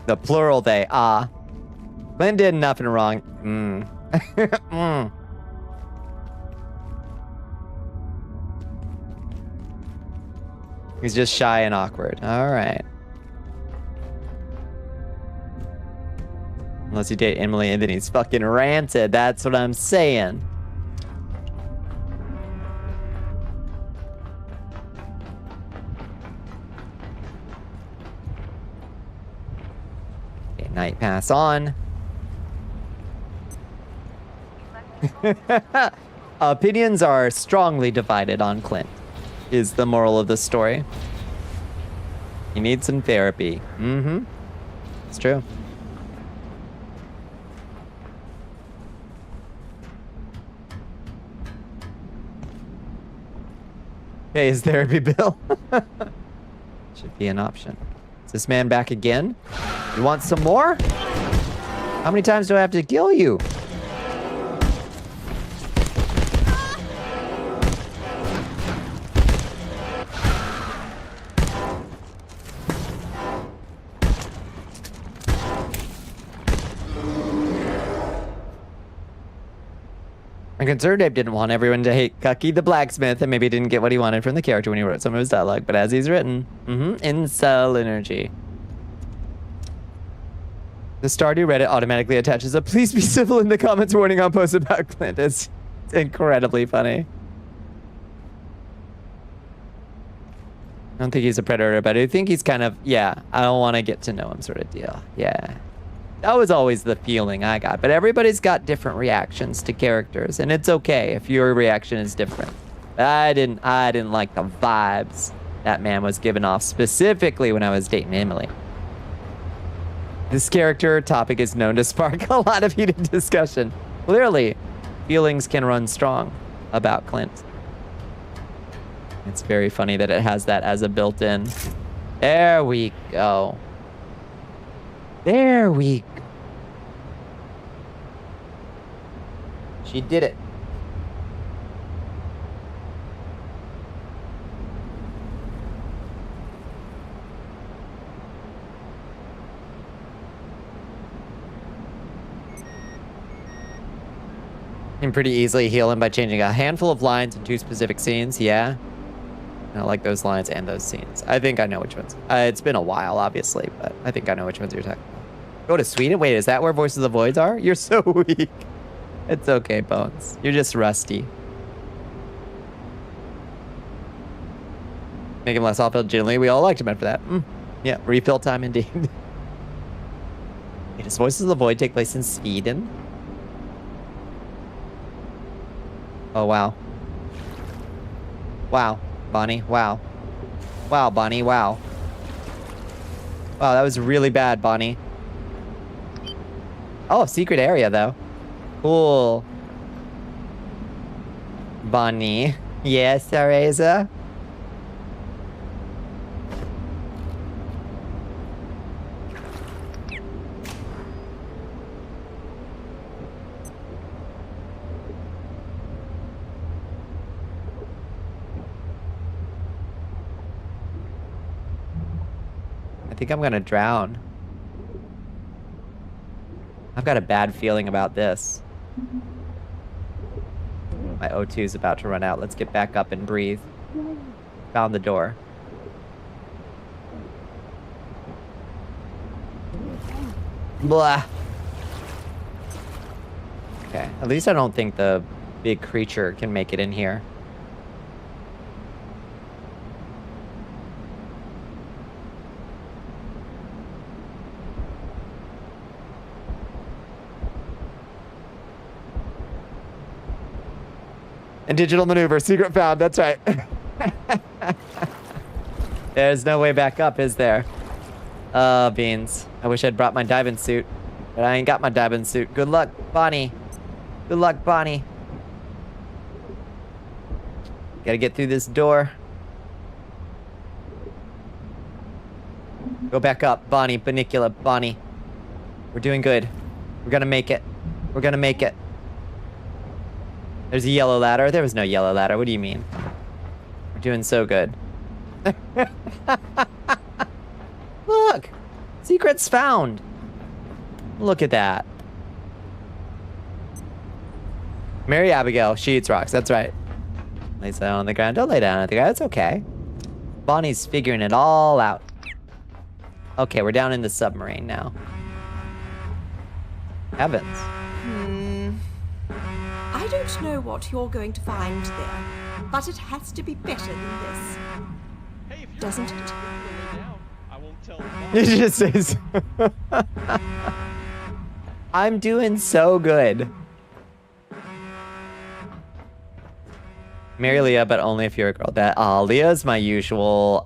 The plural they, Clint did nothing wrong. He's just shy and awkward. All right. Unless you date Emily and then he's fucking ranted. That's what I'm saying. Okay, night pass on. Opinions are strongly divided on Clint, is the moral of the story. You need some therapy. Mm-hmm. It's true. Hey, his therapy bill. Should be an option. Is this man back again? You want some more? How many times do I have to kill you? I'm concerned Dave didn't want everyone to hate Cucky the blacksmith and maybe didn't get what he wanted from the character when he wrote some of his dialogue, but as he's written, incel energy. The Stardew Reddit automatically attaches a please be civil in the comments warning on posts about Clint. It's incredibly funny. I don't think he's a predator, but I think he's kind of, yeah, I don't want to get to know him sort of deal. Yeah. That was always the feeling I got, but everybody's got different reactions to characters, and it's okay if your reaction is different. I didn't like the vibes that man was giving off, specifically when I was dating Emily. This character topic is known to spark a lot of heated discussion. Clearly, feelings can run strong about Clint. It's very funny that it has that as a built-in. There we go. There we go. She did it. You can pretty easily heal him by changing a handful of lines in 2 specific scenes. Yeah. I like those lines and those scenes. I think I know which ones. It's been a while, obviously, but I think I know which ones you're talking about. Go to Sweden? Wait, is that where Voices of the Voids are? You're so weak. It's okay, Bones. You're just rusty. Make him less awful gently. We all liked him after that. Yeah, refill time indeed. Wait, does Voices of the Void take place in Sweden? Oh, wow. Wow, Bonnie. Wow. Wow, Bonnie. Wow. Wow, that was really bad, Bonnie. Oh, secret area, though. Cool. Bonnie. Yes, Teresa? I think I'm gonna drown. I've got a bad feeling about this. My O2 is about to run out. Let's get back up and breathe. Found the door. Blah. Okay, at least I don't think the big creature can make it in here. And digital maneuver, secret found, that's right. There's no way back up, is there? Oh, beans. I wish I'd brought my diving suit, but I ain't got my diving suit. Good luck, Bonnie. Good luck, Bonnie. Gotta get through this door. Go back up, Bonnie, Bonnicula, Bonnie. We're doing good. We're gonna make it. We're gonna make it. There's a yellow ladder. There was no yellow ladder. What do you mean? We're doing so good. Look! Secrets found! Look at that. Mary Abigail, she eats rocks. That's right. Lays down on the ground. Don't lay down on the ground. It's okay. Bonnie's figuring it all out. Okay, we're down in the submarine now. Heavens. I don't know what you're going to find there, but it has to be better than this. Hey, doesn't it? It just says, I'm doing so good. Marry Leah, but only if you're a girl. That Leah's my usual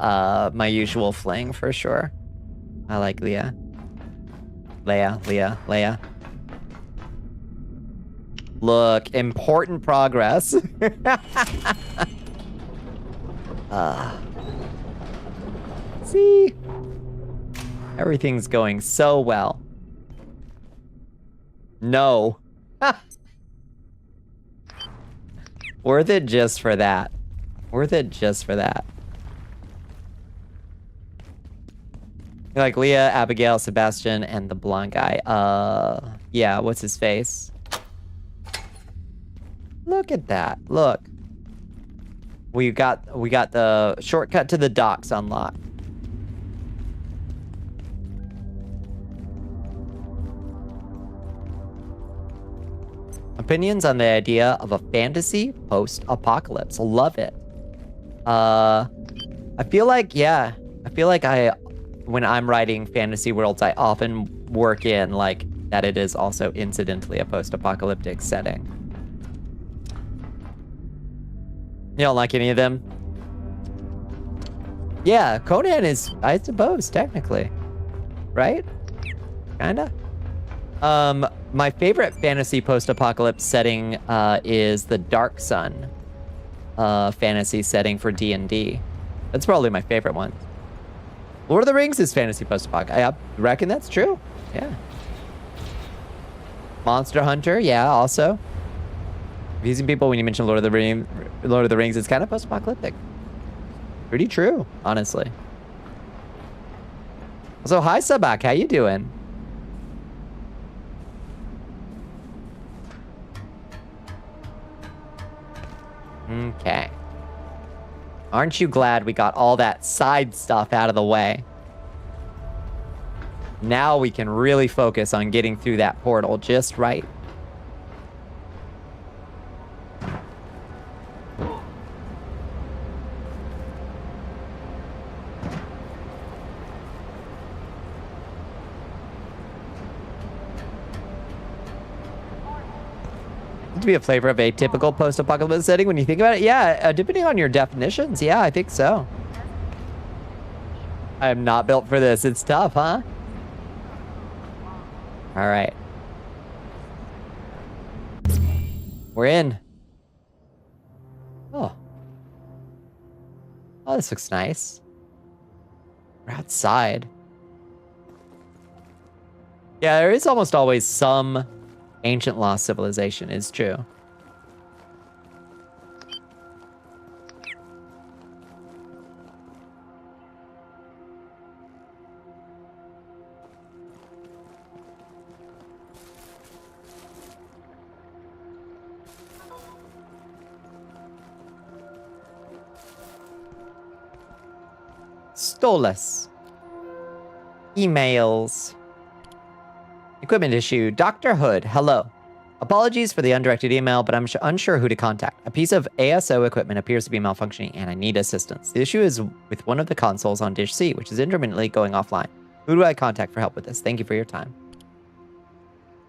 fling for sure. I like Leah. Leah. Look, important progress. See? Everything's going so well. No. Worth it just for that. Worth it just for that. Like Leah, Abigail, Sebastian, and the blonde guy. Yeah, what's his face? Look at that. Look. We got the shortcut to the docks unlocked. Opinions on the idea of a fantasy post-apocalypse. Love it. I feel like, yeah. I feel like when I'm writing fantasy worlds, I often work in, like, that it is also incidentally a post-apocalyptic setting. You don't like any of them? Yeah, Conan is, I suppose, technically. Right? Kinda? My favorite fantasy post-apocalypse setting is the Dark Sun fantasy setting for D&D. That's probably my favorite one. Lord of the Rings is fantasy post-apocalypse. I reckon that's true. Yeah. Monster Hunter, yeah, also. Confusing people when you mention Lord of the Rings, it's kind of post-apocalyptic. Pretty true, honestly. So, hi, Sabak, how you doing? Okay. Aren't you glad we got all that side stuff out of the way? Now we can really focus on getting through that portal just right. To be a flavor of a typical post-apocalyptic setting when you think about it? Yeah, depending on your definitions. Yeah, I think so. I am not built for this. It's tough, huh? All right. We're in. Oh. Oh, this looks nice. We're outside. Yeah, there is almost always some ancient lost civilization, is true. Stolas. Emails. Equipment issue. Dr. Hood, hello. Apologies for the undirected email, but I'm unsure who to contact. A piece of ASO equipment appears to be malfunctioning, and I need assistance. The issue is with one of the consoles on Dish C, which is intermittently going offline. Who do I contact for help with this? Thank you for your time.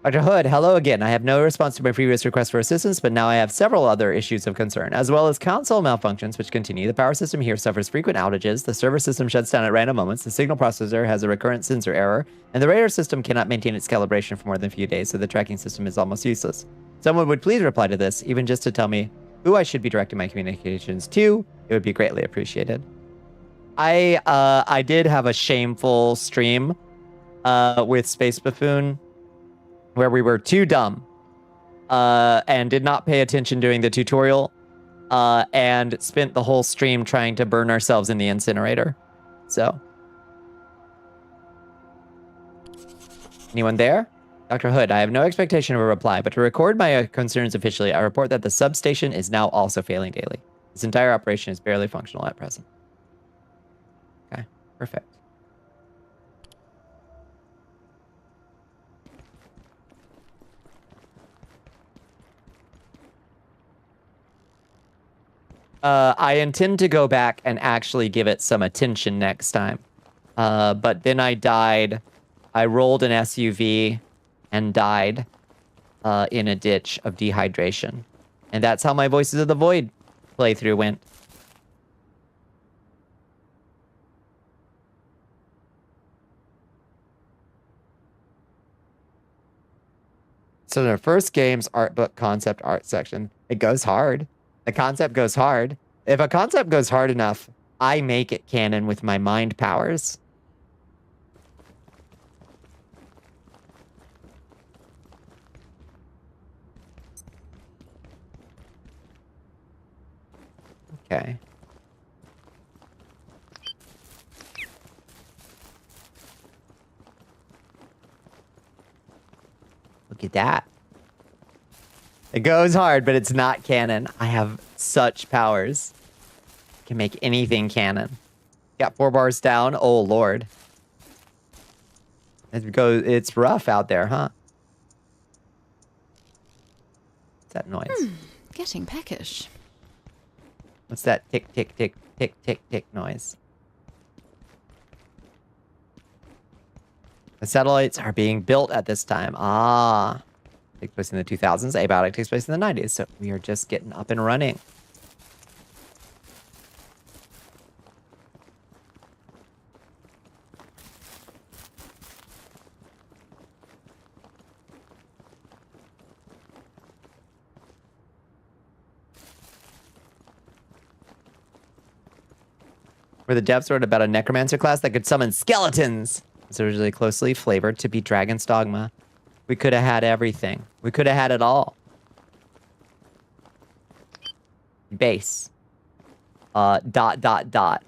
Dr. Hood, hello again. I have no response to my previous request for assistance, but now I have several other issues of concern, as well as console malfunctions, which continue. The power system here suffers frequent outages, the server system shuts down at random moments, the signal processor has a recurrent sensor error, and the radar system cannot maintain its calibration for more than a few days, so the tracking system is almost useless. Someone would please reply to this, even just to tell me who I should be directing my communications to. It would be greatly appreciated. I did have a shameful stream with Space Buffoon, where we were too dumb and did not pay attention during the tutorial and spent the whole stream trying to burn ourselves in the incinerator. So. Anyone there? Dr. Hood, I have no expectation of a reply, but to record my concerns officially, I report that the substation is now also failing daily. This entire operation is barely functional at present. Okay, perfect. I intend to go back and actually give it some attention next time. But then I died. I rolled an SUV and died in a ditch of dehydration. And that's how my Voices of the Void playthrough went. So the first game's art book concept art section, it goes hard. The concept goes hard. If a concept goes hard enough, I make it canon with my mind powers. Okay. Look at that. It goes hard, but it's not canon. I have such powers. I can make anything canon. Got 4 bars down. Oh, Lord. It's rough out there, huh? What's that noise? Getting peckish. What's that tick, tick, tick, tick, tick, tick noise? The satellites are being built at this time. Ah. Takes place in the 2000s. Abiotic takes place in the 90s. So we are just getting up and running. Where the devs wrote about a necromancer class that could summon skeletons. It's originally closely flavored to be Dragon's Dogma. We could have had everything. We could have had it all. Base. Dot.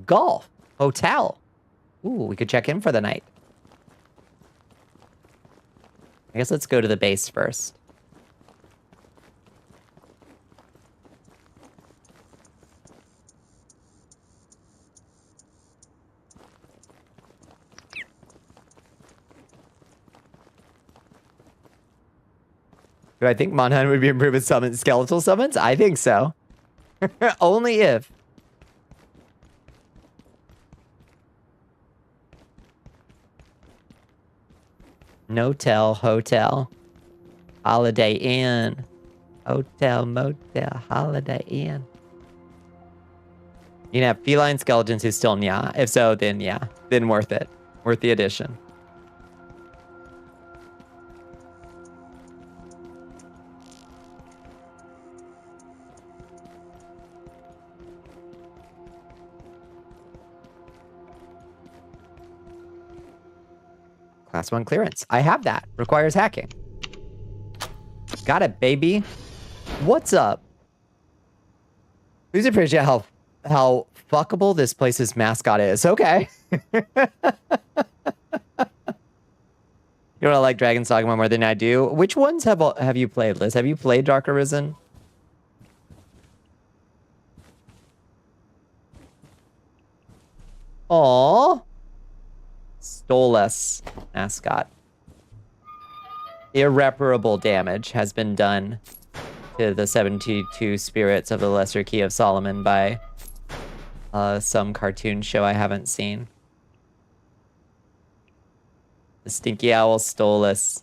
Golf. Hotel. Ooh, we could check in for the night. I guess let's go to the base first. Do I think Monhan would be improved with skeletal summons? I think so. Only if. No-tell, hotel. Holiday Inn. Hotel, motel, Holiday Inn. You can have feline skeletons who still nya. If so, then yeah. Then worth it. Worth the addition. Class 1 clearance. I have that. Requires hacking. Got it, baby. What's up? Please appreciate how fuckable this place's mascot is. Okay. You know what, I like Dragon's Dogma more than I do. Which ones have you played, Liz? Have you played Dark Arisen? Aww. Stolas mascot. Irreparable damage has been done to the 72 spirits of the Lesser Key of Solomon by some cartoon show I haven't seen. The Stinky Owl Stolas.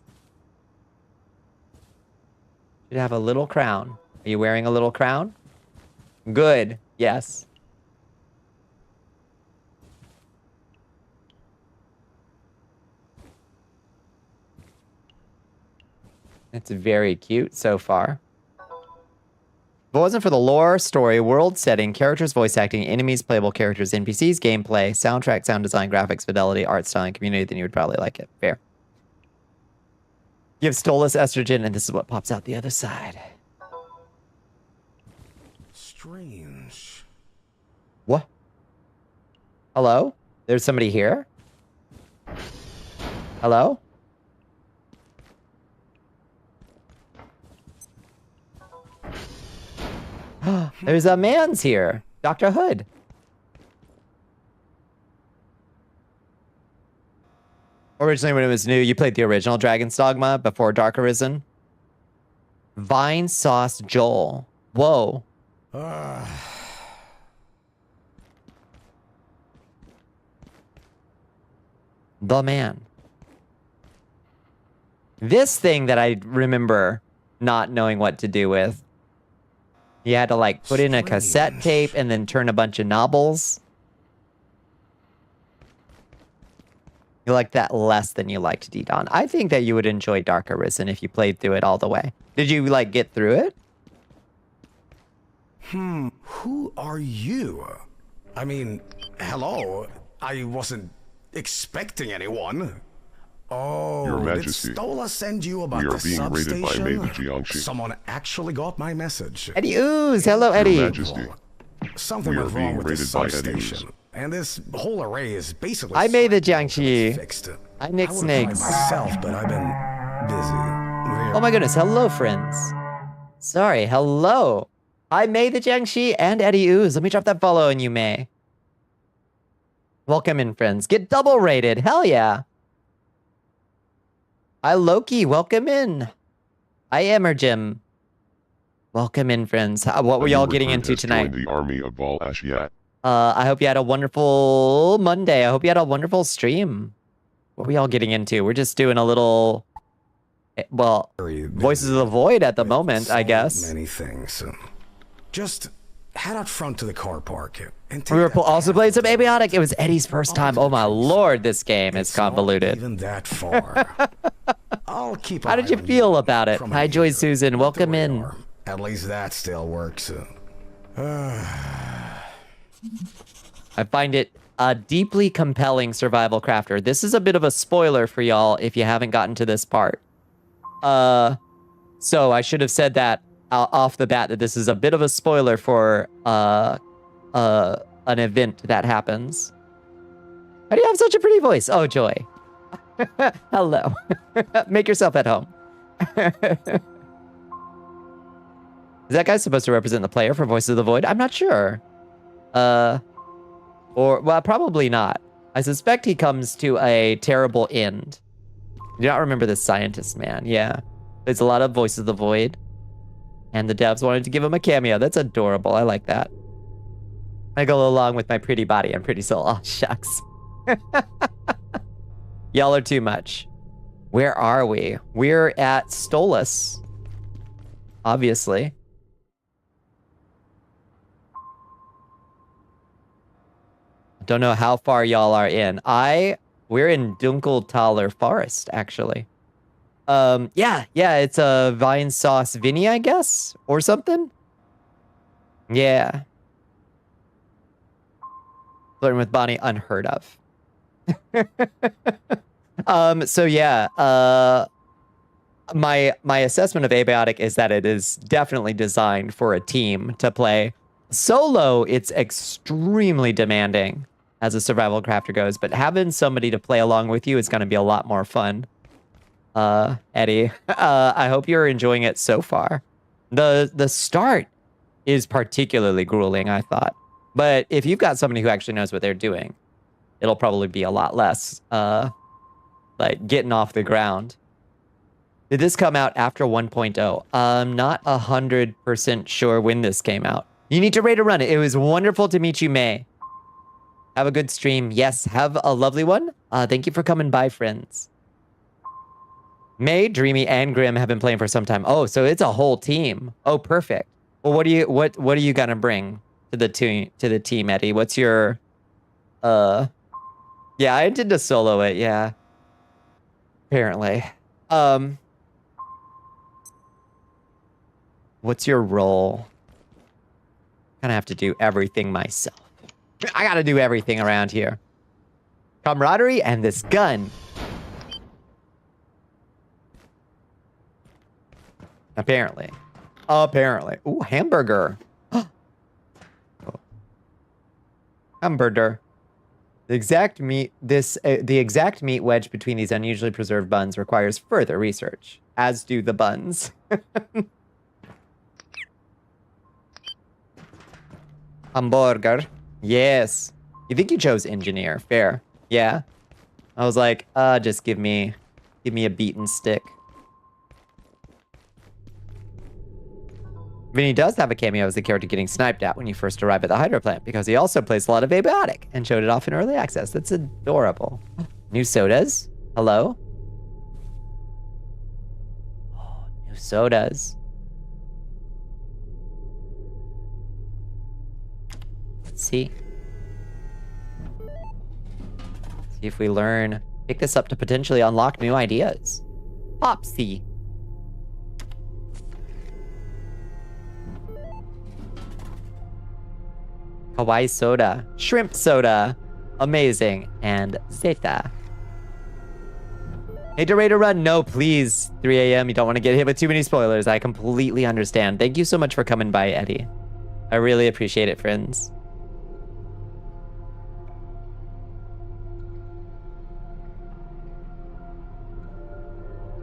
Should have a little crown. Are you wearing a little crown? Good. Yes. It's very cute so far. If it wasn't for the lore, story, world setting, characters, voice acting, enemies, playable characters, NPCs, gameplay, soundtrack, sound design, graphics, fidelity, art style, and community, then you would probably like it. Fair. Give Stolas estrogen, and this is what pops out the other side. Strange. What? Hello? There's somebody here? Hello? There's a man's here. Dr. Hood. Originally, when it was new, you played the original Dragon's Dogma before Dark Arisen. Vine Sauce Joel. Whoa. The man. This thing that I remember not knowing what to do with. You had to like put in a cassette tape and then turn a bunch of knobbles. You like that less than you liked D-Dawn. I think that you would enjoy Dark Arisen if you played through it all the way. Did you like get through it? Who are you? I mean, hello? I wasn't expecting anyone. Oh, Your did Majesty, Stola send you about we are the being raided by substation? Maid Jiangxi. Someone actually got my message. Eddie Ooze, hello Eddie. Your Majesty, Something we are went wrong being with the raided by Eddie Ooze. substation, and this whole array is basically. I made the fixed. Jiangxi. I Nick I would've tried Snakes. myself, but I've been busy. Oh my goodness, hello friends. Sorry, hello. I made the Jiangxi and Eddie Ooze. Let me drop that follow and you may. Welcome in, friends. Get double rated. Hell yeah. Hi, Loki. Welcome in. Hi, Emerjim. Welcome in, friends. What were y'all getting into tonight? The army of Val Ashiat. I hope you had a wonderful Monday. I hope you had a wonderful stream. What were y'all getting into? We're just doing a little, well, Voices of the Void at the moment, I guess. Many things. Just head out front to the car park and take We were also playing some Abiotic. It was Eddie's first time. Oh my lord, this game is convoluted. Even that far. I'll keep. How did you feel about it? Hi, Joy Susan. Welcome in. At least that still works. I find it a deeply compelling survival crafter. This is a bit of a spoiler for y'all if you haven't gotten to this part. So I should have said that off the bat, that this is a bit of a spoiler for an event that happens. Why do you have such a pretty voice? Oh, Joy. Hello. Make yourself at home. Is that guy supposed to represent the player for Voices of the Void? I'm not sure. Well, probably not. I suspect he comes to a terrible end. Do not remember the scientist man. Yeah. There's a lot of Voices of the Void. And the devs wanted to give him a cameo. That's adorable. I like that. I go along with my pretty body and pretty soul. Oh, shucks. Y'all are too much. Where are we? We're at Stolas. Obviously. Don't know how far y'all are in. We're in Dunkeltaler Forest, actually. Yeah, it's a vine sauce Vinny, I guess, or something. Yeah. Flirting with Bonnie, unheard of. So yeah, my assessment of Abiotic is that it is definitely designed for a team to play. Solo, it's extremely demanding as a survival crafter goes, but having somebody to play along with you is going to be a lot more fun. Eddie, I hope you're enjoying it so far. The start is particularly grueling, I thought. But if you've got somebody who actually knows what they're doing, it'll probably be a lot less, like getting off the ground. Did this come out after 1.0? I'm not 100% sure when this came out. You need to rate a run. It was wonderful to meet you, May. Have a good stream. Yes, have a lovely one. Thank you for coming by, friends. May, Dreamy, and Grim have been playing for some time. Oh, so it's a whole team. Oh, perfect. Well, what are you gonna bring to the team, Eddie? What's your yeah, I intend to solo it, yeah. Apparently. What's your role? Gonna have to do everything myself. I gotta do everything around here. Camaraderie and this gun. Apparently. Ooh, hamburger. Oh. Hamburger. The exact meat wedge between these unusually preserved buns requires further research, as do the buns. Hamburger. Yes. You think you chose engineer? Fair. Yeah. I was like, just give me a beaten stick. Vinny does have a cameo as the character getting sniped at when you first arrive at the hydro plant, because he also plays a lot of Abiotic and showed it off in early access. That's adorable. New sodas. Hello? Oh, new sodas. See? See if we learn. Pick this up to potentially unlock new ideas. Popsy. Hawaii soda. Shrimp soda. Amazing. And Zeta. Hey, Dorado Run. No, please. 3 a.m. You don't want to get hit with too many spoilers. I completely understand. Thank you so much for coming by, Eddie. I really appreciate it, friends.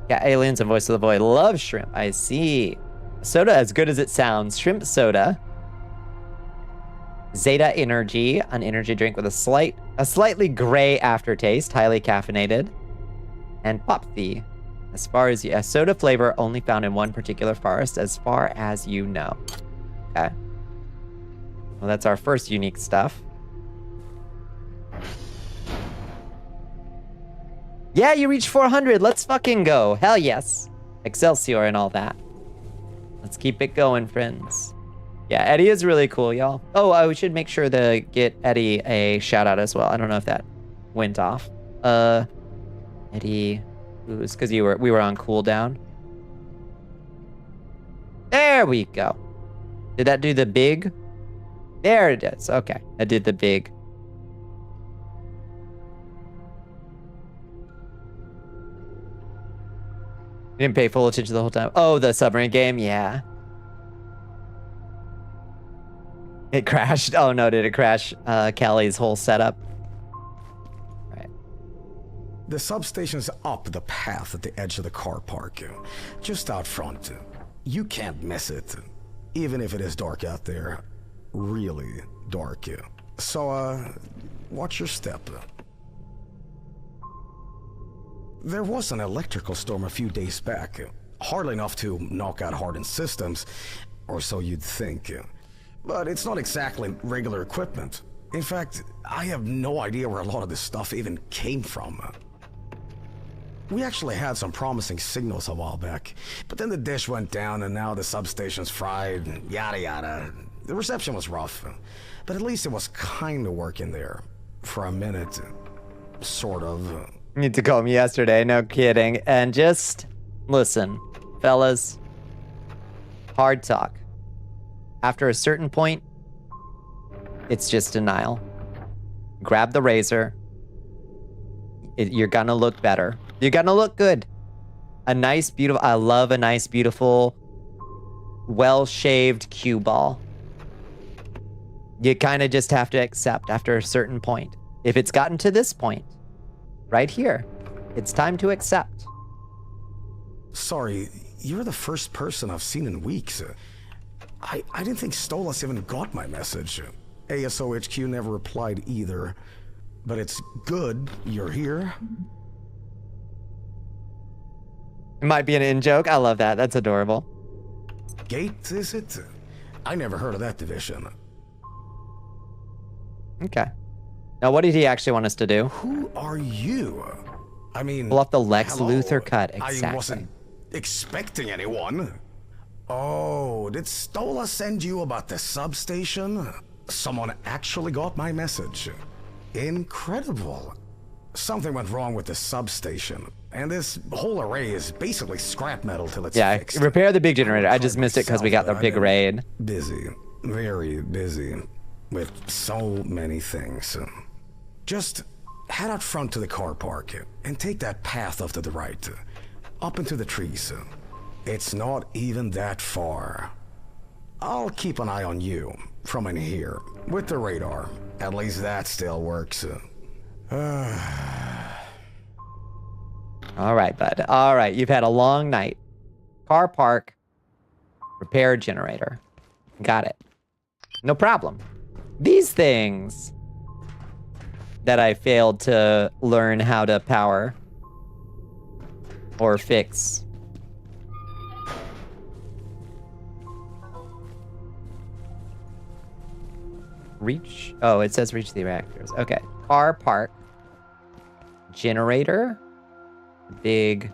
Yeah, Aliens and Voice of the Void. Love shrimp. I see. Soda as good as it sounds. Shrimp soda. Zeta Energy, an energy drink with a slightly gray aftertaste, highly caffeinated. And Popsy, as far as a soda flavor only found in one particular forest, as far as you know. Okay. Well, that's our first unique stuff. Yeah, you reached 400. Let's fucking go. Hell yes. Excelsior and all that. Let's keep it going, friends. Yeah, Eddie is really cool, y'all. Oh, we should make sure to get Eddie a shout out as well. I don't know if that went off. Eddie, who's because we were on cooldown. There we go. Did that do the big? There it is. Okay, I did the big. You didn't pay full attention the whole time. Oh, the submarine game? Yeah. It crashed. Oh no, did it crash Callie's whole setup? Right. The substation's up the path at the edge of the car park. Just out front. You can't miss it. Even if it is dark out there. Really dark. So, watch your step. There was an electrical storm a few days back. Hardly enough to knock out hardened systems, or so you'd think. But it's not exactly regular equipment. In fact, I have no idea where a lot of this stuff even came from. We actually had some promising signals a while back, but then the dish went down and now the substation's fried, yada yada. The reception was rough, but at least it was kind of working there. For a minute, sort of. You need to call me yesterday, no kidding. And just listen, fellas. Hard talk. After a certain point, it's just denial. Grab the razor. You're gonna look better. You're gonna look good. A nice, beautiful, I love a nice, beautiful, well-shaved cue ball. You kind of just have to accept after a certain point. If it's gotten to this point, right here, it's time to accept. Sorry, you're the first person I've seen in weeks. I didn't think Stolas even got my message. ASOHQ never replied either. But it's good you're here. It might be an in-joke. I love that. That's adorable. Gate, is it? I never heard of that division. Okay. Now, what did he actually want us to do? Who are you? I mean... Pull off the Lex hello? Luthor cut. Exactly. I wasn't expecting anyone. Oh, did Stola send you about the substation? Someone actually got my message. Incredible. Something went wrong with the substation, and this whole array is basically scrap metal till it's fixed. Repair the big generator. I just missed it because we got the big raid. Busy. Very busy. With so many things. Just head out front to the car park and take that path off to the right. Up into the trees. It's not even that far. I'll keep an eye on you from in here with the radar. At least that still works. All right, bud. All right, you've had a long night. Car park, repair generator. Got it. No problem. These things that I failed to learn how to power or fix. Reach. Oh, it says reach the reactors. Okay. Car park. Generator. Big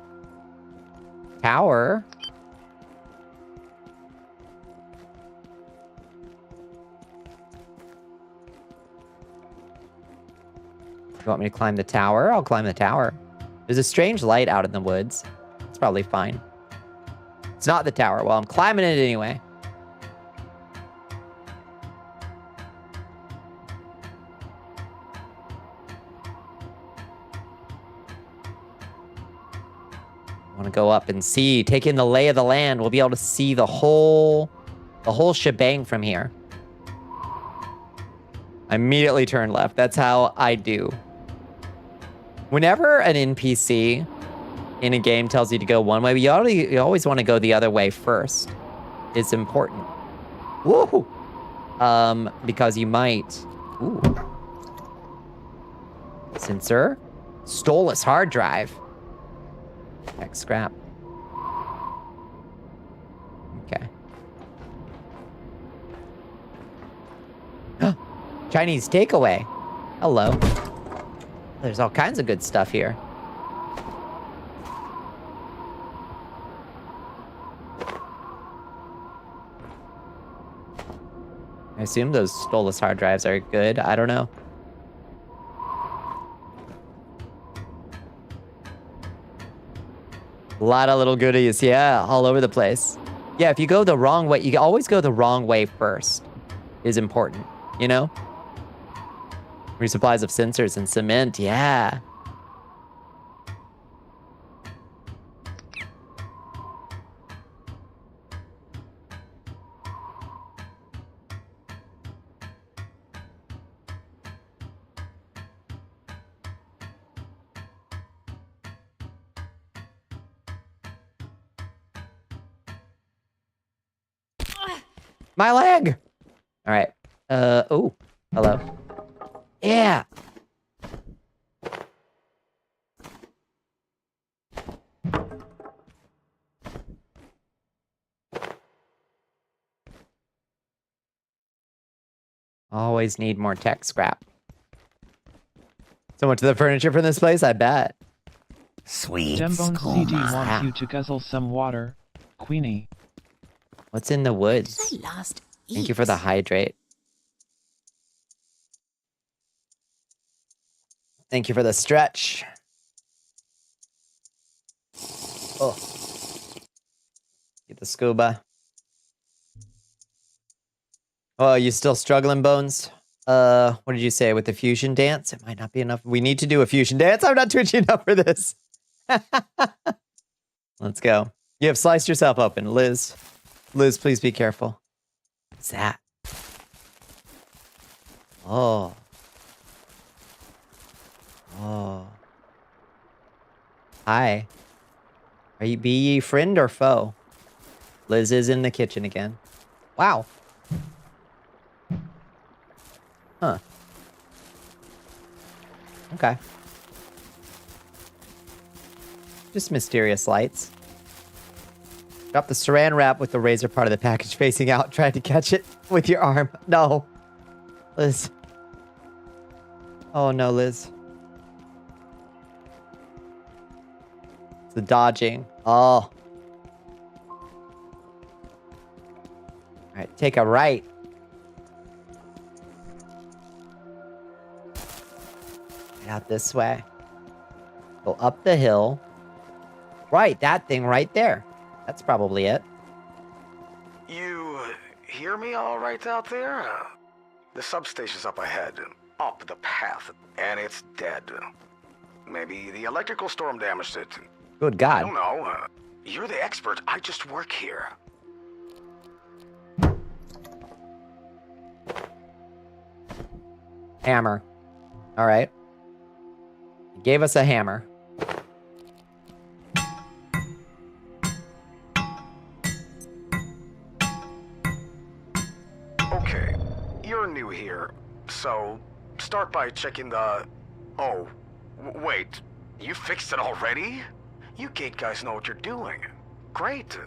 tower. You want me to climb the tower? I'll climb the tower. There's a strange light out in the woods. It's probably fine. It's not the tower. Well, I'm climbing it anyway. I want to go up and see, take in the lay of the land. We'll be able to see the whole shebang from here. I immediately turn left. That's how I do. Whenever an NPC in a game tells you to go one way, you always want to go the other way first. It's important. Woo! Because you might... Ooh. Sensor. Stole his hard drive. Heck, scrap. Okay. Chinese takeaway. Hello. There's all kinds of good stuff here. I assume those stoleless hard drives are good. I don't know. A lot of little goodies, yeah, all over the place. Yeah, if you go the wrong way, you always go the wrong way first. Is important, you know? Resupplies of sensors and cement, yeah. My leg! Alright. Oh. Hello. Yeah! Always need more tech scrap. So much of the furniture from this place, I bet. Sweet. Dembone CD wants you to guzzle some water, Queenie. What's in the woods? Did I last eat? Thank you for the hydrate. Thank you for the stretch. Oh. Get the scuba. Oh, you still struggling, Bones? What did you say with the fusion dance? It might not be enough. We need to do a fusion dance. I'm not twitching up for this. Let's go. You have sliced yourself open, Liz. Liz, please be careful. What's that? Oh. Oh. Hi. Are you be ye friend or foe? Liz is in the kitchen again. Wow. Huh. Okay. Just mysterious lights. Drop the saran wrap with the razor part of the package facing out. Try to catch it with your arm. No. Liz. Oh no, Liz. It's the dodging. Oh. Alright, take a right. Get out this way. Go up the hill. Right, that thing right there. That's probably it. You hear me all right out there? The substation's up ahead, up the path, and it's dead. Maybe the electrical storm damaged it. Good God. I don't know. You're the expert. I just work here. Hammer. All right. He gave us a hammer. Okay, you're new here, so start by checking the... Oh, wait, you fixed it already? You gate guys know what you're doing. Great.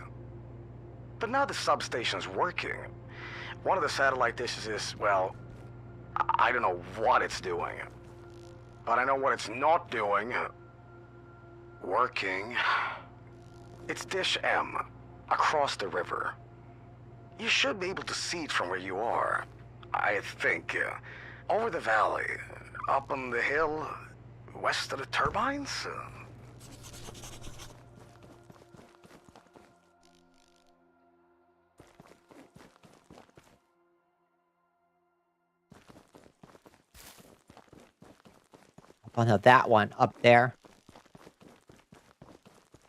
But now the substation's working. One of the satellite dishes is, well, I don't know what it's doing. But I know what it's not doing. Working. It's Dish M, across the river. You should be able to see it from where you are. I think. Over the valley, up on the hill, west of the turbines? Oh no, that one up there.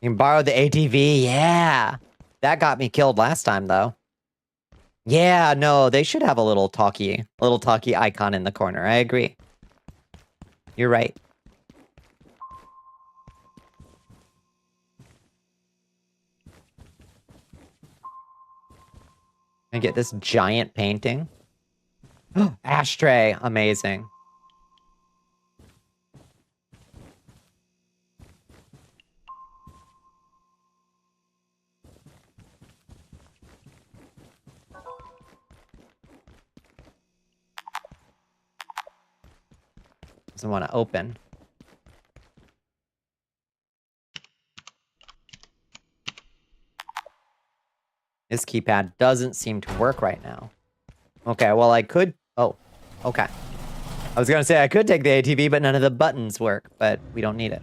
You can borrow the ATV. Yeah. That got me killed last time, though. Yeah, no, they should have a little talkie icon in the corner. I agree. You're right. And get this giant painting. Ashtray. Amazing. Doesn't want to open. This keypad doesn't seem to work right now. Okay, well I could... Oh, okay. I was gonna say I could take the ATV, but none of the buttons work, but we don't need it.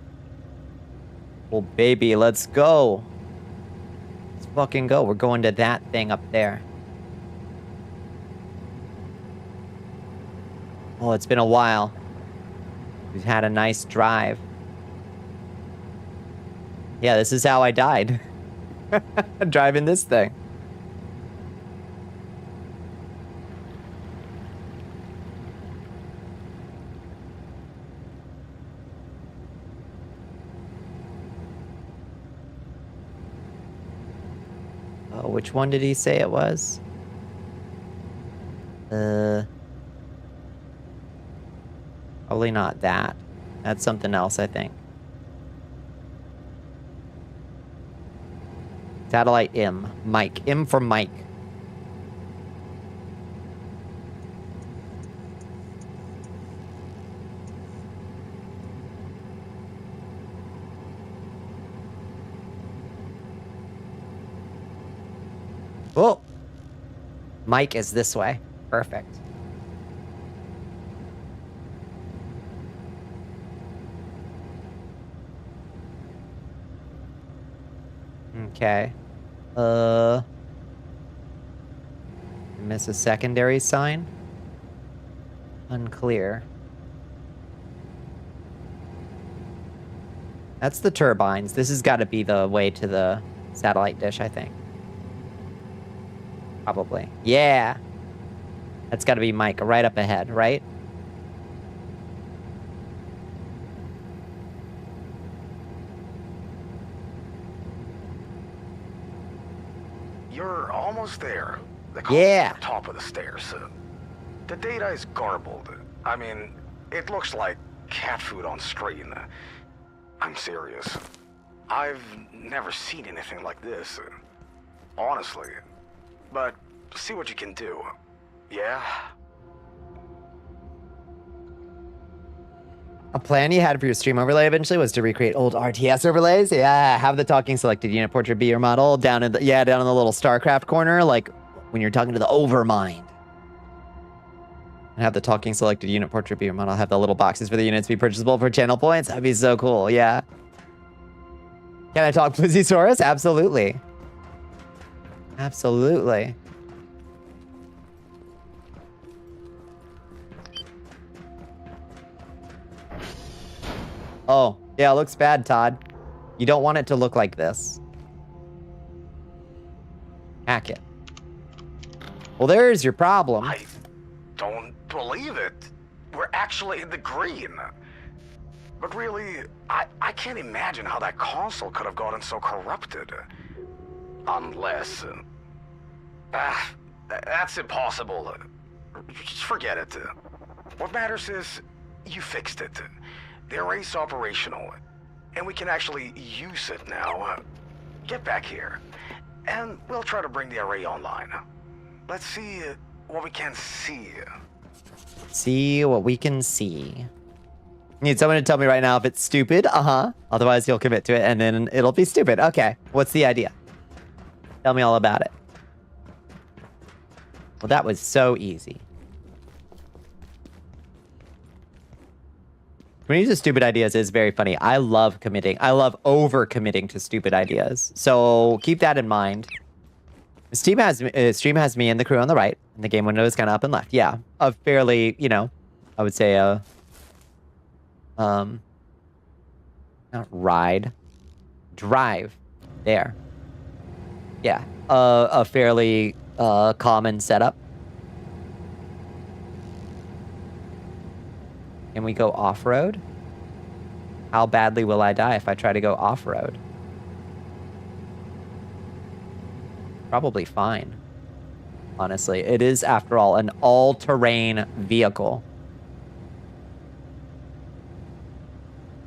Well, baby, let's go. Let's fucking go. We're going to that thing up there. Oh, it's been a while. We've had a nice drive. Yeah, this is how I died. Driving this thing. Oh, which one did he say it was? Probably not that. That's something else, I think. Satellite M. Mike. M for Mike. Oh! Mike is this way. Perfect. Okay. Miss a secondary sign? Unclear. That's the turbines. This has got to be the way to the satellite dish, I think. Probably. Yeah! That's got to be Mike, right up ahead, right? You're almost there. The Yeah. top of the stairs. The data is garbled. I mean, it looks like cat food on screen. I'm serious. I've never seen anything like this. Honestly. But see what you can do. Yeah? A plan you had for your stream overlay eventually was to recreate old RTS overlays. Yeah, have the talking selected unit portrait be your model down in the down in the little StarCraft corner, like when you're talking to the Overmind. And have the talking selected unit portrait be your model. Have the little boxes for the units be purchasable for channel points. That'd be so cool. Yeah. Can I talk Plesiosaurus? Absolutely. Absolutely. Oh, yeah, it looks bad, Todd. You don't want it to look like this. Hack it. Well, there's your problem. I don't believe it. We're actually in the green. But really, I can't imagine how that console could have gotten so corrupted. Unless... that's impossible. Just forget it. What matters is you fixed it. The array's operational, and we can actually use it now. Get back here, and we'll try to bring the array online. Let's see what we can see. See what we can see. Need someone to tell me right now if it's stupid. Otherwise, you'll commit to it, and then it'll be stupid. Okay, what's the idea? Tell me all about it. Well, that was so easy. When you use stupid ideas is very funny. I love over committing to stupid ideas. So keep that in mind. Stream has me and the crew on the right, and the game window is kind of up and left. Yeah, a fairly, you know, I would say not ride, drive, there. Yeah, a fairly common setup. Can we go off-road? How badly will I die if I try to go off-road? Probably fine. Honestly, it is, after all, an all-terrain vehicle.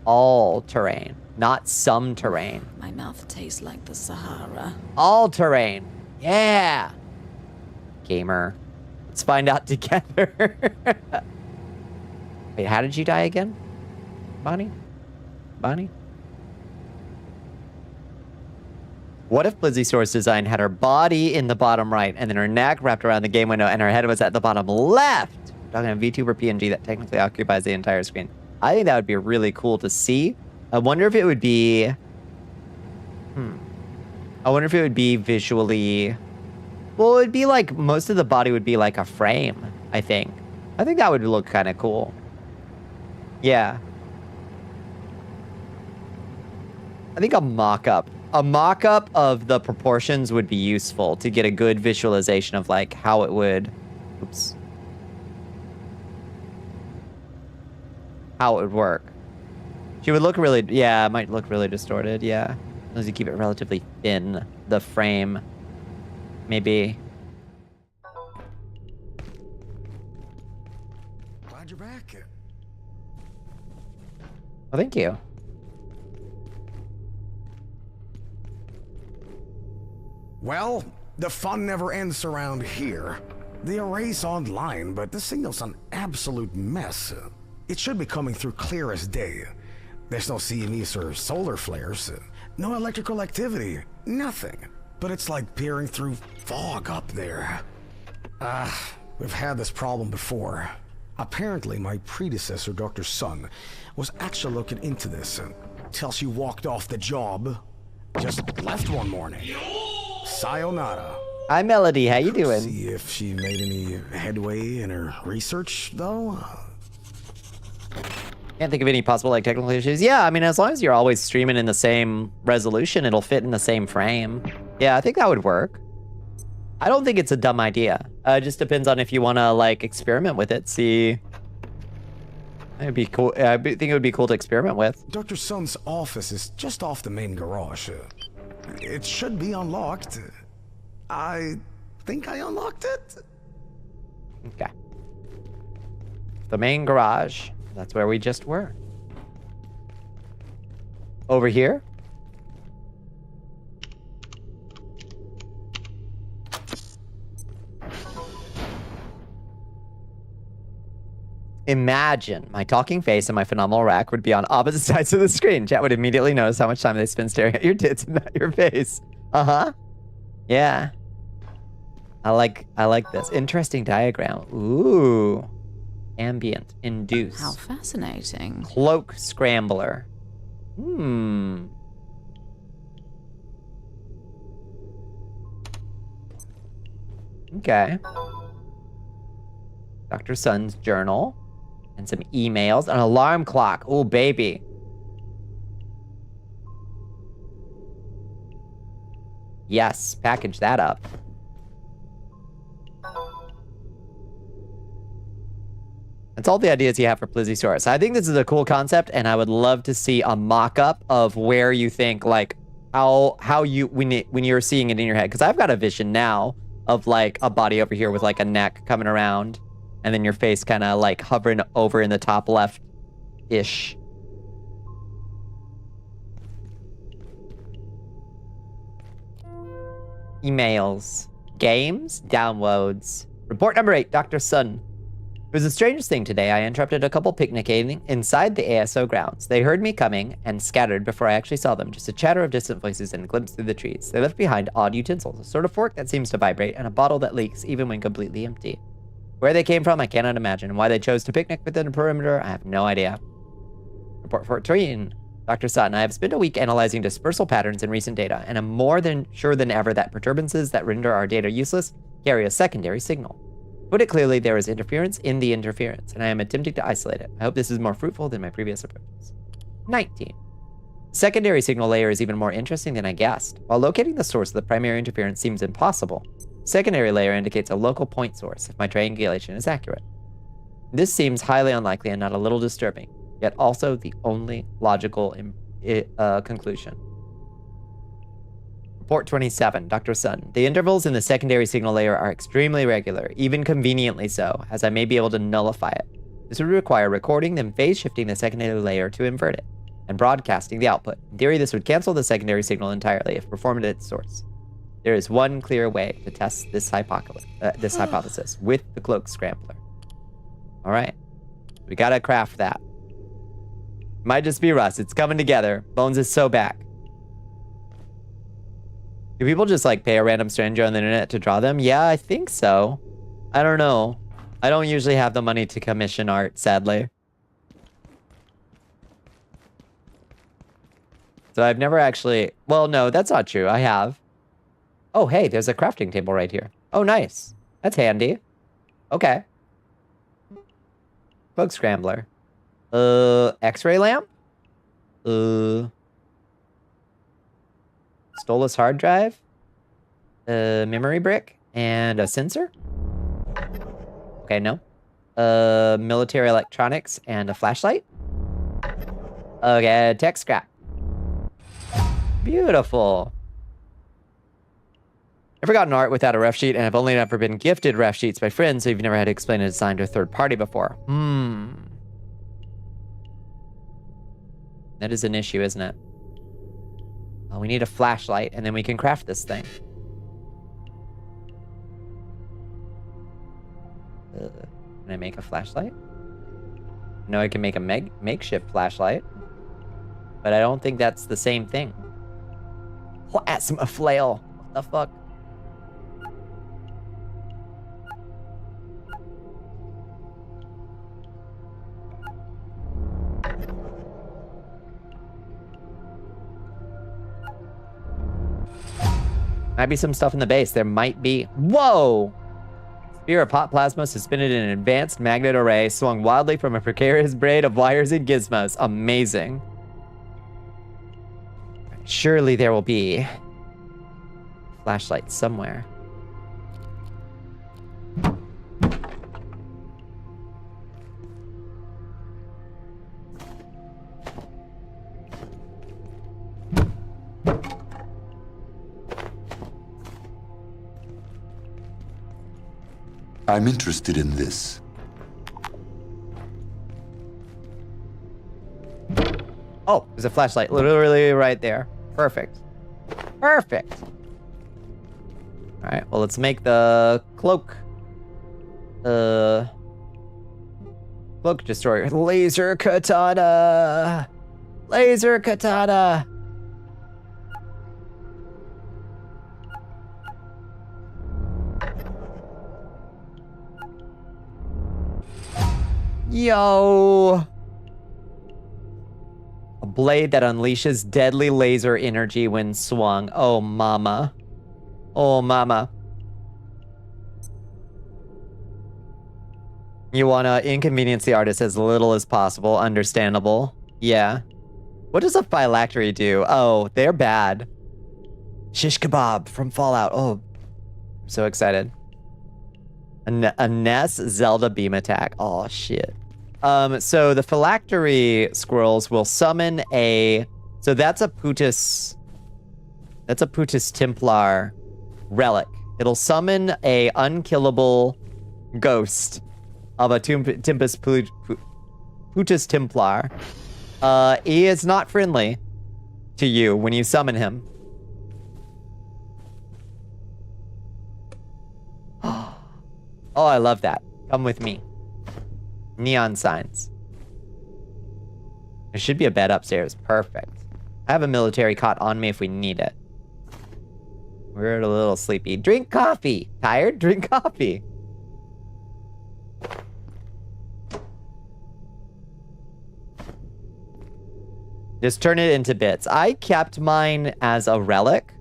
All-terrain, not some terrain. My mouth tastes like the Sahara. All-terrain. Yeah. Gamer. Let's find out together. Wait, how did you die again? Bonnie? Bonnie? What if Blizzysaur's design had her body in the bottom right and then her neck wrapped around the game window and her head was at the bottom left? We're talking a VTuber PNG that technically occupies the entire screen. I think that would be really cool to see. I wonder if it would be... I wonder if it would be visually... Well, it'd be like... Most of the body would be like a frame, I think. I think that would look kind of cool. Yeah. I think a mock-up of the proportions would be useful to get a good visualization of like how it would, how it would work. She would look really, yeah, it might look really distorted, yeah. As you keep it relatively thin, the frame, maybe. Glad you're back. Oh, thank you. Well, the fun never ends around here. The array's online, but the signal's an absolute mess. It should be coming through clear as day. There's no CMEs or solar flares, no electrical activity, nothing. But it's like peering through fog up there. We've had this problem before. Apparently, my predecessor, Dr. Sun, was actually looking into this until she walked off the job. Just left one morning. Sayonara. Hi, Melody. How you doing? See if she made any headway in her research, though. Can't think of any possible like technical issues. Yeah, I mean, as long as you're always streaming in the same resolution, it'll fit in the same frame. Yeah, I think that would work. I don't think it's a dumb idea. It just depends on if you want to like experiment with it. See, it'd be cool. I think it would be cool to experiment with. Dr. Sun's office is just off the main garage. It should be unlocked. I think I unlocked it. Okay. The main garage. That's where we just were. Over here. Imagine my talking face and my phenomenal rack would be on opposite sides of the screen. Chat would immediately notice how much time they spend staring at your tits and not your face. Uh-huh. Yeah. I like this. Interesting diagram. Ooh. Ambient. Induce. How fascinating. Cloak scrambler. Okay. Dr. Sun's journal. And some emails. An alarm clock. Oh, baby. Yes, package that up. That's all the ideas you have for Blizzysaurus. I think this is a cool concept, and I would love to see a mock-up of where you think, like, how you, when you're seeing it in your head. Because I've got a vision now of, like, a body over here with, like, a neck coming around. And then your face kind of like hovering over in the top left-ish. Emails. Games. Downloads. Report number 8, Dr. Sun. It was the strangest thing today. I interrupted a couple picnicking inside the ASO grounds. They heard me coming and scattered before I actually saw them. Just a chatter of distant voices and a glimpse through the trees. They left behind odd utensils. A sort of fork that seems to vibrate and a bottle that leaks even when completely empty. Where they came from, I cannot imagine. Why they chose to picnic within the perimeter, I have no idea. Report 14. Dr. Sutton, I have spent a week analyzing dispersal patterns in recent data, and I'm more than sure than ever that perturbances that render our data useless carry a secondary signal. To put it clearly, there is interference in the interference, and I am attempting to isolate it. I hope this is more fruitful than my previous approaches. 19. Secondary signal layer is even more interesting than I guessed. While locating the source of the primary interference seems impossible, secondary layer indicates a local point source if my triangulation is accurate. This seems highly unlikely and not a little disturbing, yet also the only logical conclusion. Report 27, Dr. Sun. The intervals in the secondary signal layer are extremely regular, even conveniently so, as I may be able to nullify it. This would require recording, then phase shifting the secondary layer to invert it, and broadcasting the output. In theory, this would cancel the secondary signal entirely if performed at its source. There is one clear way to test this hypothesis with the cloak scrambler. All right, we gotta craft that. Might just be Russ. It's coming together. Bones is so back. Do people just like pay a random stranger on the internet to draw them? Yeah, I think so. I don't know. I don't usually have the money to commission art, sadly. So I've never actually... Well, no, that's not true. I have. Oh, hey, there's a crafting table right here. Oh, nice. That's handy. Okay. Bug scrambler. X-ray lamp? Stolus hard drive? Memory brick? And a sensor? Okay, no. Military electronics and a flashlight? Okay, tech scrap. Beautiful. Never gotten art without a ref sheet, and I've only ever been gifted ref sheets by friends, so you've never had to explain a design to a third party before. That is an issue, isn't it? Oh, we need a flashlight, and then we can craft this thing. Can I make a flashlight? No, I can make a makeshift flashlight. But I don't think that's the same thing. Plasma flail. What the fuck? Might be some stuff in the base. There might be. Whoa! Sphere of hot plasma suspended in an advanced magnet array swung wildly from a precarious braid of wires and gizmos. Amazing. Surely there will be a flashlight somewhere. I'm interested in this. Oh, there's a flashlight literally right there. Perfect. Perfect. All right, well, let's make the cloak. Cloak destroyer. Laser katana. Laser katana. Yo. A blade that unleashes deadly laser energy when swung. Oh, mama. Oh, mama. You want to inconvenience the artist as little as possible. Understandable. Yeah. What does a phylactery do? Oh, they're bad. Shish kebab from Fallout. Oh, I'm so excited. A Ness Zelda beam attack. Oh, shit. So the phylactery squirrels will summon a... So that's a Putus... That's a Putus Templar relic. It'll summon a unkillable ghost of a Putus Templar. He is not friendly to you when you summon him. Oh, I love that. Come with me. Neon signs. There should be a bed upstairs. Perfect. I have a military cot on me if we need it. We're a little sleepy. Drink coffee. Tired? Drink coffee. Just turn it into bits. I kept mine as a relic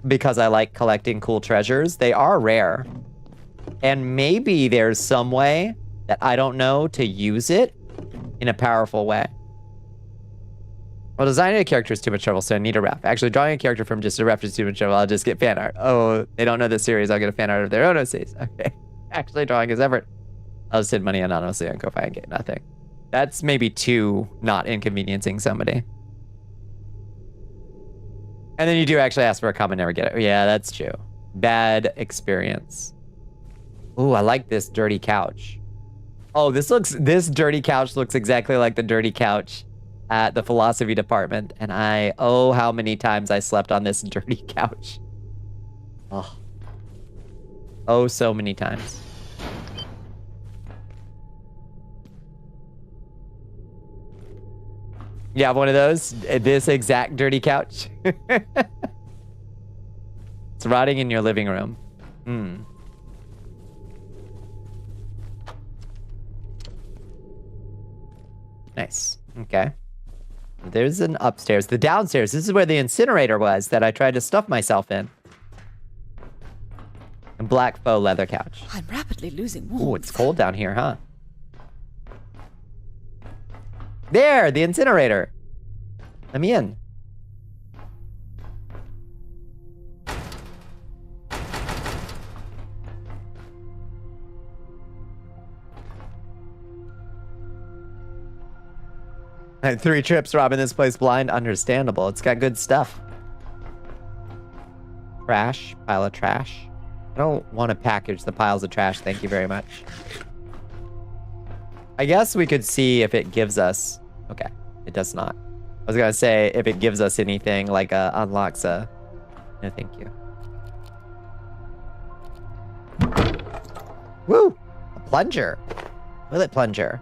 because I like collecting cool treasures. They are rare. And maybe there's some way that I don't know to use it in a powerful way. Well, designing a character is too much trouble, so I need a ref. Actually, drawing a character from just a ref is too much trouble. I'll just get fan art. Oh, they don't know the series. I'll get a fan art of their own OCs. Okay. Actually, drawing is effort. I'll just hit money anonymously on Ko-Fi and get nothing. That's maybe too not inconveniencing somebody. And then you do actually ask for a comment, never get it. Yeah, that's true. Bad experience. Ooh, I like this dirty couch. Oh, this dirty couch looks exactly like the dirty couch at the philosophy department. And how many times I slept on this dirty couch. Oh, so many times. You have one of those? This exact dirty couch? It's rotting in your living room. Nice. Okay. There's an upstairs. The downstairs. This is where the incinerator was that I tried to stuff myself in. And black faux leather couch. I'm rapidly losing warmth. Ooh, it's cold down here, huh? There, the incinerator. Let me in. I had 3 trips robbing this place blind. Understandable. It's got good stuff. Trash. Pile of trash. I don't want to package the piles of trash. Thank you very much. I guess we could see if it gives us... Okay, it does not. I was going to say if it gives us anything, like unlocks a... No, thank you. Woo! A plunger. Toilet plunger.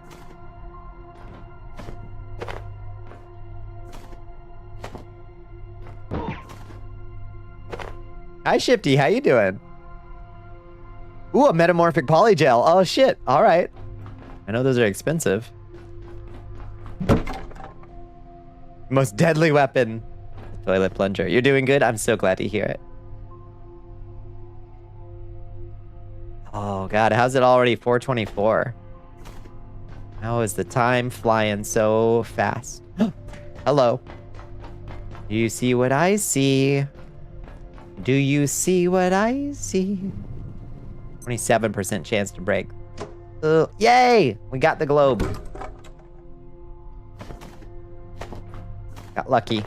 Hi, Shifty. How you doing? Ooh, a metamorphic polygel. Oh, shit. All right. I know those are expensive. Most deadly weapon. The toilet plunger. You're doing good? I'm so glad to hear it. Oh, God. How's it already 4:24? How is the time flying so fast? Hello. Do you see what I see? Do you see what I see? 27% chance to break. Yay! We got the globe. Got lucky.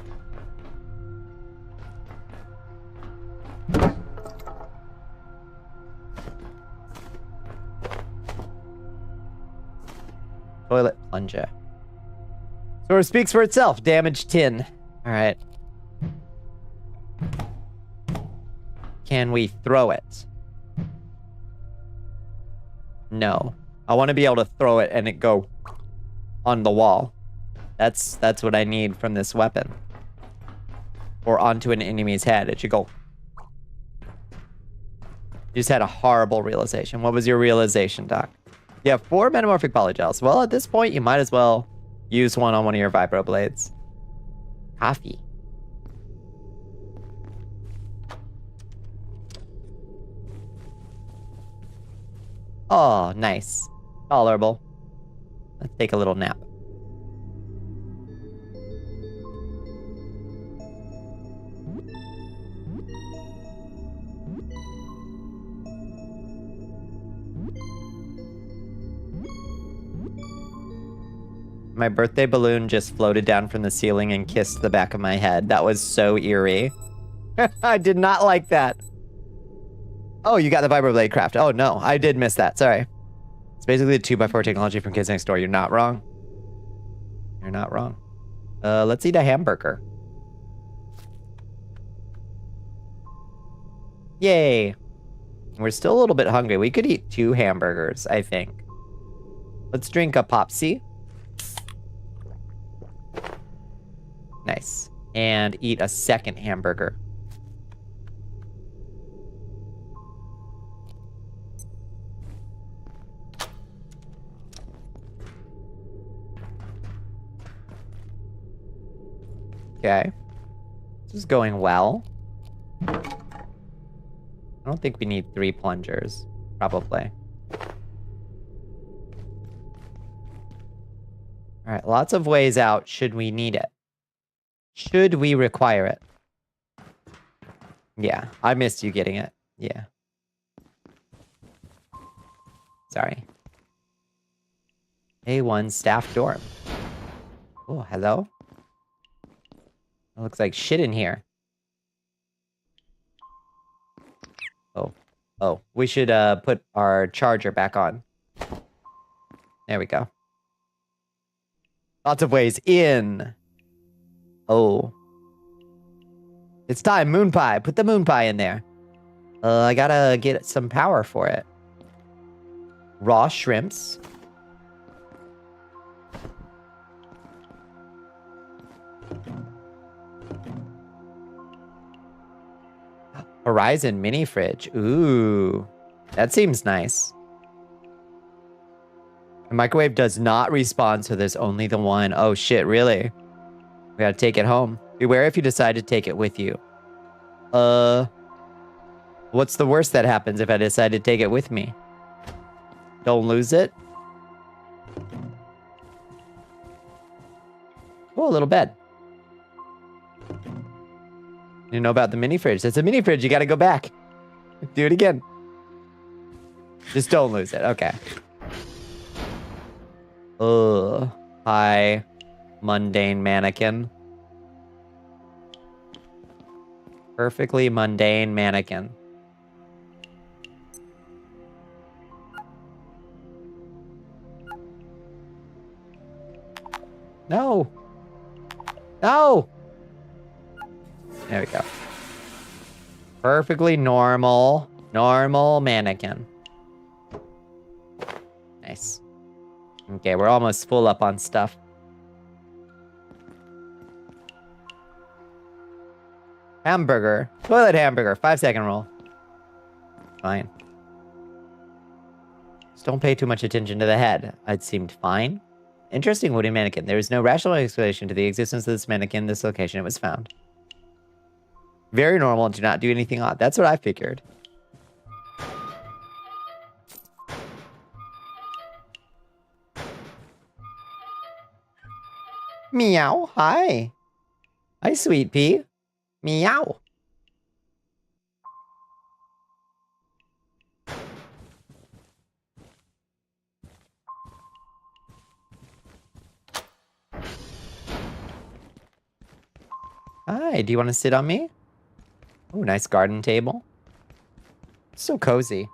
Toilet plunger. Sort of speaks for itself. Damaged tin. All right. Can we throw it? No. I want to be able to throw it and it go on the wall. That's what I need from this weapon. Or onto an enemy's head. It should go. You just had a horrible realization. What was your realization, Doc? You have 4 metamorphic polygels. Well, at this point, you might as well use one on one of your vibroblades. Coffee. Oh, nice. Tolerable. Let's take a little nap. My birthday balloon just floated down from the ceiling and kissed the back of my head. That was so eerie. I did not like that. Oh, you got the vibroblade craft. Oh, no. I did miss that. Sorry. It's basically a 2x4 technology from Kids Next Door. You're not wrong. You're not wrong. Let's eat a hamburger. Yay. We're still a little bit hungry. We could eat 2 hamburgers, I think. Let's drink a Popsy. Nice. And eat a second hamburger. Okay. This is going well. I don't think we need 3 plungers. Probably. Alright, lots of ways out should we need it. Should we require it? Yeah, I missed you getting it. Yeah. Sorry. A1 staff dorm. Oh, hello? It looks like shit in here. Oh. Oh, we should put our charger back on. There we go. Lots of ways in. Oh. It's time, moon pie. Put the moon pie in there. I gotta get some power for it. Raw shrimps. Horizon mini fridge. Ooh. That seems nice. The microwave does not respond, so there's only the one. Oh shit, really? We gotta take it home. Beware if you decide to take it with you. What's the worst that happens if I decide to take it with me? Don't lose it? Oh, a little bed. You know about the mini fridge. That's a mini fridge. You gotta go back. Do it again. Just don't lose it. Okay. Ugh. Hi, mundane mannequin. Perfectly mundane mannequin. No. No. There we go. Perfectly normal mannequin. Nice. Okay, we're almost full up on stuff. Hamburger. Toilet hamburger. 5-second roll. Fine. Just don't pay too much attention to the head. It seemed fine. Interesting wooden mannequin. There is no rational explanation to the existence of this mannequin in this location it was found. Very normal and do not do anything odd. That's what I figured. Meow. Hi. Hi, sweet pea. Meow. Hi, do you want to sit on me? Oh, nice garden table. So cozy.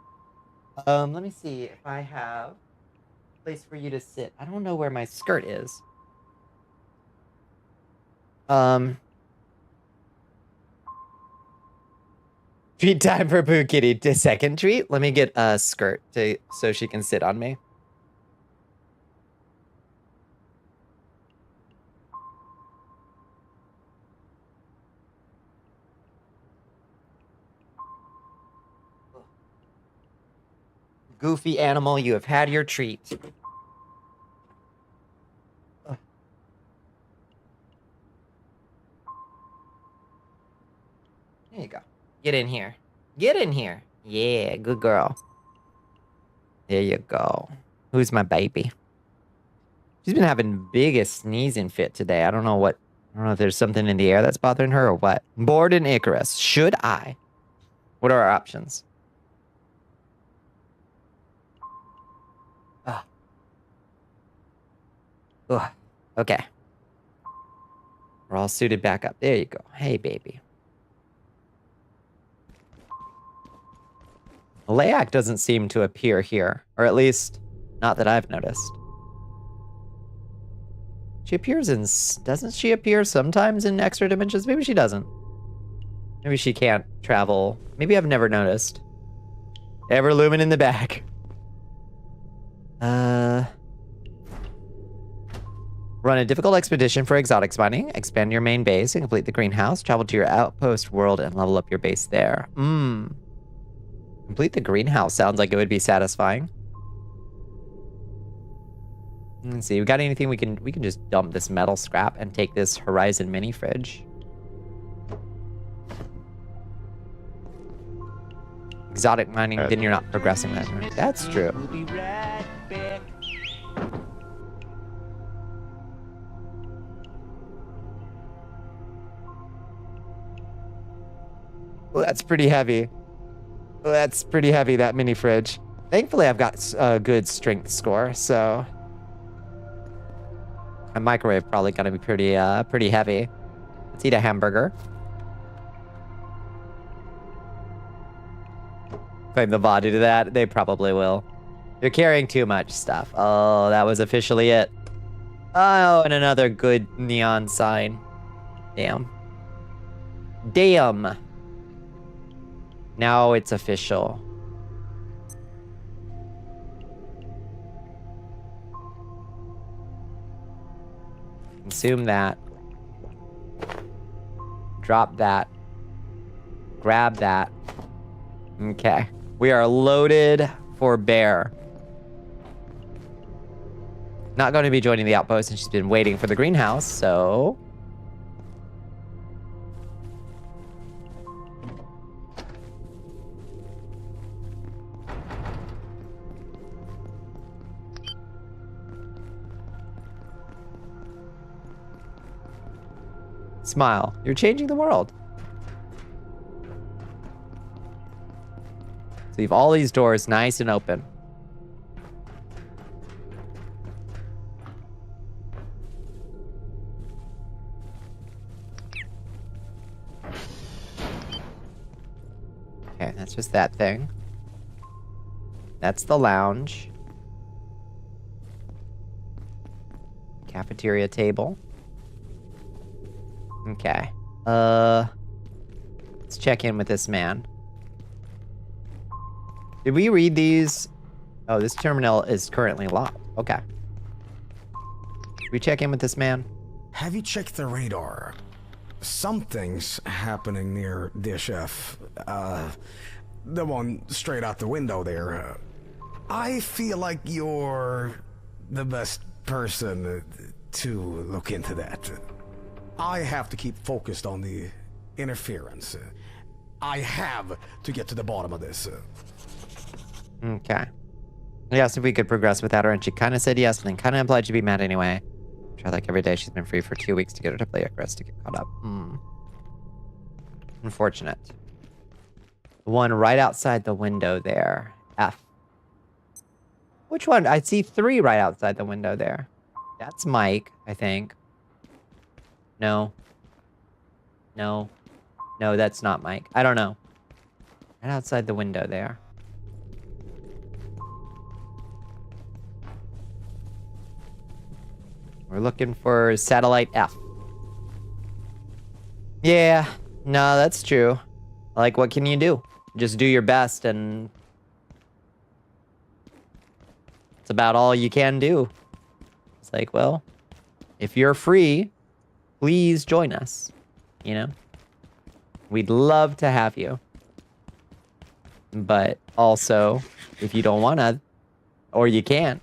Let me see if I have a place for you to sit. I don't know where my skirt is. Treat time for Pooh Kitty. The second treat? Let me get a skirt so she can sit on me. Goofy animal, you have had your treat. There you go. Get in here. Get in here. Yeah, good girl. There you go. Who's my baby? She's been having biggest sneezing fit today. I don't know if there's something in the air that's bothering her or what. Bored in Icarus. Should I? What are our options? Ugh. Okay. We're all suited back up. There you go. Hey, baby. Layak doesn't seem to appear here. Or at least, not that I've noticed. She appears in... Doesn't she appear sometimes in extra dimensions? Maybe she doesn't. Maybe she can't travel. Maybe I've never noticed. Everlumen in the back. Run a difficult expedition for exotic spawning. Expand your main base and complete the greenhouse. Travel to your outpost world and level up your base there. Complete the greenhouse. Sounds like it would be satisfying. Let's see. We got anything we can just dump this metal scrap and take this Horizon mini fridge. Exotic mining, then you're not progressing that. That's true. We'll be right back. Well, that's pretty heavy. That's pretty heavy, that mini fridge. Thankfully, I've got a good strength score, so... My microwave probably gonna be pretty heavy. Let's eat a hamburger. Claim the body to that. They probably will. You're carrying too much stuff. Oh, that was officially it. Oh, and another good neon sign. Damn. Damn. Now it's official. Consume that. Drop that. Grab that. Okay. We are loaded for bear. Not going to be joining the outpost, and she's been waiting for the greenhouse, so... Smile. You're changing the world. So leave all these doors nice and open. Okay, that's just that thing. That's the lounge. Cafeteria table. Okay. Let's check in with this man. Did we read these? Oh, this terminal is currently locked. Okay. Did we check in with this man? Have you checked the radar? Something's happening near Dish F. The one straight out the window there. I feel like you're the best person to look into that. I have to keep focused on the interference. I have to get to the bottom of this. Okay. I asked if we could progress without her, and she kind of said yes, and then kind of implied she'd be mad anyway. Try like every day. She's been free for 2 weeks to get her to play Icarus to get caught up. Unfortunate. The one right outside the window there. F. Which one? I see 3 right outside the window there. That's Mike, I think. No. No. No, that's not Mike. I don't know. Right outside the window there. We're looking for satellite F. Yeah. No, that's true. Like, what can you do? Just do your best, and... it's about all you can do. It's like, well, if you're free, please join us. You know? We'd love to have you. But also, if you don't want to, or you can't.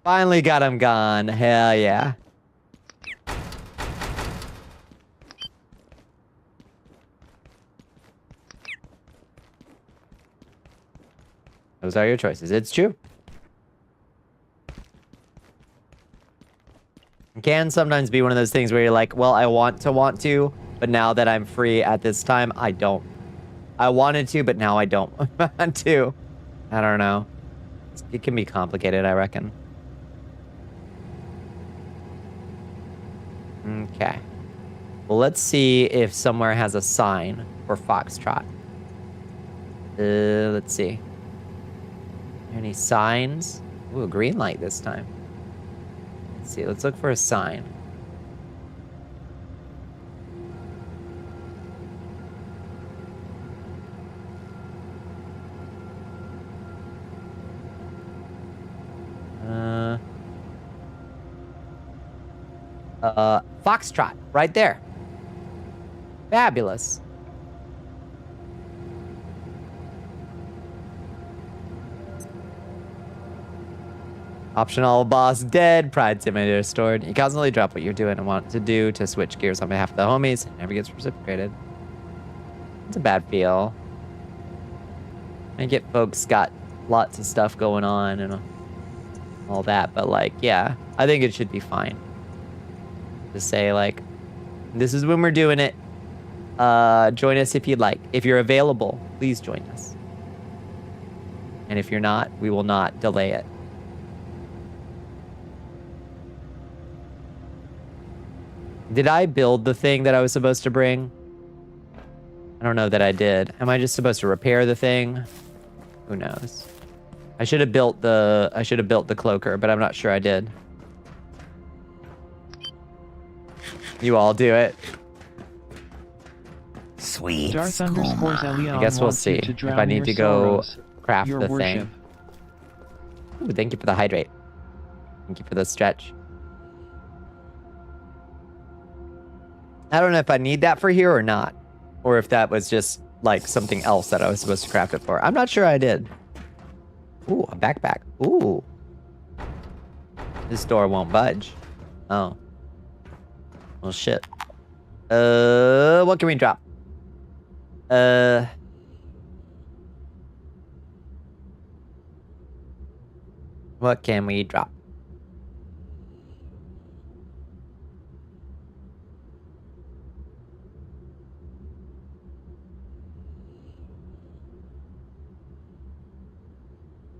Finally got him gone. Hell yeah. Those are your choices. It's true. It can sometimes be one of those things where you're like, well, I want to, but now that I'm free at this time, I don't. I wanted to, but now I don't want to. I don't know. It can be complicated, I reckon. Okay. Well, let's see if somewhere has a sign for Foxtrot. Let's see. Any signs? Ooh, a green light this time. Let's see. Let's look for a sign. Foxtrot, right there. Fabulous. Optional boss dead. Pride simulator stored. You constantly drop what you're doing and want to do to switch gears on behalf of the homies. It never gets reciprocated. It's a bad feel. I get folks got lots of stuff going on and all that, but like, yeah, I think it should be fine. To say like, this is when we're doing it. Join us if you'd like. If you're available, please join us. And if you're not, we will not delay it. Did I build the thing that I was supposed to bring? I don't know that I did. Am I just supposed to repair the thing? Who knows? I should have built the cloaker, but I'm not sure I did. You all do it. Sweet. Darth underscores Elion I guess we'll wants you see to if drown I need your to go sorrows, craft your the worship. thing. Ooh, thank you for the hydrate. Thank you for the stretch. I don't know if I need that for here or not. Or if that was just like something else that I was supposed to craft it for. I'm not sure I did. Ooh, a backpack. Ooh. This door won't budge. Oh. Well, shit. What can we drop? What can we drop?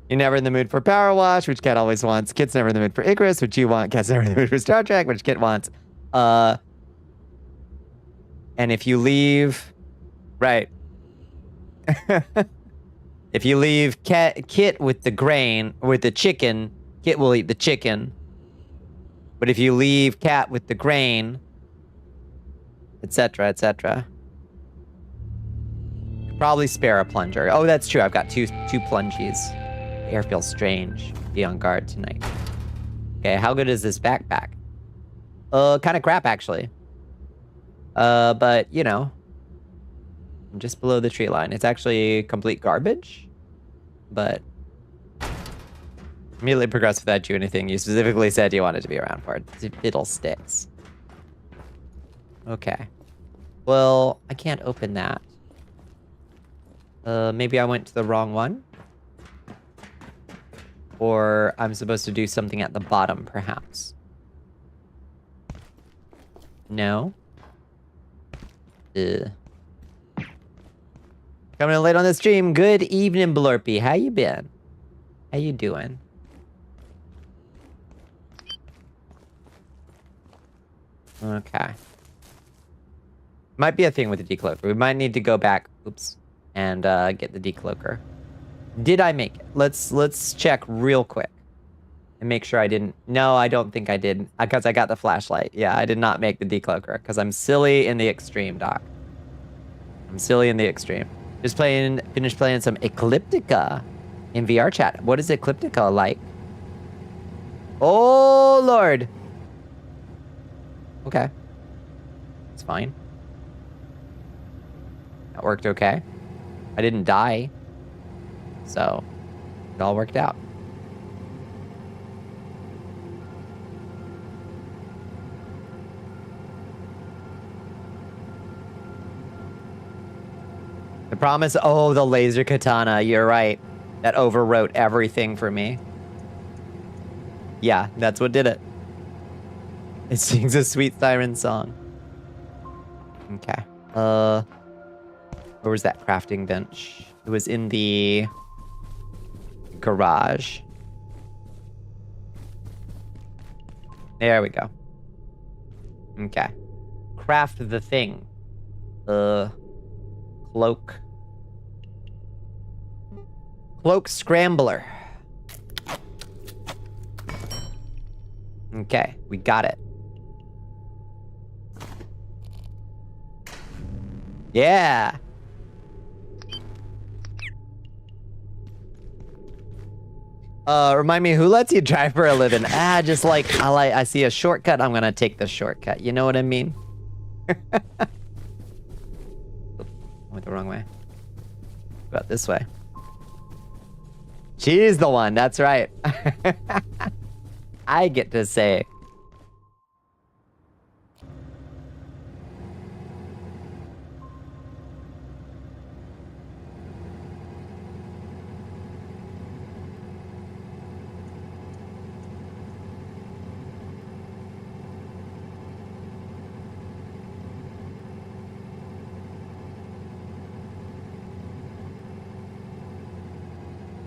You're never in the mood for Power Wash, which Cat always wants. Kit's never in the mood for Icarus, which you want. Cat's never in the mood for Star Trek, which Kit wants. And if you leave... Right. If you leave Kit with the grain, with the chicken, Kit will eat the chicken. But if you leave Cat with the grain, etc., etc. Probably spare a plunger. Oh, that's true. I've got two plungies. The air feels strange. Be on guard tonight. Okay, how good is this backpack? Kind of crap, actually. But, you know. I'm just below the tree line. It's actually complete garbage. But... immediately progressed without you anything. You specifically said you wanted to be around for it. Fiddlesticks. Okay. Well, I can't open that. Maybe I went to the wrong one? Or I'm supposed to do something at the bottom, perhaps. No? Coming in late on the stream. Good evening, Blurpy. How you been? How you doing? Okay. Might be a thing with the decloaker. We might need to go back, oops, and get the decloaker. Did I make it? Let's check real quick and make sure I didn't. No, I don't think I did, because I got the flashlight. Yeah, I did not make the decloaker because I'm silly in the extreme, Doc. I'm silly in the extreme. Just finished playing some Ecliptica in VR chat. What is Ecliptica like? Oh Lord. Okay. It's fine. That worked okay. I didn't die. So, it all worked out. The promise, oh, the laser katana, you're right. That overwrote everything for me. Yeah, that's what did it. It sings a sweet siren song. Okay. Where was that crafting bench? It was in the garage. There we go. Okay. Craft the thing. Cloak. Cloak scrambler. Okay, we got it. Yeah. Remind me, who lets you drive for a living? Just like, I see a shortcut, I'm gonna take the shortcut. You know what I mean? I went the wrong way. About this way. She's the one, that's right. I get to say.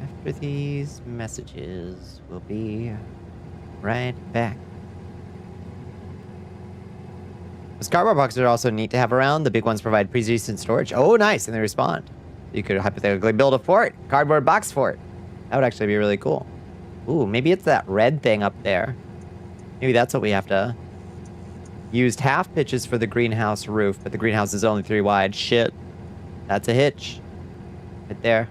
After these messages, we'll be right back. Those cardboard boxes are also neat to have around. The big ones provide pre-decent storage. Oh, nice, and they respond. You could hypothetically build a fort, cardboard box fort. That would actually be really cool. Ooh, maybe it's that red thing up there. Maybe that's what we have to... Used half pitches for the greenhouse roof, but the greenhouse is only 3 wide. Shit. That's a hitch. Right there.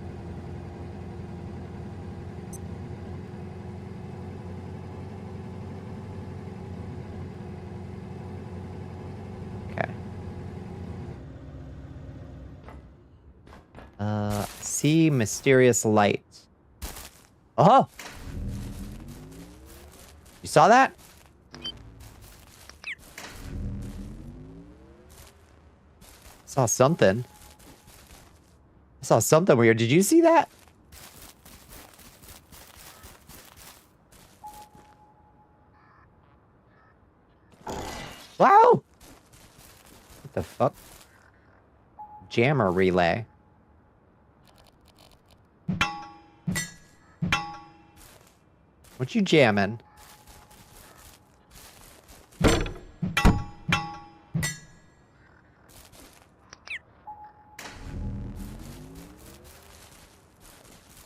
See mysterious light. Oh! You saw that? Saw something. I saw something weird. Did you see that? Wow! What the fuck? Jammer relay. What you jamming?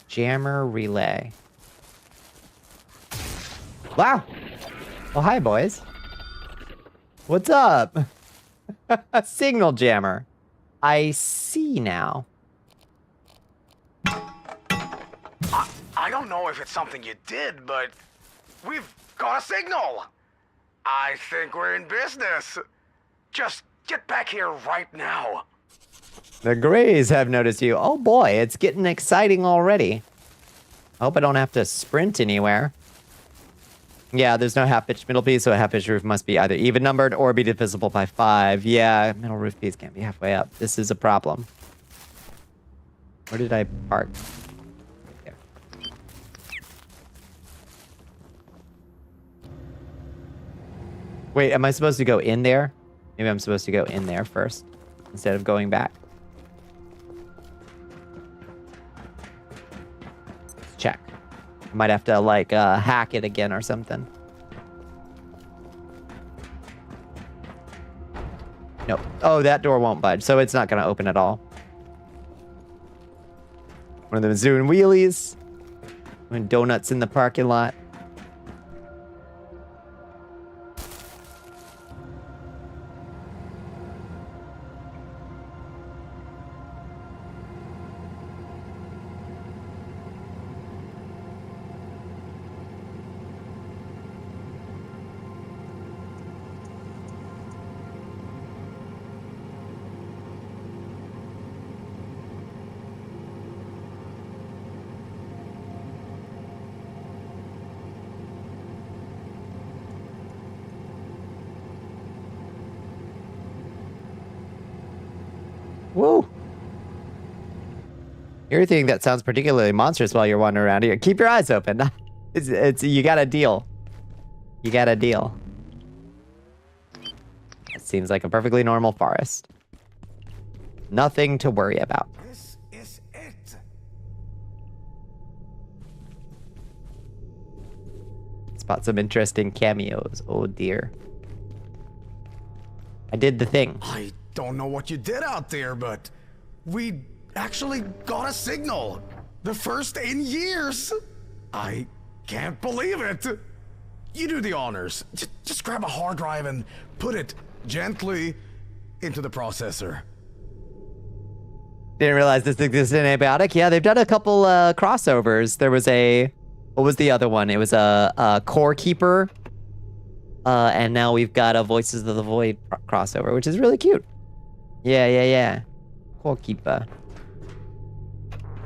Jammer relay. Wow. Well, hi, boys. What's up? A signal jammer. I see now. I don't know if it's something you did, but we've got a signal. I think we're in business. Just get back here right now. The Greys have noticed you. Oh boy, it's getting exciting already. I hope I don't have to sprint anywhere. Yeah, there's no half-pitch middle piece, so a half-pitch roof must be either even-numbered or be divisible by 5. Yeah, middle roof piece can't be halfway up. This is a problem. Where did I park? There. Wait, am I supposed to go in there? Maybe I'm supposed to go in there first, instead of going back. Let's check. I might have to, like, hack it again or something. Nope. Oh, that door won't budge, so it's not going to open at all. One of them is doing wheelies. Doing donuts in the parking lot. Woo! Everything that sounds particularly monstrous while you're wandering around here. Keep your eyes open. It's you got a deal. You got a deal. It seems like a perfectly normal forest. Nothing to worry about. This is it. Spot some interesting cameos. Oh dear. I did the thing. I don't know what you did out there, but we actually got a signal. The first in years. I can't believe it. You do the honors. Just grab a hard drive and put it gently into the processor. Didn't realize this existed in Abiotic. Yeah, they've done a couple crossovers. There was a... What was the other one? It was a Core Keeper. And now we've got a Voices of the Void crossover, which is really cute. Yeah. Core Keeper.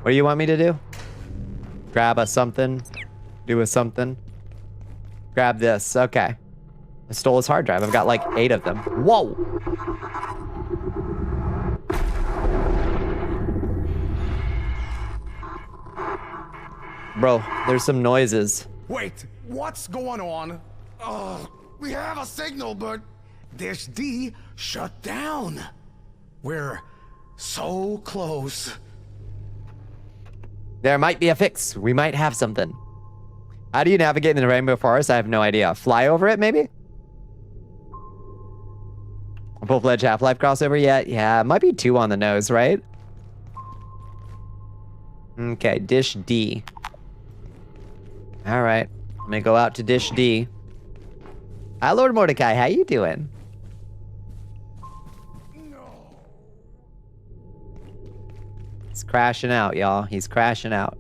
What do you want me to do? Grab a something? Do a something? Grab this. Okay. I stole his hard drive. I've got like 8 of them. Whoa! Bro, there's some noises. Wait, what's going on? We have a signal, but Dish D shut down. We're so close. There might be a fix. We might have something. How do you navigate in the Rainbow Forest? I have no idea. Fly over it, maybe? A full-fledged Half-Life crossover yet? Yeah, it might be 2 on the nose, right? Okay, Dish D. All right, let me go out to Dish D. Hi, Lord Mordecai. How you doing? He's crashing out, y'all. He's crashing out.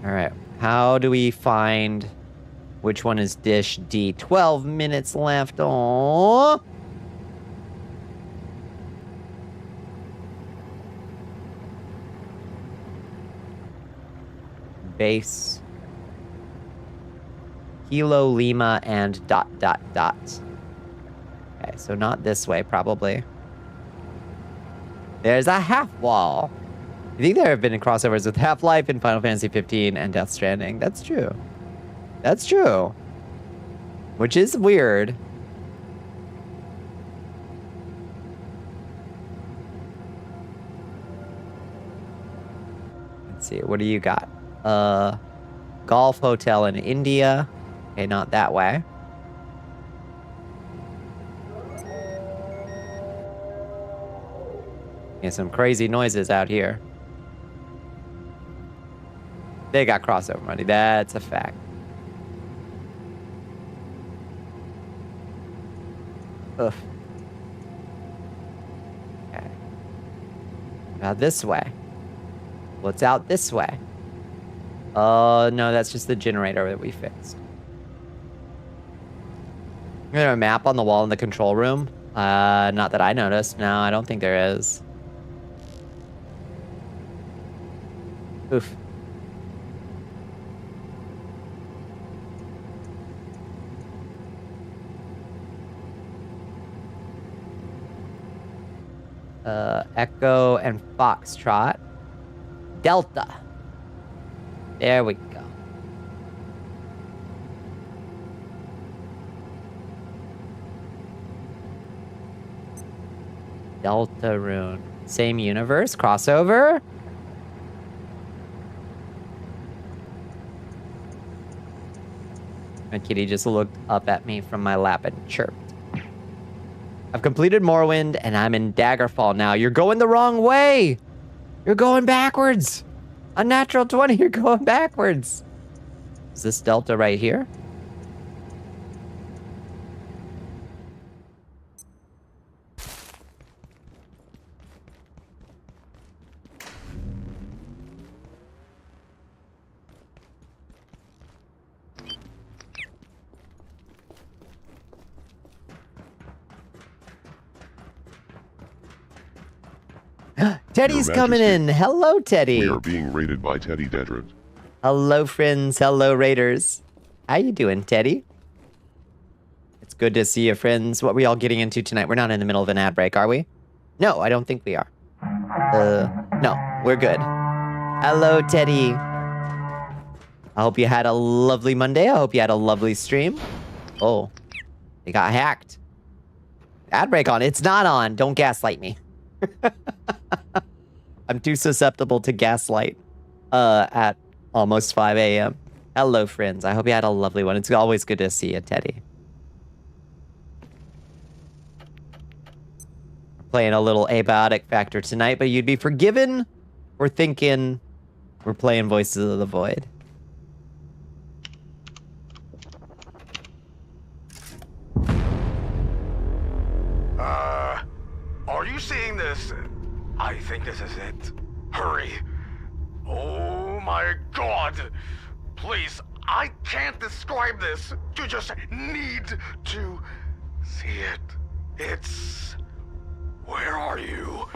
All right, how do we find which one is Dish D? 12 minutes left. Oh. Base. Kilo, Lima, and ... Okay, so not this way, probably. There's a half wall. You think there have been crossovers with Half-Life and Final Fantasy 15 and Death Stranding? That's true. That's true. Which is weird. Let's see, what do you got? Golf hotel in India. Okay, not that way. Yeah, some crazy noises out here. They got crossover money. That's a fact. Ugh. Okay. Now this way. What's out this way? Oh, no, that's just the generator that we fixed. Is there a map on the wall in the control room? Not that I noticed. No, I don't think there is. Oof. Echo and Foxtrot. Delta. There we go. Delta Rune. Same universe? Crossover? My kitty just looked up at me from my lap and chirped. I've completed Morrowind, and I'm in Daggerfall now. You're going the wrong way! You're going backwards! Unnatural 20, you're going backwards! Is this Delta right here? Teddy's coming in. Hello, Teddy. We are being raided by Teddy Dedrick. Hello, friends. Hello, raiders. How you doing, Teddy? It's good to see you, friends. What are we all getting into tonight? We're not in the middle of an ad break, are we? No, I don't think we are. No, we're good. Hello, Teddy. I hope you had a lovely Monday. I hope you had a lovely stream. Oh, they got hacked. Ad break on. It's not on. Don't gaslight me. I'm too susceptible to gaslight at almost 5 a.m. Hello, friends. I hope you had a lovely one. It's always good to see you, Teddy. We're playing a little abiotic factor tonight, but you'd be forgiven for thinking we're playing Voices of the Void. Are you seeing this? I think this is it. Hurry. Oh my god. Please, I can't describe this. You just need to see it. It's... Where are you?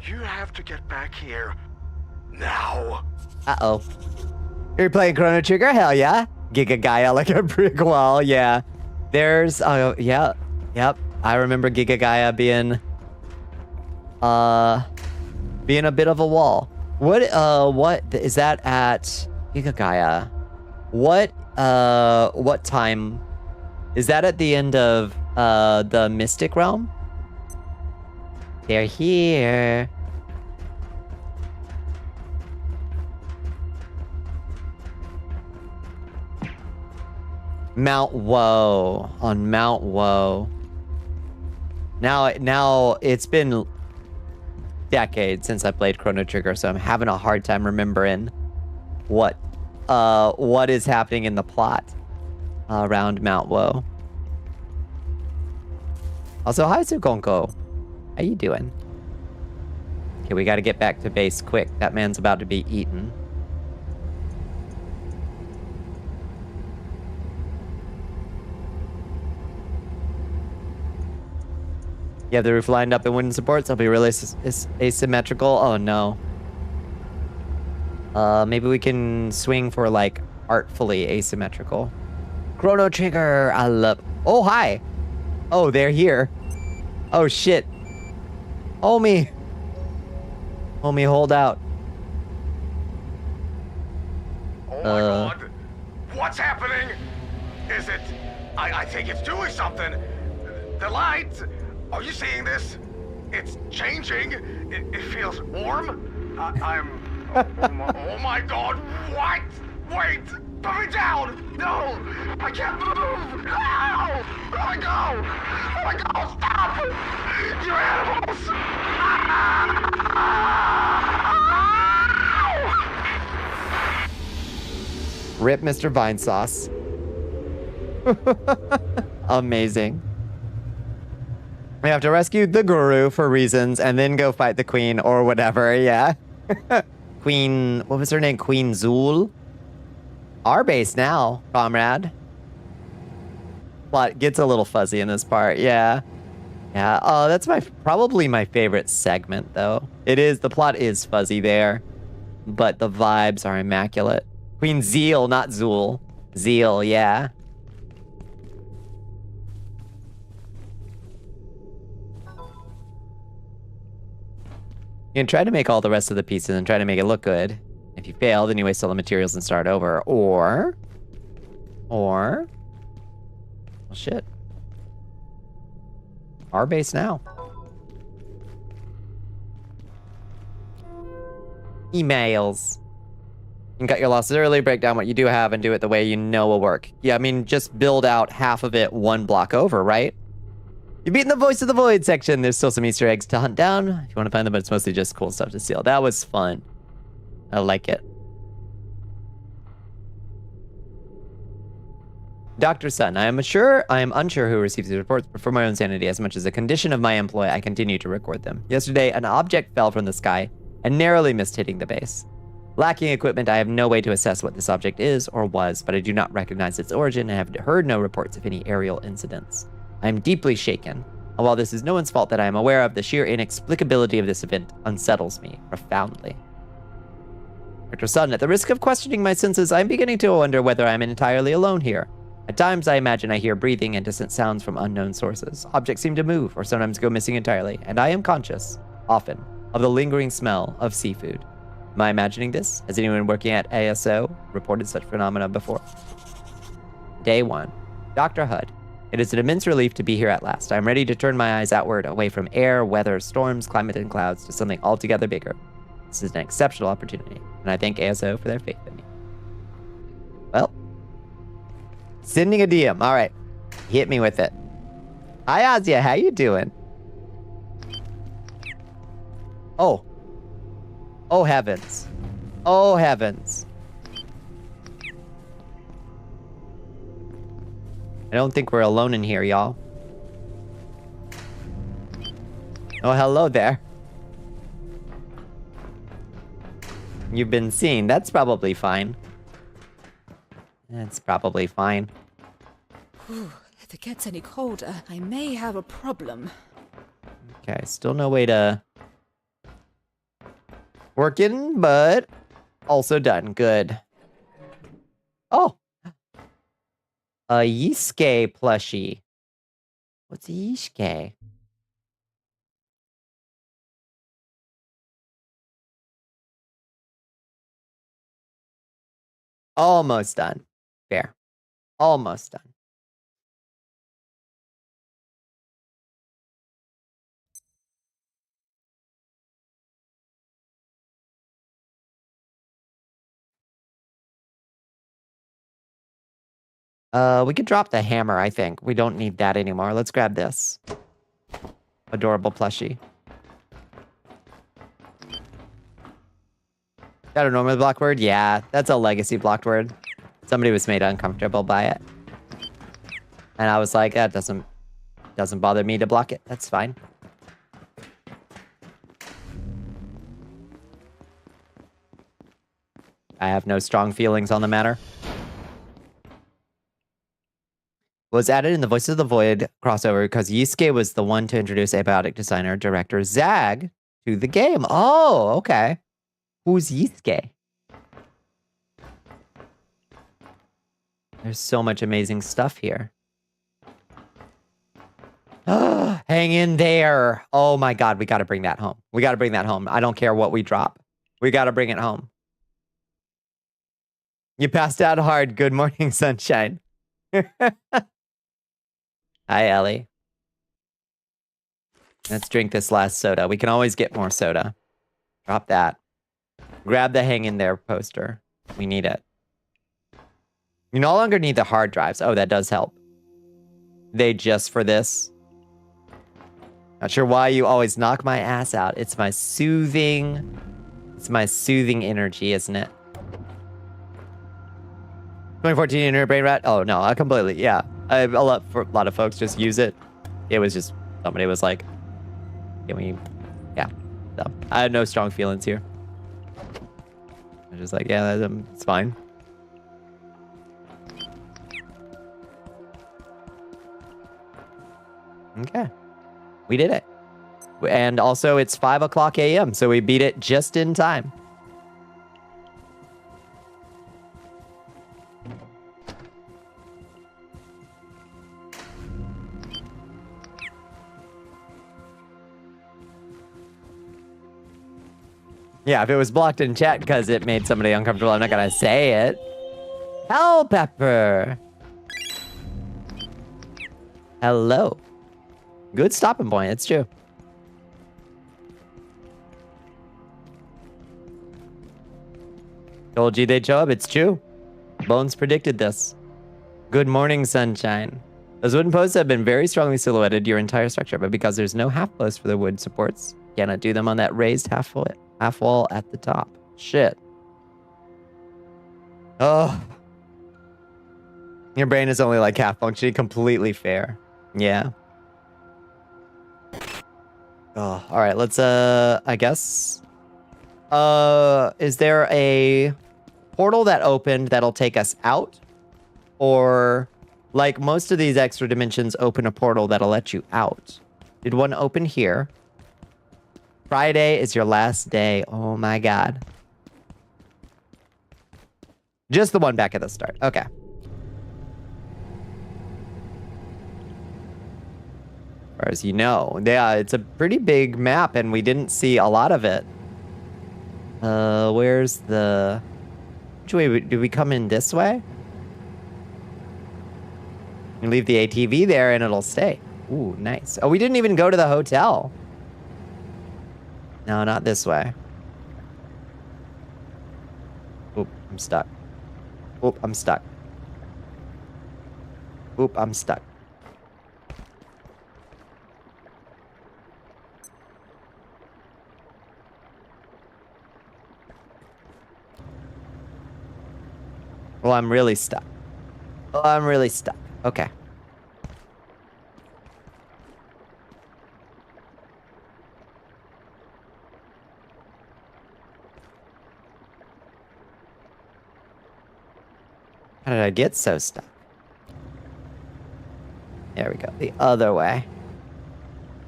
You have to get back here. Now. Uh-oh. You're playing Chrono Trigger? Hell yeah. Giga Gaia like a brick wall, yeah. There's, yeah. Yep. I remember Giga Gaia being a bit of a wall. What is that at Giga Gaia? What time? Is that at the end of, the Mystic Realm? They're here. Mount Woe. On Mount Woe. Now it's been decades since I played Chrono Trigger, so I'm having a hard time remembering what is happening in the plot around Mount Woe. Also, hi Sukonko. How you doing? Okay, we gotta get back to base quick. That man's about to be eaten. You have the roof lined up in wooden supports. It'll be really asymmetrical. Oh no. Maybe we can swing for like artfully asymmetrical. Chrono Trigger. I love. Oh hi. Oh, they're here. Oh shit. Homie. Homie, hold out. Oh my god. What's happening? Is it... I think it's doing something. The light... Are you seeing this? It's changing. It feels warm. I'm... oh my god. What? Wait. Put me down. No. I can't move. No. Let me go. Let me go. Stop. You animals. Rip Mr. Vine Sauce. Amazing. We have to rescue the guru for reasons and then go fight the queen or whatever, yeah. Queen, what was her name? Queen Zool? Our base now, comrade. Plot gets a little fuzzy in this part, yeah. Yeah, oh, that's probably my favorite segment, though. It is, the plot is fuzzy there, but the vibes are immaculate. Queen Zeal, not Zool. Zeal, yeah. You can try to make all the rest of the pieces and try to make it look good. If you fail, then you waste all the materials and start over. Or... well, shit. Our base now. Emails. You can cut your losses early, break down what you do have, and do it the way you know will work. Yeah, I mean, just build out half of it one block over, right? You've beaten the Voice of the Void section. There's still some Easter eggs to hunt down if you want to find them, but it's mostly just cool stuff to steal. That was fun. I like it. Dr. Sun, I am unsure who receives these reports, but for my own sanity, as much as a condition of my employ, I continue to record them. Yesterday, an object fell from the sky and narrowly missed hitting the base. Lacking equipment, I have no way to assess what this object is or was, but I do not recognize its origin and have heard no reports of any aerial incidents. I am deeply shaken, and while this is no one's fault that I am aware of, the sheer inexplicability of this event unsettles me profoundly. Dr. Sun, at the risk of questioning my senses, I am beginning to wonder whether I am entirely alone here. At times, I imagine I hear breathing and distant sounds from unknown sources. Objects seem to move, or sometimes go missing entirely, and I am conscious, often, of the lingering smell of seafood. Am I imagining this? Has anyone working at ASO reported such phenomena before? Day 1. Dr. Hud. It is an immense relief to be here at last. I am ready to turn my eyes outward, away from air, weather, storms, climate, and clouds, to something altogether bigger. This is an exceptional opportunity, and I thank ASO for their faith in me. Well, sending a DM. All right, hit me with it. Hi, Azia. How you doing? Oh. Oh, heavens. Oh, heavens. I don't think we're alone in here, y'all. Oh, hello there. You've been seen. That's probably fine. That's probably fine. Whew, if it gets any colder, I may have a problem. Okay, still no way to Working, but also done. Good. Oh. A Yiske plushie. What's a Yiske? Almost done. Fair. Almost done. We could drop the hammer, I think. We don't need that anymore. Let's grab this. Adorable plushie. Got a normal blocked word? Yeah, that's a legacy blocked word. Somebody was made uncomfortable by it. And I was like, that doesn't bother me to block it. That's fine. I have no strong feelings on the matter. Was added in the Voices of the Void crossover because Yiske was the one to introduce abiotic designer director Zag to the game. Oh, okay. Who's Yiske? There's so much amazing stuff here. Hang in there. Oh my God, we got to bring that home. We got to bring that home. I don't care what we drop. We got to bring it home. You passed out hard. Good morning, sunshine. Hi, Ellie. Let's drink this last soda. We can always get more soda. Drop that. Grab the hang in there poster. We need it. You no longer need the hard drives. Oh, that does help. They just for this. Not sure why you always knock my ass out. It's my soothing energy, isn't it? 2014 inner brain rat. Oh no, I completely, yeah. A lot of folks just use it. It was just somebody was like, can we? Yeah. So I had no strong feelings here. I was just like, yeah, it's fine. Okay, we did it, and also it's 5:00 a.m. So we beat it just in time. Yeah, if it was blocked in chat because it made somebody uncomfortable, I'm not gonna say it. Hell Pepper. Hello. Good stopping point, it's true. Told you they'd show up, it's true. Bones predicted this. Good morning, sunshine. Those wooden posts have been very strongly silhouetted your entire structure, but because there's no half post for the wood supports, cannot do them on that raised half wall at the top. Shit. Oh. Your brain is only like half functioning. Completely fair. Yeah. Oh, all right. Let's, I guess. Is there a portal that opened that'll take us out? Or, like most of these extra dimensions open a portal that'll let you out. Did one open here? Friday is your last day. Oh my God. Just the one back at the start. Okay. As far as you know. Yeah, it's a pretty big map and we didn't see a lot of it. Where's the... Which way? Do we come in this way? You leave the ATV there and it'll stay. Ooh, nice. Oh, we didn't even go to the hotel. No, not this way. Oop, I'm stuck. Oop, I'm stuck. Oop, I'm stuck. Well, I'm really stuck. Oh, I'm really stuck. Okay. How did I get so stuck? There we go. The other way.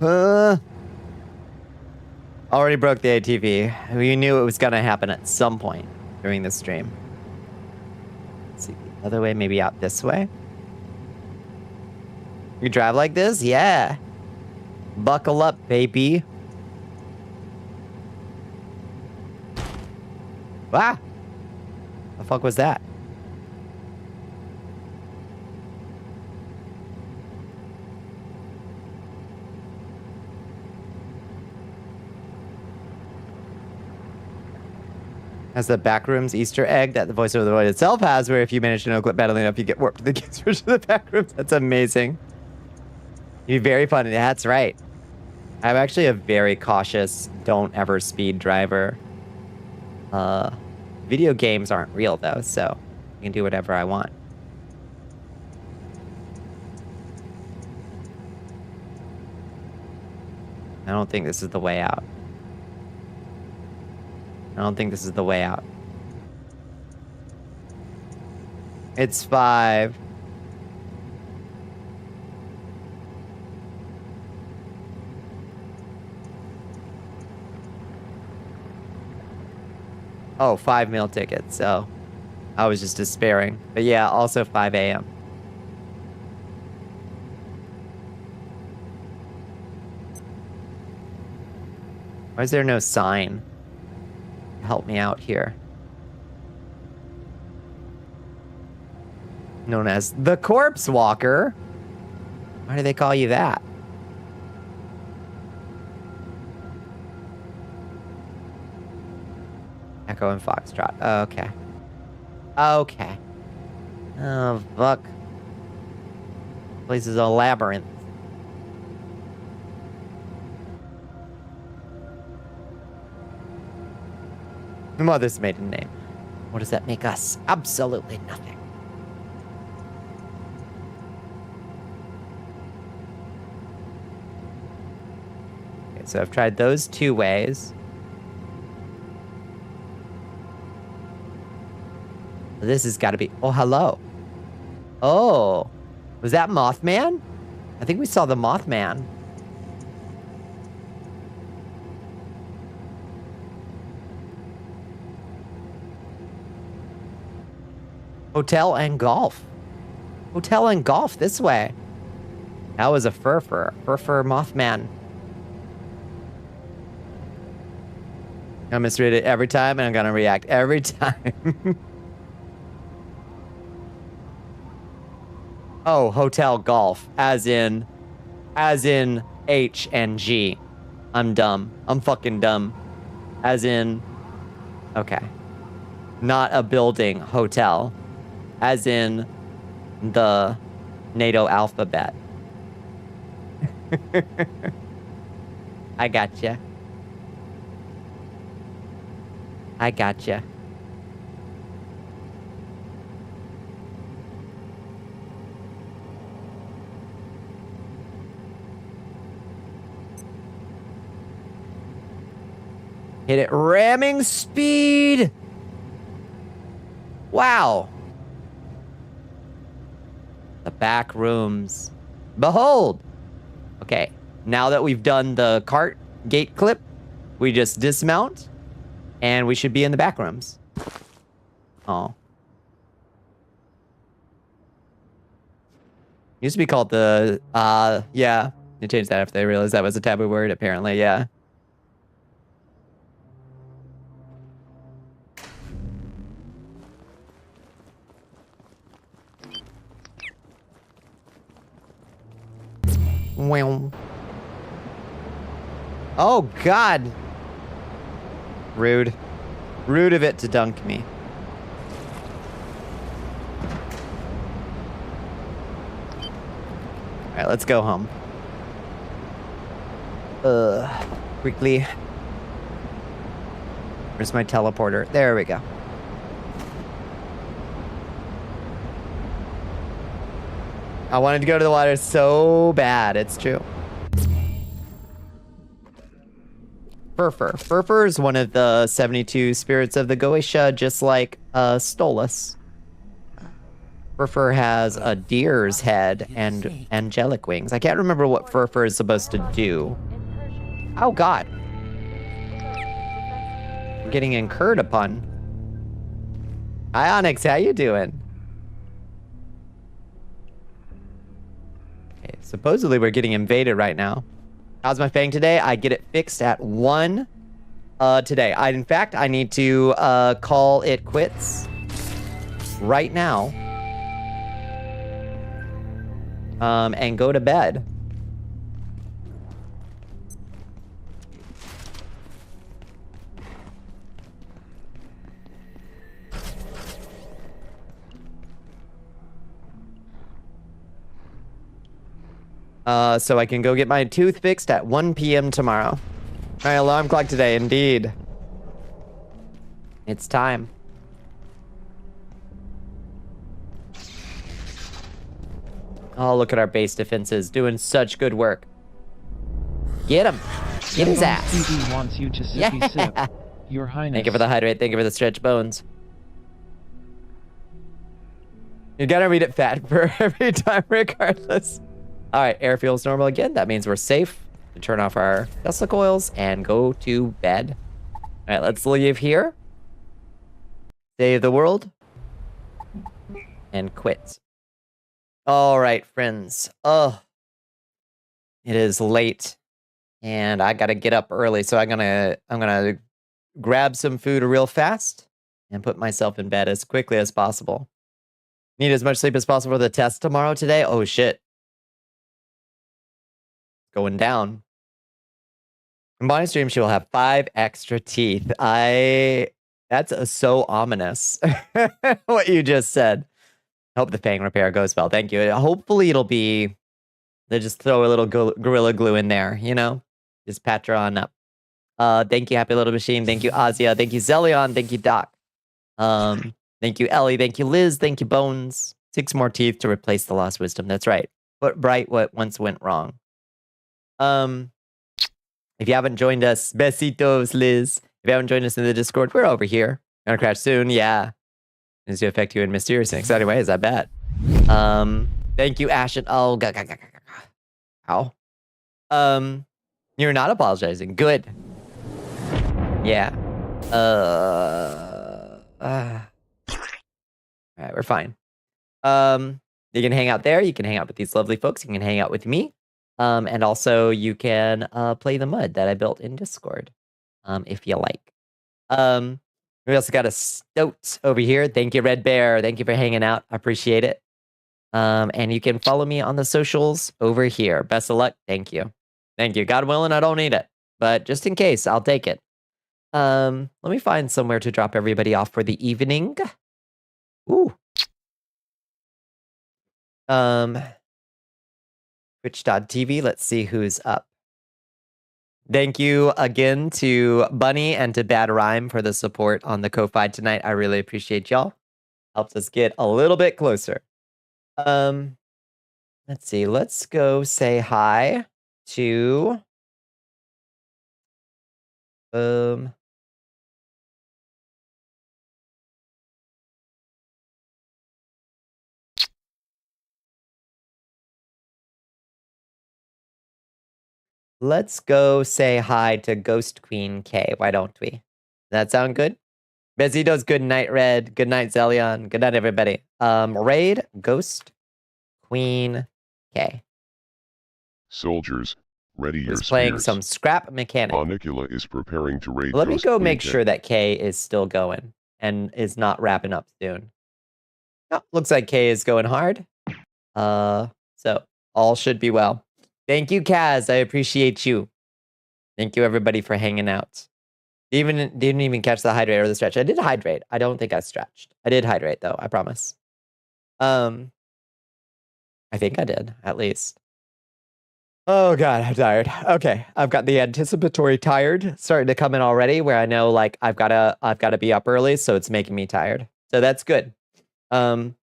Oh, Already broke the ATV. We knew it was gonna happen at some point during this stream. Let's see, the other way, maybe out this way. You drive like this? Yeah. Buckle up, baby. Ah! The fuck was that? Has the backrooms Easter egg that the voice of the void itself has, where if you manage to know clip badly enough, you get warped to the kids version of the backrooms. That's amazing. You'd be very funny. That's right. I'm actually a very cautious, don't ever speed driver. Video games aren't real though, so I can do whatever I want. I don't think this is the way out. I don't think this is the way out. It's 5. Oh, 5 meal tickets, so I was just despairing. But yeah, also 5 a.m. Why is there no sign? Help me out here. Known as the Corpse Walker. Why do they call you that? Echo and Foxtrot. Okay. Okay. Oh, fuck. Place is a labyrinth. Mother's maiden name. What does that make us? Absolutely nothing. Okay, so I've tried those 2 ways. This has got to be... Oh, hello. Oh. Was that Mothman? I think we saw the Mothman. Hotel and golf. Hotel and golf this way. That was a Furfur. Furfur Mothman. I misread it every time, and I'm gonna react every time. Oh, hotel golf. As in H and G. I'm dumb. I'm fucking dumb. As in... Okay. Not a building, hotel. As in the NATO alphabet. I gotcha. I gotcha. Hit it ramming speed. Wow. The back rooms. Behold. Okay. Now that we've done the cart gate clip, we just dismount and we should be in the back rooms. Oh. Used to be called the, yeah. They changed that after they realized that was a taboo word, apparently, yeah. Wow. Oh, God. Rude. Rude of it to dunk me. Alright, let's go home. Quickly. Where's my teleporter? There we go. I wanted to go to the water so bad, it's true. Furfur. Furfur is one of the 72 spirits of the Goetia, just like Stolas. Furfur has a deer's head and angelic wings. I can't remember what Furfur is supposed to do. Oh, God. getting incurred upon. Hi, Onyx. How you doing? Okay, supposedly we're getting invaded right now. How's my fang today? I get it fixed at 1 today. In fact, I need to call it quits right now and go to bed. So I can go get my tooth fixed at 1 p.m. tomorrow. My alarm clock today, indeed. It's time. Oh, look at our base defenses doing such good work. Get him. Get his ass. TV wants you to sippy sip. Your Highness. Thank you for the hydrate. Thank you for the stretch bones. You gotta read it fat for every time regardless. All right, air feels normal again. That means we're safe to turn off our Tesla coils and go to bed. All right, let's leave here. Save the world. And quit. All right, friends. Oh, it is late, and I gotta get up early. So I'm gonna grab some food real fast and put myself in bed as quickly as possible. Need as much sleep as possible for the test tomorrow today. Oh shit. Going down. In Bonnicula, she will have 5 extra teeth. That's so ominous. What you just said. Hope the fang repair goes well. Thank you. Hopefully it'll be, they just throw a little Gorilla Glue in there, you know? Just patch her on up. Thank you, Happy Little Machine. Thank you, Azia. Thank you, Zelion. Thank you, Doc. Thank you, Ellie. Thank you, Liz. Thank you, Bones. 6 more teeth to replace the lost wisdom. That's right. Put right what once went wrong. If you haven't joined us, besitos, Liz. If you haven't joined us in the Discord, we're over here. Gonna crash soon, yeah. Does it affect you in mysterious and exciting ways? I bet. Thank you, Ashen. Oh, ow. You're not apologizing. Good. Yeah. All right, we're fine. You can hang out there. You can hang out with these lovely folks. You can hang out with me. And also you can play the mud that I built in Discord, if you like. We also got a Stoat over here. Thank you, Red Bear. Thank you for hanging out. I appreciate it. And you can follow me on the socials over here. Best of luck. Thank you. Thank you. God willing, I don't need it. But just in case, I'll take it. Let me find somewhere to drop everybody off for the evening. Ooh. Twitch.tv. Let's see who's up. Thank you again to Bunny and to Bad Rhyme for the support on the Ko-Fi tonight. I really appreciate y'all. Helps us get a little bit closer. Let's see. Let's go say hi to let's go say hi to Ghost Queen K. Why don't we? Does that sound good? Besitos, good night, Red. Good night, Zelion. Good night, everybody. Raid, Ghost Queen K. Soldiers, ready your Who's playing spears. some scrap mechanic. Bonnicula is preparing to raid. Let me Ghost go Queen make K. sure that K is still going and is not wrapping up soon. Oh, looks like K is going hard. So all should be well. Thank you, Kaz. I appreciate you. Thank you, everybody, for hanging out. Didn't even catch the hydrate or the stretch. I did hydrate. I don't think I stretched. I did hydrate, though. I promise. I think I did, at least. Oh, God, I'm tired. Okay, I've got the anticipatory tired starting to come in already, where I know, like, I've got to be up early, so it's making me tired. So that's good. Yeah,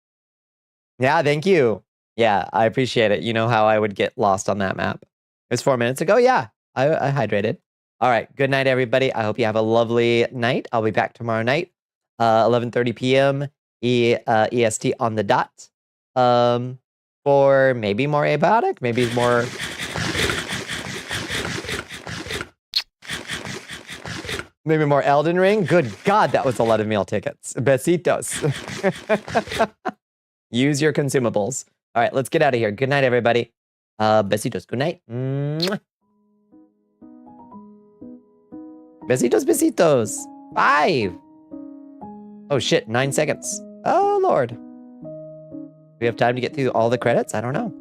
thank you. Yeah, I appreciate it. You know how I would get lost on that map. It was 4 minutes ago. Yeah, I hydrated. All right. Good night, everybody. I hope you have a lovely night. I'll be back tomorrow night, 11:30 p.m. EST on the dot. For maybe more abiotic, maybe more. Maybe more Elden Ring? Good God, that was a lot of meal tickets. Besitos. Use your consumables. All right, let's get out of here. Good night, everybody. Besitos. Good night. Mwah. Besitos, besitos. 5. Oh, shit. 9 seconds. Oh, Lord. Do we have time to get through all the credits? I don't know.